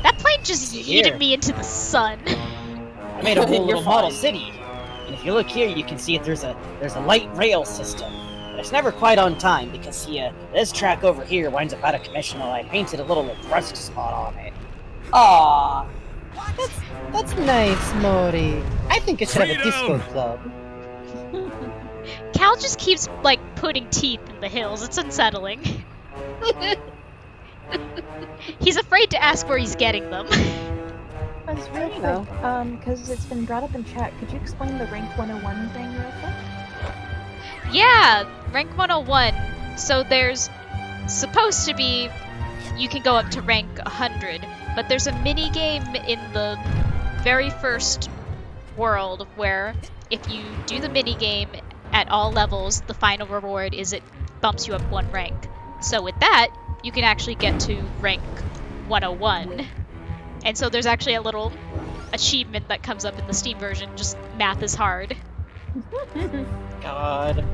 That plane just yeeted me into the sun. I made a whole little model city. And if you look here, you can see that there's a light rail system. But it's never quite on time because, see, this track over here winds up out of commission while I painted a little rust spot on it. Aww. That's nice, Mori. I think it should have a disco club. Cal just keeps, like, putting teeth in the hills. It's unsettling. He's afraid to ask where he's getting them. That's real quick, because it's been brought up in chat. Could you explain the rank 101 thing real quick? Yeah, rank 101. So there's supposed to be, you can go up to rank 100, but there's a mini game in the very first world where if you do the mini game at all levels, the final reward is it bumps you up one rank. So with that, you can actually get to rank 101. And so there's actually a little achievement that comes up in the Steam version, just math is hard. God.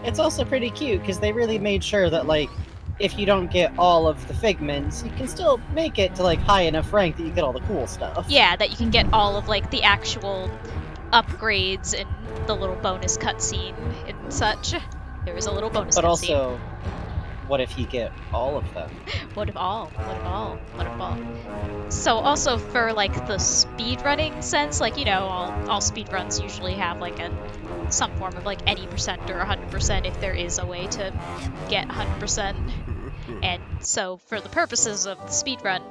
It's also pretty cute, because they really made sure that, like, if you don't get all of the figments, you can still make it to, like, high enough rank that you get all the cool stuff. Yeah, that you can get all of, like, the actual upgrades and the little bonus cutscene and such. There is a little bonus cutscene. But also, what if you get all of them? What if all? What if all? What if all? So also for, like, the speedrunning sense, like, you know, all speedruns usually have, like, some form of, like, any percent or 100% if there is a way to get 100%. And so for the purposes of the speedrun,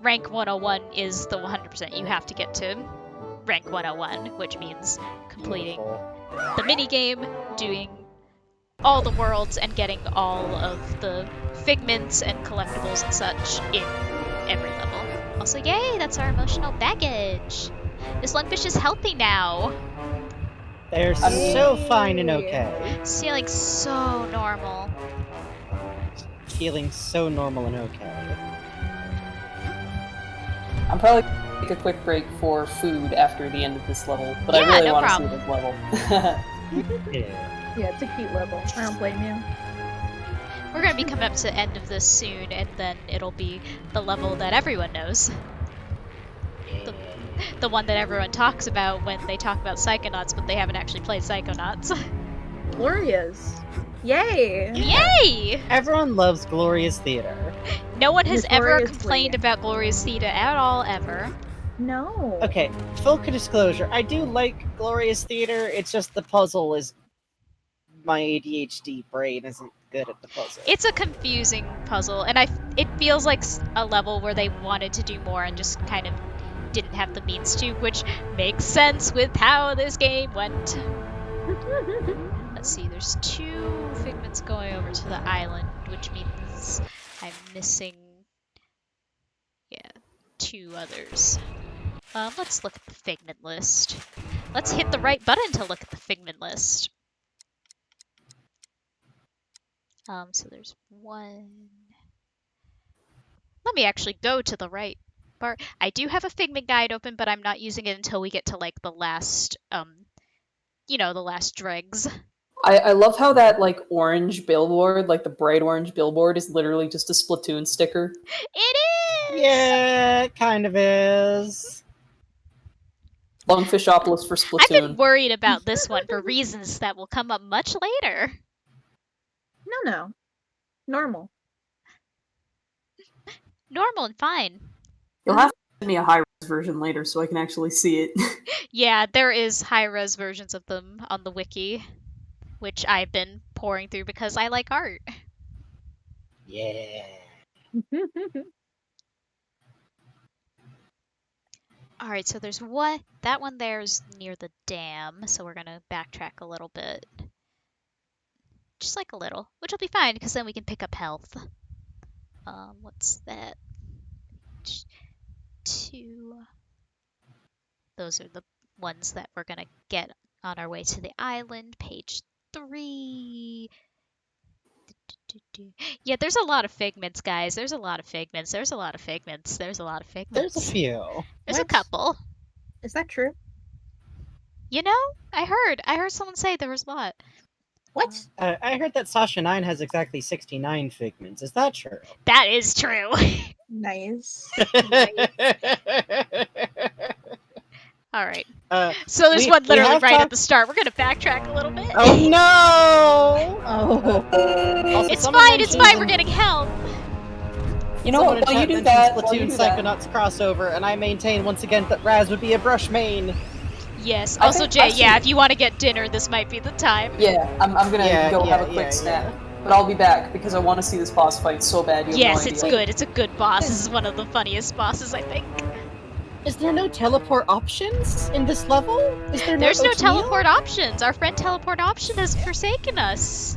rank 101 is the 100%. You have to get to rank 101, which means completing the minigame, doing all the worlds, and getting all of the figments and collectibles and such in every level. Also, yay, that's our emotional baggage. This lungfish is healthy now. They're so fine and okay. Feeling so normal. Feeling so normal and okay. I'm probably gonna take a quick break for food after the end of this level, but I really want to see this level. Yeah, it's a cute level. I don't blame you. We're gonna be coming up to the end of this soon, and then it'll be the level that everyone knows. The one that everyone talks about when they talk about Psychonauts, but they haven't actually played Psychonauts. Glorious. Yay! Yay! Everyone loves Glorious Theater. No one has ever complained about Glorious Theater at all, ever. No. Okay, full disclosure. I do like Glorious Theater. It's just the puzzle is my ADHD brain isn't good at the puzzle. It's a confusing puzzle, and it feels like a level where they wanted to do more and just kind of didn't have the means to, which makes sense with how this game went. Let's see, there's 2 figments going over to the island, which means I'm missing, 2 others. Let's look at the figment list. Let's hit the right button to look at the figment list. So there's 1. Let me actually go to the right part. I do have a figment guide open, but I'm not using it until we get to like the last, the last dregs. I love how that like orange billboard, like the bright orange billboard, is literally just a Splatoon sticker. It is! Yeah, it kind of is. Lungfishopolis for Splatoon. I've been worried about this one for reasons that will come up much later. No. Normal. Normal and fine. You'll have to send me a high-res version later so I can actually see it. Yeah, there is high-res versions of them on the wiki, which I've been pouring through because I like art. Yeah. Alright, so there's one. That one there is near the dam, so we're gonna backtrack a little bit. Just like a little, which will be fine because then we can pick up health. What's that? 2. Those are the ones that we're gonna get on our way to the island. Page 3. Yeah, there's a lot of figments, guys. There's a lot of figments. There's a lot of figments. There's a lot of figments. There's a few. There's a couple. Is that true? You know, I heard someone say there was a lot. What? I heard that Sasha 9 has exactly 69 figments. Is that true? That is true. Nice. All right. So there's one literally right at the start. We're gonna backtrack a little bit. Oh no! Oh. It's fine. It's fine. We're getting help. You know what? While you do that, Splatoon Psychonauts crossover, and I maintain once again that Raz would be a brush main. Yes. Also, Jay, if you want to get dinner, this might be the time. Yeah, I'm gonna go have a quick snack. But I'll be back because I want to see this boss fight so bad. Yes, it's good. It's a good boss. This is one of the funniest bosses, I think. Is there no teleport options in this level? There's no teleport options. Our friend Teleport Option has forsaken us.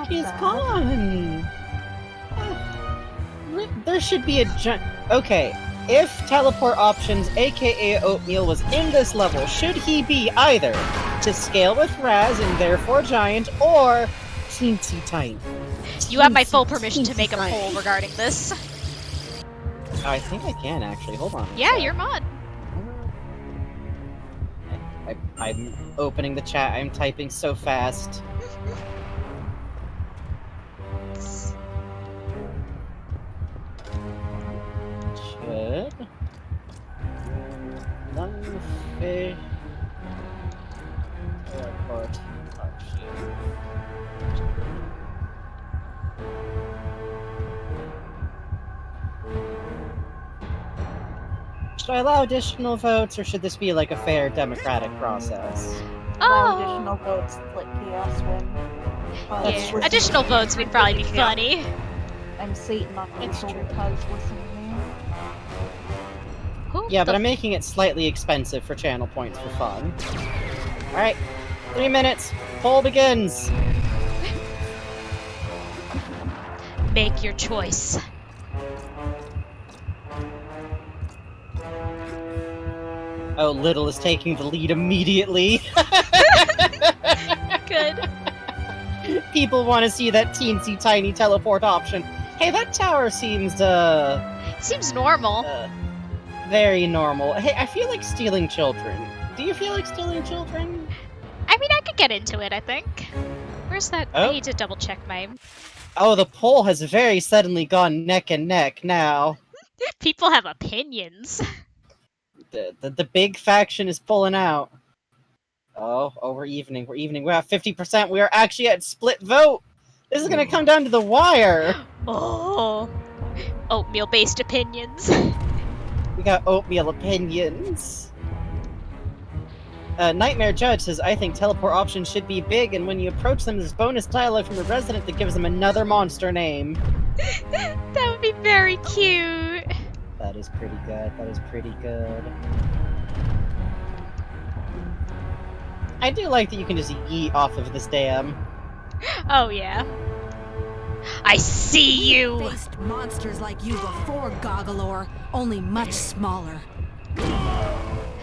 He's gone. There should be a okay. If Teleport Options, aka Oatmeal, was in this level, should he be either to scale with Raz and therefore giant, or teensy tiny? You have my full permission to make a poll regarding this. I think I can actually. Hold on. Yeah, you're mod. I'm opening the chat. I'm typing so fast. Should lungfish teleport option. Should I allow additional votes, or should this be like a fair democratic process? Allow additional votes, let chaos win. Yeah, additional votes would probably be funny. I'm Satan on Rachel because listen to me. Yeah, but I'm making it slightly expensive for channel points for fun. Alright, 3 minutes. Poll begins. Make your choice. Oh, Little is taking the lead immediately. Good. People want to see that teensy tiny teleport option. Hey, that tower seems, Seems normal. Very normal. Hey, I feel like stealing children. Do you feel like stealing children? I mean, I could get into it, I think. Where's that? Oh. I need to double check my... Oh, the poll has very suddenly gone neck and neck now. People have opinions. The big faction is pulling out. Oh, we're evening. We're at 50%. We are actually at split vote. This is gonna come down to the wire. Oh. Oatmeal-based opinions. We got oatmeal opinions. Nightmare Judge says, I think teleport options should be big, and when you approach them, there's bonus dialogue from a resident that gives them another monster name. That would be very cute. That is pretty good. That is pretty good. I do like that you can just yeet off of this dam. Oh, yeah. I see you! We faced monsters like you before, GOGGALOR, only much smaller.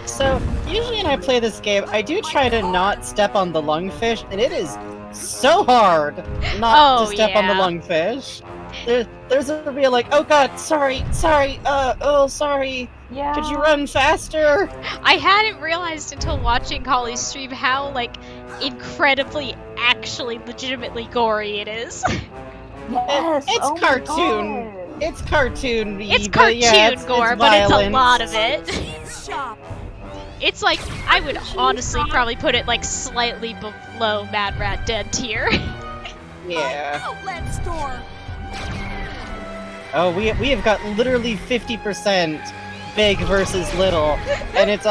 So, usually when I play this game, I do try to not step on the lungfish, and it is so hard not to step on the lungfish. There's a real like, oh god, sorry, sorry. Yeah. Could you run faster? I hadn't realized until watching Holly's stream how, like, incredibly, actually, legitimately gory it is. Yes. It's cartoon. It's cartoon. It's cartoon gore, but it's a lot of it. It's like, I would honestly probably put it like slightly below Mad Rat Dead tier. Yeah. Outlet store. Oh, we have got literally 50% big versus little, and it's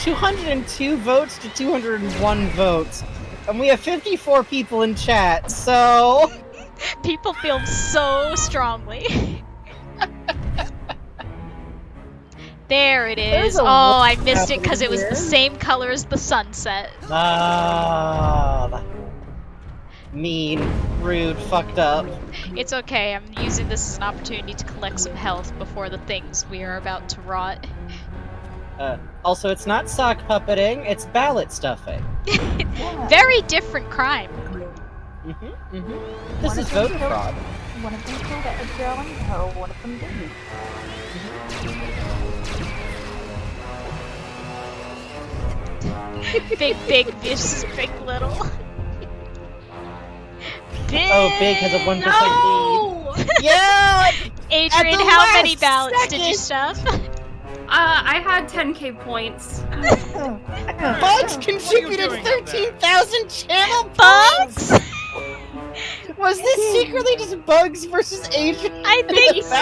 202 votes to 201 votes, and we have 54 people in chat. So people feel so strongly. There it is. Oh, I missed it because it was the same color as the sunset. Ah, mean, rude, fucked up. It's okay, I'm using this as an opportunity to collect some health before the things we are about to rot. Also, it's not sock puppeting, it's ballot stuffing. Very different crime. This is voter fraud. One of them killed a girl and one of them didn't. Big versus big little. Oh, big has a 1% lead. Yeah! Adrian, how many ballots did you stuff? I had 10k points. Bugs contributed 13,000 channel points! Was this secretly just Bugs versus Adrian? I think so.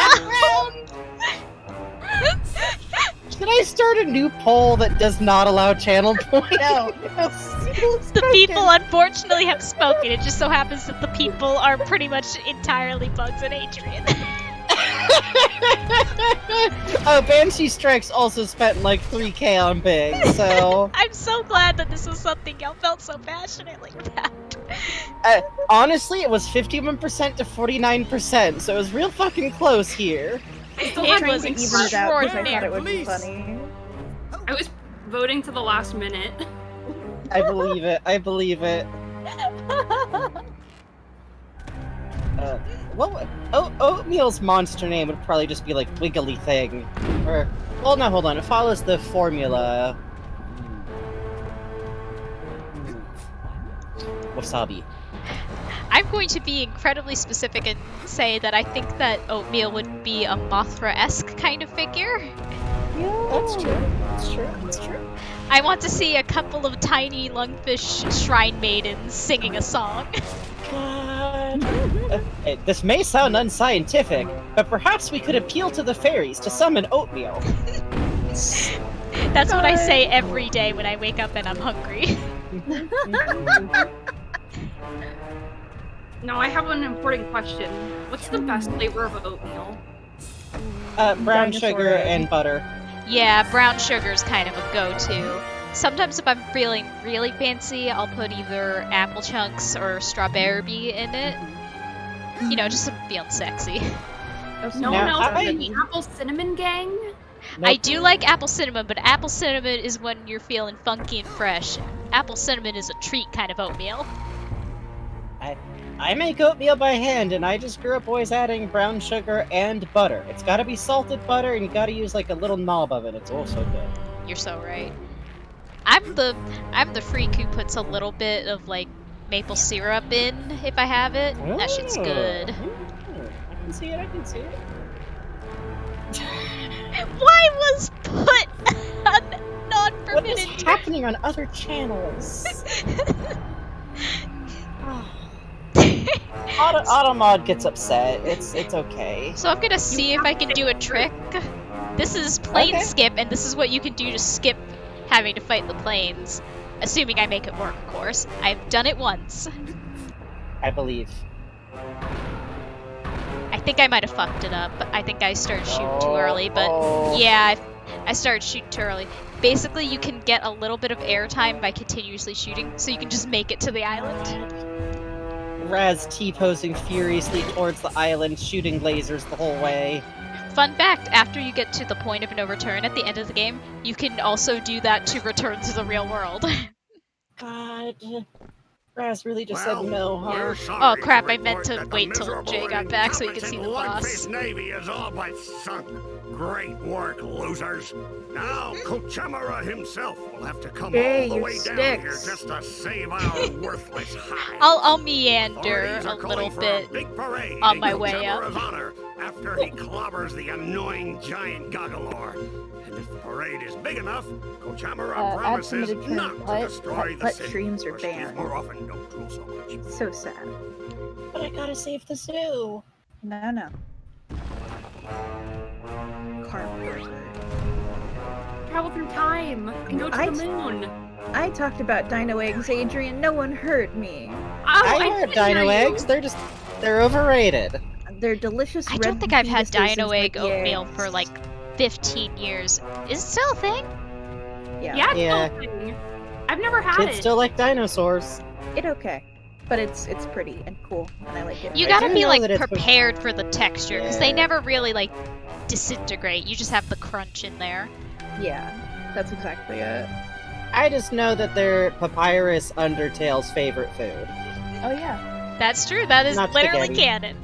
Should I start a new poll that does not allow channel points? No. The people unfortunately have spoken. It just so happens that the people are pretty much entirely Bugs and Adrian. Oh, Banshee Strikes also spent like 3k on Big, so... I'm so glad that this was something y'all felt so passionately about. Honestly, it was 51% to 49%, so it was real fucking close here. It was extraordinary. I thought it would be funny. I was voting to the last minute. I believe it. I believe it. Oatmeal's monster name would probably just be like Wiggly Thing. Or, well, no, hold on. It follows the formula. Wasabi. I'm going to be incredibly specific and say that I think that Oatmeal would be a Mothra-esque kind of figure. Yeah, that's true. That's true. That's true. I want to see a couple of tiny lungfish shrine maidens singing a song. God. This may sound unscientific, but perhaps we could appeal to the fairies to summon Oatmeal. That's what I say every day when I wake up and I'm hungry. Now I have an important question. What's the best flavor of oatmeal? Brown sugar and butter. Yeah, brown sugar is kind of a go-to. Sometimes if I'm feeling really fancy, I'll put either apple chunks or strawberry in it. You know, just feeling sexy. No one else has the apple cinnamon gang? Nope. I do like apple cinnamon, but apple cinnamon is when you're feeling funky and fresh. Apple cinnamon is a treat kind of oatmeal. I make oatmeal by hand, and I just grew up always adding brown sugar and butter. It's gotta be salted butter, and you gotta use like a little knob of it. It's also good. You're so right. I'm the freak who puts a little bit of like maple syrup in if I have it. Oh. That shit's good. I can see it. I can see it. Why was put on non-permitted? What is happening on other channels? Automod gets upset. It's okay. So I'm gonna see if I can do a trick. This is plane skip, and this is what you can do to skip having to fight the planes. Assuming I make it work, of course. I've done it once. I believe. I think I might have fucked it up, but I think I started shooting too early, but yeah, I started shooting too early. Basically, you can get a little bit of airtime by continuously shooting, so you can just make it to the island. Raz T-posing furiously towards the island, shooting lasers the whole way. Fun fact, after you get to the point of no return at the end of the game, you can also do that to return to the real world. God. Raz really just said no, huh? Oh crap, I meant to wait till Jay got back so he could see the boss. Lugfish Navy is all but sunk. Great work, losers. Now Kochamara himself will have to come all the way down here just to save our worthless hide. I'll meander a little bit on my way up. After he clobbers the annoying giant GOGGALOR. And if the parade is big enough, Kochamara promises not to destroy the city. Streams are banned. More often don't drool so much. So sad. But I gotta save the zoo. No. Travel through time and go to the moon. I talked about dino eggs, Adrian. No one heard me. Oh, I heard dino eggs. They're overrated. They're delicious. I don't think I've had dino egg oatmeal for like 15 years. Is it still a thing? Yeah. It's still a thing. I've never had it. It's still like dinosaurs. It's okay. But it's pretty and cool, and I like it. You gotta be like prepared for the texture, because they never really like disintegrate. You just have the crunch in there. Yeah, that's exactly it. I just know that they're Papyrus Undertale's favorite food. Oh yeah. That's true, that is Not literally spaghetti. canon.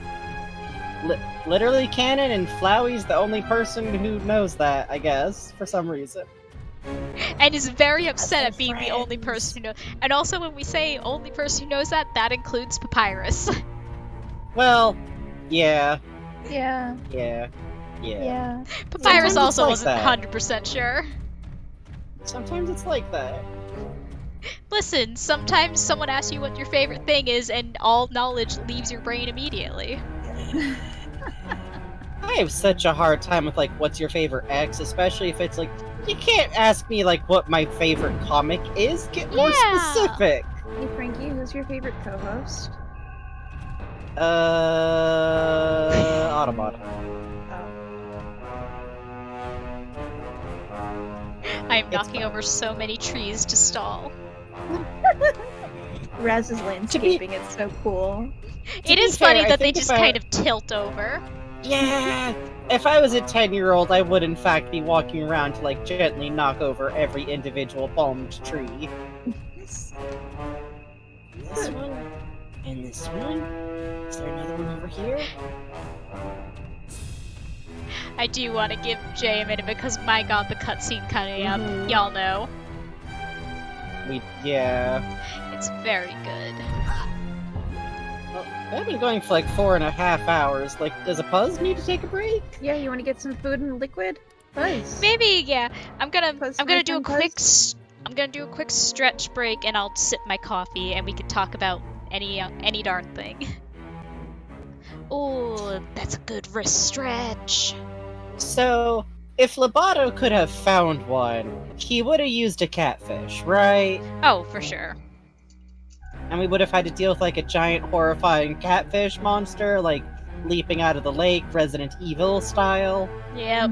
Literally canon, and Flowey's the only person who knows that, I guess, for some reason. And is very upset at being the only person who knows. And also when we say only person who knows that, that includes Papyrus. Well, yeah. Yeah. Papyrus Sometimes also it's like wasn't 100% sure. Sometimes it's like that. Listen, sometimes someone asks you what your favorite thing is, and all knowledge leaves your brain immediately. I have such a hard time with, like, what's your favorite X, especially if it's like, you can't ask me, like, what my favorite comic is. Get more specific. Hey, Frankie, who's your favorite co-host? Autobot. I am knocking over so many trees to stall. Raz's landscaping, it's so cool. It is funny that they just kind of tilt over. Yeah! If I was a 10-year-old, I would in fact be walking around to, like, gently knock over every individual palmed tree. This one, and this one. Is there another one over here? I do want to give Jay a minute because, my god, the cutscene coming up, y'all know. Yeah. It's very good. Well, I've been going for like 4.5 hours. Like, does a Puzz need to take a break? Yeah, you want to get some food and liquid? Puzz. Maybe, yeah. I'm gonna do a quick Puzz? I'm gonna do a quick stretch break, and I'll sip my coffee, and we can talk about any darn thing. Oh, that's a good wrist stretch. So, if Lobato could have found one, he would have used a catfish, right? Oh, for sure. And we would have had to deal with like a giant horrifying catfish monster, like leaping out of the lake, Resident Evil style. Yep.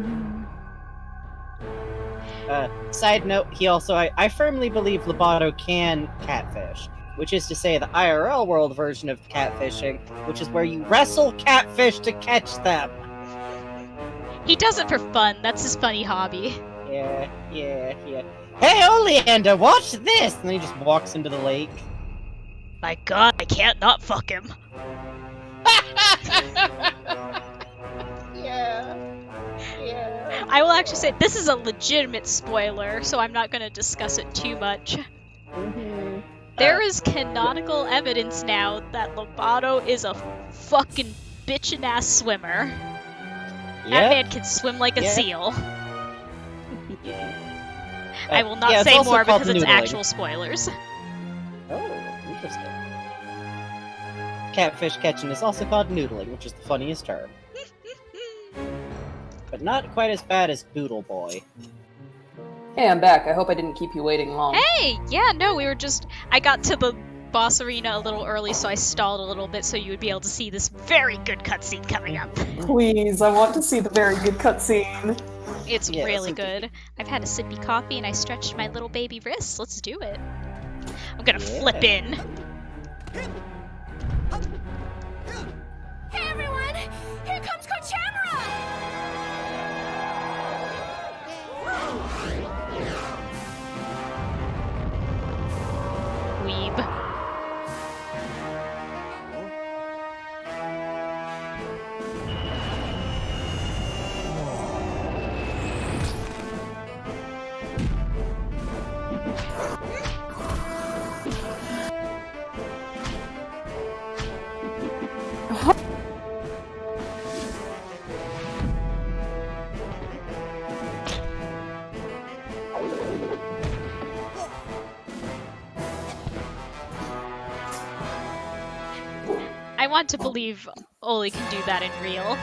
Side note, he also, I firmly believe Lobato can catfish, which is to say the IRL world version of catfishing, which is where you wrestle catfish to catch them. He does it for fun. That's his funny hobby. Yeah. Hey, Oleander, watch this! And then he just walks into the lake. My god, I can't not fuck him. Yeah. I will actually say, this is a legitimate spoiler, so I'm not gonna discuss it too much. There is canonical evidence now that Lobato is a fucking bitchin' ass swimmer. That man can swim like a seal. I will not say more because it's actual spoilers. Oh, interesting. Catfish catching is also called noodling, which is the funniest term. but not quite as bad as Boodle Boy. Hey, I'm back. I hope I didn't keep you waiting long. Hey! Yeah, no, we were just... I got to the boss arena a little early, so I stalled a little bit so you would be able to see this very good cutscene coming up. Please, I want to see the very good cutscene. It's really good. I've had a sippy coffee and I stretched my little baby wrists. Let's do it. I'm gonna flip in. Hey everyone! Here comes Kochamara! Weeb. I want to believe Oli can do that in real.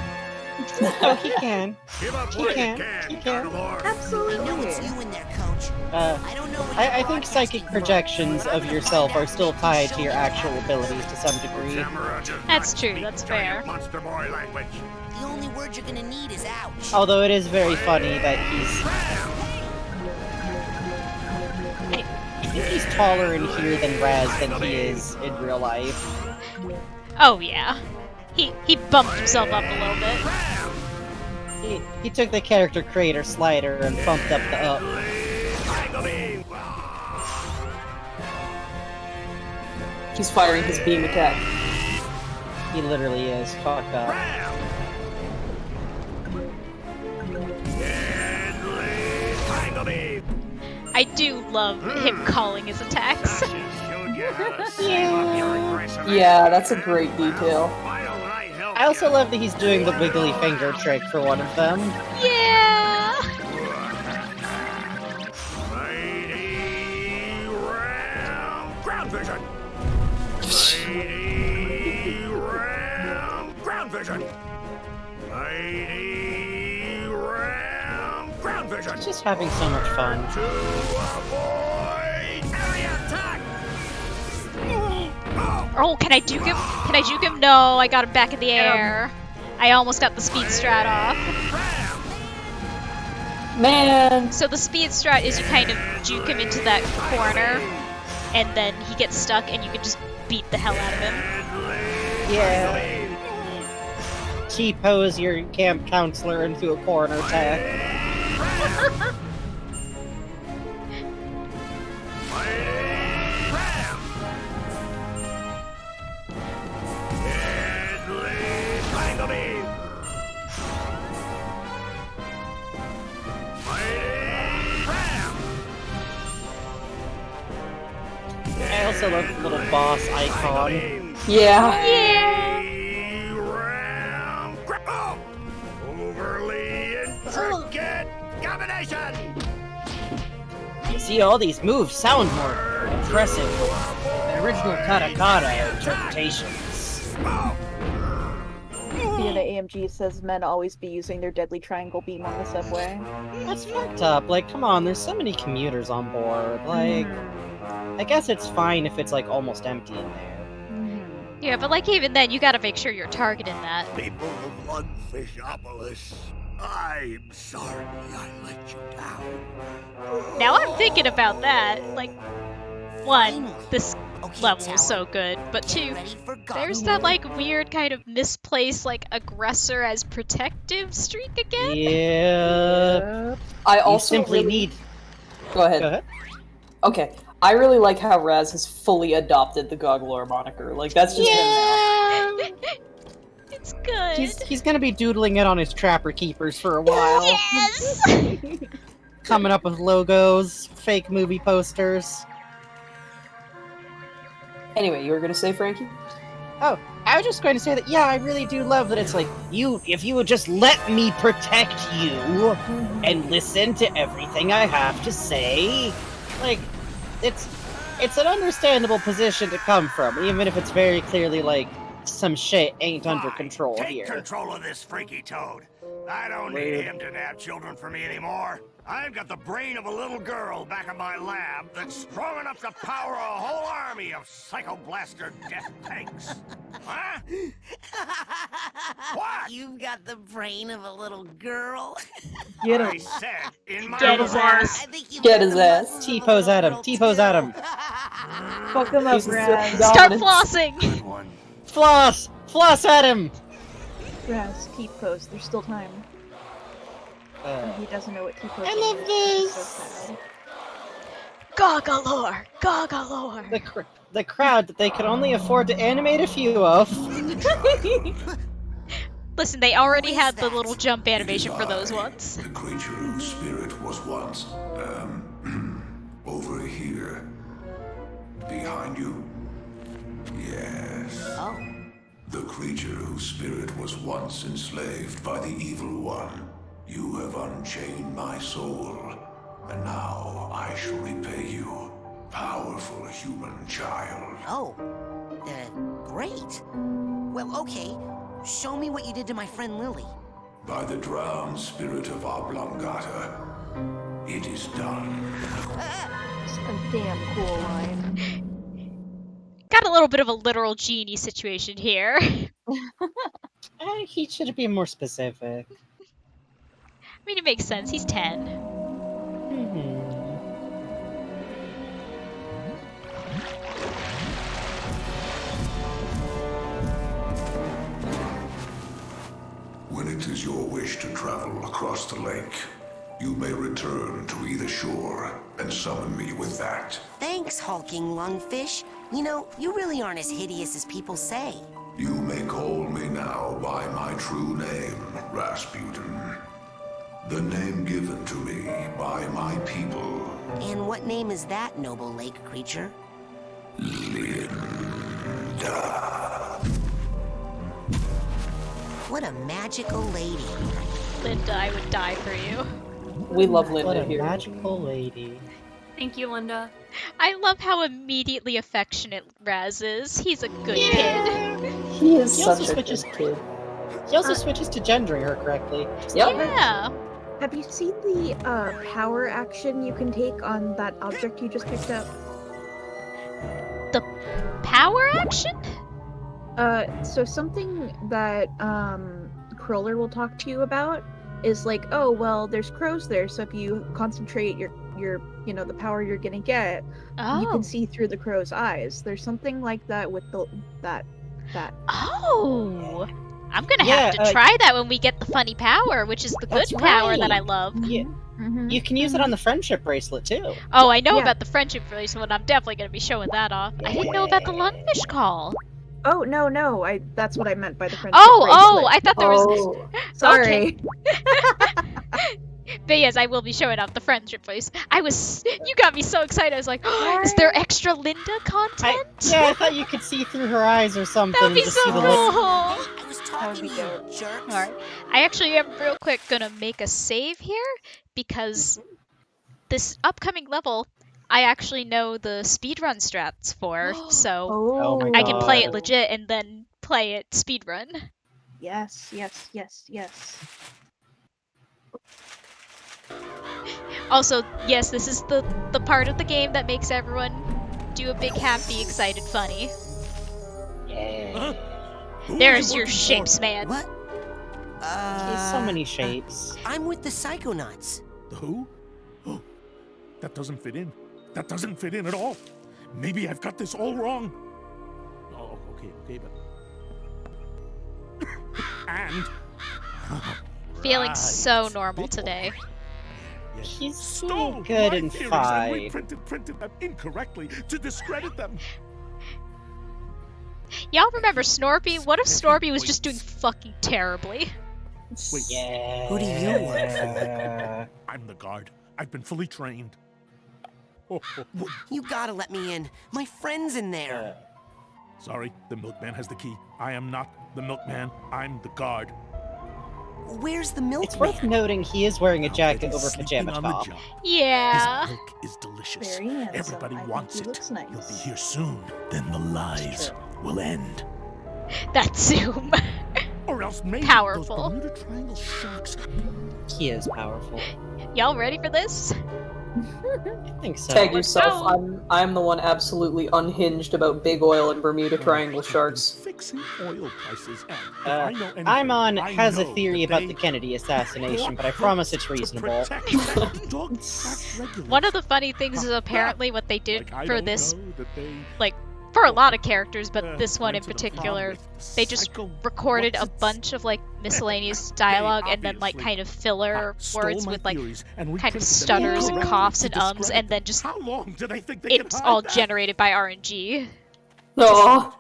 Oh, he can. Give up He what can. you can, He can. GOGGALOR. Absolutely. I know it's you in there, Coach. I don't know what I you're think psychic broadcasting, projections but of yourself are still tied to your actual abilities to some degree. Kochamara does That's not true, speak that's giant fair. monster boy language. The only word you're gonna need is ouch. Although it is very funny that he's... I think he's taller in here than Raz than he is in real life. Oh yeah. He bumped himself up a little bit. He took the character creator slider and bumped up the up. He's firing his beam attack. He literally is. Fuck up. I do love him calling his attacks. Yeah, that's a great detail. I also love that he's doing the wiggly finger trick for one of them. Yeah! Ground vision! Mighty Ram! Ground vision! Mighty Ram! Ground vision! He's just having so much fun. To avoid area attack! Oh, can I juke him? Can I juke him? No, I got him back in the air. I almost got the speed strat off. Man! So the speed strat is you kind of juke him into that corner, and then he gets stuck, and you can just beat the hell out of him. Yeah. T-pose your camp counselor into a corner attack. I also love the little boss icon. Yeah. Overly intricate combination! You see, all these moves sound more impressive than original katakana interpretations. Yeah, the AMG says men always be using their deadly triangle beam on the subway. That's fucked up. Like, come on, there's so many commuters on board. Like, I guess it's fine if it's, like, almost empty in there. Yeah, but like even then, you gotta make sure you're targeting that. People of Lungfishopolis, I'm sorry I let you down. Now I'm thinking about that. Like, one, this level is so good, but two, there's that like weird kind of misplaced like aggressor as protective streak again. Yeah. I also simply really... need. Go ahead. Go ahead. Okay. I really like how Raz has fully adopted the GOGGALOR moniker. Like, that's just him now. It's good. He's gonna be doodling it on his Trapper Keepers for a while. Yes! Coming up with logos, fake movie posters. Anyway, you were gonna say, Frankie? Oh, I was just going to say that, yeah, I really do love that it's like, if you would just let me protect you and listen to everything I have to say, like, it's an understandable position to come from, even if it's very clearly, like, some shit ain't under control Take here. control of this freaky toad. I don't need him to nab children for me anymore. I've got the brain of a little girl back in my lab that's strong enough to power a whole army of psychoblaster death tanks. Huh? What? You've got the brain of a little girl. Get I him. said in my Get his ass. I think you Get his ass. T-pose at him. T-pose at him. Fuck him up, He's Raz. Start flossing! Floss! Floss at him! Raz, T-pose. There's still time. He doesn't know what T-pose is. I love this! So sad. GOGGALOR! GOGGALOR! The crowd that they could only afford to animate a few of. Listen, they already had the little jump animation for those ones. The creature whose spirit was once, over here. Behind you. Yes. Oh. The creature whose spirit was once enslaved by the evil one. You have unchained my soul, and now I shall repay you, powerful human child. Oh. Great. Well, okay. Show me what you did to my friend Lily. By the drowned spirit of Oblongata, it is done. It's a damn cool line. Got a little bit of a literal genie situation here. He should have been more specific. I mean, it makes sense. He's 10. When it is your wish to travel across the lake, you may return to either shore and summon me with that. Thanks, hulking lungfish. You know, you really aren't as hideous as people say. You may call me now by my true name, Rasputin. The name given to me by my people. And what name is that, noble lake creature? Linda. What a magical lady. Linda, I would die for you. We love Linda What a here. magical lady. Thank you, Linda. I love how immediately affectionate Raz is. He's a good kid. He is He also such a switches- good kid. He also switches to gendering her correctly. Yep. Yeah. Have you seen the power action you can take on that object you just picked up? The power action? So something that Crawler will talk to you about is like, oh well, there's crows there, so if you concentrate your the power you're gonna get, you can see through the crow's eyes. There's something like that with that. Oh, I'm gonna have to try that when we get the funny power, which is the good That's power right. that I love. Yeah. You can use it on the friendship bracelet too. Oh, I know about the friendship bracelet, and I'm definitely gonna be showing that off. I didn't know about the lungfish call. Oh no, that's what I meant by the friendship Oh, bracelet. I thought there was. Sorry. But yes, I will be showing off the friendship brace. You got me so excited. I was like, oh, is there extra Linda content? I thought you could see through her eyes or something. That'd be to so see cool. the look. I was talking to you, jerks. Alright. I actually am real quick gonna make a save here because this upcoming level I actually know the speedrun strats for, so Oh my I can play it God. legit and then play it speedrun. Yes. Also, yes, this is the part of the game that makes everyone do a big, happy, excited, funny. Yeah. There's your shapes, man. What? There's so many shapes. I'm with the Psychonauts. The who? Oh, that doesn't fit in. That doesn't fit in at all. Maybe I've got this all wrong. Oh, okay, but... and... Feeling so normal today. He's Stole good my and theories fine. and printed them incorrectly to discredit them. Y'all remember Snorpy? What if Snorpy was just doing fucking terribly? Wait, yeah. Who do you work for? I'm the guard. I've been fully trained. You gotta let me in. My friend's in there. Sorry, the Milkman has the key. I am not the Milkman. I'm the guard. Where's the Milkman? It's worth noting he is wearing a jacket over pajama top. Yeah. His milk is delicious. Very handsome. Everybody I think wants he it. looks nice. He'll be here soon. Then the lies will end. That zoom. Or else maybe Powerful. those Bermuda Triangle sharks. He is powerful. Y'all ready for this? I think so. Tag Let's yourself. go. I'm the one absolutely unhinged about big oil and Bermuda Triangle sharks. Fixing oil prices. And if Uh, I know anything, I'm on I has a know theory that about they the Kennedy assassination, but I promise it's reasonable. One of the funny things is apparently what they did Like, I for don't this, know that they like, for a lot of characters, but this one in went to the particular, prom with they just Psycho- recorded a what's its- bunch of, like, miscellaneous dialogue and then, like, obviously kind of filler stole words my with, like, theories and kind of reprinted them stutters and everywhere coughs to and ums, discredit and then just How long do they think they it's can all hide that? generated by RNG. Aw.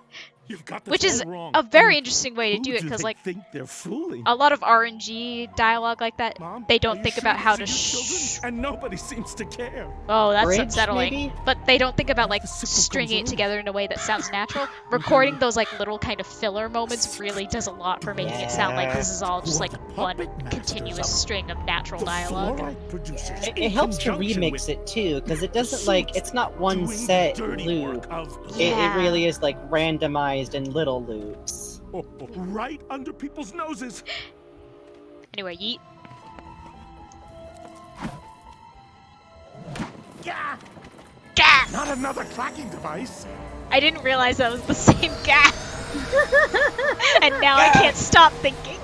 You've got this Which is all wrong. a very interesting way to Who do it, do because, they like, think they're fooling? a lot of RNG dialogue like that, Mom, they are don't you think sure about how to these are your children? And nobody seems to care. Oh, that's Bridge, unsettling. maybe? But they don't think about, like, sickle stringing it comes together in a way that sounds natural. Recording those, like, little kind of filler moments really does a lot for making it sound like this is all just, like, one continuous string of natural dialogue. Fluoride producers It in helps to conjunction remix with it too, because it doesn't like it's not one doing the set dirty loop. work of It really is like randomized in little loops. right under people's noses. Anyway, yeet. Gah! Gah! Not another tracking device. I didn't realize that was the same guy. And now I can't stop thinking.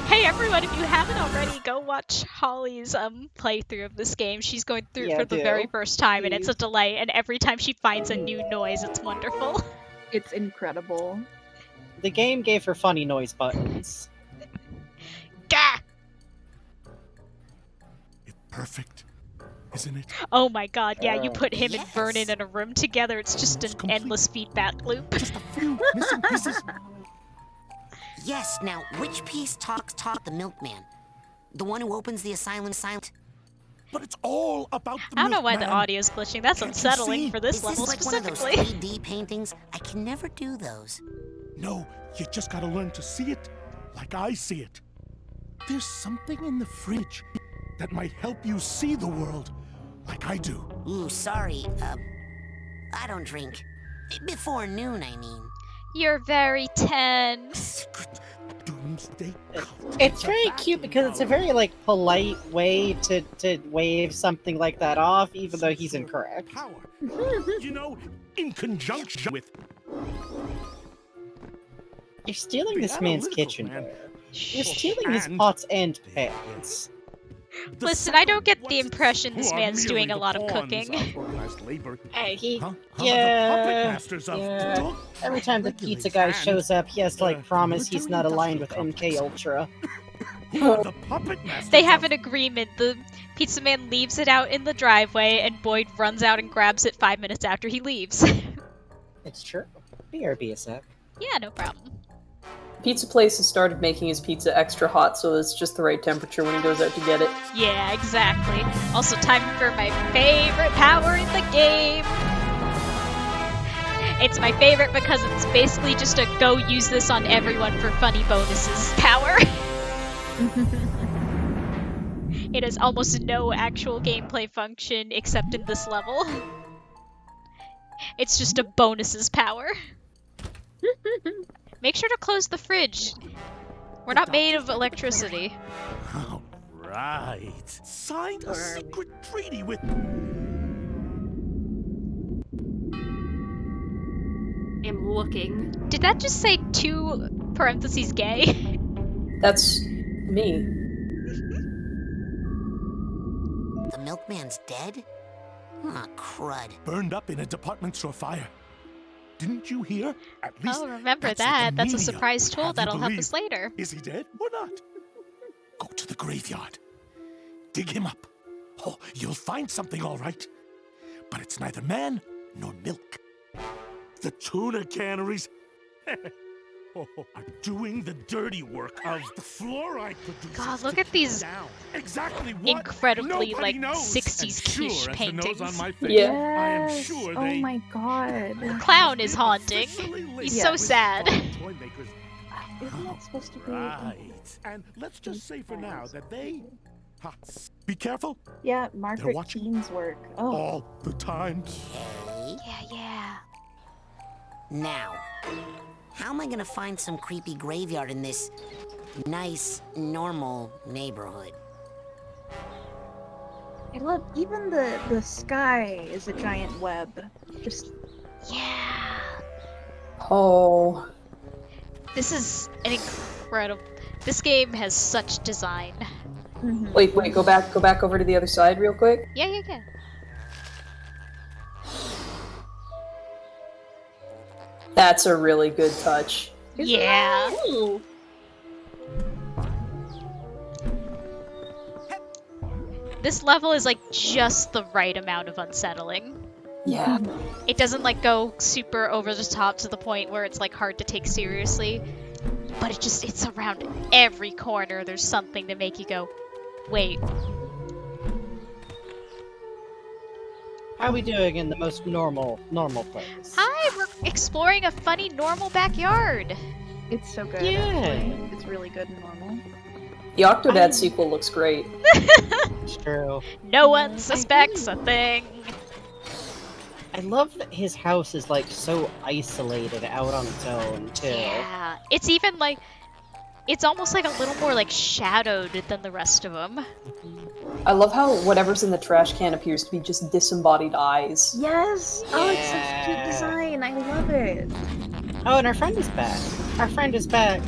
Hey everyone, if you haven't already, go watch Holly's playthrough of this game. She's going through it Yeah, for the do. very first time, and it's a delight, and every time she finds a new noise, it's wonderful. It's incredible. The game gave her funny noise buttons. Gah! Perfect, isn't it? Oh my god, yeah, you put him Yes. and Vernon in a room together, it's just an endless feedback loop. Just a few missing pieces. Yes, now, which piece talks the Milkman? The one who opens the asylum silent? But it's all about the I don't know why the Milkman. audio's glitching, that's Can't you unsettling see? for this Is level this like one of those specifically. 3D paintings? I can never do those. No, you just gotta learn to see it like I see it. There's something in the fridge that might help you see the world like I do. Ooh, sorry, I don't drink. Before noon, I mean. You're very tense. Doomsday It's very cute because it's a very like polite way to wave something like that off, even though he's incorrect. power. You know, in conjunction with You're stealing the this man's analytical kitchenware. man. You're stealing his And pots and pans. the Listen, I don't get the what's- impression this who are man's doing merely a the lot of pawns cooking. of organized labor. Hey, he, Huh? How about the puppet yeah, masters of yeah. Every time the pizza guy shows up, he has to like promise he's not aligned with MK Ultra. Who are the puppet masters They have of- an agreement. The pizza man leaves it out in the driveway, and Boyd runs out and grabs it 5 minutes after he leaves. It's true. BRB a sec. Yeah, no problem. Pizza place has started making his pizza extra hot, so it's just the right temperature when he goes out to get it. Yeah, exactly. Also, time for my favorite power in the game. It's my favorite because it's basically just a go use this on everyone for funny bonuses power. It has almost no actual gameplay function except in this level. It's just a bonuses power. Make sure to close the fridge. We're not made of electricity. All right. Signed a secret treaty with. I'm looking. Did that just say 2 parentheses gay? That's me. The Milkman's dead? Ah, crud. Burned up in a department store fire. Didn't you hear? At least Oh, remember that's what that. the That's a media surprise would tool have you that'll help believe. us later. Is he dead or not? Go to the graveyard. Dig him up. Oh, you'll find something all right. But it's neither man nor milk. The tuna canneries are doing the dirty work of the fluoride producers. God, look to at these keep down exactly what incredibly, nobody like, knows. 60s And quiche sure as the paintings. nose on my face, Yeah. I am Yes. sure Oh they my god. The clown is haunting. He's Yeah. so sad. toy makers. Isn't that supposed to be? Right. And let's just say for now that they. Ha, be careful Yeah, Margaret watching. Keene's work. Oh. all the time. Yeah, yeah. Now, How am I gonna find some creepy graveyard in this nice, normal neighborhood? I love even the sky is a giant web. Just Yeah. Oh. This is an incredible. This game has such design. Wait, go back over to the other side real quick. Yeah. That's a really good touch. Yeah. This level is like just the right amount of unsettling. Yeah. It doesn't like go super over the top to the point where it's like hard to take seriously, but it's around every corner. There's something to make you go, wait. How are we doing in the most normal place? Hi, we're exploring a funny normal backyard. It's so good. Yeah. Actually. It's really good and normal. The Octodad sequel looks great. It's true. No one suspects a thing. I love that his house is like so isolated out on its own too. Yeah, it's even like, it's almost like a little more like shadowed than the rest of them. I love how whatever's in the trash can appears to be just disembodied eyes. Yes! Oh, it's such a cute design. I love it. Oh, and our friend is back. Our friend is back.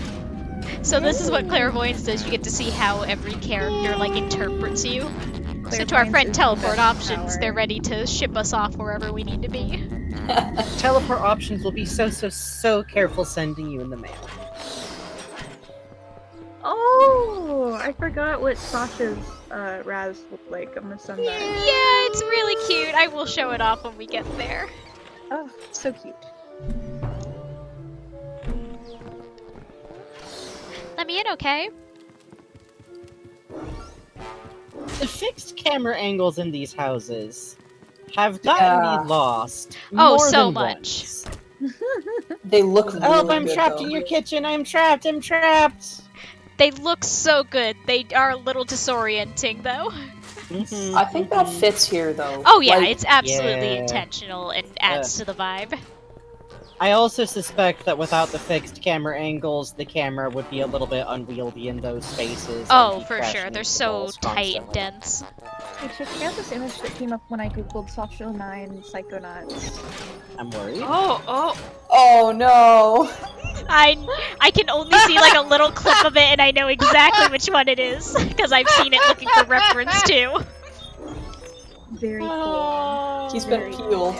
So this is what clairvoyance does. You get to see how every character like interprets you. So to our friend Teleport Options, they're ready to ship us off wherever we need to be. Teleport Options will be so careful sending you in the mail. Oh, I forgot what Sasha's Raz looked like. I'm gonna send that. Yeah, it's really cute. I will show it off when we get there. Oh, so cute. Let me in, okay? The fixed camera angles in these houses have gotten me lost. Oh, more so than much. once. They look really Oh, I'm good, trapped though. in your kitchen. I'm trapped. They look so good. They are a little disorienting, though. I think that fits here, though. Oh yeah, Like, it's absolutely Yeah. intentional and adds to the vibe. I also suspect that without the fixed camera angles, the camera would be a little bit unwieldy in those spaces. Oh, and be for crashing sure. into They're the so walls tight and constantly. dense. Hey, check out this image that came up when I googled Sasha 9 Psychonauts. I'm worried. Oh no! I can only see like a little clip of it, and I know exactly which one it is because I've seen it looking for reference too. Very cool. He's been peeled.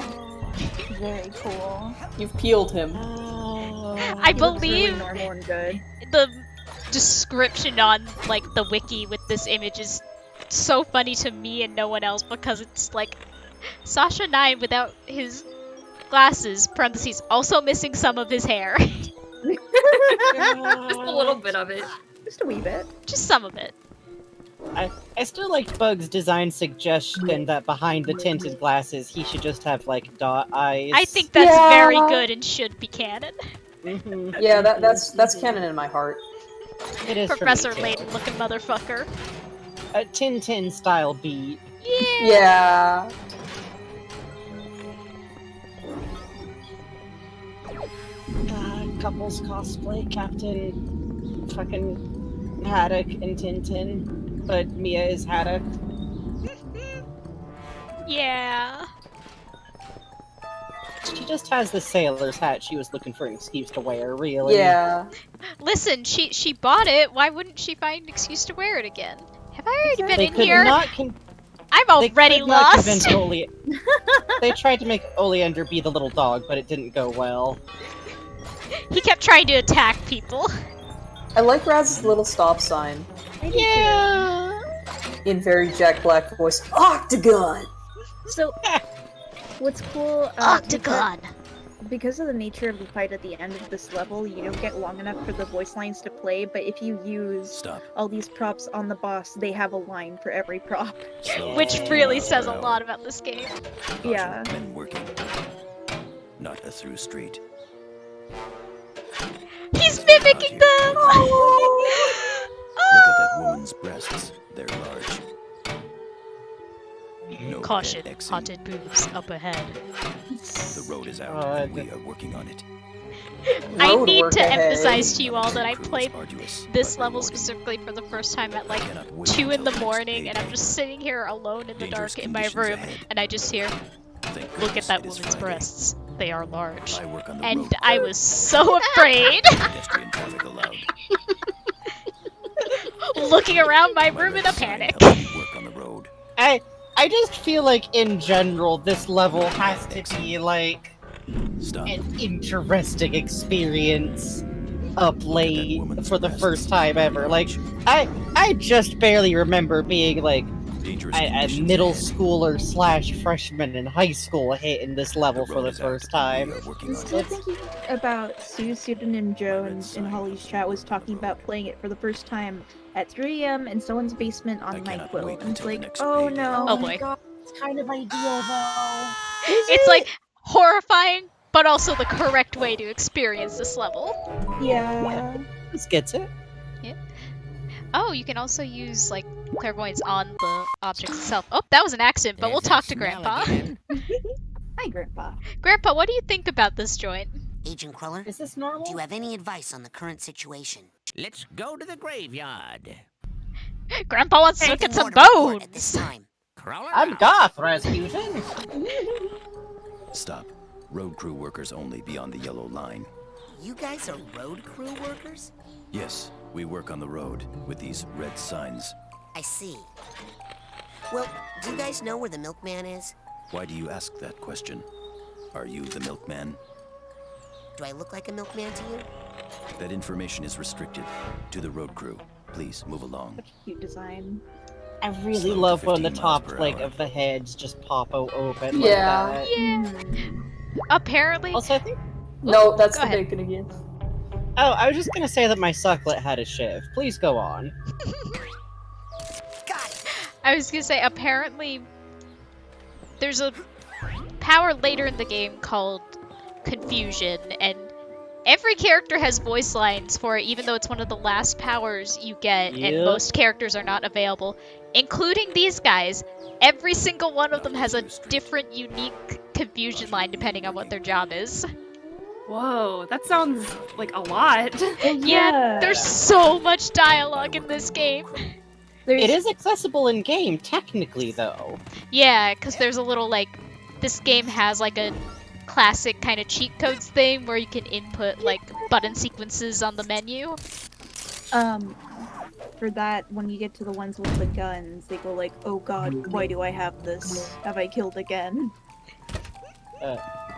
Very cool. You've peeled him. I He looks believe really normal and good. the description on like the wiki with this image is so funny to me and no one else because it's like Sasha 9 without his glasses, parentheses, also missing some of his hair. Just a little bit of it. Just a wee bit. Just some of it. I still liked Bug's design suggestion that behind the tinted glasses he should just have like dot eyes. I think that's very good and should be canon. Yeah, that's canon in my heart. It is Professor for me, too. Layton looking motherfucker. A Tintin style beat. Yeah. Couples cosplay Captain fucking Haddock and Tintin, but Mia is Haddock. Yeah. She just has the sailor's hat she was looking for an excuse to wear, really. Yeah. Listen, she bought it. Why wouldn't she find an excuse to wear it again? Have I already been They in could here? not I'm They already could not lost. convince They tried to make Oleander be the little dog, but it didn't go well. He kept trying to attack people. I like Raz's little stop sign. Yeah. In very Jack Black voice. Octagon! So, what's cool? Octagon! Because of the nature of the fight at the end of this level, you don't get long enough for the voice lines to play, but if you use all these props on the boss, they have a line for every prop. Which really says a lot about this game. Yeah. Men working. Not a through street. He's mimicking them! Look at that woman's breasts. They're large. No Caution, pet Xing. haunted boobs up ahead. The road is out, and we are working on it. I Road need work to ahead. emphasize to you all that I played this level specifically for the first time at like 2 in the morning, and I'm just sitting here alone in the dark in my room, and I just hear, "Look at that woman's breasts. They are large." And I was so afraid. Looking around my room in a panic. I just feel like in general this level has to be like an interesting experience up late for the first time ever. Like I just barely remember being like a middle schooler / freshman in high school hitting this level for the first time. I'm still thinking about Sue's pseudonym Joe in Holly's chat was talking about playing it for the first time at 3 a.m. in someone's basement on NyQuil. And it's like, oh no. Oh boy. God, it's kind of ideal though. It's like horrifying, but also the correct way to experience this level. Yeah. This gets it. Yeah. Oh, you can also use like clairvoyance on the object itself. Oh, that was an accident, but we'll talk to Grandpa. Hi, Grandpa. Grandpa, what do you think about this joint? Agent Cruller, is this normal? Do you have any advice on the current situation? Let's go to the graveyard. Grandpa wants to look at some At this bones. time. I'm Goth, Rasputin. Stop. Road crew workers only beyond the yellow line. You guys are road crew workers? Yes, we work on the road with these red signs. I see. Well, do you guys know where the Milkman is? Why do you ask that question? Are you the Milkman? Do I look like a milkman to you? That information is restricted to the road crew. Please move along. Such a cute design. I really love when the top like of the heads just pop open like that. Yeah. Apparently. Also, I think. No, that's Go the ahead. bacon again. Oh, I was just gonna say that my sucklet had a shiv. Please go on. I was gonna say, apparently, there's a power later in the game called Confusion, and every character has voice lines for it, even though it's one of the last powers you get, and most characters are not available, including these guys. Every single one of them has a different, unique confusion line depending on what their job is. Whoa, that sounds like a lot. Yeah, there's so much dialogue in this game. It is accessible in game, technically, though. Yeah, because there's a little, like, this game has, like, a classic kind of cheat codes thing where you can input, like, button sequences on the menu. For that, when you get to the ones with the guns, they go like, oh god, why do I have this? Have I killed again?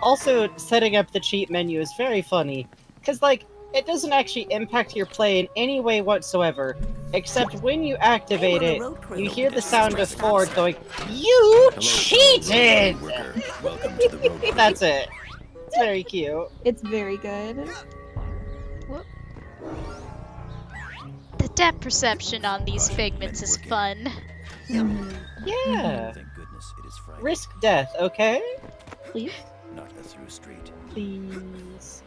Also, setting up the cheat menu is very funny, because, like, it doesn't actually impact your play in any way whatsoever, except when you activate it, you hear the sound of Ford going, "You cheated!" Welcome to the road. That's it. It's very cute. It's very good. The depth perception on these figments is fun. Yeah. Thank goodness it is Friday. Risk death, okay? Please? Not a through street. Please.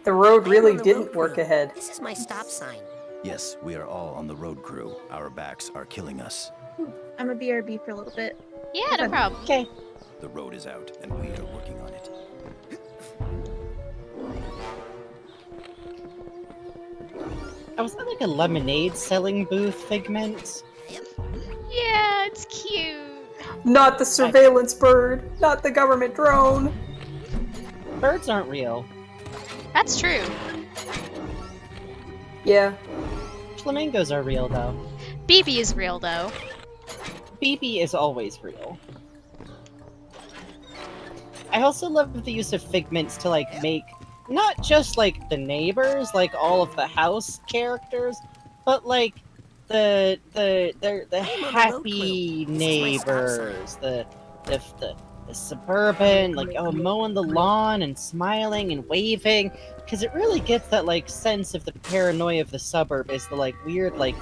The road really didn't work ahead. This is my stop sign. Yes, we are all on the road crew. Our backs are killing us. I'm a BRB for a little bit. Yeah, no problem. Okay. The road is out, and we are working on it. Was that like a lemonade selling booth, Figments? Yeah, it's cute. Not the surveillance bird. Not the government drone. Birds aren't real. That's true. Yeah. Flamingos are real, though. BB is real, though. BB is always real. I also love the use of Figments to, like, make not just, like, the neighbors, like, all of the house characters, but, like, the happy neighbors, the suburban, like, oh, mowing the lawn and smiling and waving, because it really gets that, like, sense of the paranoia of the suburb is the, like, weird, like,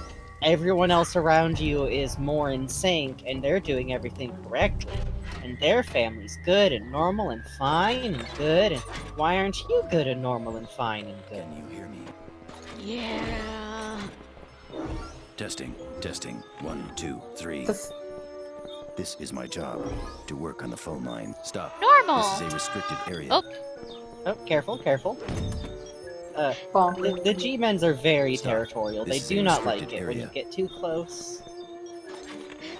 everyone else around you is more in sync, and they're doing everything correctly. And their family's good and normal and fine and good, and why aren't you good and normal and fine and good? Can you hear me? Yeah. Testing. 1, 2, 3. This is my job, to work on the phone line. Stop. Normal. This is a restricted area. Oh. Oh, careful, careful. The G-Men's are very territorial. They do not like it when you get too close.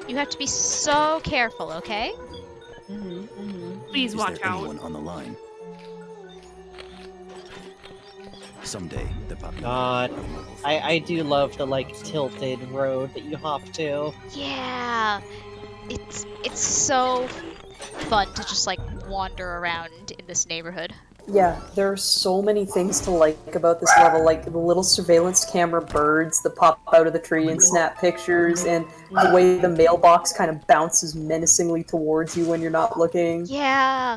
You have to be so careful, okay? Please watch Is there out. anyone on the line? Someday, the population. God, I do love the like tilted road that you hop to. Yeah, it's so fun to just like wander around in this neighborhood. Yeah, there are so many things to like about this level, like the little surveillance camera birds that pop out of the tree and snap pictures, and the way the mailbox kind of bounces menacingly towards you when you're not looking. Yeah,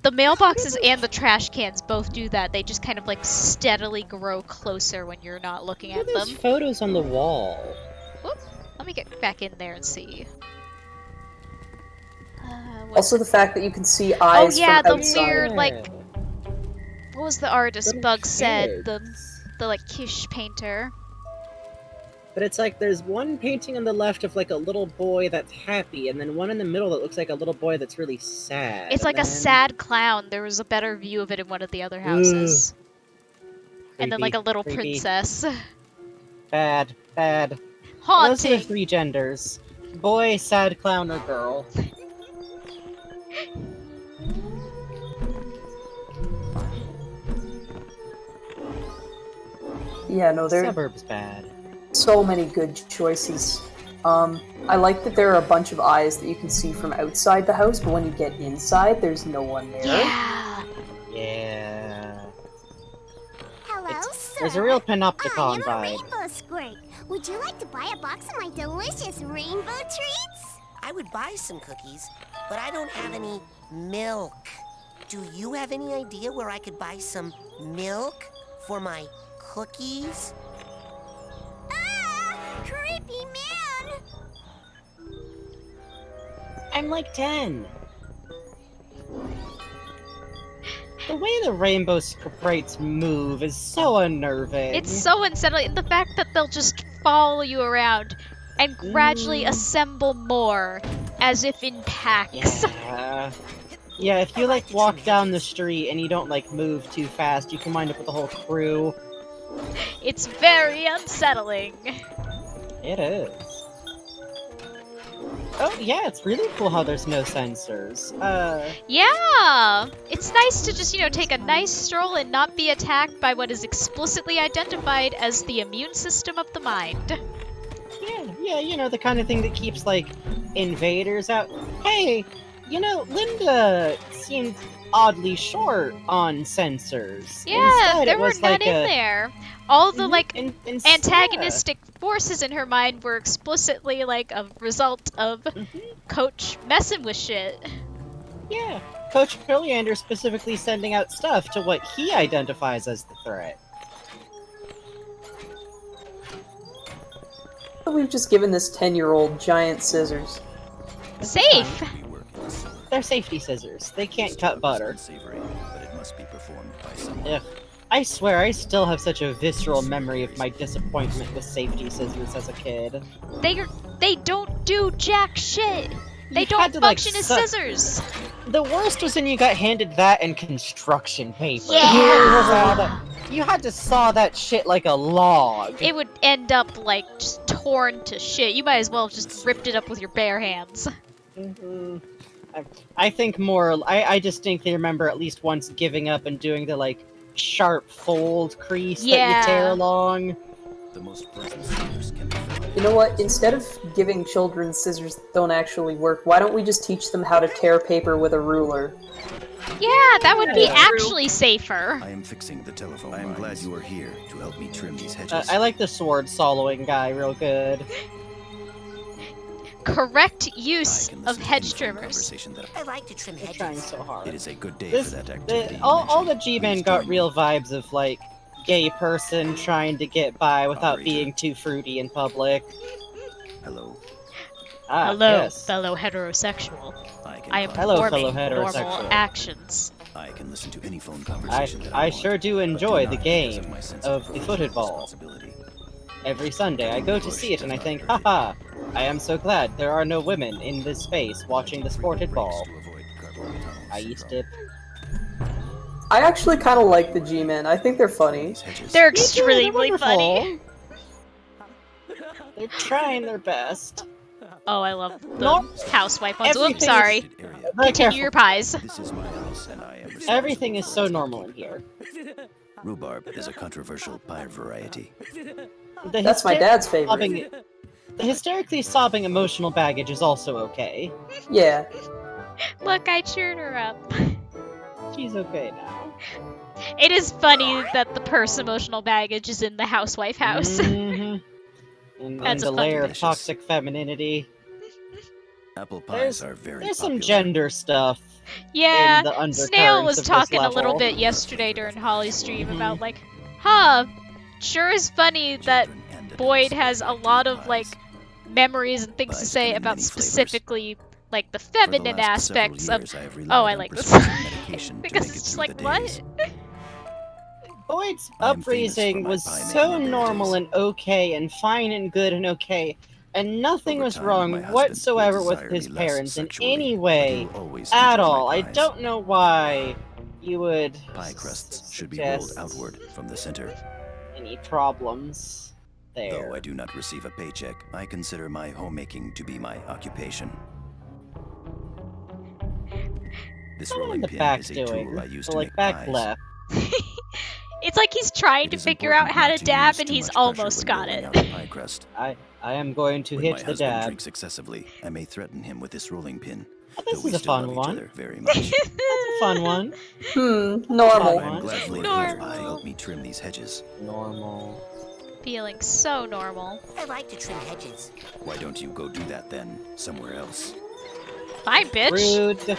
the mailboxes and the trash cans both do that. They just kind of like steadily grow closer when you're not looking at them. There's photos on the wall. Whoop. Let me get back in there and see. Also the fact that you can see eyes from from the outside. weird, like, what was the artist Little Bug said? kids. The like Kish painter. But it's like there's one painting on the left of like a little boy that's happy, and then one in the middle that looks like a little boy that's really sad. It's like and a sad clown. There was a better view of it in one of the other houses. And then like a little creepy. princess. Bad, bad. Haunting. Those are the three genders: boy, sad clown, or girl. Yeah, no, there Suburbs bad. So many good choices. I like that there are a bunch of eyes that you can see from outside the house, but when you get inside, there's no one there. Yeah. Yeah. Hello, sir. There's a real I panopticon am a vibe. rainbow squirt. Would you like to buy a box of my delicious rainbow treats? I would buy some cookies, but I don't have any milk. Do you have any idea where I could buy some milk for my cookies? Ah! Creepy man! I'm like 10. The way the rainbow sprites move is so unnerving. It's so unsettling. The fact that they'll just follow you around and gradually assemble more, as if in packs. Yeah, if you like walk down the street and you don't like move too fast, you can wind up with a whole crew. It's very unsettling. It is. Oh yeah, it's really cool how there's no sensors. Yeah! It's nice to just, take a nice stroll and not be attacked by what is explicitly identified as the immune system of the mind. Yeah, the kind of thing that keeps, like, invaders out. Hey, Linda seemed oddly short on sensors. Yeah, Instead, there it were was none like in there. All the, instead. antagonistic forces in her mind were explicitly, a result of Coach messing with shit. Yeah, Coach Pilliander specifically sending out stuff to what he identifies as the threat. We've just given this 10-year-old giant scissors. Safe! They're safety scissors. They can't cut butter. But it must be performed by someone. Ugh. I swear, I still have such a visceral memory of my disappointment with safety scissors as a kid. They don't do jack shit! They You don't had to, function as scissors! The worst was when you got handed that and construction paper. Yeah! You had to saw that shit like a log. It would end up, just torn to shit. You might as well have just ripped it up with your bare hands. I think more. I distinctly remember at least once giving up and doing the sharp fold crease that you tear along. The most pleasant scissors can be found. You know what? Instead of giving children scissors that don't actually work, why don't we just teach them how to tear paper with a ruler? Yeah, that would be actually safer. I am fixing the telephone. I am glad you are here to help me trim these hedges. I like the sword soloing guy real good. Correct use of hedge trimmers. I like to trim hedges. Trying so hard. It is a good day for that activity. All the G-Men got real vibes of gay person trying to get by without being too fruity in public. Hello. Hello, yes. fellow heterosexual. I am Hello, performing fellow normal heterosexual. actions. I can listen to any phone conversation that I want, sure do but enjoy do the not game because my sense of the professional footed ball. responsibility. Every Sunday I go to see it and I think, haha, I am so glad there are no women in this space watching the sported ball. I used to. I actually kind of like the G-Men. I think they're funny. They're extremely funny. They're trying their best. Oh, I love the housewife ones. Oops, sorry. Very Continue your pies. This is my house, and I am Everything is so normal in here. Rhubarb is a controversial pie variety. That's my dad's favorite. The hysterically sobbing emotional baggage is also okay. Yeah. Look, I cheered her up. She's okay now. It is funny that the purse emotional baggage is in the housewife house. And That's the a layer fun of toxic femininity. Apple pies are very There's popular. some gender stuff. Yeah, in the undercurrents Snail was of this talking a level. little bit yesterday during Holly's stream about like, huh, sure is funny that Boyd has a lot of like memories and things to say about specifically like the feminine aspects of. Oh, I like this. Because it's like what? Boyd's uprising was so normal and okay and fine and good and okay, and nothing was wrong whatsoever with his parents in any way at all. I don't know why you would Pie crusts should be rolled outward from the center. Any problems there. Though I do not receive a paycheck, I consider my homemaking to be my occupation. This What rolling in the pin back is a doing? tool I use So, to like make back pies. left. It's like he's trying to figure out how to dab and he's almost got it. Pie crust. I am going to When hit my the husband dab. drinks excessively, I may threaten him with this rolling pin. Oh, this though we is a still fun love each one. other very much. That's a fun one. Normal. I'm glad Lady Pie helped me trim these hedges. Normal. Feeling so normal. I like to trim hedges. Why don't you go do that then, somewhere else? Bye, bitch. Rude.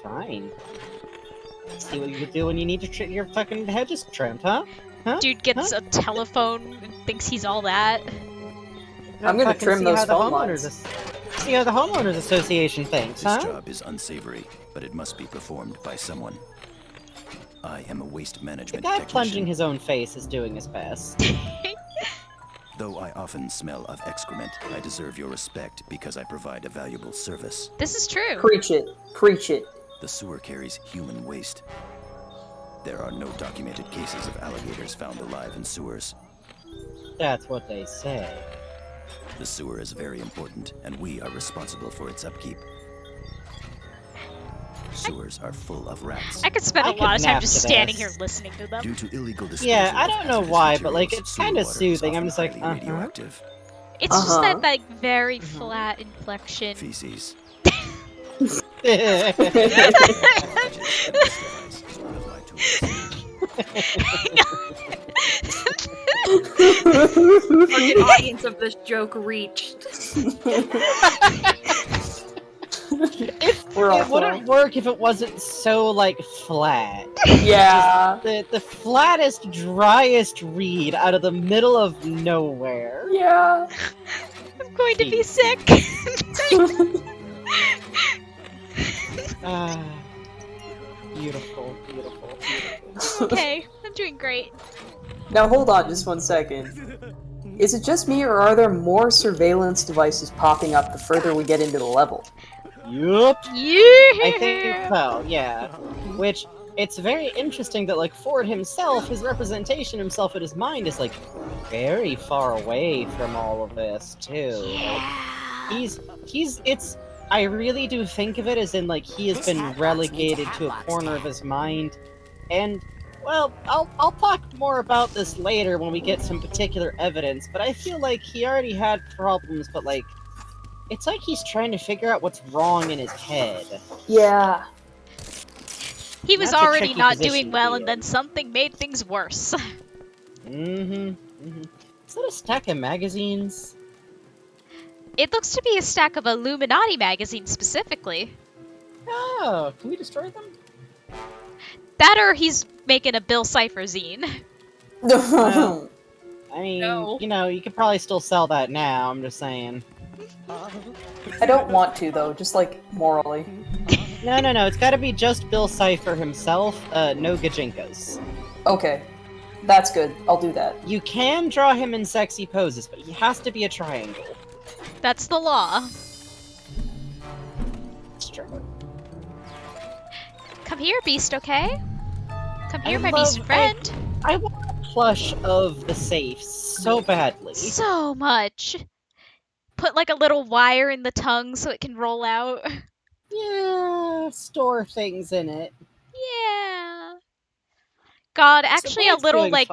Fine. See what you do when you need to trim your fucking hedges trimmed, huh? Dude gets a telephone and thinks he's all that. I'm gonna trim those phone lines. See how the homeowners association thinks, This huh? job is unsavory, but it must be performed by someone. I am a waste The management guy technician. plunging his own face is doing his best. Though I often smell of excrement, I deserve your respect because I provide a valuable service. This is true. Preach it. Preach it. The sewer carries human waste. There are no documented cases of alligators found alive in sewers. That's what they say. The sewer is very important, and we are responsible for its upkeep. Sewers are full of rats. I could spend a lot of time just standing here listening to them. Due to illegal disposal Yeah, I of don't know hazardous why, but like materials, it's sewer kind of water is soothing. I'm often just like, highly radioactive. It's just that like very flat inflection. Feces. Target audience of this joke reached. It wouldn't work if it wasn't so like flat. Yeah. Just the flattest, driest reed out of the middle of nowhere. Yeah. I'm going to be sick. Beautiful, beautiful, Okay, I'm doing great. Now hold on just 1 second. Is it just me, or are there more surveillance devices popping up the further we get into the level? Yup. Yeah. I think so, yeah. Which, it's very interesting that, like, Ford himself, his representation himself in his mind is, like, very far away from all of this, too. Like, I really do think of it as in, like, he has been relegated to a corner of his mind, and, well, I'll talk more about this later when we get some particular evidence, but I feel like he already had problems, but, like, it's like he's trying to figure out what's wrong in his head. Yeah. He was That's a already tricky not position doing to well, be and then something made things worse. Is that a stack of magazines? It looks to be a stack of Illuminati magazines specifically. Oh, can we destroy them? That or he's making a Bill Cipher zine. Well, I mean, you know, you could probably still sell that now, I'm just saying. I don't want to, though, just like morally. No, it's gotta be just Bill Cipher himself, no Gajinkas. Okay. That's good. I'll do that. You can draw him in sexy poses, but he has to be a triangle. That's the law. It's true. Come here, Beast, okay? Come here, my beast friend. I want a plush of the safe so badly. So much. Put like a little wire in the tongue so it can roll out. Yeah, store things in it. Yeah. God, actually a little like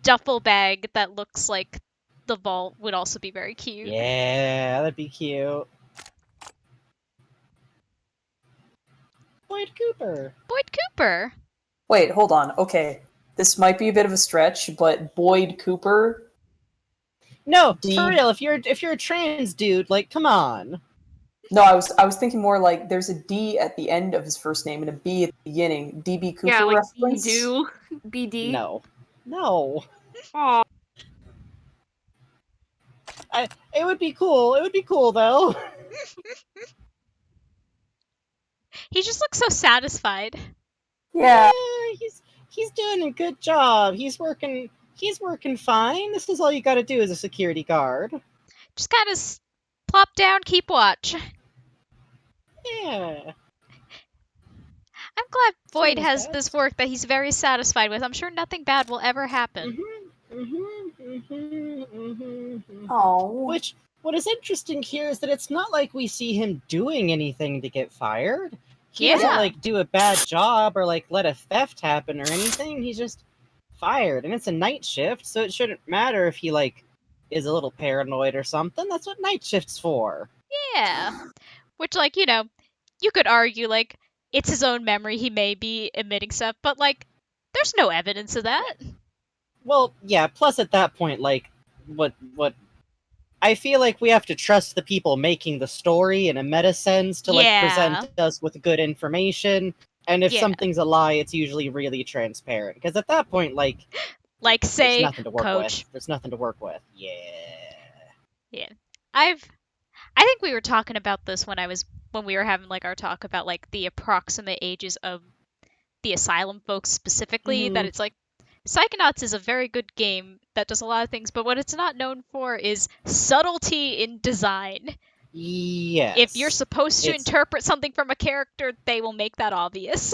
duffel bag that looks like the vault would also be very cute. Yeah, that'd be cute. Boyd Cooper. Boyd Cooper. Wait, hold on. Okay, this might be a bit of a stretch, but Boyd Cooper. No, for real. If you're a trans dude, like, come on. No, I was thinking more like there's a D at the end of his first name and a B at the beginning. DB Cooper yeah, like reference. BD. No. Aw. It would be cool. It would be cool though. He just looks so satisfied. Yeah, he's doing a good job. He's working fine. This is all you got to do as a security guard. Just kind of plop down, keep watch. Yeah. I'm glad Boyd has this work that he's very satisfied with. I'm sure nothing bad will ever happen. Oh. What is interesting here is that it's not like we see him doing anything to get fired. He Yeah. doesn't like do a bad job or like let a theft happen or anything. He's just fired, and it's a night shift, so it shouldn't matter if he like is a little paranoid or something. That's what night shift's for. Yeah. Which, like, you know, you could argue, like, it's his own memory, he may be admitting stuff, but, like, there's no evidence of that. Well, yeah, plus at that point, like, what I feel like we have to trust the people making the story in a meta sense to, like, present us with good information, and if something's a lie, it's usually really transparent, because at that point, like say, there's nothing to work Coach. with. There's nothing to work with. Yeah. I think we were talking about this when we were having like our talk about like the approximate ages of the Asylum folks specifically, that it's like Psychonauts is a very good game that does a lot of things, but what it's not known for is subtlety in design. Yes. If you're supposed to interpret something from a character, they will make that obvious.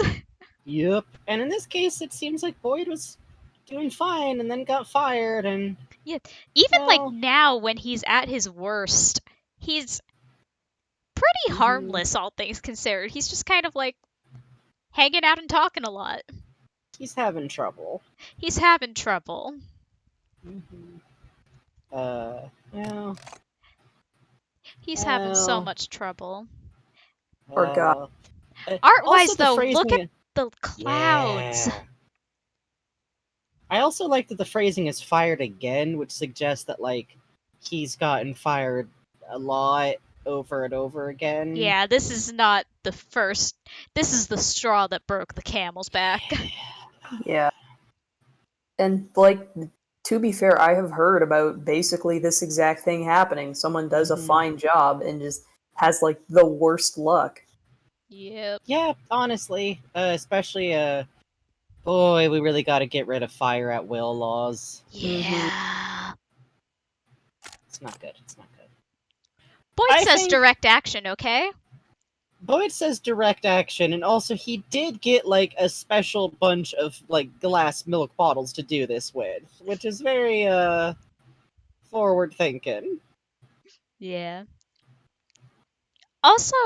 Yep. And in this case, it seems like Boyd was doing fine and then got fired, and yeah, even like now when he's at his worst, he's pretty harmless, all things considered. He's just kind of like hanging out and talking a lot. He's having trouble. He's having trouble. Yeah. He's having so much trouble. Poor guy. Art-wise, though, look at the clouds. Yeah. I also like that the phrasing is fired again, which suggests that, like, he's gotten fired a lot over and over again. Yeah, this is not the first. This is the straw that broke the camel's back. Yeah. And, like, to be fair, I have heard about basically this exact thing happening. Someone does a fine job and just has, like, the worst luck. Yep. Yeah, honestly. Especially, boy, we really gotta get rid of fire at will laws. Yeah. It's not good. It's not good. Boyd says direct action, okay? Boyd says direct action, and also he did get, like, a special bunch of, like, glass milk bottles to do this with, which is very, forward thinking. Yeah. Also,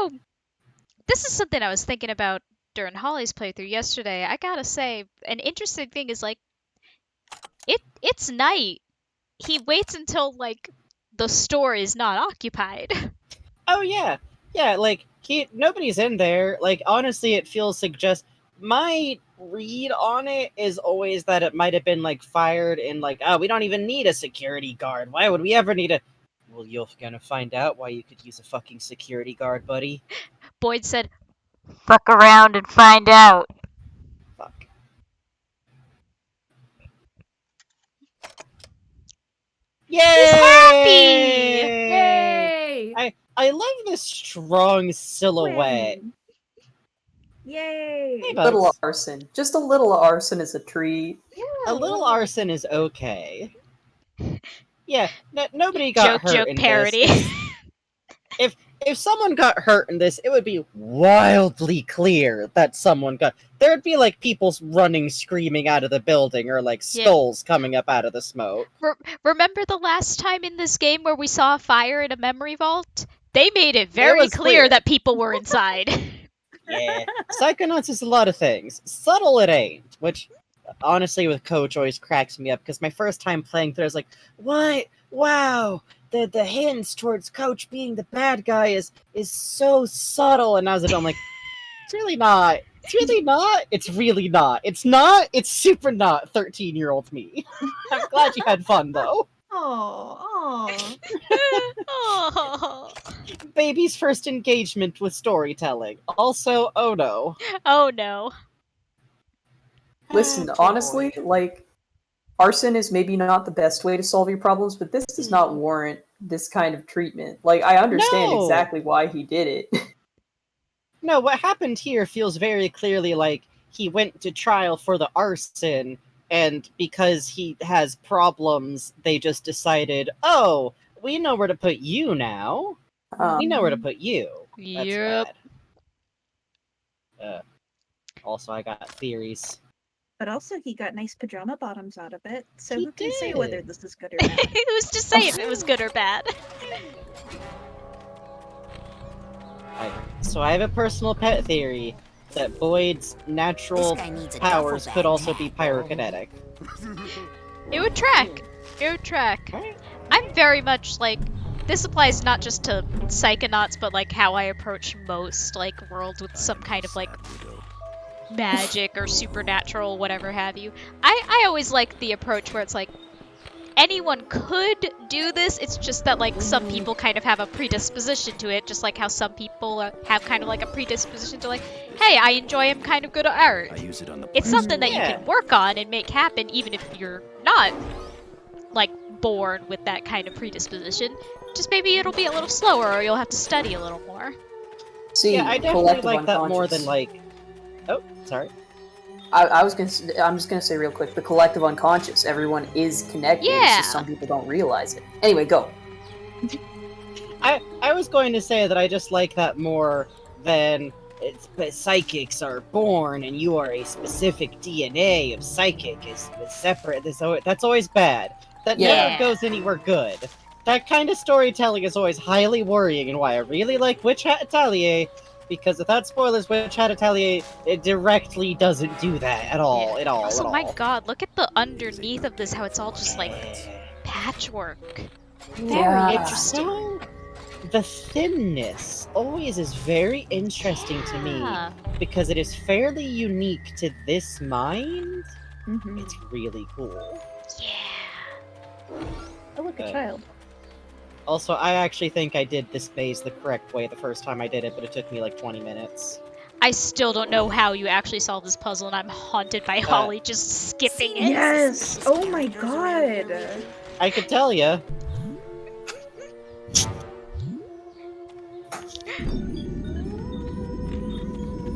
this is something I was thinking about during Holly's playthrough yesterday. I gotta say, an interesting thing is, like, it's night. He waits until, like, the store is not occupied. Oh, yeah. Yeah, like, nobody's in there. Like, honestly, it feels my read on it is always that it might have been, like, fired in, like, oh, we don't even need a security guard. Why would we ever need a... Well, you're gonna find out why you could use a fucking security guard, buddy. Boyd said, fuck around and find out. Fuck. Yay! He's happy! Yay! I love this strong silhouette. Yay! Hey, A little Bugs. arson. Just a little arson is a treat. A little arson is okay. Yeah, nobody got hurt Joke in parody. this. if someone got hurt in this, it would be wildly clear that someone got. There'd be like people running, screaming out of the building, or like skulls coming up out of the smoke. Remember the last time in this game where we saw a fire in a memory vault? They made it very clear that people were inside. Yeah, Psychonauts is a lot of things. Subtle it ain't, which honestly with Coach always cracks me up, because my first time playing through I was like, what? Wow, the hints towards Coach being the bad guy is so subtle, and as I'm like, it's really not. It's really not. It's really not. It's not. It's super not. 13-year-old me. I'm glad you had fun though. Oh. Baby's first engagement with storytelling. Also, oh no. Oh no. Listen, honestly, like, arson is maybe not the best way to solve your problems, but this does not warrant this kind of treatment. Like, I understand exactly why he did it. No, what happened here feels very clearly like he went to trial for the arson, and because he has problems, they just decided, oh, we know where to put you now. We know where to put you. That's Yep. bad. Also, I got theories. But also, he got nice pajama bottoms out of it, so He who can say did. whether this is good or bad? Who's to say if it was good or bad? So I have a personal pet theory that Boyd's natural powers could also be pyrokinetic. It would track. It would track. I'm very much like, this applies not just to Psychonauts, but like how I approach most like worlds with some kind of like magic or supernatural, whatever have you. I always like the approach where it's like, anyone could do this, it's just that like some people kind of have a predisposition to it, just like how some people have kind of like a predisposition to like, hey, I I'm kind of good at art. I use it on the It's something that you can work on and make happen even if you're not like born with that kind of predisposition. Just maybe it'll be a little slower or you'll have to study a little more. See, yeah, I definitely like that more than like... Oh, sorry. I'm just gonna say real quick, the collective unconscious. Everyone is connected. Yeah. It's just some people don't realize it. Anyway, go. I was going to say that I just like that more than psychics are born and you are a specific DNA of psychic is separate. That's always bad. That never goes anywhere good. That kind of storytelling is always highly worrying, and why I really like Witch Hat Atelier. Because without spoilers, Witch Hat Atelier, it directly doesn't do that at all. Also, my god, look at the underneath of this, how it's all just like patchwork. Very interesting. The thinness always is very interesting to me, because it is fairly unique to this mind. It's really cool. Oh, look, a child. Also, I actually think I did this maze the correct way the first time I did it, but it took me like 20 minutes. I still don't know how you actually solved this puzzle, and I'm haunted by Holly just skipping it. Yes! Oh my god! I could tell ya.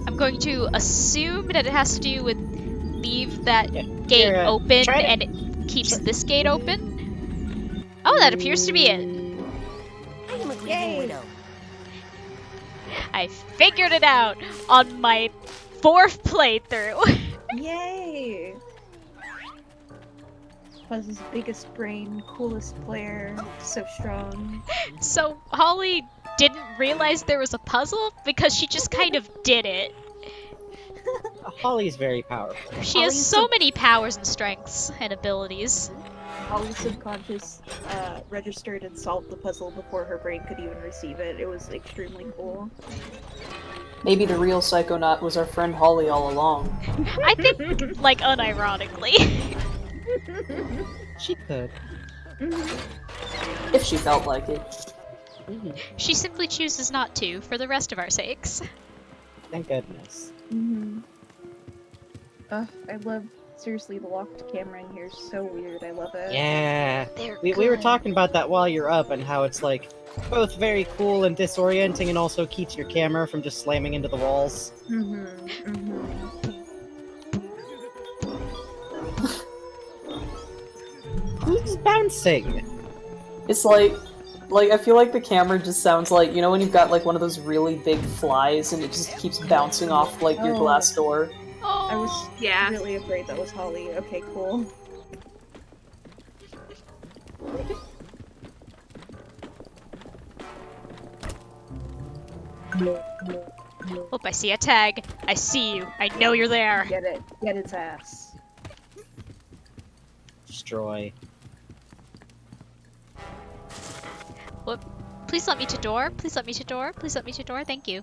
I'm going to assume that it has to do with leave that gate open and it keeps this gate open. Oh, that appears to be it. Yay! I figured it out on my 4th playthrough. Yay! Puzz's biggest brain, coolest player, so strong. So Holly didn't realize there was a puzzle because she just kind of did it. Holly's very powerful. She has so many powers and strengths and abilities. Holly's subconscious registered and solved the puzzle before her brain could even receive it. It was extremely cool. Maybe the real Psychonaut was our friend Holly all along. I think, like, unironically. She could. If she felt like it. She simply chooses not to, for the rest of our sakes. Thank goodness. I love, seriously, the locked camera in here is so weird. I love it. Yeah. We were talking about that while you're up, and how it's like both very cool and disorienting, and also keeps your camera from just slamming into the walls. Who's bouncing? It's like Like, I feel like the camera just sounds like, you know when you've got, like, one of those really big flies and it just keeps bouncing off, like, your glass door? I was really afraid that was Holly. Okay, cool. Oh, I see a tag. I see you. I know you're there. Get it. Get its ass. Destroy. Whoop. Please let me to door. Please let me to door. Please let me to door. Thank you.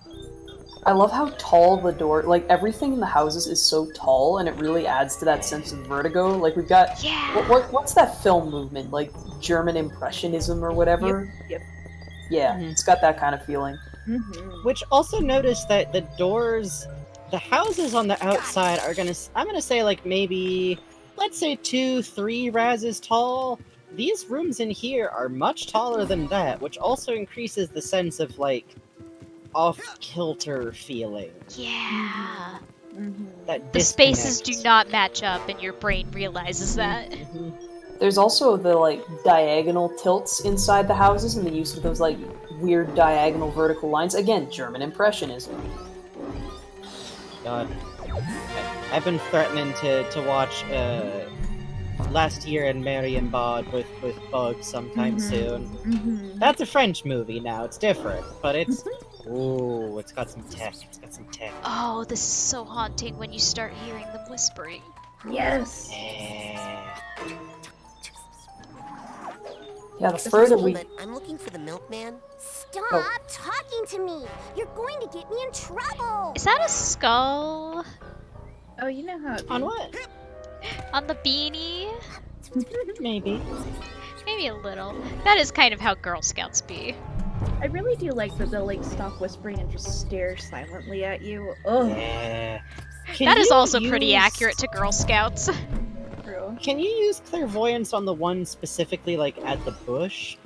I love how tall the door, like, everything in the houses is so tall, and it really adds to that sense of vertigo. Like, we've got, what's that film movement? Like, German Impressionism or whatever? Yep. Yeah, it's got that kind of feeling. Which also notice that the doors, the houses on the outside are gonna, I'm gonna say like maybe, let's say 2-3 razes tall. These rooms in here are much taller than that, which also increases the sense of like, off-kilter feeling. Yeah. That The spaces do not match up and your brain realizes that. There's also the, like, diagonal tilts inside the houses and the use of those, like, weird diagonal vertical lines. Again, German Impressionism. God. I've been threatening to watch Last Year in Marienbad with Bugs sometime soon. That's a French movie now, it's different, but it's... Ooh, it's got some tech, it's got some tech. Oh, this is so haunting when you start hearing them whispering. Yes! Yeah, the further we... I'm looking for the Milkman. Stop talking to me! You're going to get me in trouble! Is that a skull? Oh, you know how... On what? On the beanie? Maybe. Maybe a little. That is kind of how Girl Scouts be. I really do like that they'll like stop whispering and just stare silently at you. Ugh. Yeah. That is also pretty accurate to Girl Scouts. True. Can you use clairvoyance on the one specifically, like, at the bush?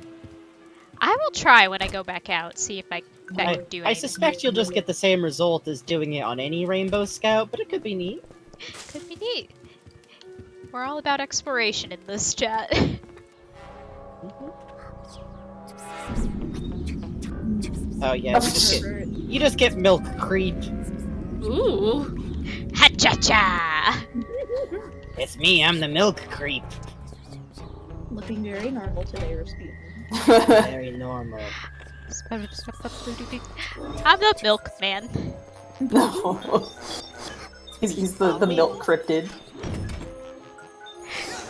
I will try when I go back out, see if I can do anything. I suspect you'll just get the same result as doing it on any Rainbow Scout, but it could be neat. Could be neat. We're all about exploration in this chat. Oh yeah, you just get milk creep. Ooh. Ha-cha-cha! It's me, I'm the milk creep. Looking very normal today, Rasputin. Very normal. I'm the Milkman. No. He's the milk cryptid.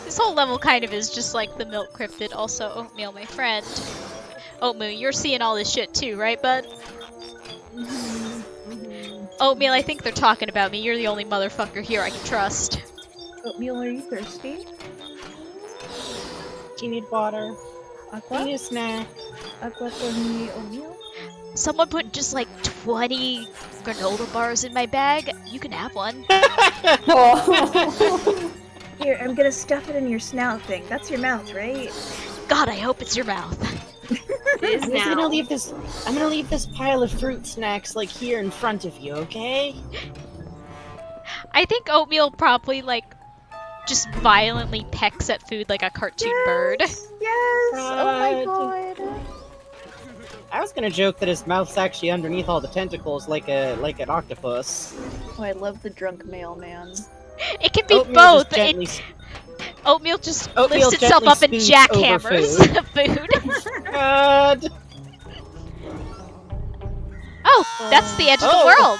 This whole level kind of is just like the milk cryptid. Also, Oatmeal, my friend. Oatmeal, you're seeing all this shit too, right, bud? Oatmeal, I think they're talking about me. You're the only motherfucker here I can trust. Oatmeal, are you thirsty? Do you need water? Aqua? Do you need a snack? Aqua for me, Oatmeal? Someone put just like 20 granola bars in my bag. You can have one. Here, I'm gonna stuff it in your snout thing. That's your mouth, right? God, I hope it's your mouth. It is I'm now. gonna leave this pile of fruit snacks like here in front of you, okay? I think Oatmeal probably like just violently pecks at food like a cartoon bird. Yes! Oh my god! I was gonna joke that his mouth's actually underneath all the tentacles like an octopus. Oh, I love the drunk mailman. It can be Oatmeal both. Oatmeal Lifts itself up and jackhammers food. God. Oh, that's the edge of the world.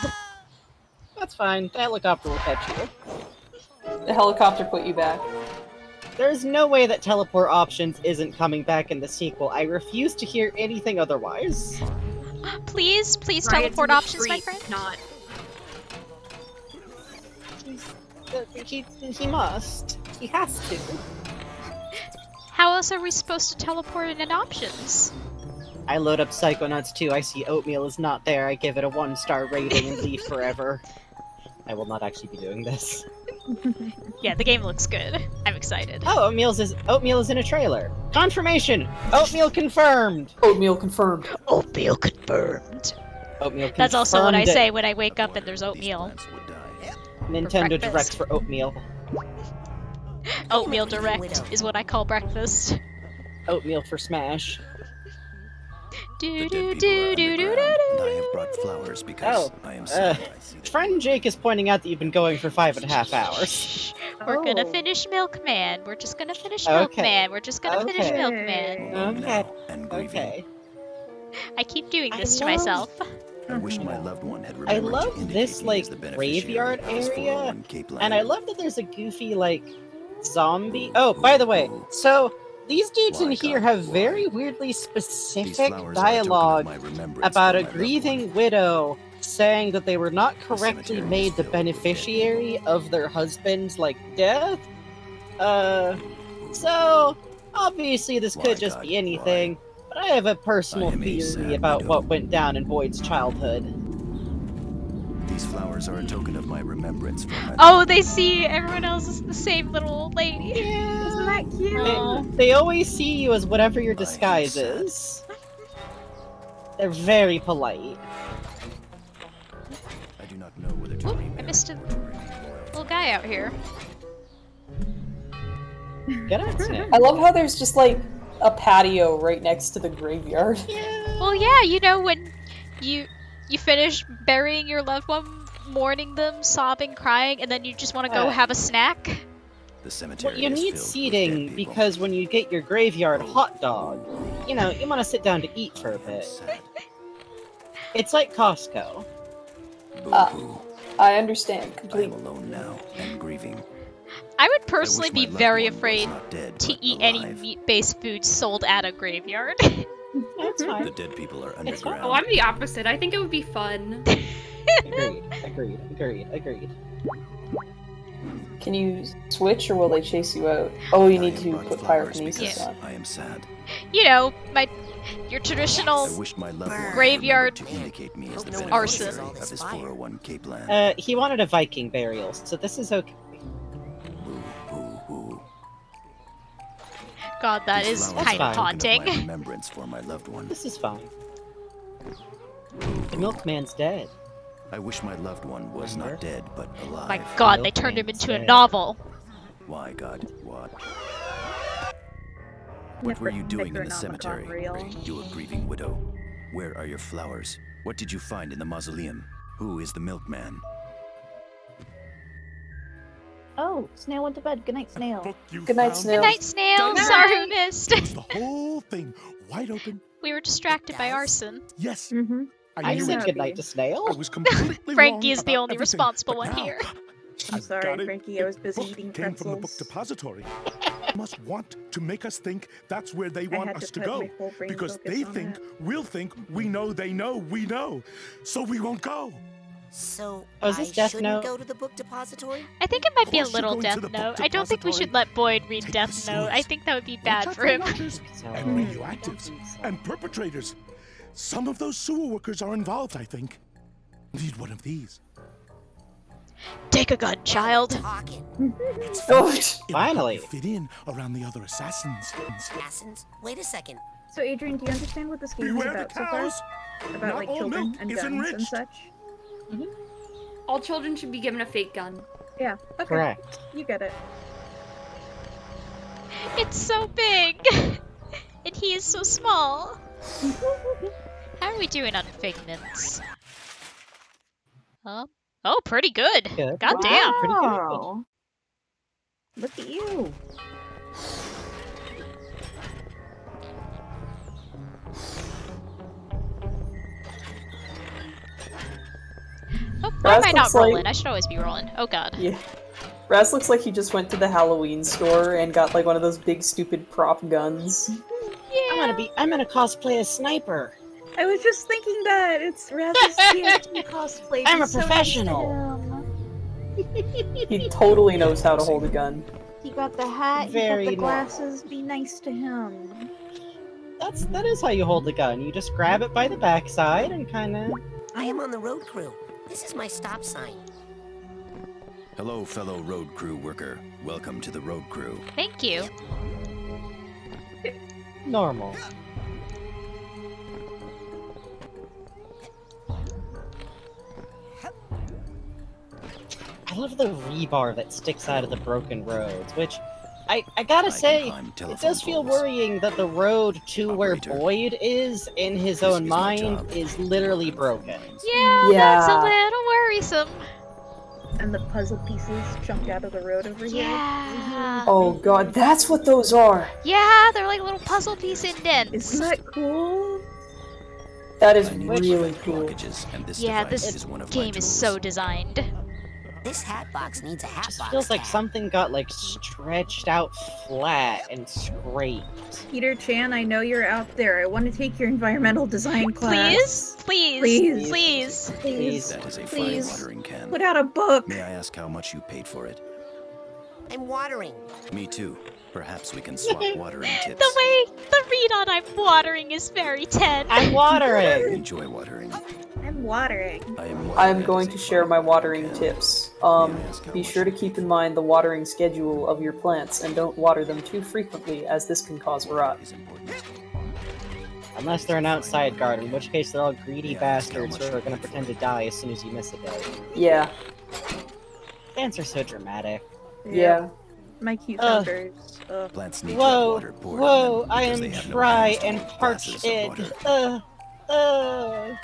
That's fine. The helicopter will catch you. The helicopter put you back. There's no way that teleport options isn't coming back in the sequel. I refuse to hear anything otherwise. Please teleport options, my friend. Not. He must. He has to. How else are we supposed to teleport in options? I load up Psychonauts 2, I see Oatmeal is not there, I give it a 1-star rating and leave forever. I will not actually be doing this. Yeah, the game looks good. I'm excited. Oh, Oatmeal is in a trailer. Confirmation! Oatmeal confirmed! Oatmeal confirmed. Oatmeal confirmed. Oatmeal confirmed. That's also what I say when I wake up and there's oatmeal. Nintendo Direct for Oatmeal. Oatmeal Direct is what I call breakfast. Oatmeal for Smash. The dead people are underground, and I have brought flowers because I am sad. Friend Jake is pointing out that you've been going for 5.5 hours. We're gonna finish Milkman. We're just gonna finish Okay. Milkman. We're just gonna finish Milkman. Okay. Okay. I keep doing this to myself. I wish my loved one had I remembered to love indicate this, me like, as the graveyard beneficiary of his area, 401k plan. and I love that there's a goofy, like, zombie. Oh, by the way, so these dudes in here have very weirdly specific dialogue about a grieving widow saying that they were not correctly made the beneficiary of their husband's, like, death. So, obviously this could just be anything, but I have a personal theory about what went down in Boyd's childhood. These flowers are a token of my remembrance for my Oh, they see everyone else as the same little old lady. Isn't that cute? They always see you as whatever your disguise is. They're very polite. I do not know whether to I missed a little guy out here. Get out, Snake. I love how there's just like a patio right next to the graveyard. Well, yeah, you know when you finish burying your loved one, mourning them, sobbing, crying, and then you just want to go have a snack. The cemetery Well, you is need filled with seating dead people. because when you get your graveyard hot dog, you know, you want to sit down to eat for a bit. It's like Costco. I understand I am completely. alone now and grieving. I would personally be my loved very one was afraid not dead, to but eat any alive. meat-based food sold at a graveyard. That's fine. The dead people are underground. Oh, I'm the opposite. I think it would be fun. Agreed. Can you switch or will they chase you out? Oh, you need to put Flowers pyrokinesis because on. I am sad. You know, your traditional I wish my loved one graveyard remembered to indicate me as the arson. beneficiary of his 401k plan. He wanted a Viking burial, so this is okay. God, that These is flowers kind are of a token haunting. my remembrance for my loved one. This is fine. The milkman's dead. I wish my loved one was not dead, but alive. My God, they turned him into a novel. Why, God? What? What were you doing in the cemetery? You a grieving widow. Where are your flowers? What did you find in the mausoleum? Who is the milkman? Oh, Snail went to bed. Good night, Snail. Good night, Snail. Good night, Snail. Sorry we missed. The whole thing wide open. We were distracted by arson. Yes. I knew said it. goodnight to Snail. I was completely Frankie wrong is the about only everything, responsible but one now here. I'm sorry, Frankie. I was busy book eating came from the book pretzels. depository. Must want to make us think that's where they I want had us to to put go. my whole brain Because focus they on think it. we'll think we know they know we know. So we won't go. So Oh, is I this Death shouldn't Note? go to the book depository? I think it might be a Of course you're little going to Death the book Note. I don't think we should let Boyd read Take Death the Note. I swords. think that would be Watch bad out for him. watchers and radioactives and perpetrators. Some of those sewer workers are involved, I think. Need one of these. Take a gun, child. Talking. Finally. Fit in around the other assassins. Assassins? Wait a second. So, Adrian, do you understand what this game is Beware the about so far? cows. About, Not like, all children milk and is guns and enriched. such? All children should be given a fake gun. Yeah, okay. Correct. You get it. It's so big. And he is so small. How are we doing on figments? Oh, pretty good. Good. God damn. Pretty good. Wow. Look at you. Oh, why am Raz I not looks like- rolling? I should always be rolling. Oh god. Yeah. Raz looks like he just went to the Halloween store and got like one of those big stupid prop guns. I'm gonna cosplay as Sniper. I was just thinking that. It's Raz's TFT cosplay. I'm a She's so nice to professional. him. He totally knows how to hold a gun. He got the hat, Very he got the nice. glasses. Be nice to him. That is how you hold the gun. You just grab it by the backside and kind of. I am on the road crew. This is my stop sign. Hello, fellow road crew worker. Welcome to the road crew. Thank you. Normal. I love the rebar that sticks out of the broken roads, which, I gotta say, climb it telephone does feel poles. worrying that the road to where Boyd is, in his own mind, is literally broken. Yeah, that's a little worrisome. And the puzzle pieces chunked out of the road over here. Yeah. Oh god, that's what those are! Yeah, they're like little puzzle piece indents. Isn't that cool? That is really cool. Yeah, this game is so designed. This hat box needs a hat It box. feels like something got, like, stretched out flat and scraped. Peter Chan, I know you're out there. I want to take your environmental design class. Please. That is a fine Please. watering can. Put out a book. May I ask how much you paid for it? I'm watering. Me too. Perhaps we can swap watering tips. The way the read on I'm watering is very tense. I'm watering! Enjoy watering. I'm watering. I'm going to share my watering tips. Be sure to keep in mind the watering schedule of your plants and don't water them too frequently, as this can cause rot. Unless they're an outside garden, in which case they're all greedy bastards who are gonna pretend to die as soon as you miss a day. Yeah. Plants are so dramatic. Yeah. My cucumbers. Plants need Whoa, water poured whoa, on them I because am they have no dry hands to and hold glasses parched. of water.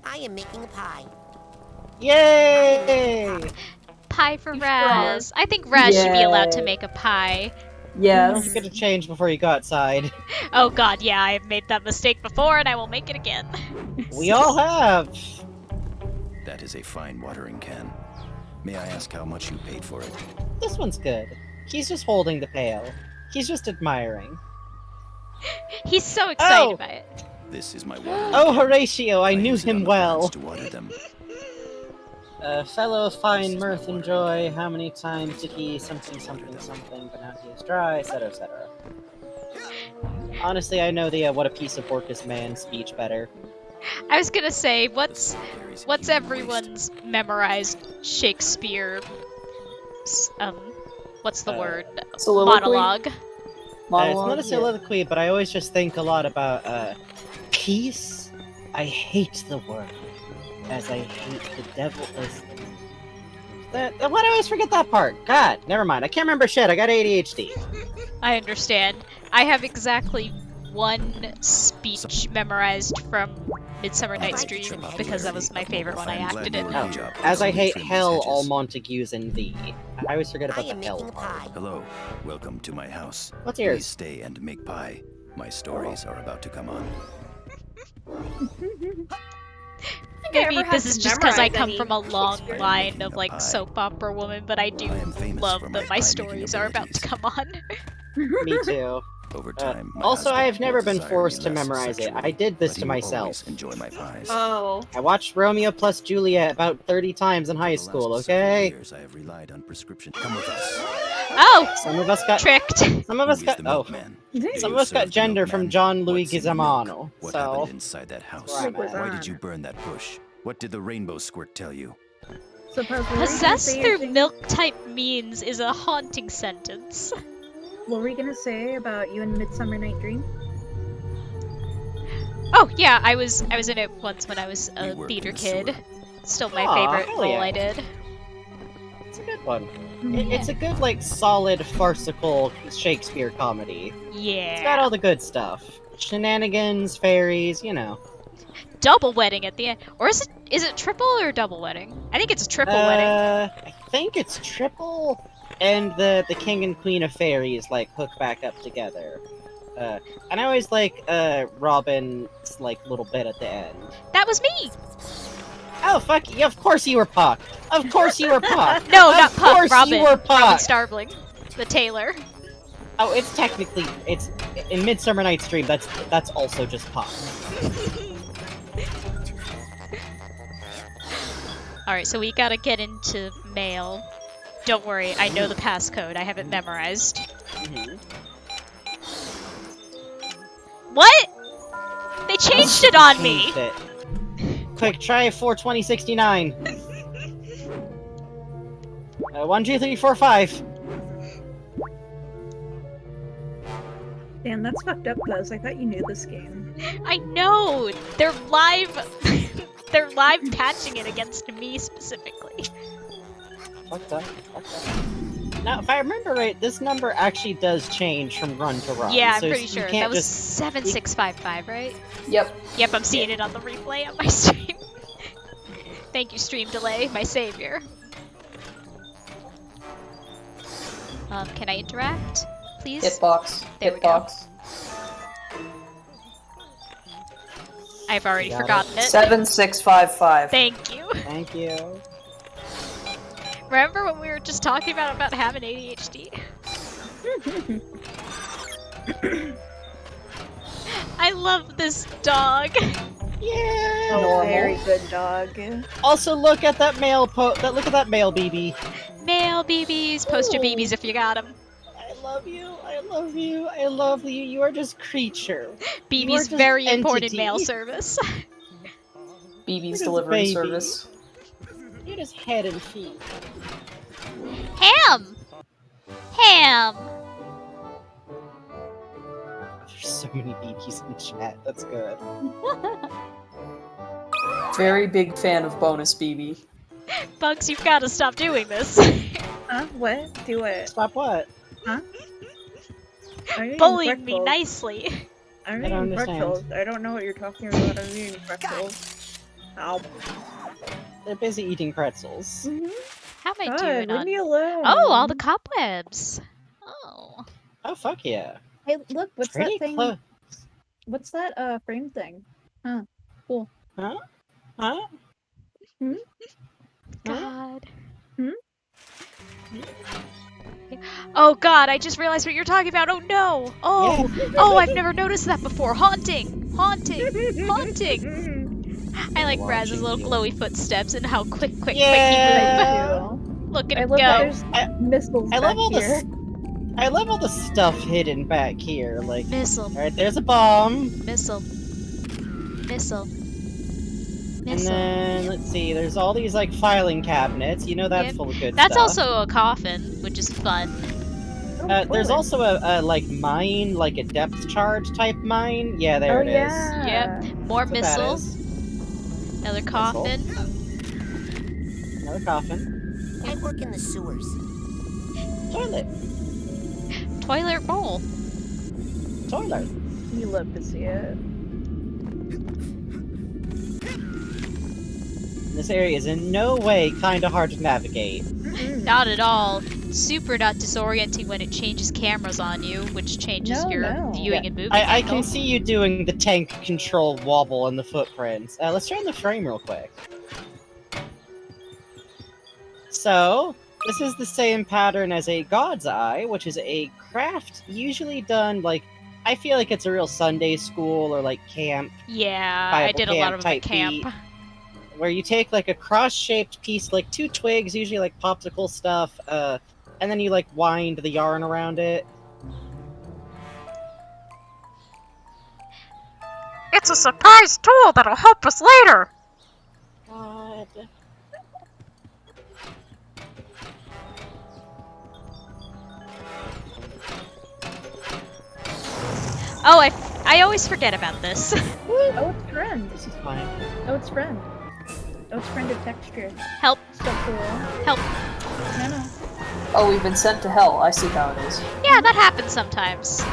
I am making a pie. Yay! Pie for Raz. I think Raz should be allowed to make a pie. Don't forget to change before you go outside. Oh god, yeah, I've made that mistake before and I will make it again. We all have! That is a fine watering can. May I ask how much you paid for it? This one's good. He's just holding the pail. He's just admiring. He's so excited by it. This is my watering Oh, can. Horatio, I knew use it on him the well. plants to water them. Fellow fine mirth and joy, how many times did he something, but now he is dry, etc., etc. Honestly, I know the what a piece of work is man speech better. I was gonna say, what's everyone's memorized Shakespeare, what's the word? Soliloquy? Monologue. It's not a soliloquy, but I always just think a lot about, peace. I hate the word, as I hate the devil. Why do I always forget that part? God, never mind. I can't remember shit. I got ADHD. I understand. I have exactly one speech memorized from Midsummer Night's Dream because that was my favorite one I acted in. As I hate hell, all Montagues and thee. I always forget about the hell part. Hello, welcome to my house. What's yours? Please stay and make pie. My stories are about to come on. Maybe this is just because I come from a long line of like soap opera women, but I do love that my stories are about to come on. Me too. Over time, also, I have never been forced to memorize it. I did this to myself. Enjoy my pies. Oh. I watched Romeo plus Juliet about 30 times in high school, okay? Years I have relied on prescription. Come with us. Oh! Some of us got tricked. Some of us got Some of us got gender from John Louis Guizamano. What So happened inside that house? Why did you burn that bush? What did the rainbow squirt tell you? Possessed through milk-type means is a haunting sentence. What were you gonna say about you and Midsummer Night Dream? Oh yeah, I was in it once when I was a theater kid. Still my favorite hell role yeah. I did. It's a good one. It's a good, like, solid, farcical Shakespeare comedy. Yeah. It's got all the good stuff. Shenanigans, fairies, you know. Double wedding at the end. Or is it triple or double wedding? I think it's a triple wedding. I think it's triple, and the king and queen of fairies, like, hook back up together. And I always like, Robin's, like, little bit at the end. That was me! Oh, fuck, yeah, of course you were Puck! Of course you were Puck! No, of not Puck, course Robin. you were Puck! Robin Starveling. The tailor. Oh, it's technically, it's, in Midsummer Night's Dream, that's also just Puck. Alright, so we gotta get into mail. Don't worry, I know the passcode. I have it memorized. What? They changed it on me! Changed it. Quick, try 42069. 1, 2, 3, 4, 5. Damn, that's fucked up, Puzz. I thought you knew this game. I know! They're live... they're live patching it against me specifically. Fucked up. Now, if I remember right, this number actually does change from run to run. Yeah, I'm so pretty sure. That was 7655, right? Yep. Yep, I'm seeing it on the replay on my stream. Thank you, stream delay, my savior. Can I interact, please? Hitbox. There we go. I've already forgotten it. 7655. Thank you. Thank you. Remember when we were just talking about having ADHD? I love this dog. Yeah. Oh, very good dog. Also, look at that male look at that male BB. Male BBs, post your BBs if you got them. I love you. I love you. I love you. You are just creature. BB's very important mail service. BB's delivery service. You're just head and feet. Ham! Ham! There's so many BBs in chat. That's good. Very big fan of bonus BB. Bugs, you've got to stop doing this. Huh? What? Do it. Stop what? Huh? Bullying me nicely. I'm I don't eating understand. pretzels. I don't know what you're talking about. I'm eating pretzels. Ow. They're busy eating pretzels. How am I God, doing leave on... me alone. Oh, all the cobwebs. Oh. Oh, fuck yeah. Hey, look, what's Pretty that thing? close. What's that frame thing? Huh. Cool. Huh? Huh? Hmm? God. Hmm? Oh god, I just realized what you're talking about. Oh no! Oh! Yeah. Oh, I've never noticed that before. Haunting! Haunting! Haunting! I like Raz's little glowy footsteps and how quick Yeah. he moves. Look at I him love that go. there's missiles I love back all here. I love all the stuff hidden back here. Like, Missile. alright, there's a bomb. Missile. Missile. And then, let's see, there's all these, like, filing cabinets. You know that's Yep. full of good That's stuff. also a coffin, which is fun. There's also a, like, mine, like a depth charge type mine. Yeah, there it is. Yep. More That's what that missiles. Another coffin. Another coffin. I work in the sewers. Toilet. Toilet roll. Toilet. You love to see it. This area is in no way kind of hard to navigate. Not at all. Super not disorienting when it changes cameras on you, which changes your viewing and moving I angle. can see you doing the tank control wobble in the footprints. Let's turn the frame real quick. So, this is the same pattern as a God's Eye, which is a craft usually done, like, I feel like it's a real Sunday school or, like, camp. Yeah, Bible I did a lot of them at type camp. beat, where you take, like, a cross-shaped piece, like 2 twigs, usually, like, popsicle stuff, and then you, like, wind the yarn around it. It's a surprise tool that'll help us later! God. Oh, I always forget about this. Oh, it's friend. This is fine. Oh, it's friend. Oh, it's friended texture. Help. So cool. Help. No. Oh, we've been sent to hell. I see how it is. Yeah, that happens sometimes.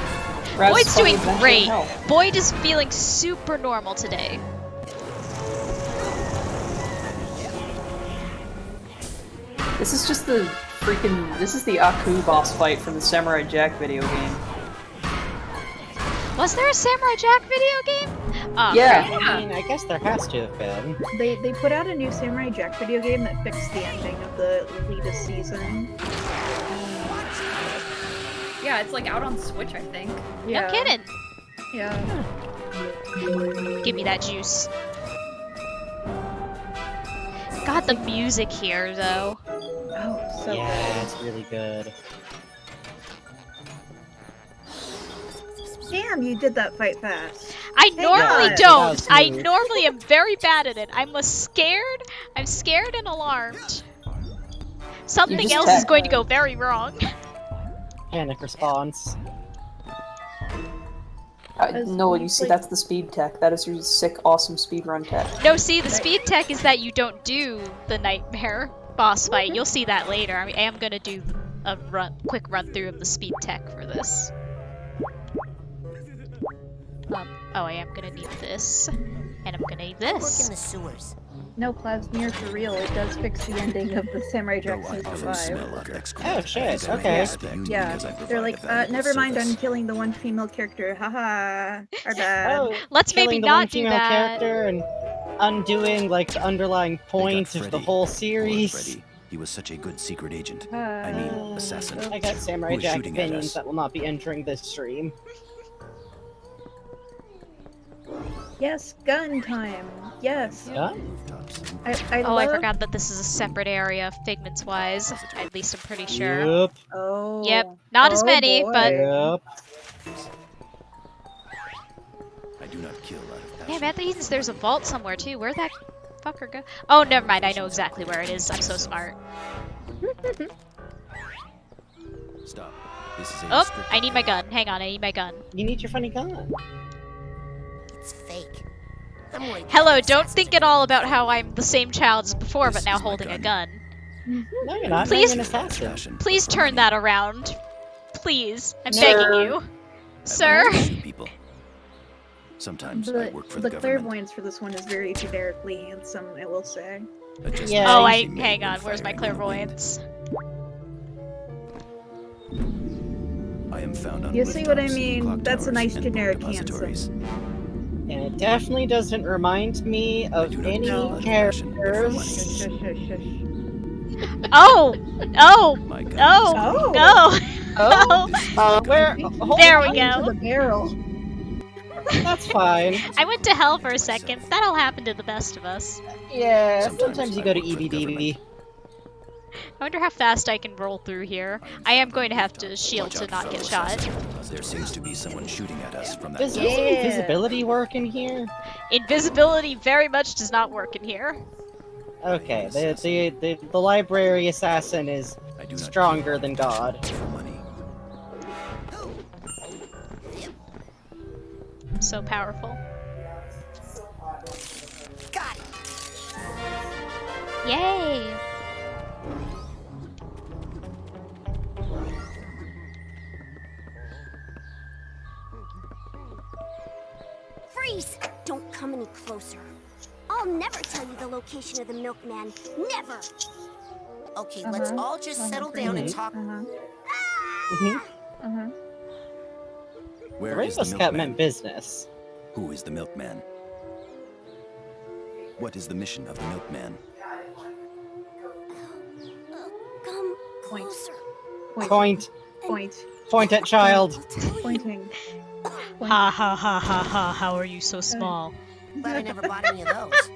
Raz Boyd's Funny doing Adventure in great. Hell. Boyd is feeling super normal today. This is just the freaking. This is the Aku boss fight from the Samurai Jack video game. Was there a Samurai Jack video game? Yeah. I mean, I guess there has to have been. They put out a new Samurai Jack video game that fixed the ending of the latest season. Yeah, it's like out on Switch, I think. Yeah. No kidding. Yeah. Give me that juice. God, the music here, though. Oh, so Yeah, it's really good. Damn, you did that fight fast. I normally God. don't. That was I smooth. normally am very bad at it. I'm scared. I'm scared and alarmed. Something just else is had- going to go very wrong. Panic response. No, you see, that's the speed tech. That is your sick, awesome speedrun tech. No, see, the speed tech is that you don't do the nightmare boss fight. You'll see that later. I am gonna do a quick run through of the speed tech for this. Oh, I am gonna need this, and I'm gonna need Work in this. the sewers. No, Plasmir, for real, it does fix the ending of the Samurai Jack Season 5. Oh shit, okay. Yeah, they're like, never mind, I'm killing the one female character, haha, our bad. Oh, Let's killing maybe the not one do female that. character and undoing like the underlying point of the whole series. Freddy. He was such a good secret agent. I mean, assassin. I got Samurai Who is Jack shooting at opinions us? that will not be entering this stream. Yes, gun time, yes. Gun? I forgot that this is a separate area, figments-wise. At least I'm pretty sure. Yep. Oh. Yep. Not as many, but... Yep. I do not kill out of Damn, that means there's a vault somewhere, too. Where'd that fucker go? Oh, never mind. I know exactly where it is. I'm so smart. Stop. This is a Oh, restricted I need my gun. Hang on, I need my gun. You need your funny gun. It's fake. I'm worried. Hello, don't think at all about how I'm the same child as before, but now holding a gun. No, you're not. Please, You're an assassin. please turn that around. Please, I'm Sir. begging you. Sir? people. Sometimes I work for the The government. clairvoyance for this one is very generically handsome, I will say. Yeah, Oh, usually made hang when on. Where's my firing in the wind. clairvoyance? I am found on You see what I rooftops, mean? clock That's a towers, nice and book generic depositories. handsome. And it definitely doesn't remind me of any characters. Shush, shush, shush. Oh! Oh! My God. Oh! Oh. Oh! Oh, where? There we Into go. the barrel. That's fine. I went to hell for a second. That'll happen to the best of us. Yeah, sometimes you go to EBDB. I wonder how fast I can roll through here. I am going to have to shield to not get shot. There seems to be someone shooting at us from that. Does invisibility work in here? Invisibility very much does not work in here. Okay, the library assassin is stronger than God. So powerful. Got it. Yay! Freeze! Don't come any closer. I'll never tell you the location of the Milkman. Never! Okay, let's all just settle down and talk. Where The is the Rainbow Scout milkman? meant business. Who is the milkman? What is the mission of the milkman? Come closer. Point. Point. Point at child. Pointing. Ha ha ha ha ha, how are you so small? Glad I never bought any of those.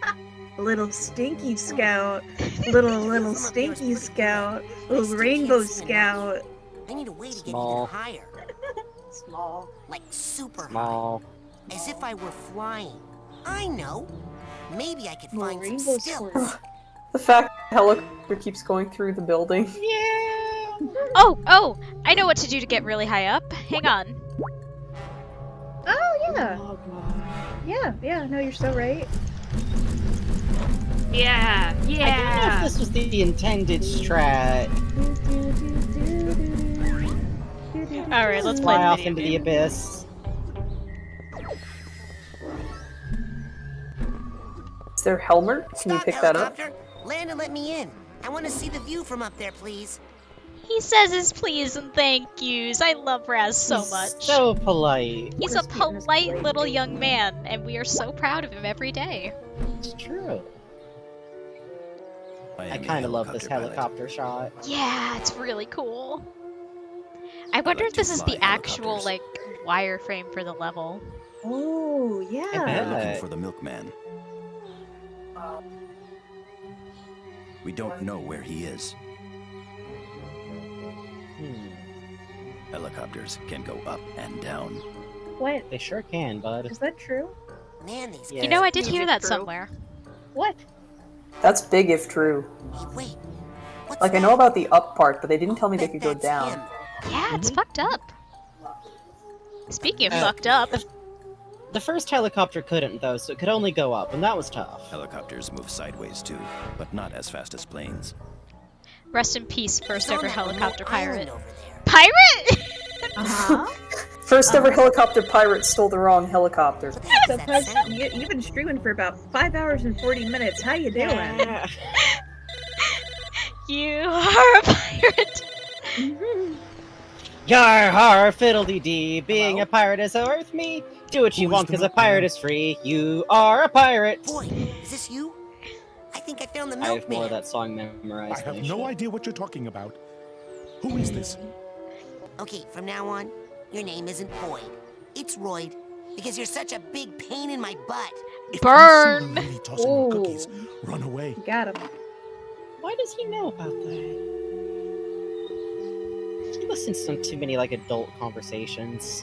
Little stinky scout. Little stinky scout. Little rainbow scout. I need a way to Small. get even higher. Small. Like super Small. high. As if I were flying. I know. Maybe I could Little find some rainbow stills. The fact the helicopter keeps going through the building. Yeah. Oh! I know what to do to get really high up. Hang on. Oh, yeah. Yeah, no, you're so right. Yeah, I don't know yeah. if this was the intended strat. Alright, let's Fly play off the into video the game. abyss. Is there Helmer? Can you Stop, pick that up? helicopter. Land and let me in. I want to see the view from up there, please. He says his please and thank yous. I love Raz so He's much. So polite. He's a polite little young man, and we are so proud of him every day. It's true. I am a kind of love this helicopter pilot. helicopter shot. Yeah, it's really cool. I wonder if this is the actual, like, wireframe for the level. Oh, yeah. We're looking for the milkman. We don't know where he is. Helicopters can go up and down. What? They sure can, bud. Is that true? Man, these Yeah. You know, I did guys hear are that true. somewhere. What? That's big if true. Hey, wait. What's Like, I that? know about the up part, but they didn't tell me they Bet could go that's down. him. Yeah, it's fucked up. Speaking of Uh, fucked up, The first helicopter couldn't, though, so it could only go up, and that was tough. Helicopters move sideways too, but not as fast as planes. Rest in peace, first ever helicopter pirate. Over there. Pirate? Uh-huh. First ever helicopter pirate stole the wrong helicopter. So, Puzz, you've been streaming for about 5 hours and 40 minutes. How you doing? You are a pirate. Yar har fiddle-dee-dee, being a pirate is so worth me. Do what you want, cause a pirate is free. You are a pirate. Boy, is this you? I think I found the I have more milkman. of that song memorized. I have no idea what you're talking about. Who is this? Okay, from now on, your name isn't Boyd. It's Royd, because you're such a big pain in my butt. If Burn! you see the lady tossing the cookies, run away. Got him. Why does he know about that? He listens to too many, like, adult conversations.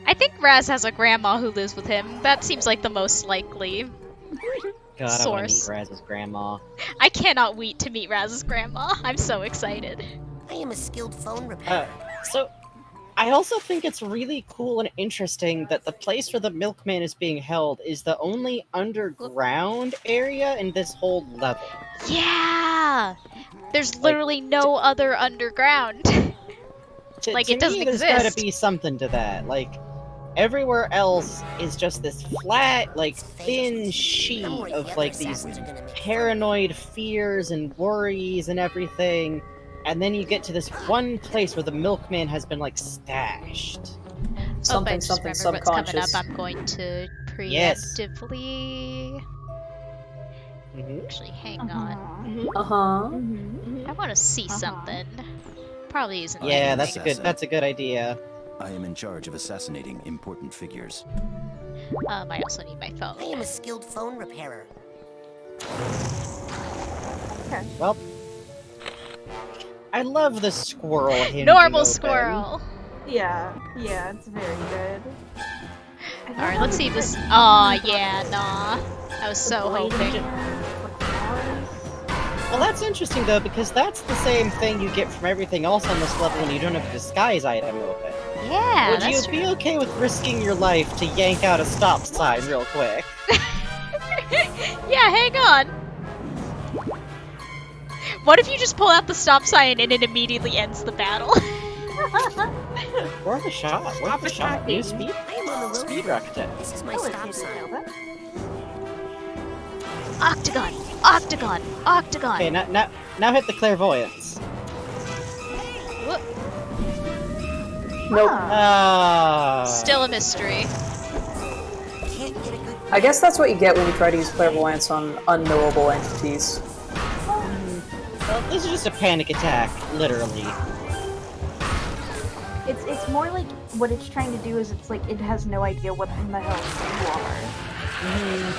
I think Raz has a grandma who lives with him. That seems like the most likely God, I want to source. meet Raz's grandma. I cannot wait to meet Raz's grandma. I'm so excited. I am a skilled phone repairer. So, I also think it's really cool and interesting that the place where the Milkman is being held is the only underground area in this whole level. Yeah! There's literally no other underground. Like, it doesn't There's exist. gotta be something to that. Like, everywhere else is just this flat, like, thin sheet of, like, these paranoid fears and worries and everything. And then you get to this one place where the Milkman has been, like, stashed. If I just remember what's coming up, I'm going to Yes. preemptively... Actually, hang on. Uh-huh. I want to see something. Probably isn't Yeah, anything. that's a good idea. I am in charge of assassinating important figures. I also need my phone. I am a skilled phone repairer. Okay. Well, I love the squirrel hinging Normal open. squirrel! Yeah, it's very good. Alright, let's see if this. Aw, yeah, nah. I was so hoping. Well, that's interesting, though, because that's the same thing you get from everything else on this level when you don't have a disguise item open. Yeah, Would that's you be okay with risking your life to yank out a stop sign real quick? Yeah, hang on. What if you just pull out the stop sign and it immediately ends the battle? Worth a shot. Worth a shot. New speed. Speed rocket. This is my stop sign. Octagon! Octagon! Octagon! Okay, now hit the clairvoyance. Whoop. Nope. Still a mystery. I guess that's what you get when you try to use clairvoyance on unknowable entities. Well, this is just a panic attack, literally. It's more like what it's trying to do is it's like it has no idea what in the hell you are.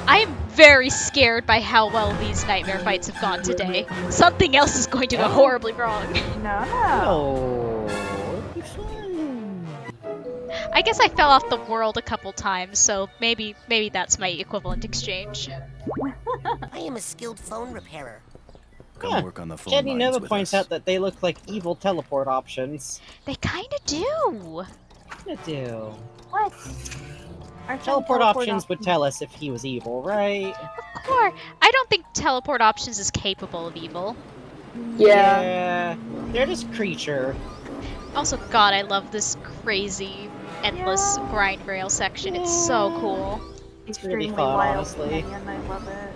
I am very scared by how well these nightmare fights have gone today. Something else is going to go horribly wrong. No. It'll be fun. I guess I fell off the world a couple times, so maybe that's my equivalent exchange. I am a skilled phone repairer. Come work on the phone Jenny lines Nova with points us. out that they look like evil teleport options. They kinda do. Kinda do. What? Our Teleport options would tell us if he was evil, right? Of course. I don't think teleport options is capable of evil. Yeah. They're just creature. Also, God, I love this crazy, endless grind rail section. It's so cool. It's really Extremely fun, wild, honestly. and I love it.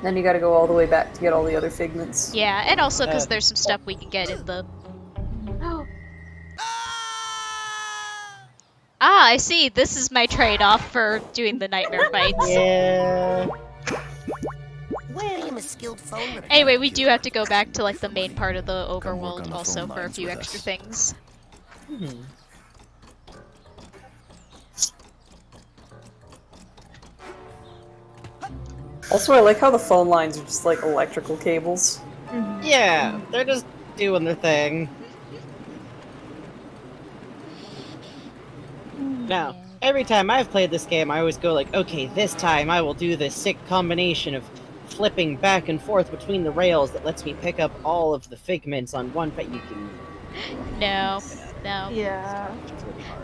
Then you gotta go all the way back to get all the other figments. Yeah, and also because there's some stuff we can get in the... Ah, I see. This is my trade-off for doing the nightmare fights. Yeah. I am a skilled phone repairer. Anyway, we do have to go back to like the main part of the overworld also for a few extra things. Also, I like how the phone lines are just like electrical cables. Yeah, they're just doing their thing. Now, every time I've played this game, I always go like, okay, this time I will do this sick combination of flipping back and forth between the rails that lets me pick up all of the figments on one you can... No. Yeah.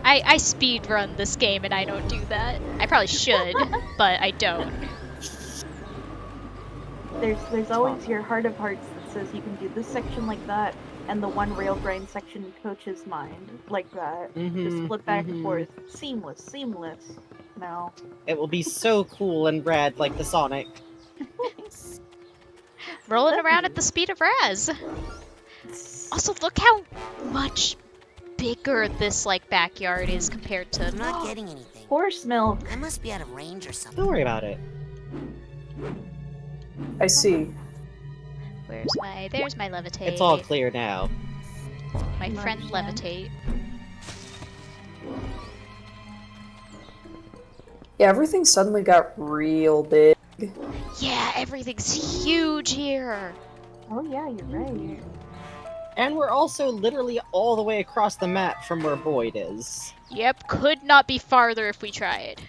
I speedrun this game and I don't do that. I probably should, but I don't. there's always your heart of hearts that says you can do this section like that, and the one rail grind section in Coach's mind like that. Just flip back and forth, seamless. No, it will be so cool and rad, like the Sonic. Rolling around at the speed of Raz. Also, look how much bigger this backyard is compared to. I'm not getting anything. Horse milk. I must be out of range or something. Don't worry about it. I see. There's my levitate. It's all clear now. My friend levitate. Yeah, everything suddenly got real big. Yeah, everything's huge here. Oh yeah, you're right. And we're also literally all the way across the map from where Boyd is. Yep, could not be farther if we tried.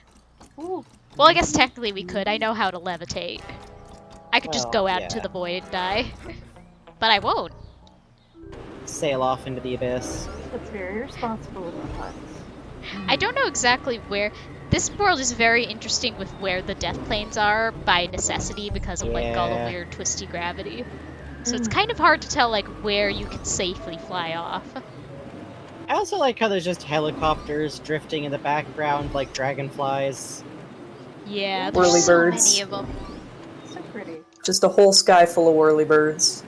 Ooh. Well, I guess technically we could. I know how to levitate. I could just go out into the void and die. But I won't. Sail off into the abyss. That's very responsible of the Puzz. I don't know exactly where. This world is very interesting with where the death planes are by necessity because of all the weird twisty gravity. So it's kind of hard to tell where you can safely fly off. I also like how there's just helicopters drifting in the background like dragonflies. Yeah, Whirly there's so birds. many of them. So pretty. Just a whole sky full of whirly birds.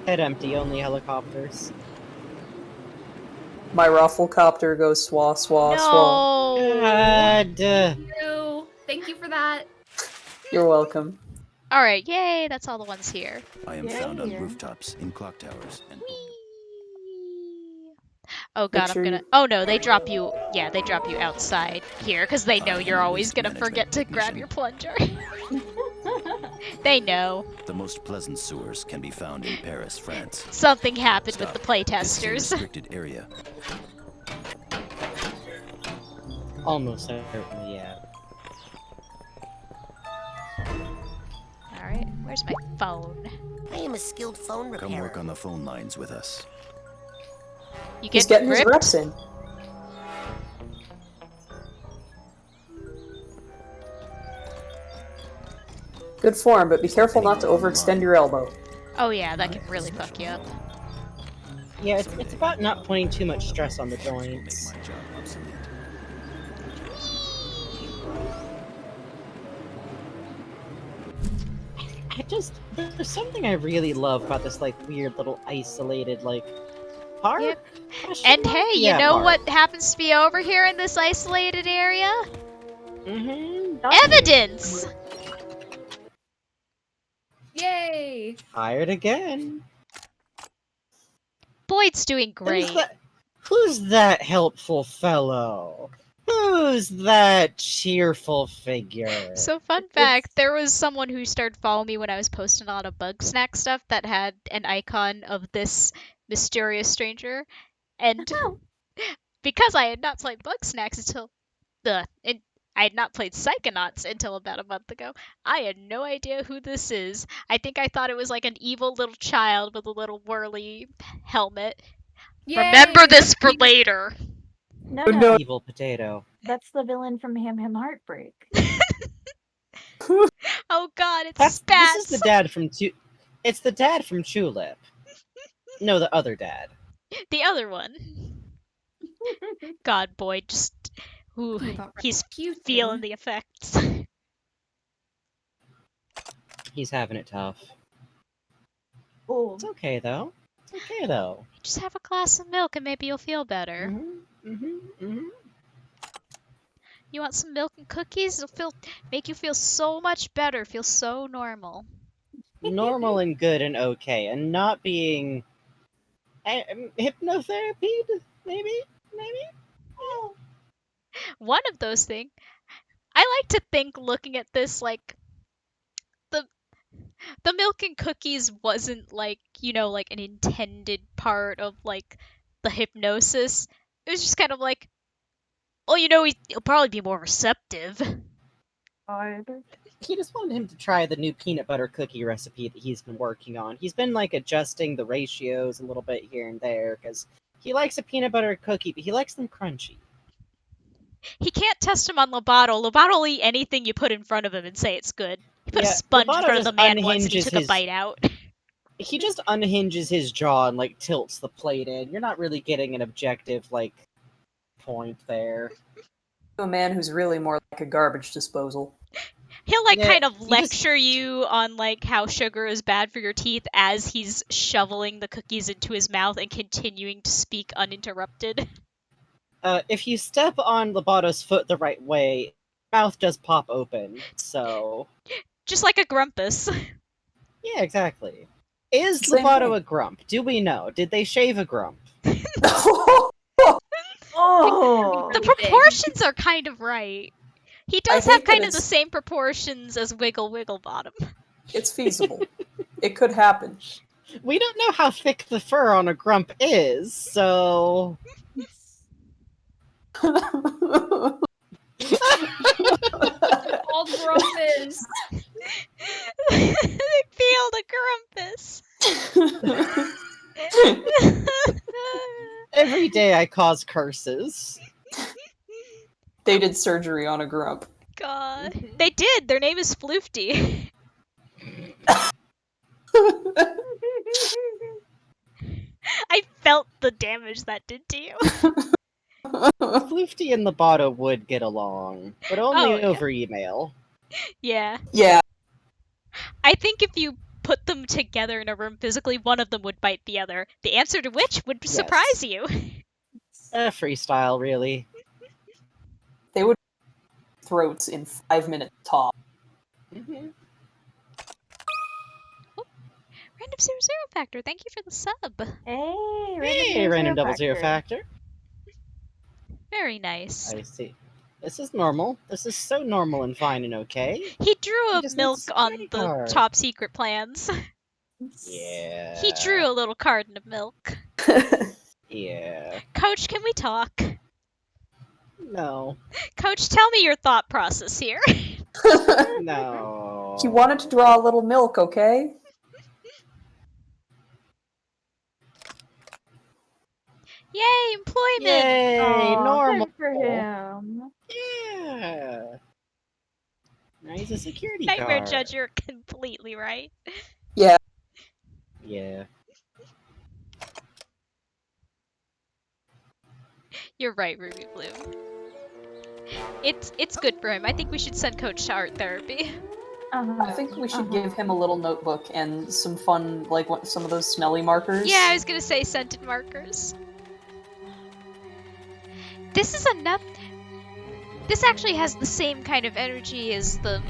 Head empty, only helicopters. My rufflecopter goes swa swa swa. God. No, thank you for that. You're welcome. Alright, yay, that's all the ones here. I am found on rooftops, in clock towers, and... Oh god, I'm gonna... Oh no, they drop you... Yeah, they drop you outside here, because they know you're always gonna forget to grab your plunger. They know. The most pleasant sewers can be found in Paris, France. Something happened with Stop. the This is a playtesters. restricted area. Almost certainly, yeah. Alright, where's my phone? I am a skilled phone repairer. Come work on the phone lines with us. You He's get getting his ripped? reps in. Good form, but be careful not to overextend your elbow. Oh yeah, that can really fuck you up. Yeah, it's about not putting too much stress on the joints. There's something I really love about this, weird little isolated, park? Yep. And hey, you know what happens to be over here in this isolated area? Evidence! Yay! Hired again. Boyd's doing great. Who's that helpful fellow? Who's that cheerful figure? So fun fact, there was someone who started following me when I was posting a lot of bug snack stuff that had an icon of this mysterious stranger. And because I had not played bug snacks until I had not played Psychonauts until about a month ago, I had no idea who this is. I think I thought it was like an evil little child with a little whirly helmet. Yay! Remember this for later. No. Evil potato. That's the villain from Ham Ham Heartbreak. Oh god, it's Spats. This is the dad from It's the dad from Tulip. No, the other dad. The other one. God, Boyd, just... Ooh, he's feeling the effects. He's having it tough. Oh. It's okay, though. It's okay, though. Just have a glass of milk and maybe you'll feel better. You want some milk and cookies? It'll make you feel so much better. Feel so normal. Normal and good and okay, and not being hypnotherapy, maybe. Oh. One of those things. I like to think, looking at this, like the milk and cookies wasn't like an intended part of like the hypnosis. It was just kind of like, oh, he'll probably be more receptive. He just wanted him to try the new peanut butter cookie recipe that he's been working on. He's been adjusting the ratios a little bit here and there because he likes a peanut butter cookie, but he likes them crunchy. He can't test him on Lobato. Lobato will eat anything you put in front of him and say it's good. He put a sponge in front of the man once and he took a bite out. He just unhinges his jaw and, like, tilts the plate in. You're not really getting an objective, like, point there. A man who's really more like a garbage disposal. He'll, like, kind of lecture you on, like, how sugar is bad for your teeth as he's shoveling the cookies into his mouth and continuing to speak uninterrupted. If you step on Lobato's foot the right way, mouth does pop open, so... Just like a grumpus. Yeah, exactly. Is Lobato a grump? Do we know? Did they shave a grump? Oh! The proportions are kind of right. He does have kind of the same proportions as Wiggle Wigglebottom. It's feasible. It could happen. We don't know how thick the fur on a grump is, so... All grumpus. They peeled a grumpus. Every day I cause curses. They did surgery on a grump. God. They did. Their name is Floofty. I felt the damage that did to you. Floofty and Lobato would get along, but only over email. Yeah. Yeah. I think if you put them together in a room physically, one of them would bite the other. The answer to which would surprise you. Freestyle, really. They would throats in 5 minutes top. Mm-hmm. Oh, Random 00 Factor, thank you for the sub. Hey, Random 00 Factor. Very nice. I see. This is normal. This is so normal and fine and okay. He drew a milk on the card. top secret plans. Yeah. He drew a little carton of milk. Yeah. Coach, can we talk? No. Coach, tell me your thought process here. No. He wanted to draw a little milk, okay? Yay, employment! Yay, normal. Good for him. Yeah. Now he's a security Nightmare guard. Judge, you're completely right. Yeah. Yeah. You're right, Ruby Bloom. It's good for him. I think we should send Coach to art therapy. I think we should give him a little notebook and some fun, like some of those smelly markers. Yeah, I was gonna say scented markers. This is enough. This actually has the same kind of energy as the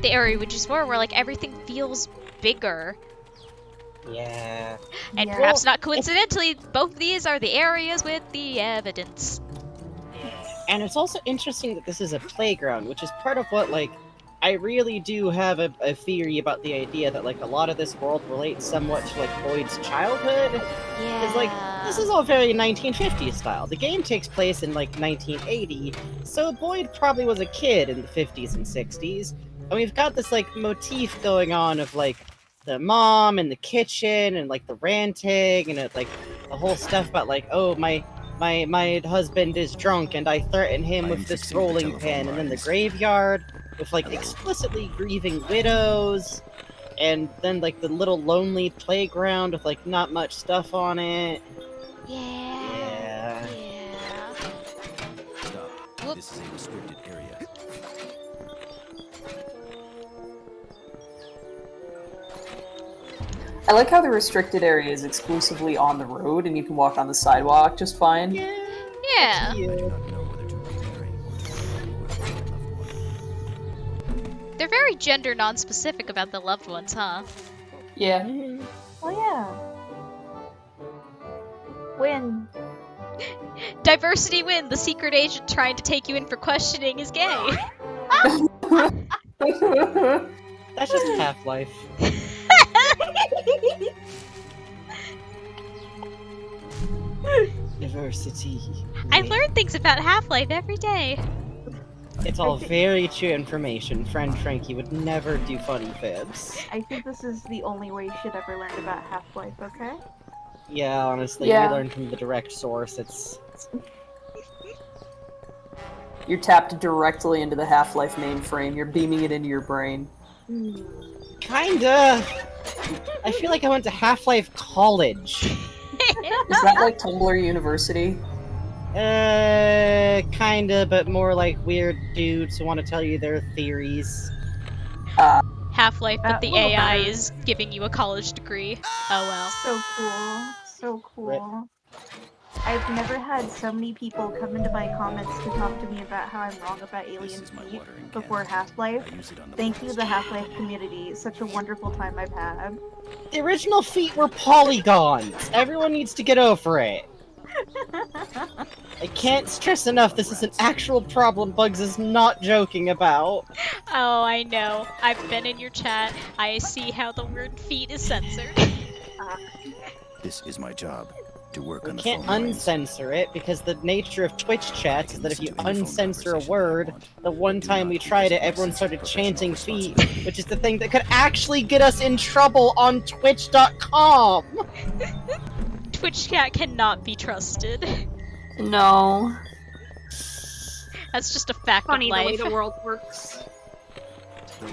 area which is more, where like everything feels bigger. Yeah. And perhaps not coincidentally, both of these are the areas with the evidence. And it's also interesting that this is a playground, which is part of what, like, I really do have a theory about the idea that, like, a lot of this world relates somewhat to, like, Boyd's childhood. Yeah. It's like, this is all very 1950s style. The game takes place in, like, 1980, so Boyd probably was a kid in the 50s and 60s. And we've got this, like, motif going on of, like, the mom in the kitchen and, like, the ranting and, like, the whole stuff about, like, oh, my husband is drunk and I threaten him with this rolling pin, and then the graveyard with, like, explicitly grieving widows, and then, like, the little lonely playground with, like, not much stuff on it. Yeah. Stop. This is a restricted area. I like how the restricted area is exclusively on the road and you can walk on the sidewalk just fine. Yeah. They're very gender non-specific about the loved ones, huh? Yeah. Oh yeah. Win. Diversity win. The secret agent trying to take you in for questioning is gay. That's just Half-Life. Diversity. I learn things about Half-Life every day. It's all very true information. Friend Frankie would never do funny fibs. I think this is the only way you should ever learn about Half-Life, okay? Yeah, honestly, Yeah. we learn from the direct source. It's You're tapped directly into the Half-Life mainframe. You're beaming it into your brain. Kinda. I feel like I went to Half-Life College. Is that like Tumblr University? Kinda, but more like weird dudes who want to tell you their theories. Half-Life, but the little AI better. is giving you a college degree. Oh well. So cool. So cool. I've never had so many people come into my comments to talk to me about how I'm wrong about Alien Feet before Half-Life. Thank you, the Half-Life community. Such a wonderful time I've had. The original feet were polygons. Everyone needs to get over it. I can't stress enough this is an actual problem Bugs is not joking about. Oh, I know. I've been in your chat. I see how the word feet is censored. This is my job. To work on the Can't phone lines. uncensor it, because the nature of Twitch chats is that if you uncensor a word, the one time we tried it, everyone started chanting feet, which is the thing that could actually get us in trouble on Twitch.com! Twitch chat cannot be trusted. No. That's just a fact Funny of the way life. the world works.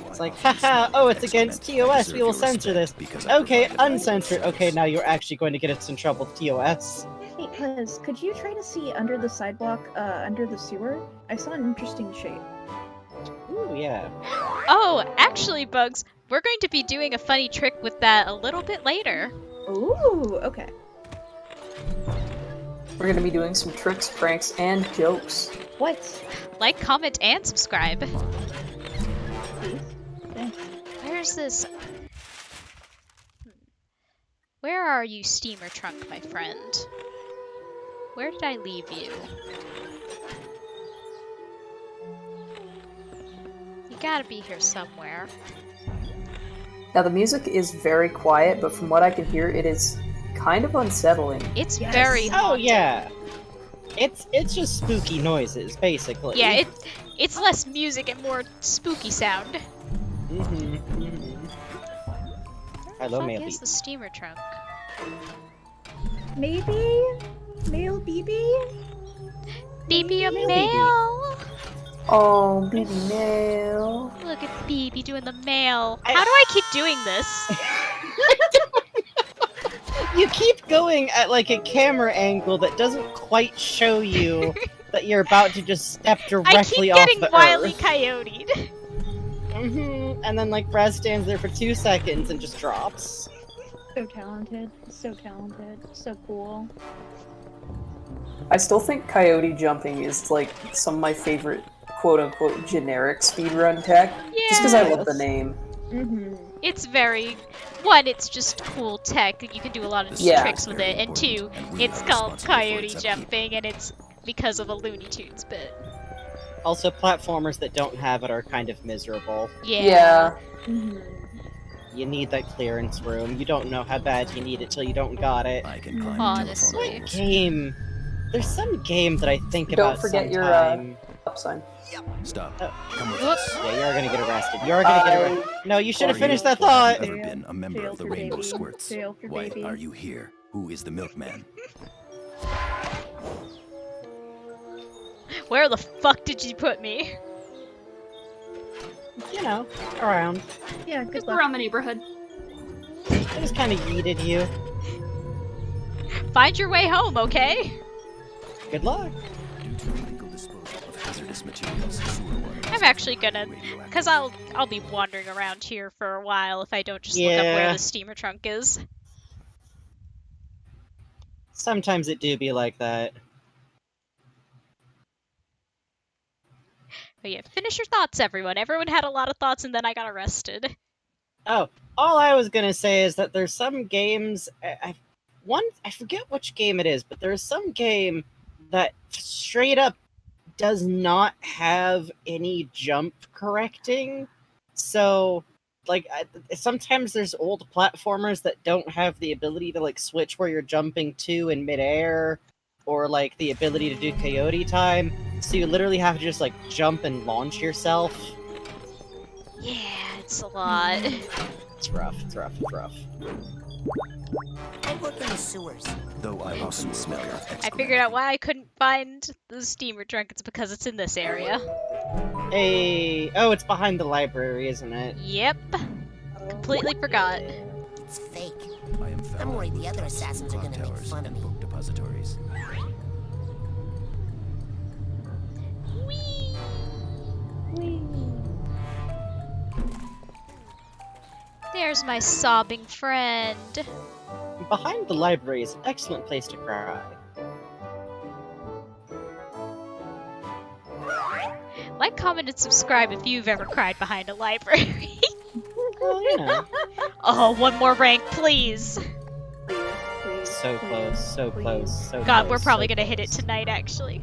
It's like, haha, oh, it's against TOS, we will censor this. Okay, uncensored. Okay, now you're actually going to get us in trouble with TOS. Hey, Puzz, could you try to see under the sidewalk, under the sewer? I saw an interesting shape. Ooh, yeah. Oh, actually, Bugs, we're going to be doing a funny trick with that a little bit later. Ooh, okay. We're gonna be doing some tricks, pranks, and jokes. What? Like, comment, and subscribe. Thanks. Where's this? Where are you, steamer trunk, my friend? Where did I leave you? You gotta be here somewhere. Now the music is very quiet, but from what I can hear, it is kind of unsettling. It's very haunting. Oh yeah. It's just spooky noises, basically. Yeah, it's less music and more spooky sound. Hello, What Mail is the steamer trunk? Maybe? Mail BB? BB a mail! Oh, BB mail. Look at BB doing the mail. How do I keep doing this? You keep going at like a camera angle that doesn't quite show you that you're about to just step directly off I keep the getting wildly earth. coyoted. And then like Raz stands there for 2 seconds and just drops. So talented, so cool. I still think coyote jumping is like some of my favorite quote-unquote generic speedrun tech. Just because I love the name. It's very... One, it's just cool tech. You can do a lot of tricks with it. And two, it's called coyote jumping, and it's because of a Looney Tunes bit. Also, platformers that don't have it are kind of miserable. Yeah. You need that clearance room. You don't know how bad you need it till you don't got it. Honestly. What game? There's some game that I think Don't about forget your sometime. up sign. Stop. Come with us. Yeah, you are gonna get arrested. You are gonna get arrested. No, you should have finished that thought. Ever been a member of the Rainbow Squirts? Why are you here? Who is the Milkman? Where the fuck did you put me? You know, around. Yeah, good Just luck. around the neighborhood. I just kind of yeeted you. Find your way home, okay? Good luck. I'm actually gonna, cause I'll be wandering around here for a while if I don't just look up where the steamer trunk is. Sometimes it do be like that. But yeah, finish your thoughts, everyone. Everyone had a lot of thoughts, and then I got arrested. Oh, all I was gonna say is that there's some games. I forget which game it is, but there's some game that straight up does not have any jump correcting. So, like, sometimes there's old platformers that don't have the ability to, like, switch where you're jumping to in midair, or, like, the ability to do coyote time. So you literally have to just, like, jump and launch yourself. Yeah, it's a lot. It's rough, it's rough, it's rough. work in the sewers. Though I often smell of excrement. I figured out why I couldn't find the steamer trunk. It's because it's in this area. Hey, oh, it's behind the library, isn't it? Yep. Completely forgot. It's fake. I'm worried the other assassins are gonna make fun of me. Book depositories. There's my sobbing friend. Behind the library is an excellent place to cry. Like, comment, and subscribe if you've ever cried behind a library. Well, you know. Oh, one more rank, please. So close, so close, so God, close, we're probably so gonna hit it close. tonight, actually.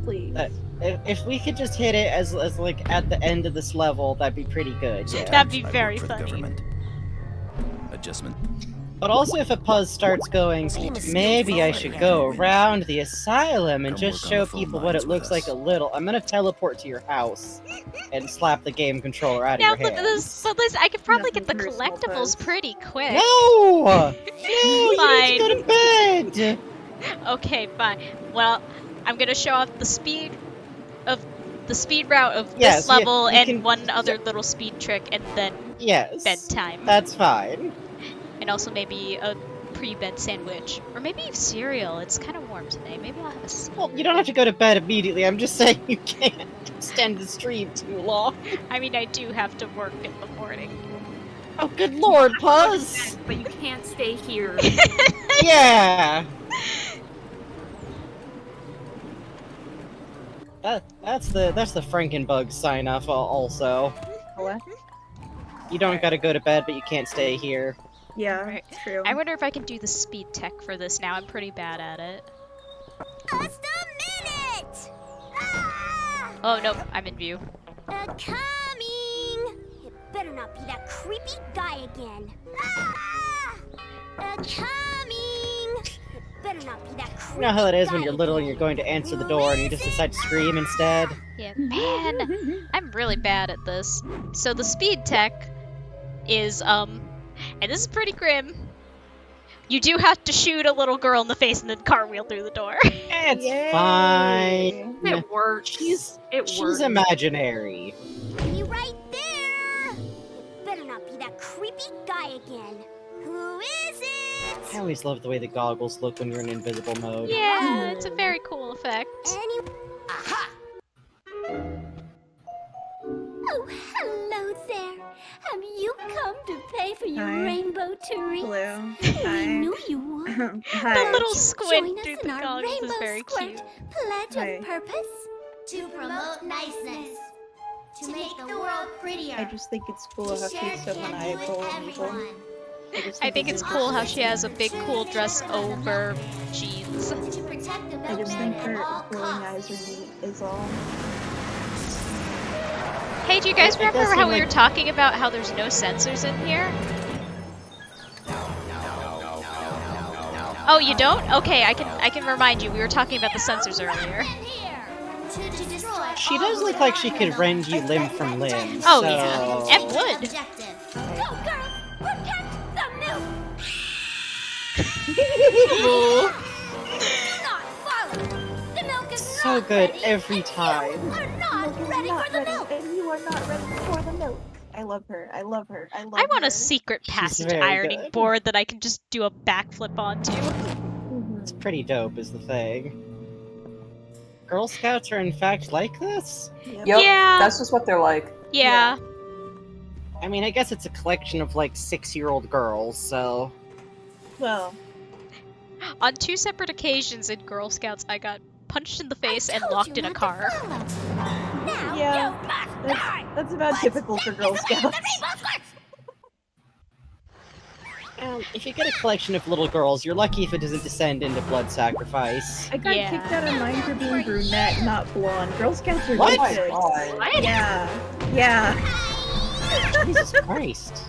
Please. If we could just hit it as like at the end of this level, that'd be pretty good. Yeah. That'd be I very work for the funny. government. Adjustment. But also if a Puzz starts going, maybe I should go around the asylum and just show people what it looks like a little. I'm gonna teleport to your house and slap the game controller out of Now, your hand. but Liz, I could probably get the collectibles pretty quick. No! No, you Fine. need to go to bed! Okay, fine. Well, I'm gonna show off the speed route of Yes, this level you and can- one other little speed trick, and then Yes. bedtime. That's fine. And also maybe a pre-bed sandwich. Or maybe cereal. It's kind of warm today. Maybe I'll have a cereal. Well, you don't have to go to bed immediately. I'm just saying you can't extend the stream too long. I mean, I do have to work in the morning. Oh, good lord, Puzz! But you can't stay here. Yeah! That's the Frankenbug sign off also. What? You don't gotta go to bed, but you can't stay here. Yeah, true. I wonder if I can do the speed tech for this now. I'm pretty bad at it. Just a minute! Ah! Oh, nope. I'm in view. Coming! It better not be that creepy guy again. Ah! Coming! It better not be that creepy You know how it is when guy you're little and you're going to answer the door and you just decide to scream instead? Yeah, man, I'm really bad at this. So the speed tech is, and this is pretty grim. You do have to shoot a little girl in the face and then cartwheel through the door. It's fine. It works. She's works. imaginary. Be right there! It better not be that creepy guy again. Who is it? I always love the way the goggles look when you're in invisible mode. Yeah, it's a very cool effect. Aha! Oh, hello there. Have you come to pay for your Hi. rainbow treats? Hello. I knew you would. Hi. The little Join squint us through in the our goggles is rainbow very squirt cute. pledge Hi. of purpose. To promote niceness. To make the world prettier. I just think it's cool how she's so maniacal and evil. I think it's cool how she has a big cool dress over jeans. I just think her glowing eyes are neat, is all. Hey, do you guys It remember does how seem we were like- talking about how there's no sensors in here? Oh, you don't? Okay, I can remind you. We were talking about the sensors earlier. She does look like she could rend you limb from limb. Oh so... yeah, and would. Go, girls! Protect the milk! Not follow! The milk is So good every time. are not ready for the milk! And you are not ready for the milk. I love her. I love her. I love I want her. a secret passage very ironing good. board that I can just do a backflip onto. It's pretty dope, is the thing. Girl Scouts are in fact like this? Yep, Yeah. that's just what they're like. Yeah. I mean, I guess it's a collection of like 6-year-old girls, so. Well, On 2 separate occasions in Girl Scouts, I got punched in the face and locked in a car. yeah, that's about typical for Girl Scouts. If you get a collection of little girls, you're lucky if it doesn't descend into blood sacrifice. I got kicked out of mine for being brunette, not blonde. Girl Scouts are What? good. What? Yeah, yeah. Jesus Christ.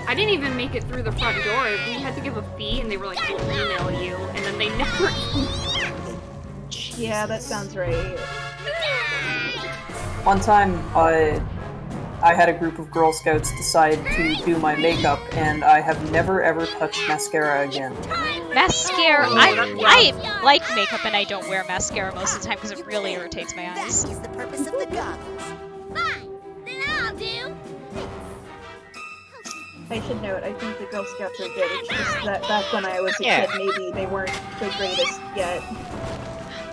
I didn't even make it through the front door. We had to give a fee, and they were like, "We'll email you," and then they never. Yeah, that sounds right. One time, I had a group of Girl Scouts decide to do my makeup, and I have never ever touched mascara again. Mascara. I like makeup and I don't wear mascara most of the time because it really irritates my eyes. That is the purpose of the goggles. Fine, then I'll do. I should note, I think the Girl Scouts are good. It's just that back when I was a kid, maybe they weren't the greatest yet.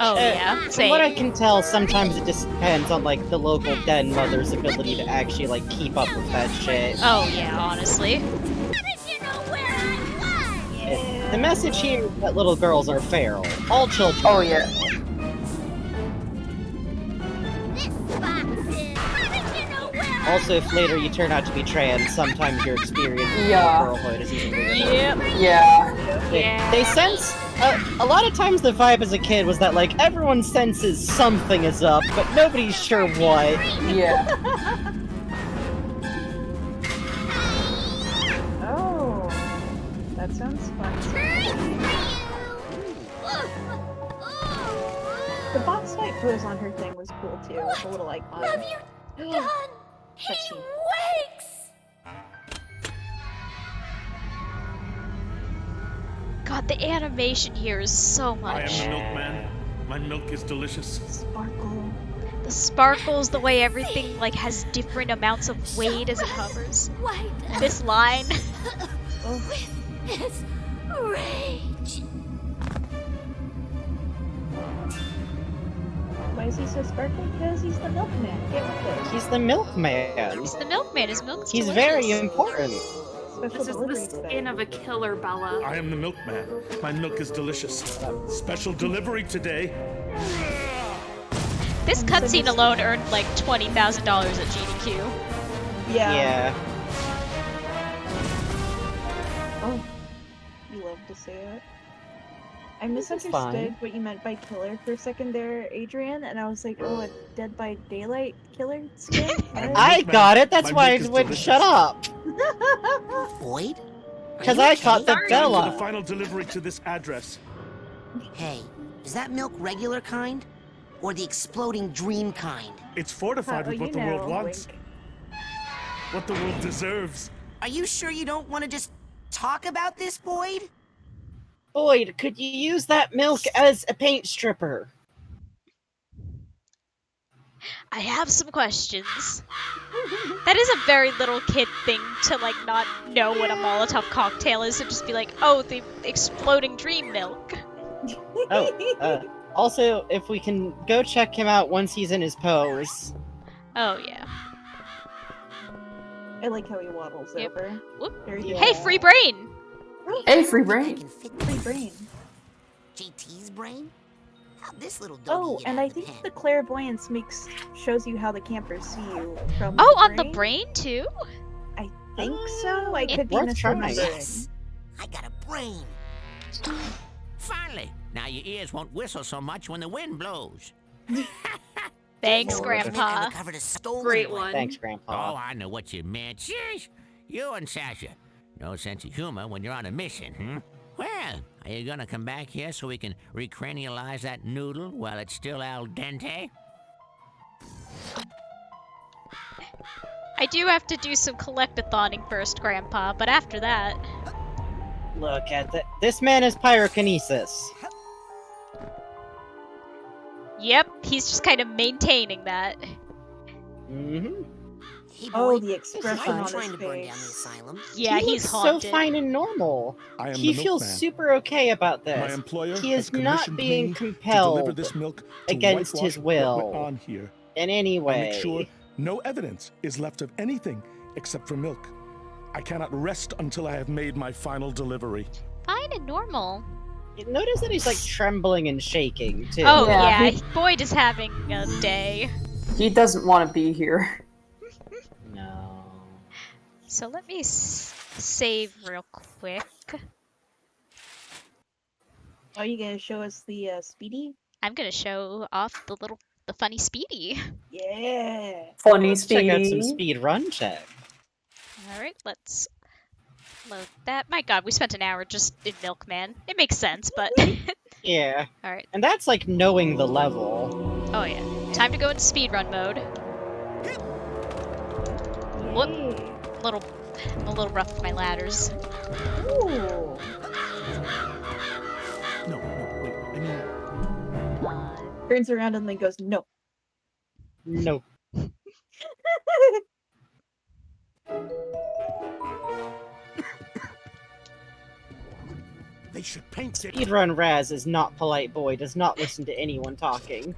Oh, yeah. From what I can tell, sometimes it just depends on, like, the local den mother's ability to actually, like, keep up with that shit. Oh, yeah, honestly. The message here is that little girls are feral. All children. Oh, yeah. Also, if later you turn out to be trans, sometimes your experience with girlhood is even bigger. Yeah. They sense... a lot of times the vibe as a kid was that, like, everyone senses something is up, but nobody's sure what. Yeah. Oh, that sounds fun. The box fight pose on her thing was cool too, with a little icon. What have you done? He wakes! God, the animation here is so much. I am the Milkman. My milk is delicious. Sparkle. The sparkles, the way everything like has different amounts of weight as it hovers. This line. With his rage. Why is he so sparkly? Because he's the Milkman. Get with it. He's the Milkman. He's the Milkman. His milk's He's delicious. very important. This is the skin of a killer, Bella. I am the Milkman. My milk is delicious. Special delivery today. This cutscene alone earned like $20,000 at GDQ. Yeah. Oh, you love to say it. I misunderstood what you meant by killer for a second there, Adrian, and I was like, oh, a Dead by Daylight killer skin? I got it, that's why I wouldn't shut up. Boyd? Because I caught the For Bella. the final delivery to this address. Hey, is that milk regular kind? Or the exploding dream kind? It's fortified with what the world wants. What the world deserves. Are you sure you don't want to just talk about this, Boyd? Boyd, could you use that milk as a paint stripper? I have some questions. That is a very little kid thing to like not know what a Molotov cocktail is and just be like, oh, the exploding dream milk. Also, if we can go check him out once he's in his pose. Oh, yeah. I like how he waddles over. Whoop. Yeah. Hey, free brain! Hey, free brain. Free brain. JT's brain? How'd this little Oh, and I think the clairvoyance shows you how the campers see you from Oh, the on brain. the brain too? I think so. I could be worth trying. misremembering. Yes, I got a brain. Finally, now your ears won't whistle so much when the wind blows. Thanks, Grandpa. Great one. Thanks, Grandpa. Oh, I know what you meant. Sheesh, you and Sasha. No sense of humor when you're on a mission, hmm? Well, are you gonna come back here so we can recranialize that noodle while it's still al dente? I do have to do some collectathoning first, Grandpa, but after that... Look at that. This man is pyrokinesis. Yep, he's just kind of maintaining that. Mm-hmm. Hey, Oh, Boyd, the expression I'm on trying his to burn down the face. asylum. Yeah, He he's looks haunted. so fine and normal. I am He the feels Milkman. super okay about this. My employer He has is not commissioned being me to deliver compelled this milk to against whitewash his will what went on here. in any I'll way. make sure no evidence is left of anything except for milk. I cannot rest until I have made my final delivery. Fine and normal. Notice that he's like trembling and shaking too. Oh Yeah, yeah, Boyd is having a day. He doesn't want to be here. No. So let me save real quick. Are you gonna show us the Speedy? I'm gonna show off the funny Speedy. Yeah. Funny Let's speed. check out some speed run check. Alright, let's load that. My god, we spent an hour just in Milkman. It makes sense, but... Yeah. Alright. And that's like knowing the level. Oh yeah. Time to go into speedrun mode. Whoop. I'm a little rough with my ladders. Ooh. Turns around and then goes, no. No. They should paint it. Speedrun Raz is not polite boy, does not listen to anyone talking.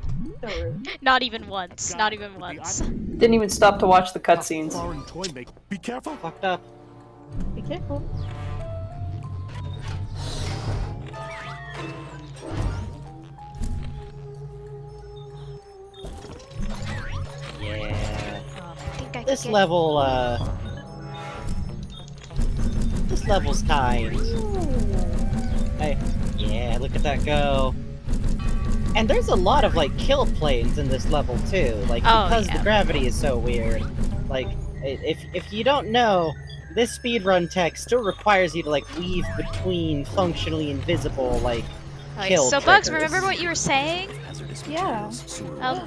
Not even once. Not even once. Didn't even stop to watch the cutscenes. Be careful. Fucked up. Be careful. Yeah. I think I This get... level, this level's kind. Hey, yeah, look at that go. And there's a lot of, like, kill planes in this level, too. Like, because the gravity is so weird. Like, if you don't know, this speedrun tech still requires you to, like, weave between functionally invisible, like, kill So, triggers. Bugs, remember what you were saying? Yeah.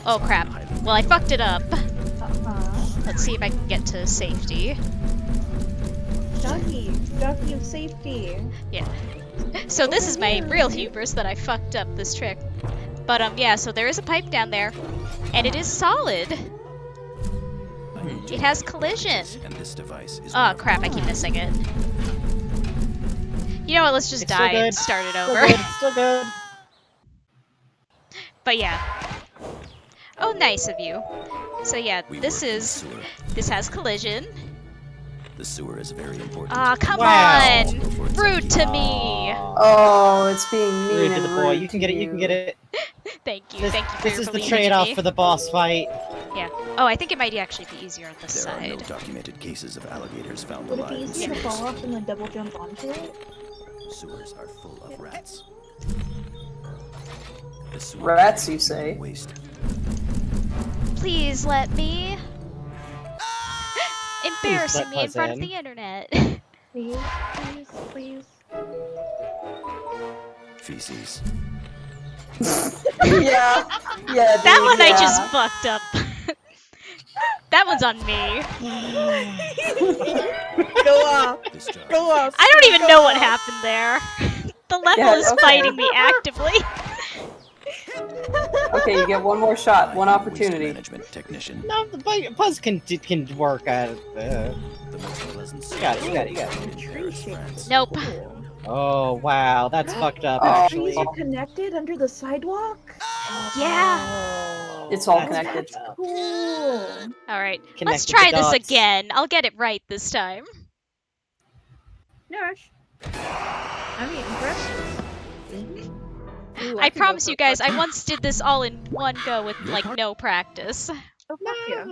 Oh, crap. Well, I fucked it up. Let's see if I can get to safety. Doggy of safety. Yeah. So this is my real hubris that I fucked up this trick. But, yeah, so there is a pipe down there. And it is solid. It has collision. Oh, crap, I keep missing it. You know what, let's just die and start it over. Still good. But yeah. Oh, nice of you. So yeah, this has collision. The sewer is very important. Aw, come on! Rude to me! Oh, it's being mean Rude to and the boy. rude You can get it, you can get it. Thank you, thank you for This your is the believing trade-off in me. for the boss fight. Yeah. Oh, I think it might actually be easier on this There are no side. documented cases of alligators found Would it alive be in easier to sewers. fall off and then double jump onto it? Sewers are full of rats. Rats, you say? Waste. Please let me. Embarrassing me in Puzz front of in. the internet. Please, please, please. Feces. Yeah. Yeah, dude, That one I yeah. just fucked up. That one's on me. Go off. Go off. I don't even know what happened there. The level is fighting me actively. Okay, you get one more shot, one Waste opportunity. management technician. No, the Puzz can work at it. The most pleasant You got it, you got it, you got it. Nope. Oh, wow, that's fucked up, Oh. actually. Trees are connected under the sidewalk? Yeah. It's all That's connected. fucked up. Cool. Alright, let's Connected try the this dots. again. I'll get it right this time. Nosh. I mean, impressive. Ooh, I could go promise for you guys, a I once did this all in one go with, like, no practice. Oh, fuck yeah.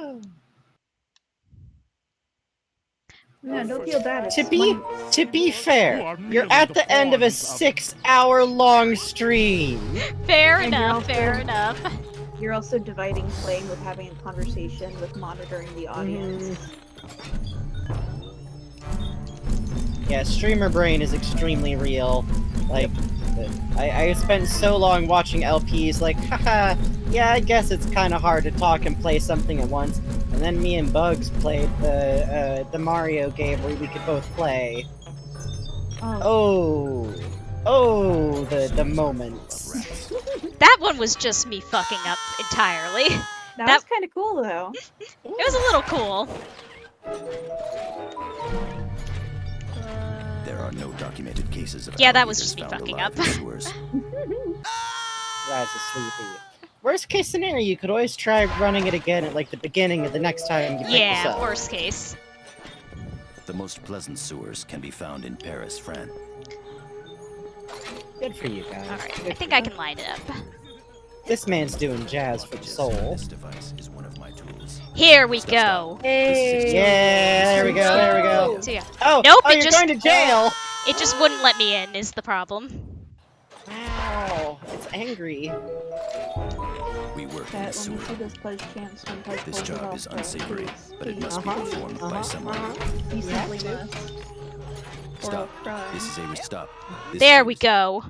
No, don't feel bad. It's To be fair, you're at the end of a 6-hour-long stream. Fair And you're enough, also- fair enough. You're also dividing playing with having a conversation with monitoring the audience. Yeah, streamer brain is extremely real. Like, I spent so long watching LPs like, haha, yeah, I guess it's kind of hard to talk and play something at once. And then me and Bugs played the Mario game where we could both play. Oh, the moments. That one was just me fucking up entirely. That was kind of cool, though. It was a little cool. There are no documented cases of Yeah, that was alligators just me found fucking alive up. in sewers. Raz is sleepy. Worst case scenario, you could always try running it again at like the beginning of the next time you pick this Yeah, up. worst case. The most pleasant sewers can be found in Paris, France. Good for you guys. Alright, Good I think for I you. can line it up. This man's doing jazz for the soul. This device is one of my tools. Here we go. Hey! Yeah, there we go, there we go. So yeah. Oh, Nope, oh, it you're just going to jail! It just wouldn't let me in is the problem. Wow, it's angry. We work in Chat, the let me sewer. see this Puzz chance when Puzz This pulls it job off, is so unsavory, please, but it must be please. performed by someone. You simply to. must. Or I'll Stop. cry. This is a stop. This There we go.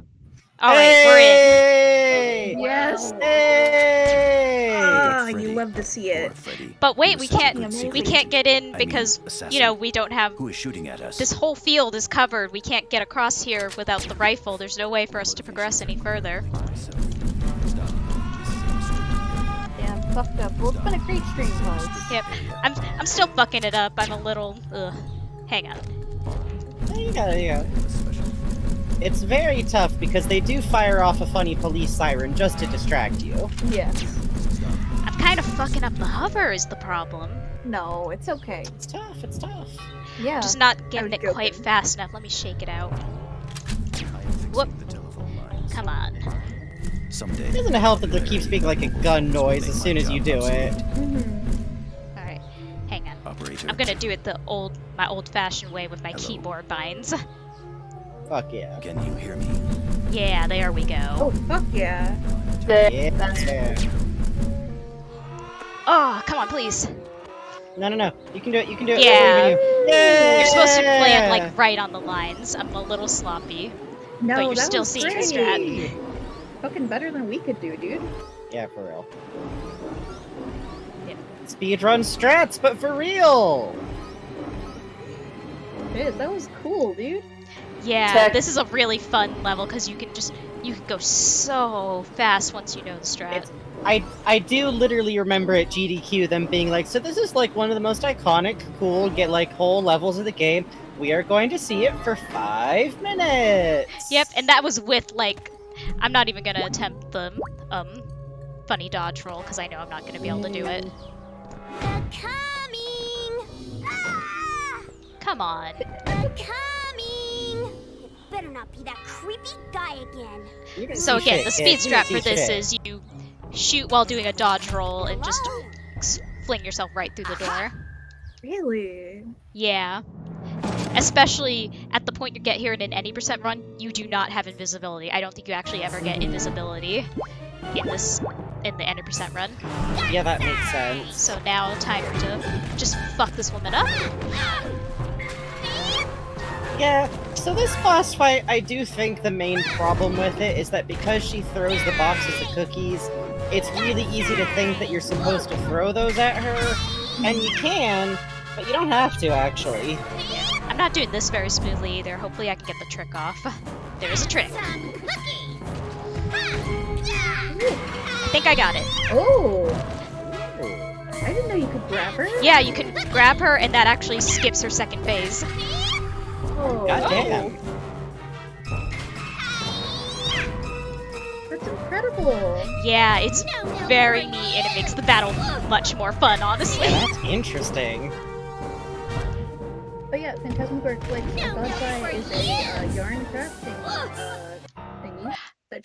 Alright, we're in. Hey! Yes. Hey! Ah, you love to see it. But wait, we such a can't good secret. get in I mean, because assassin. you know, we don't have Who is shooting at us? this whole field is covered. We can't get across here without the rifle. There's no way for us to progress any further. fucked up. Well, it's been a great stream, Puzz. Yep. I'm still fucking it up. I'm a little. Ugh. Hang on. You go. It's very tough because they do fire off a funny police siren just to distract you. Yes. I'm kind of fucking up the hover is the problem. No, it's okay. It's tough. It's tough. Yeah. I'm just not getting it quite fast enough. Let me shake it out. Whoop. Come on. Someday. It doesn't help that there keeps being like a gun noise as soon as you do it. Alright, hang on. Operator. I'm gonna do it my old-fashioned way with my keyboard binds. Fuck yeah. Can you hear me? Yeah, there we go. Oh, fuck yeah. Yeah. Oh, come on, please. No. You can do it. You can do it. Yeah. Yay! You're supposed to land like right on the lines. I'm a little sloppy. No, but you're that still was seeing the great. strat. Fucking better than we could do, dude. Yeah, for real. Yep. Speedrun strats, but for real! Dude, that was cool, dude. Yeah, this is a really fun level because you can go so fast once you know the strat. I do literally remember at GDQ them being like, so this is like one of the most iconic, cool, whole levels of the game. We are going to see it for 5 minutes. Yep, and that was with like, I'm not even gonna attempt the funny dodge roll because I know I'm not gonna be able to do it. Coming! Ah! Come on. Coming! It better not be that creepy guy again. So again, the speed strat for this is you shoot while doing a dodge roll and just fling yourself right through the door. Really? Yeah. Especially at the point you get here in an any % run, you do not have invisibility. I don't think you actually ever get invisibility in the any % run. Yeah, that makes sense. So now time to just fuck this woman up. Yeah, so this boss fight, I do think the main problem with it is that because she throws the boxes of cookies, it's really easy to think that you're supposed to throw those at her, and you can, but you don't have to, actually. I'm not doing this very smoothly either. Hopefully I can get the trick off. There is a trick. I think I got it. Oh! I didn't know you could grab her. Yeah, you can grab her, and that actually skips her second phase. Oh. Goddamn. That's incredible. Yeah, it's very neat, and it makes the battle much more fun, honestly. Yeah, that's interesting. But yeah, Phantasmagoria Collection Godfly is a yarn crafting thingy.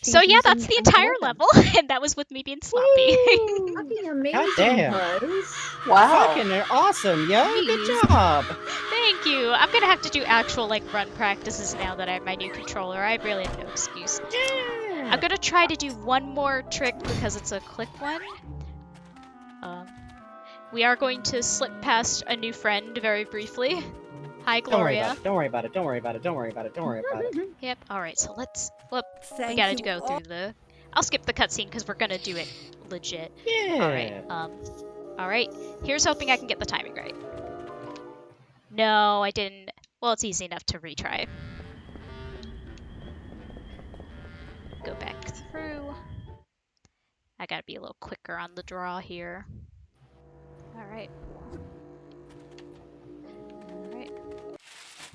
So yeah, that's the entire level, and that was with me being sloppy. Fucking amazing, Goddamn. Puzz. Wow. Fucking awesome, yo. Good job. Thank you. I'm gonna have to do actual run practices now that I have my new controller. I really have no excuse. Yeah. I'm gonna try to do one more trick because it's a click one. We are going to slip past a new friend very briefly. Hi, Gloria. Don't worry about it. Yep. All right. So let's. Whoop. We gotta go through the. I'll skip the cutscene because we're gonna do it legit. Yeah. All right. All right. Here's hoping I can get the timing right. No, I didn't. Well, it's easy enough to retry. Go back through. I gotta be a little quicker on the draw here. All right.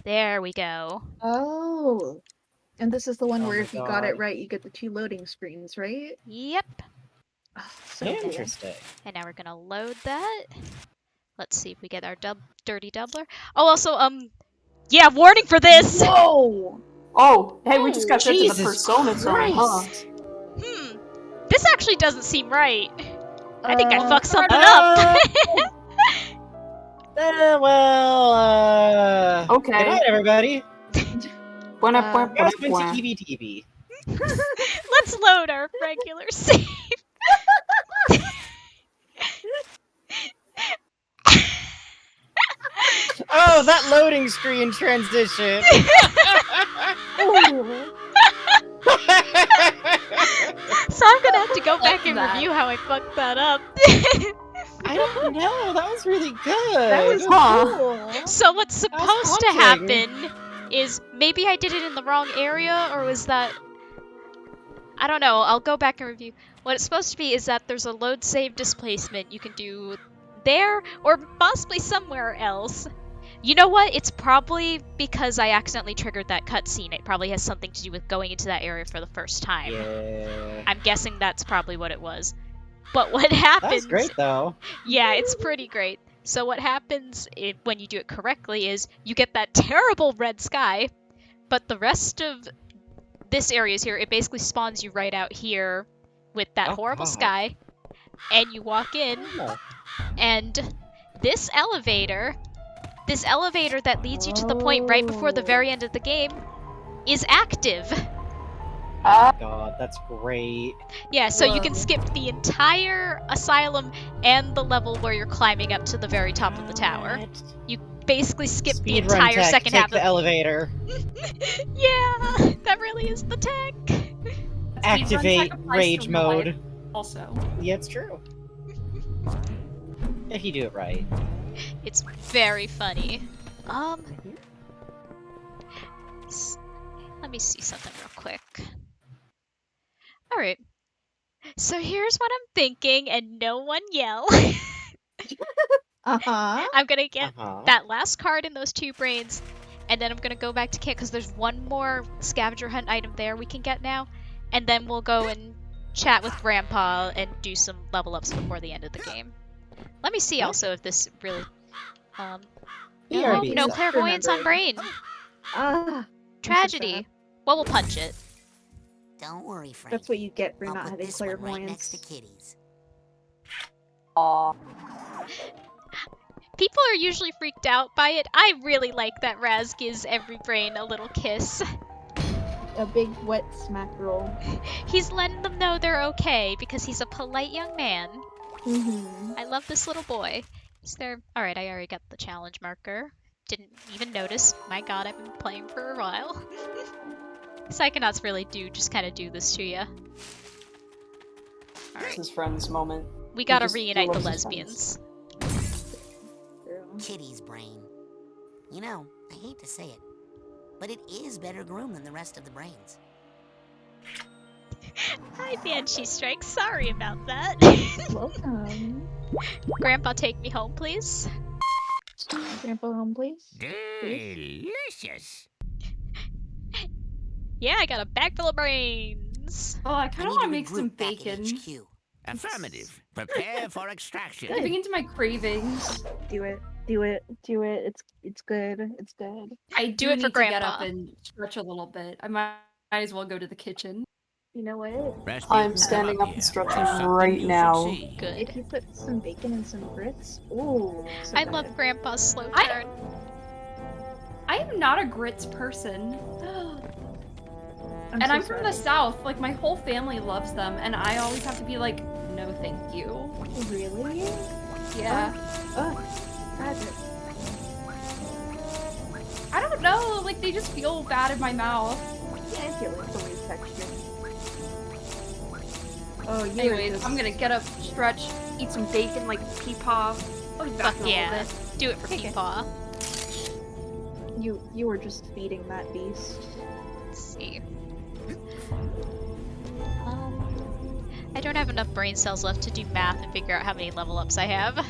There we go. Oh. And this is the one Oh where my if you got it God. right, you get the 2 loading screens, right? Yep. Oh, so Interesting. And now we're gonna load that. Let's see if we get our dirty doubler. Oh, also, yeah, warning for this! Whoa! Oh, hey, we just got sent to the Jesus Persona zone, huh? This actually doesn't seem right. I think I fucked something up. Okay. Good night, everybody. Let's TV. Let's load our regular save. Oh, that loading screen transition. So I'm gonna have to go back and review how I fucked that up. I don't know. That was really good. That was cool. So what's supposed to happen is maybe I did it in the wrong area, or was that... I don't know. I'll go back and review. What it's supposed to be is that there's a load save displacement you can do there or possibly somewhere else. You know what? It's probably because I accidentally triggered that cutscene. It probably has something to do with going into that area for the first time. Yeah. I'm guessing that's probably what it was. But what happens... That's great, though. Yeah, it's pretty great. So what happens when you do it correctly is you get that terrible red sky, but the rest of this area is here. It basically spawns you right out here with that horrible sky, and you walk in, and this elevator that leads you to the point right before the very end of the game is active. Oh god, that's great. Yeah, so you can skip the entire asylum and the level where you're climbing up to the very top of the tower. You basically skip the entire second half of the elevator. Yeah, that really is the tech. Activate rage mode. Also. Yeah, it's true. If you do it right. It's very funny. Let me see something real quick. Alright. So here's what I'm thinking, and no one yell. I'm gonna get that last card in those 2 brains, and then I'm gonna go back to Kit, because there's one more scavenger hunt item there we can get now, and then we'll go and chat with Grandpa and do some level ups before the end of the game. Let me see also if this really... no clairvoyance on brain. Tragedy. Well, we'll punch it. Don't worry, Frank. That's what you get for I'll not put having this one right clairvoyance. next to Kitty's. Aw. People are usually freaked out by it. I really like that Raz gives every brain a little kiss. A big wet smack roll. He's letting them know they're okay because he's a polite young man. I love this little boy. Is there... Alright, I already got the challenge marker. Didn't even notice. My god, I've been playing for a while. Psychonauts really do just kind of do this to you. This is Friends moment. We gotta reunite the lesbians. Kitty's brain. You know, I hate to say it, but it is better groomed than the rest of the brains. Hi, Banshee Strike. Sorry about that. Welcome. Grandpa, take me home, please. Grandpa, home, please. Delicious. Yeah, I got a bag full of brains. Oh, I kind of want to make some bacon. Affirmative. Prepare for extraction. Diving into my cravings. Do it. Do it. Do it. It's good. It's good. I Do it for need to get Grandpa. up and stretch a little bit. I might as well go to the kitchen. You know what? I'm standing up and stretching right now. Good. If you put some bacon and some grits, ooh. So I good. love Grandpa's slow turn. I am not a grits person. I'm from the South. Like, my whole family loves them, and I always have to be like, no thank you. Really? Yeah. Tragic. I don't know, like, they just feel bad in my mouth. Yeah, I feel like the weird texture. Oh, you Anyways, I'm gonna get up, stretch, eat some bacon like Peepaw. I'll be back in a little bit. Do it for Peepaw. You were just feeding that beast. Let's see. I don't have enough brain cells left to do math and figure out how many level ups I have.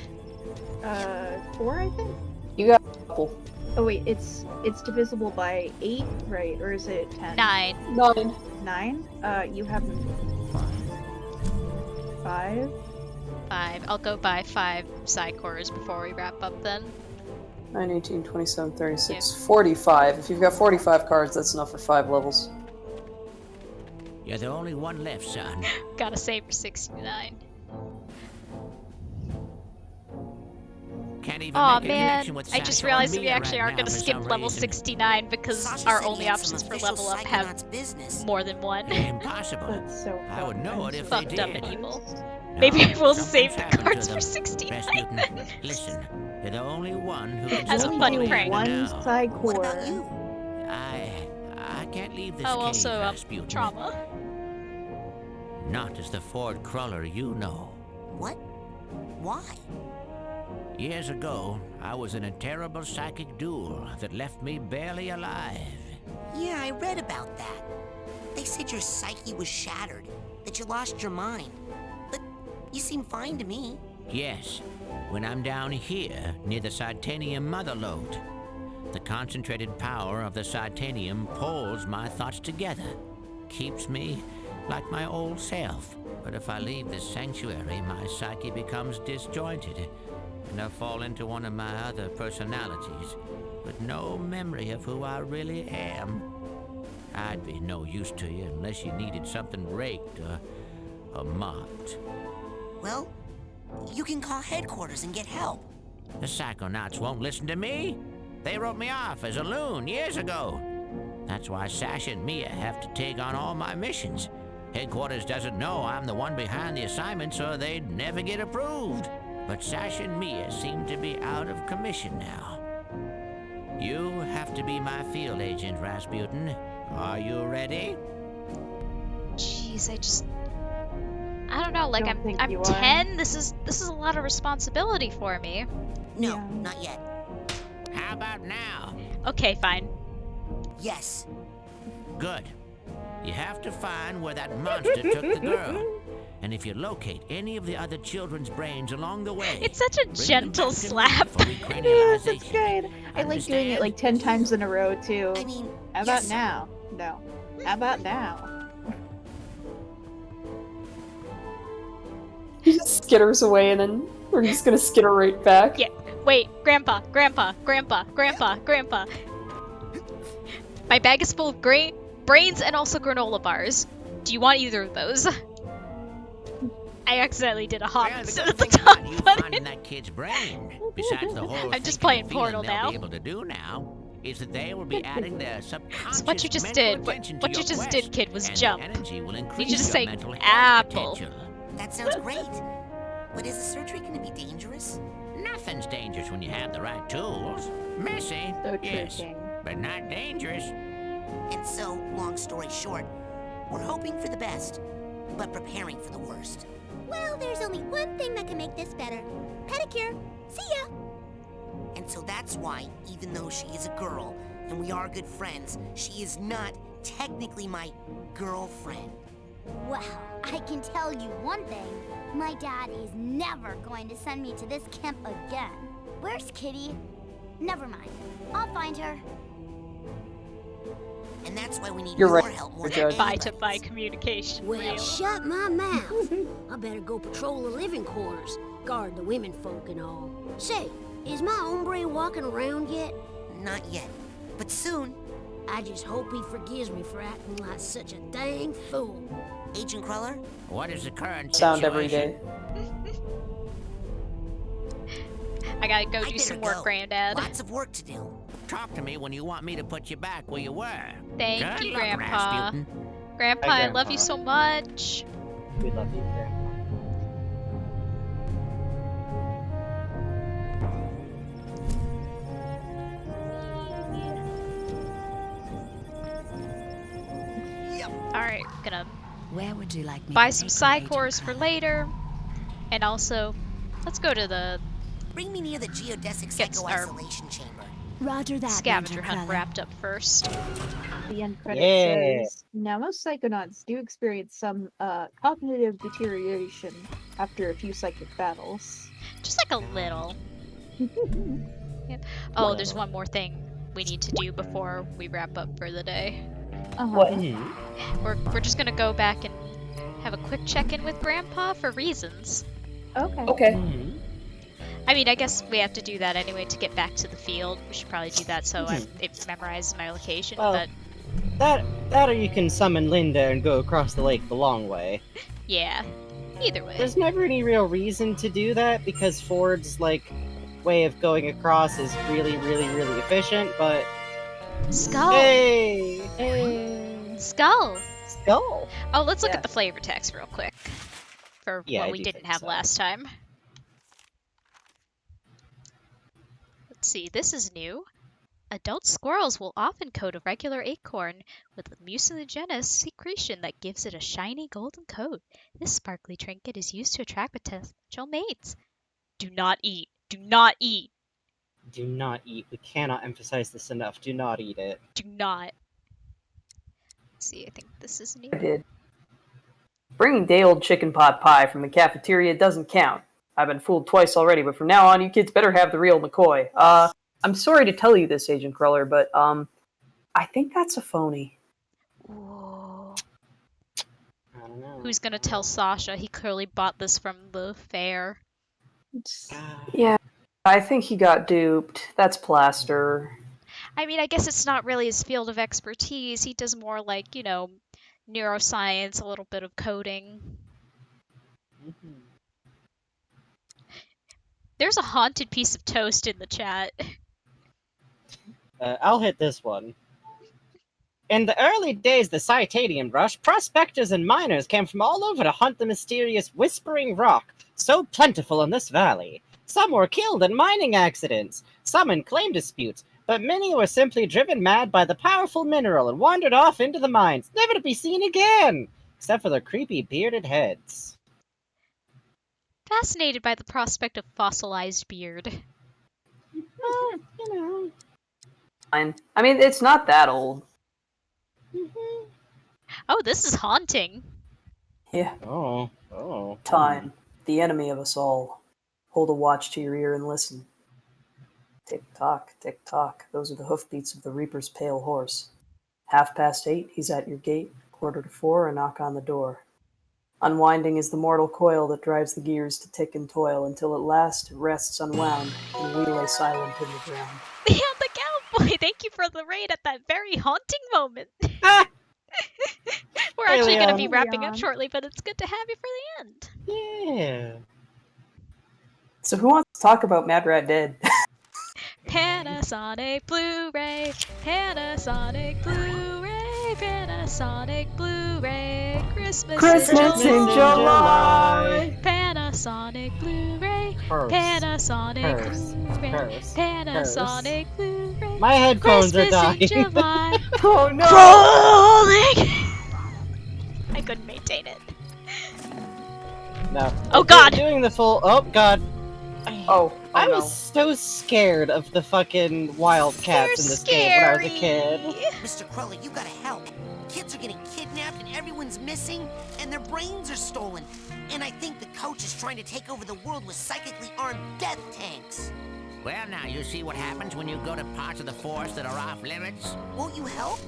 4, I think? You got a couple. Oh wait, it's divisible by 8, right? Or is it 10? 9. 9. 9? You have 5? 5. I'll go buy 5 side cores before we wrap up then. 9, 18, 27, 36, 45. If you've got 45 cards, that's enough for 5 levels. You're the only one left, son. Gotta save for 69. Can't even Aw make a man, connection with I just Sasha or realized that we Milla actually right are now gonna for skip some level reason. 69 because Sasha our said only he had options some for official level up have Psychonauts business. more than one. Impossible. That's so I would know it if they Fucked up did. and evil. No, Maybe I will something's save the happened to cards them. for 69. Rasputin, listen, you're the only one who can As a stop funny me prank. right One now. side What core. about you? I can't leave this Oh, cave, also, Rasputin. trauma. Not as the Ford crawler you know. What? Why? Years ago, I was in a terrible psychic duel that left me barely alive. Yeah, I read about that. They said your psyche was shattered, that you lost your mind. You seem fine to me. Yes, when I'm down here near the Psytanium mother lode. The concentrated power of the Psytanium pulls my thoughts together, keeps me like my old self. But if I leave this sanctuary, my psyche becomes disjointed, and I fall into one of my other personalities, with no memory of who I really am. I'd be no use to you unless you needed something raked or mopped. Well, you can call headquarters and get help. The Psychonauts won't listen to me. They wrote me off as a loon years ago. That's why Sasha and Milla have to take on all my missions. Headquarters doesn't know I'm the one behind the assignment, so they'd never get approved. But Sasha and Milla seem to be out of commission now. You have to be my field agent, Rasputin. Are you ready? Jeez, I don't know, like I'm 10. This is a lot of responsibility for me. No, not yet. How about now? Okay, fine. Yes. Good. You have to find where that monster took the girl. And if you locate any of the other children's brains along the way... It's such a gentle slap. It is, it's good. I like doing it like 10 times in a row, too. I mean, how about now? No. How about now? He just skitters away and then we're just gonna skitter right back. Yeah. Wait, Grandpa. My bag is full of brains and also granola bars. Do you want either of those? I accidentally did a hop instead of the top button. That kid's brain, besides the whole I'm just playing Portal they'll now. be able to do now is that they will be adding their subconscious So what you just mental did, attention what to you your just quest, did, kid, was and jump. the energy will You increase just your say mental health apple. potential. That sounds great. But is the surgery going to be dangerous? Nothing's dangerous when you have the right tools. Messy, yes, but not dangerous. And so, long story short, we're hoping for the best, but preparing for the worst. Well, there's only one thing that can make this better. Pedicure. See ya! And so that's why, even though she is a girl, and we are good friends, she is not technically my girlfriend. Well, I can tell you one thing. My dad is never going to send me to this camp again. Where's Kitty? Never mind. I'll find her. And that's why we need You're your right, help more than Judge. anybody. Bye-to-bye communication. Well, real. shut my mouth. I better go patrol the living quarters, guard the women folk and all. Say, is my hombre walking around yet? Not yet, but soon. I just hope he forgives me for acting like such a dang fool. Agent Cruller? What is the current Sound situation? every day. I gotta go I do better some work, go. Granddad. Lots of work to do. Talk to me when you want me to put you back where you were. Thank Good you, luck, Grandpa. Rasputin. Grandpa, Hi, I love you Grandpa. so much. We love you, Grandpa. Alright, gonna Where would you like me buy to some take you, Psycores for later. And also, let's go to the Bring me near the geodesic Get psycho-isolation chamber. Roger that, scavenger Major hunt Cruller. wrapped up first. The end credit Yeah. says, now most Psychonauts do experience some cognitive deterioration after a few psychic battles. Just like a little. Yeah. Oh, there's one more thing we need to do before we wrap up for the day. What? We're just gonna go back and have a quick check-in with Grandpa for reasons. Okay. Okay. I mean, I guess we have to do that anyway to get back to the field. We should probably do that so it memorizes my location. Well, but that or you can summon Linda and go across the lake the long way. yeah, either way. There's never any real reason to do that because Ford's way of going across is really efficient, but Skull. Hey! Skull. Skull. Oh, let's look Yeah. at the flavor text real quick for Yeah, what I we do didn't think have so. last time. Let's see, this is new. Adult squirrels will often coat a regular acorn with a mucilaginous secretion that gives it a shiny golden coat. This sparkly trinket is used to attract potential mates. Do not eat. Do not eat. Do not eat. We cannot emphasize this enough. Do not eat it. Do not. Let's see, I think this is new. I did. Bringing day-old chicken pot pie from the cafeteria doesn't count. I've been fooled twice already, but from now on, you kids better have the real McCoy. I'm sorry to tell you this, Agent Cruller, but, I think that's a phony. Whoa. Who's gonna tell Sasha he clearly bought this from the fair? Yeah, I think he got duped. That's plaster. I mean, I guess it's not really his field of expertise. He does more like, you know, neuroscience, a little bit of coding. There's a haunted piece of toast in the chat. I'll hit this one. In the early days of the Citadium Rush, prospectors and miners came from all over to hunt the mysterious Whispering Rock, so plentiful in this valley. Some were killed in mining accidents, some in claim disputes, but many were simply driven mad by the powerful mineral and wandered off into the mines, never to be seen again, except for their creepy bearded heads. Fascinated by the prospect of fossilized beard. You know. I mean, it's not that old. Oh, this is haunting. Yeah. Oh. Time, the enemy of us all. Hold a watch to your ear and listen. Tick-tock, tick-tock. Those are the hoofbeats of the Reaper's pale horse. 8:30, he's at your gate. 3:45, a knock on the door. Unwinding is the mortal coil that drives the gears to tick and toil until at last it rests unwound and we lay silent in the ground. Yeah, the cowboy! Thank you for the raid at that very haunting moment. We're actually going to be wrapping up shortly, but it's good to have you for the end. Yeah. So who wants to talk about Mad Rat Dead? Panasonic Blu-ray, Panasonic Blu-ray, Panasonic Blu-ray, Christmas in July. Panasonic Blu-ray, Panasonic Blu-ray, Panasonic Blu-ray. My headphones Christmas are dying. in July. Oh no! Rolling! I couldn't maintain it. No. Oh god! Doing the full. Oh god. I no. was so scared of the fucking wildcats in this game when I was a kid. Mr. Cruller, you gotta help. Kids are getting kidnapped and everyone's missing, and their brains are stolen. And I think the coach is trying to take over the world with psychically armed death tanks. Well, now, you see what happens when you go to parts of the forest that are off limits? Won't you help?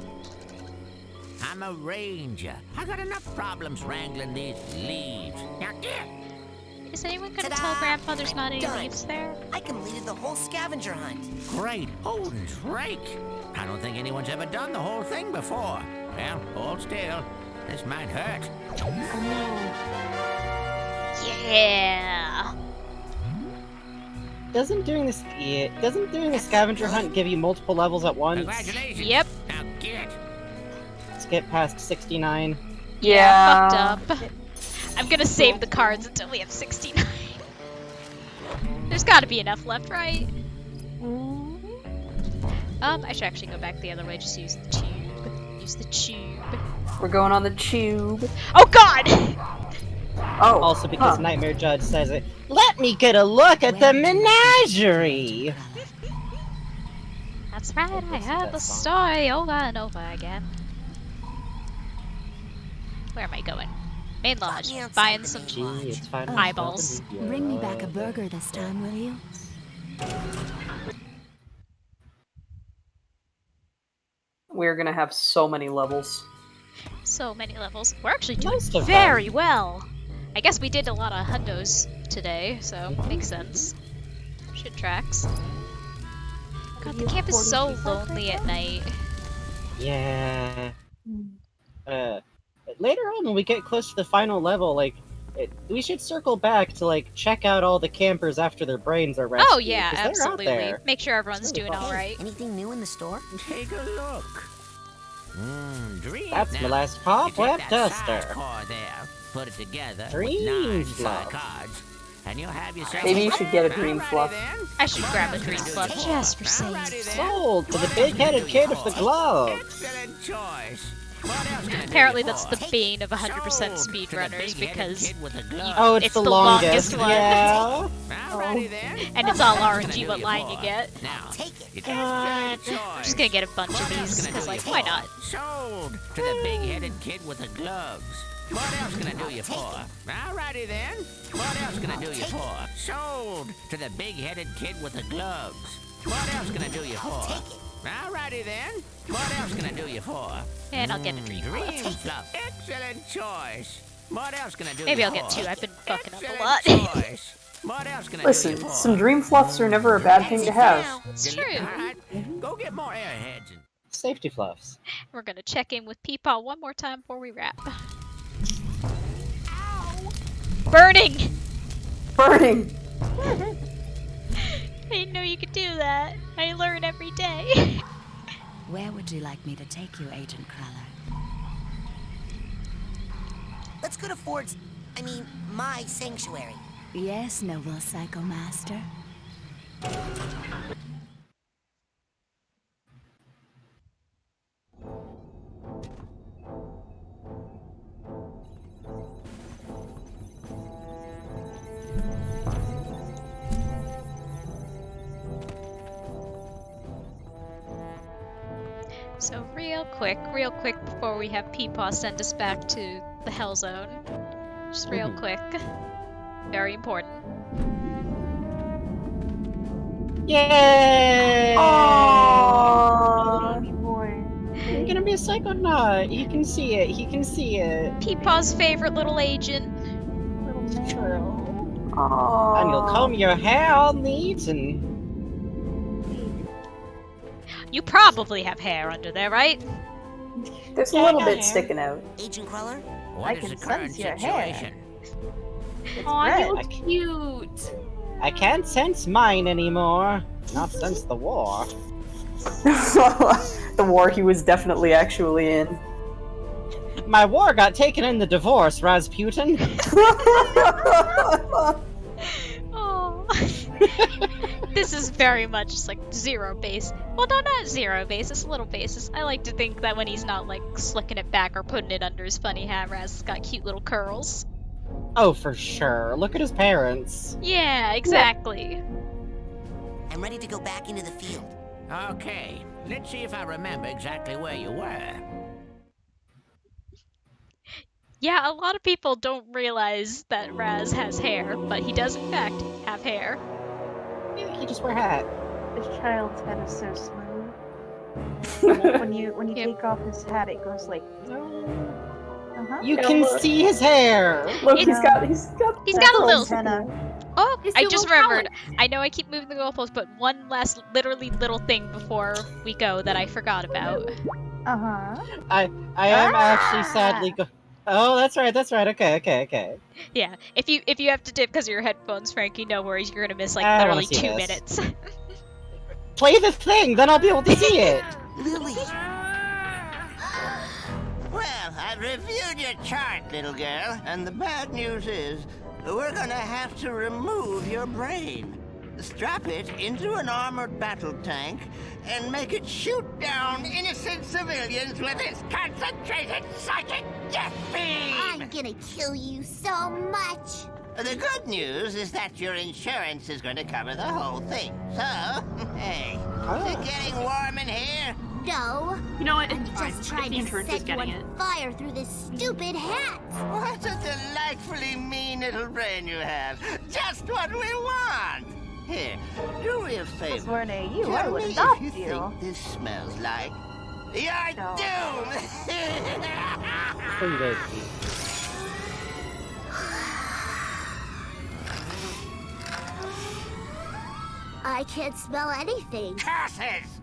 I'm a ranger. I got enough problems wrangling these leaves. Now get! Is anyone gonna tell Grandpa there's not any leaves there? I completed the whole scavenger hunt. Great. Odin's rake. I don't think anyone's ever done the whole thing before. Well, hold still. This might hurt. Yeah. Doesn't doing the scavenger hunt give you multiple levels at once? Congratulations. Yep. Now get. Let's get past 69. Yeah, fucked up. I'm gonna save the cards until we have 69. There's gotta be enough left, right? I should actually go back the other way, just use the tube. Use the tube. We're going on the tube. Oh god! Oh. Also because Nightmare Judge says it. Let me get a look at the menagerie! That's right, I heard the story over and over again. Where am I going? Main lodge. Buying some eyeballs. Bring me back a burger this time, will you? We're gonna have so many levels. So many levels. We're actually doing very well. I guess we did a lot of hundos today, so makes sense. Shit tracks. God, the camp is so lonely at night. Yeah. Later on, when we get close to the final level, we should circle back to check out all the campers after their brains are rescued. Oh yeah, absolutely. Make sure everyone's doing all right. Anything new in the store? Take a look. That's my last cobweb duster. Core there. Put it together. Dream with 9 fluff. cards, and you'll have yourself. Maybe you should get a dream fluff. I should grab a dream fluff just for saying. Sold to the big-headed kid with the gloves. Excellent choice. Apparently that's the bane of 100% speedrunners because it's the longest one. Yeah. And it's all RNG what line you get. Now, take it. I'm just gonna get a bunch of these because why not? Sold to the big-headed kid with the gloves. What else can I do you for? Alrighty then. What else can I do you for? Sold to the big-headed kid with the gloves. What else can I do you for? Alrighty then. What else can I do you for? And I'll get a dream. Dream fluff. Excellent choice. What else can I do Maybe you I'll for? get 2. I've been fucking up a Excellent lot. choice. What else can I Listen, do you for? some dream fluffs are never a bad thing to have. It's true. Alright, go get more airheads. Safety fluffs. We're gonna check in with Peepaw one more time before we wrap. Burning! Burning! I didn't know you could do that. I learn every day. Where would you like me to take you, Agent Crawler? Let's go to my sanctuary. Yes, noble Psycho Master. So real quick before we have Peepaw send us back to the Hell Zone. Just real quick. Very important. Yay! Aww. Boy. You're gonna be a Psychonaut. You can see it. He can see it. Peepaw's favorite little agent. And you'll comb your hair all neat and... You probably have hair under there, right? There's a little bit sticking out. Agent Crawler? What is the current situation? Aw, you look cute. I can't sense mine anymore. Not since the war. The war he was definitely actually in. My war got taken in the divorce, Rasputin. Oh. This is very much just like zero base. Well, no, not zero base. It's a little basis. I like to think that when he's not like slicking it back or putting it under his funny hat, Raz has got cute little curls. Oh, for sure. Look at his parents. Yeah, exactly. I'm ready to go back into the field. Okay, let's see if I remember exactly where you were. Yeah, a lot of people don't realize that Raz has hair, but he does in fact have hair. Yeah, he just wear a hat. This child's head is so smooth. when you take off his hat, it goes like. You can see his hair. Look, he's got a little. Antenna. Oh, His I little just remembered. I know I keep moving the goalpost, but one last literally little thing before we go that I forgot about. I am actually sadly Oh, that's right. Okay. Yeah, if you have to dip because of your headphones, Frankie, no worries. You're gonna miss like I wanna literally see 2 this. minutes. Play the thing, then I'll be able to see it. Lily. Well, I've reviewed your chart, little girl, and the bad news is we're gonna have to remove your brain. Strap it into an armored battle tank and make it shoot down innocent civilians with its concentrated psychic death beam! I'm gonna kill you so much! The good news is that your insurance is going to cover the whole thing. So, hey, is it getting warm in here? No. You know what? I'm It's fine. just trying The to insurance set is you getting on it. fire through this stupid hat. What a delightfully mean little brain you have. Just what we want. Here, do me a favor. Sworne, you, Tell I would me adopt if you you. think this smells like your doom. I can't smell anything. Curses!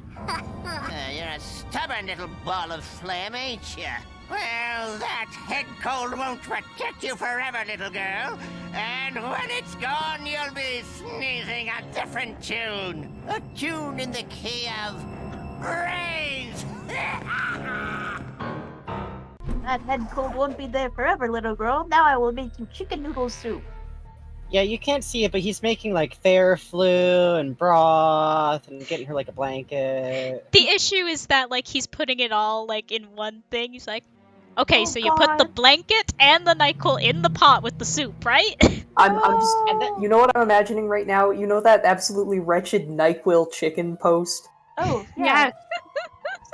You're a stubborn little ball of flame, ain't you? Well, that head cold won't protect you forever, little girl. And when it's gone, you'll be sneezing a different tune. A tune in the key of rage. That head cold won't be there forever, little girl. Now I will make you chicken noodle soup. Yeah, you can't see it, but he's making like Theraflu and broth and getting her like a blanket. The issue is that like he's putting it all like in one thing. He's like, okay, so you put the blanket and the NyQuil in the pot with the soup, right? I'm just, you know what I'm imagining right now? You know that absolutely wretched NyQuil chicken post? Oh, yeah.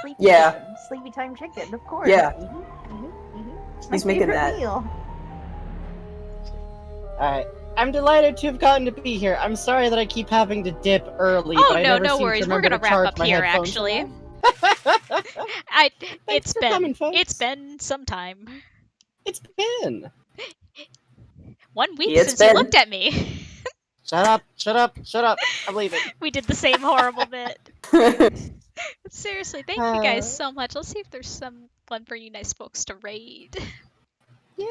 Sleepy Yeah. chicken. Sleepy time chicken, of course. Yeah. He's making that. Meal. Alright. I'm delighted to have gotten to be here. I'm sorry that I keep having to dip early, but I never no seem worries. to We're remember gonna to charge wrap up my here, headphones actually. enough. It's been coming, folks. it's been some time. It's been 1 week It's since been. you looked at me. Shut up, shut up, shut up. I'm leaving. We did the same horrible bit. Seriously, thank you guys so much. Let's see if there's someone for you nice folks to raid. Yeah.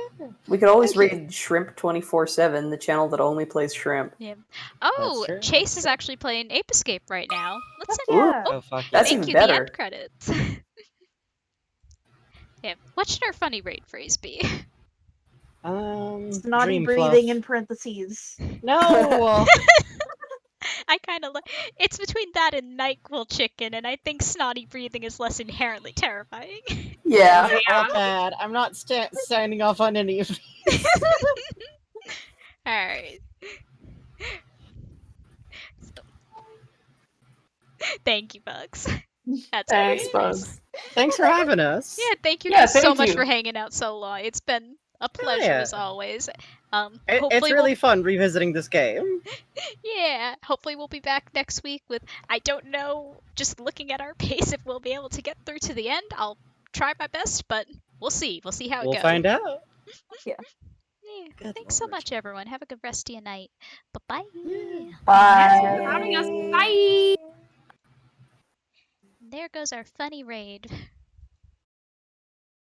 We could always raid Shrimp 24/7, the channel that only plays shrimp. Yeah. Oh, true, Chase is actually playing Ape Escape right now. Let's send Ooh, him. Oh, fuck that's Thank even you. The better. end credits. Yeah. What should our funny raid phrase be? Snotty dream breathing fluff. in parentheses. No! I kind of like. It's between that and NyQuil chicken, and I think snotty breathing is less inherently terrifying. Yeah. Those are all bad. I'm not signing off on any of these. Alright. Thank you, Bugs. That's Thanks, very Bugs. nice. Thanks for having us. Yeah, thank you Yeah, guys so thank much you. for hanging out so long. It's been a pleasure yeah. as always. It's Hopefully really fun revisiting this game. Yeah, hopefully we'll be back next week with, I don't know, just looking at our pace if we'll be able to get through to the end. I'll try my best, but we'll see. We'll see how it goes. We'll find out. Yeah. Yeah. Good Thanks so much, everyone. Have a good rest of your night. Bye-bye. Bye. Thanks for having us. Bye. There goes our funny raid.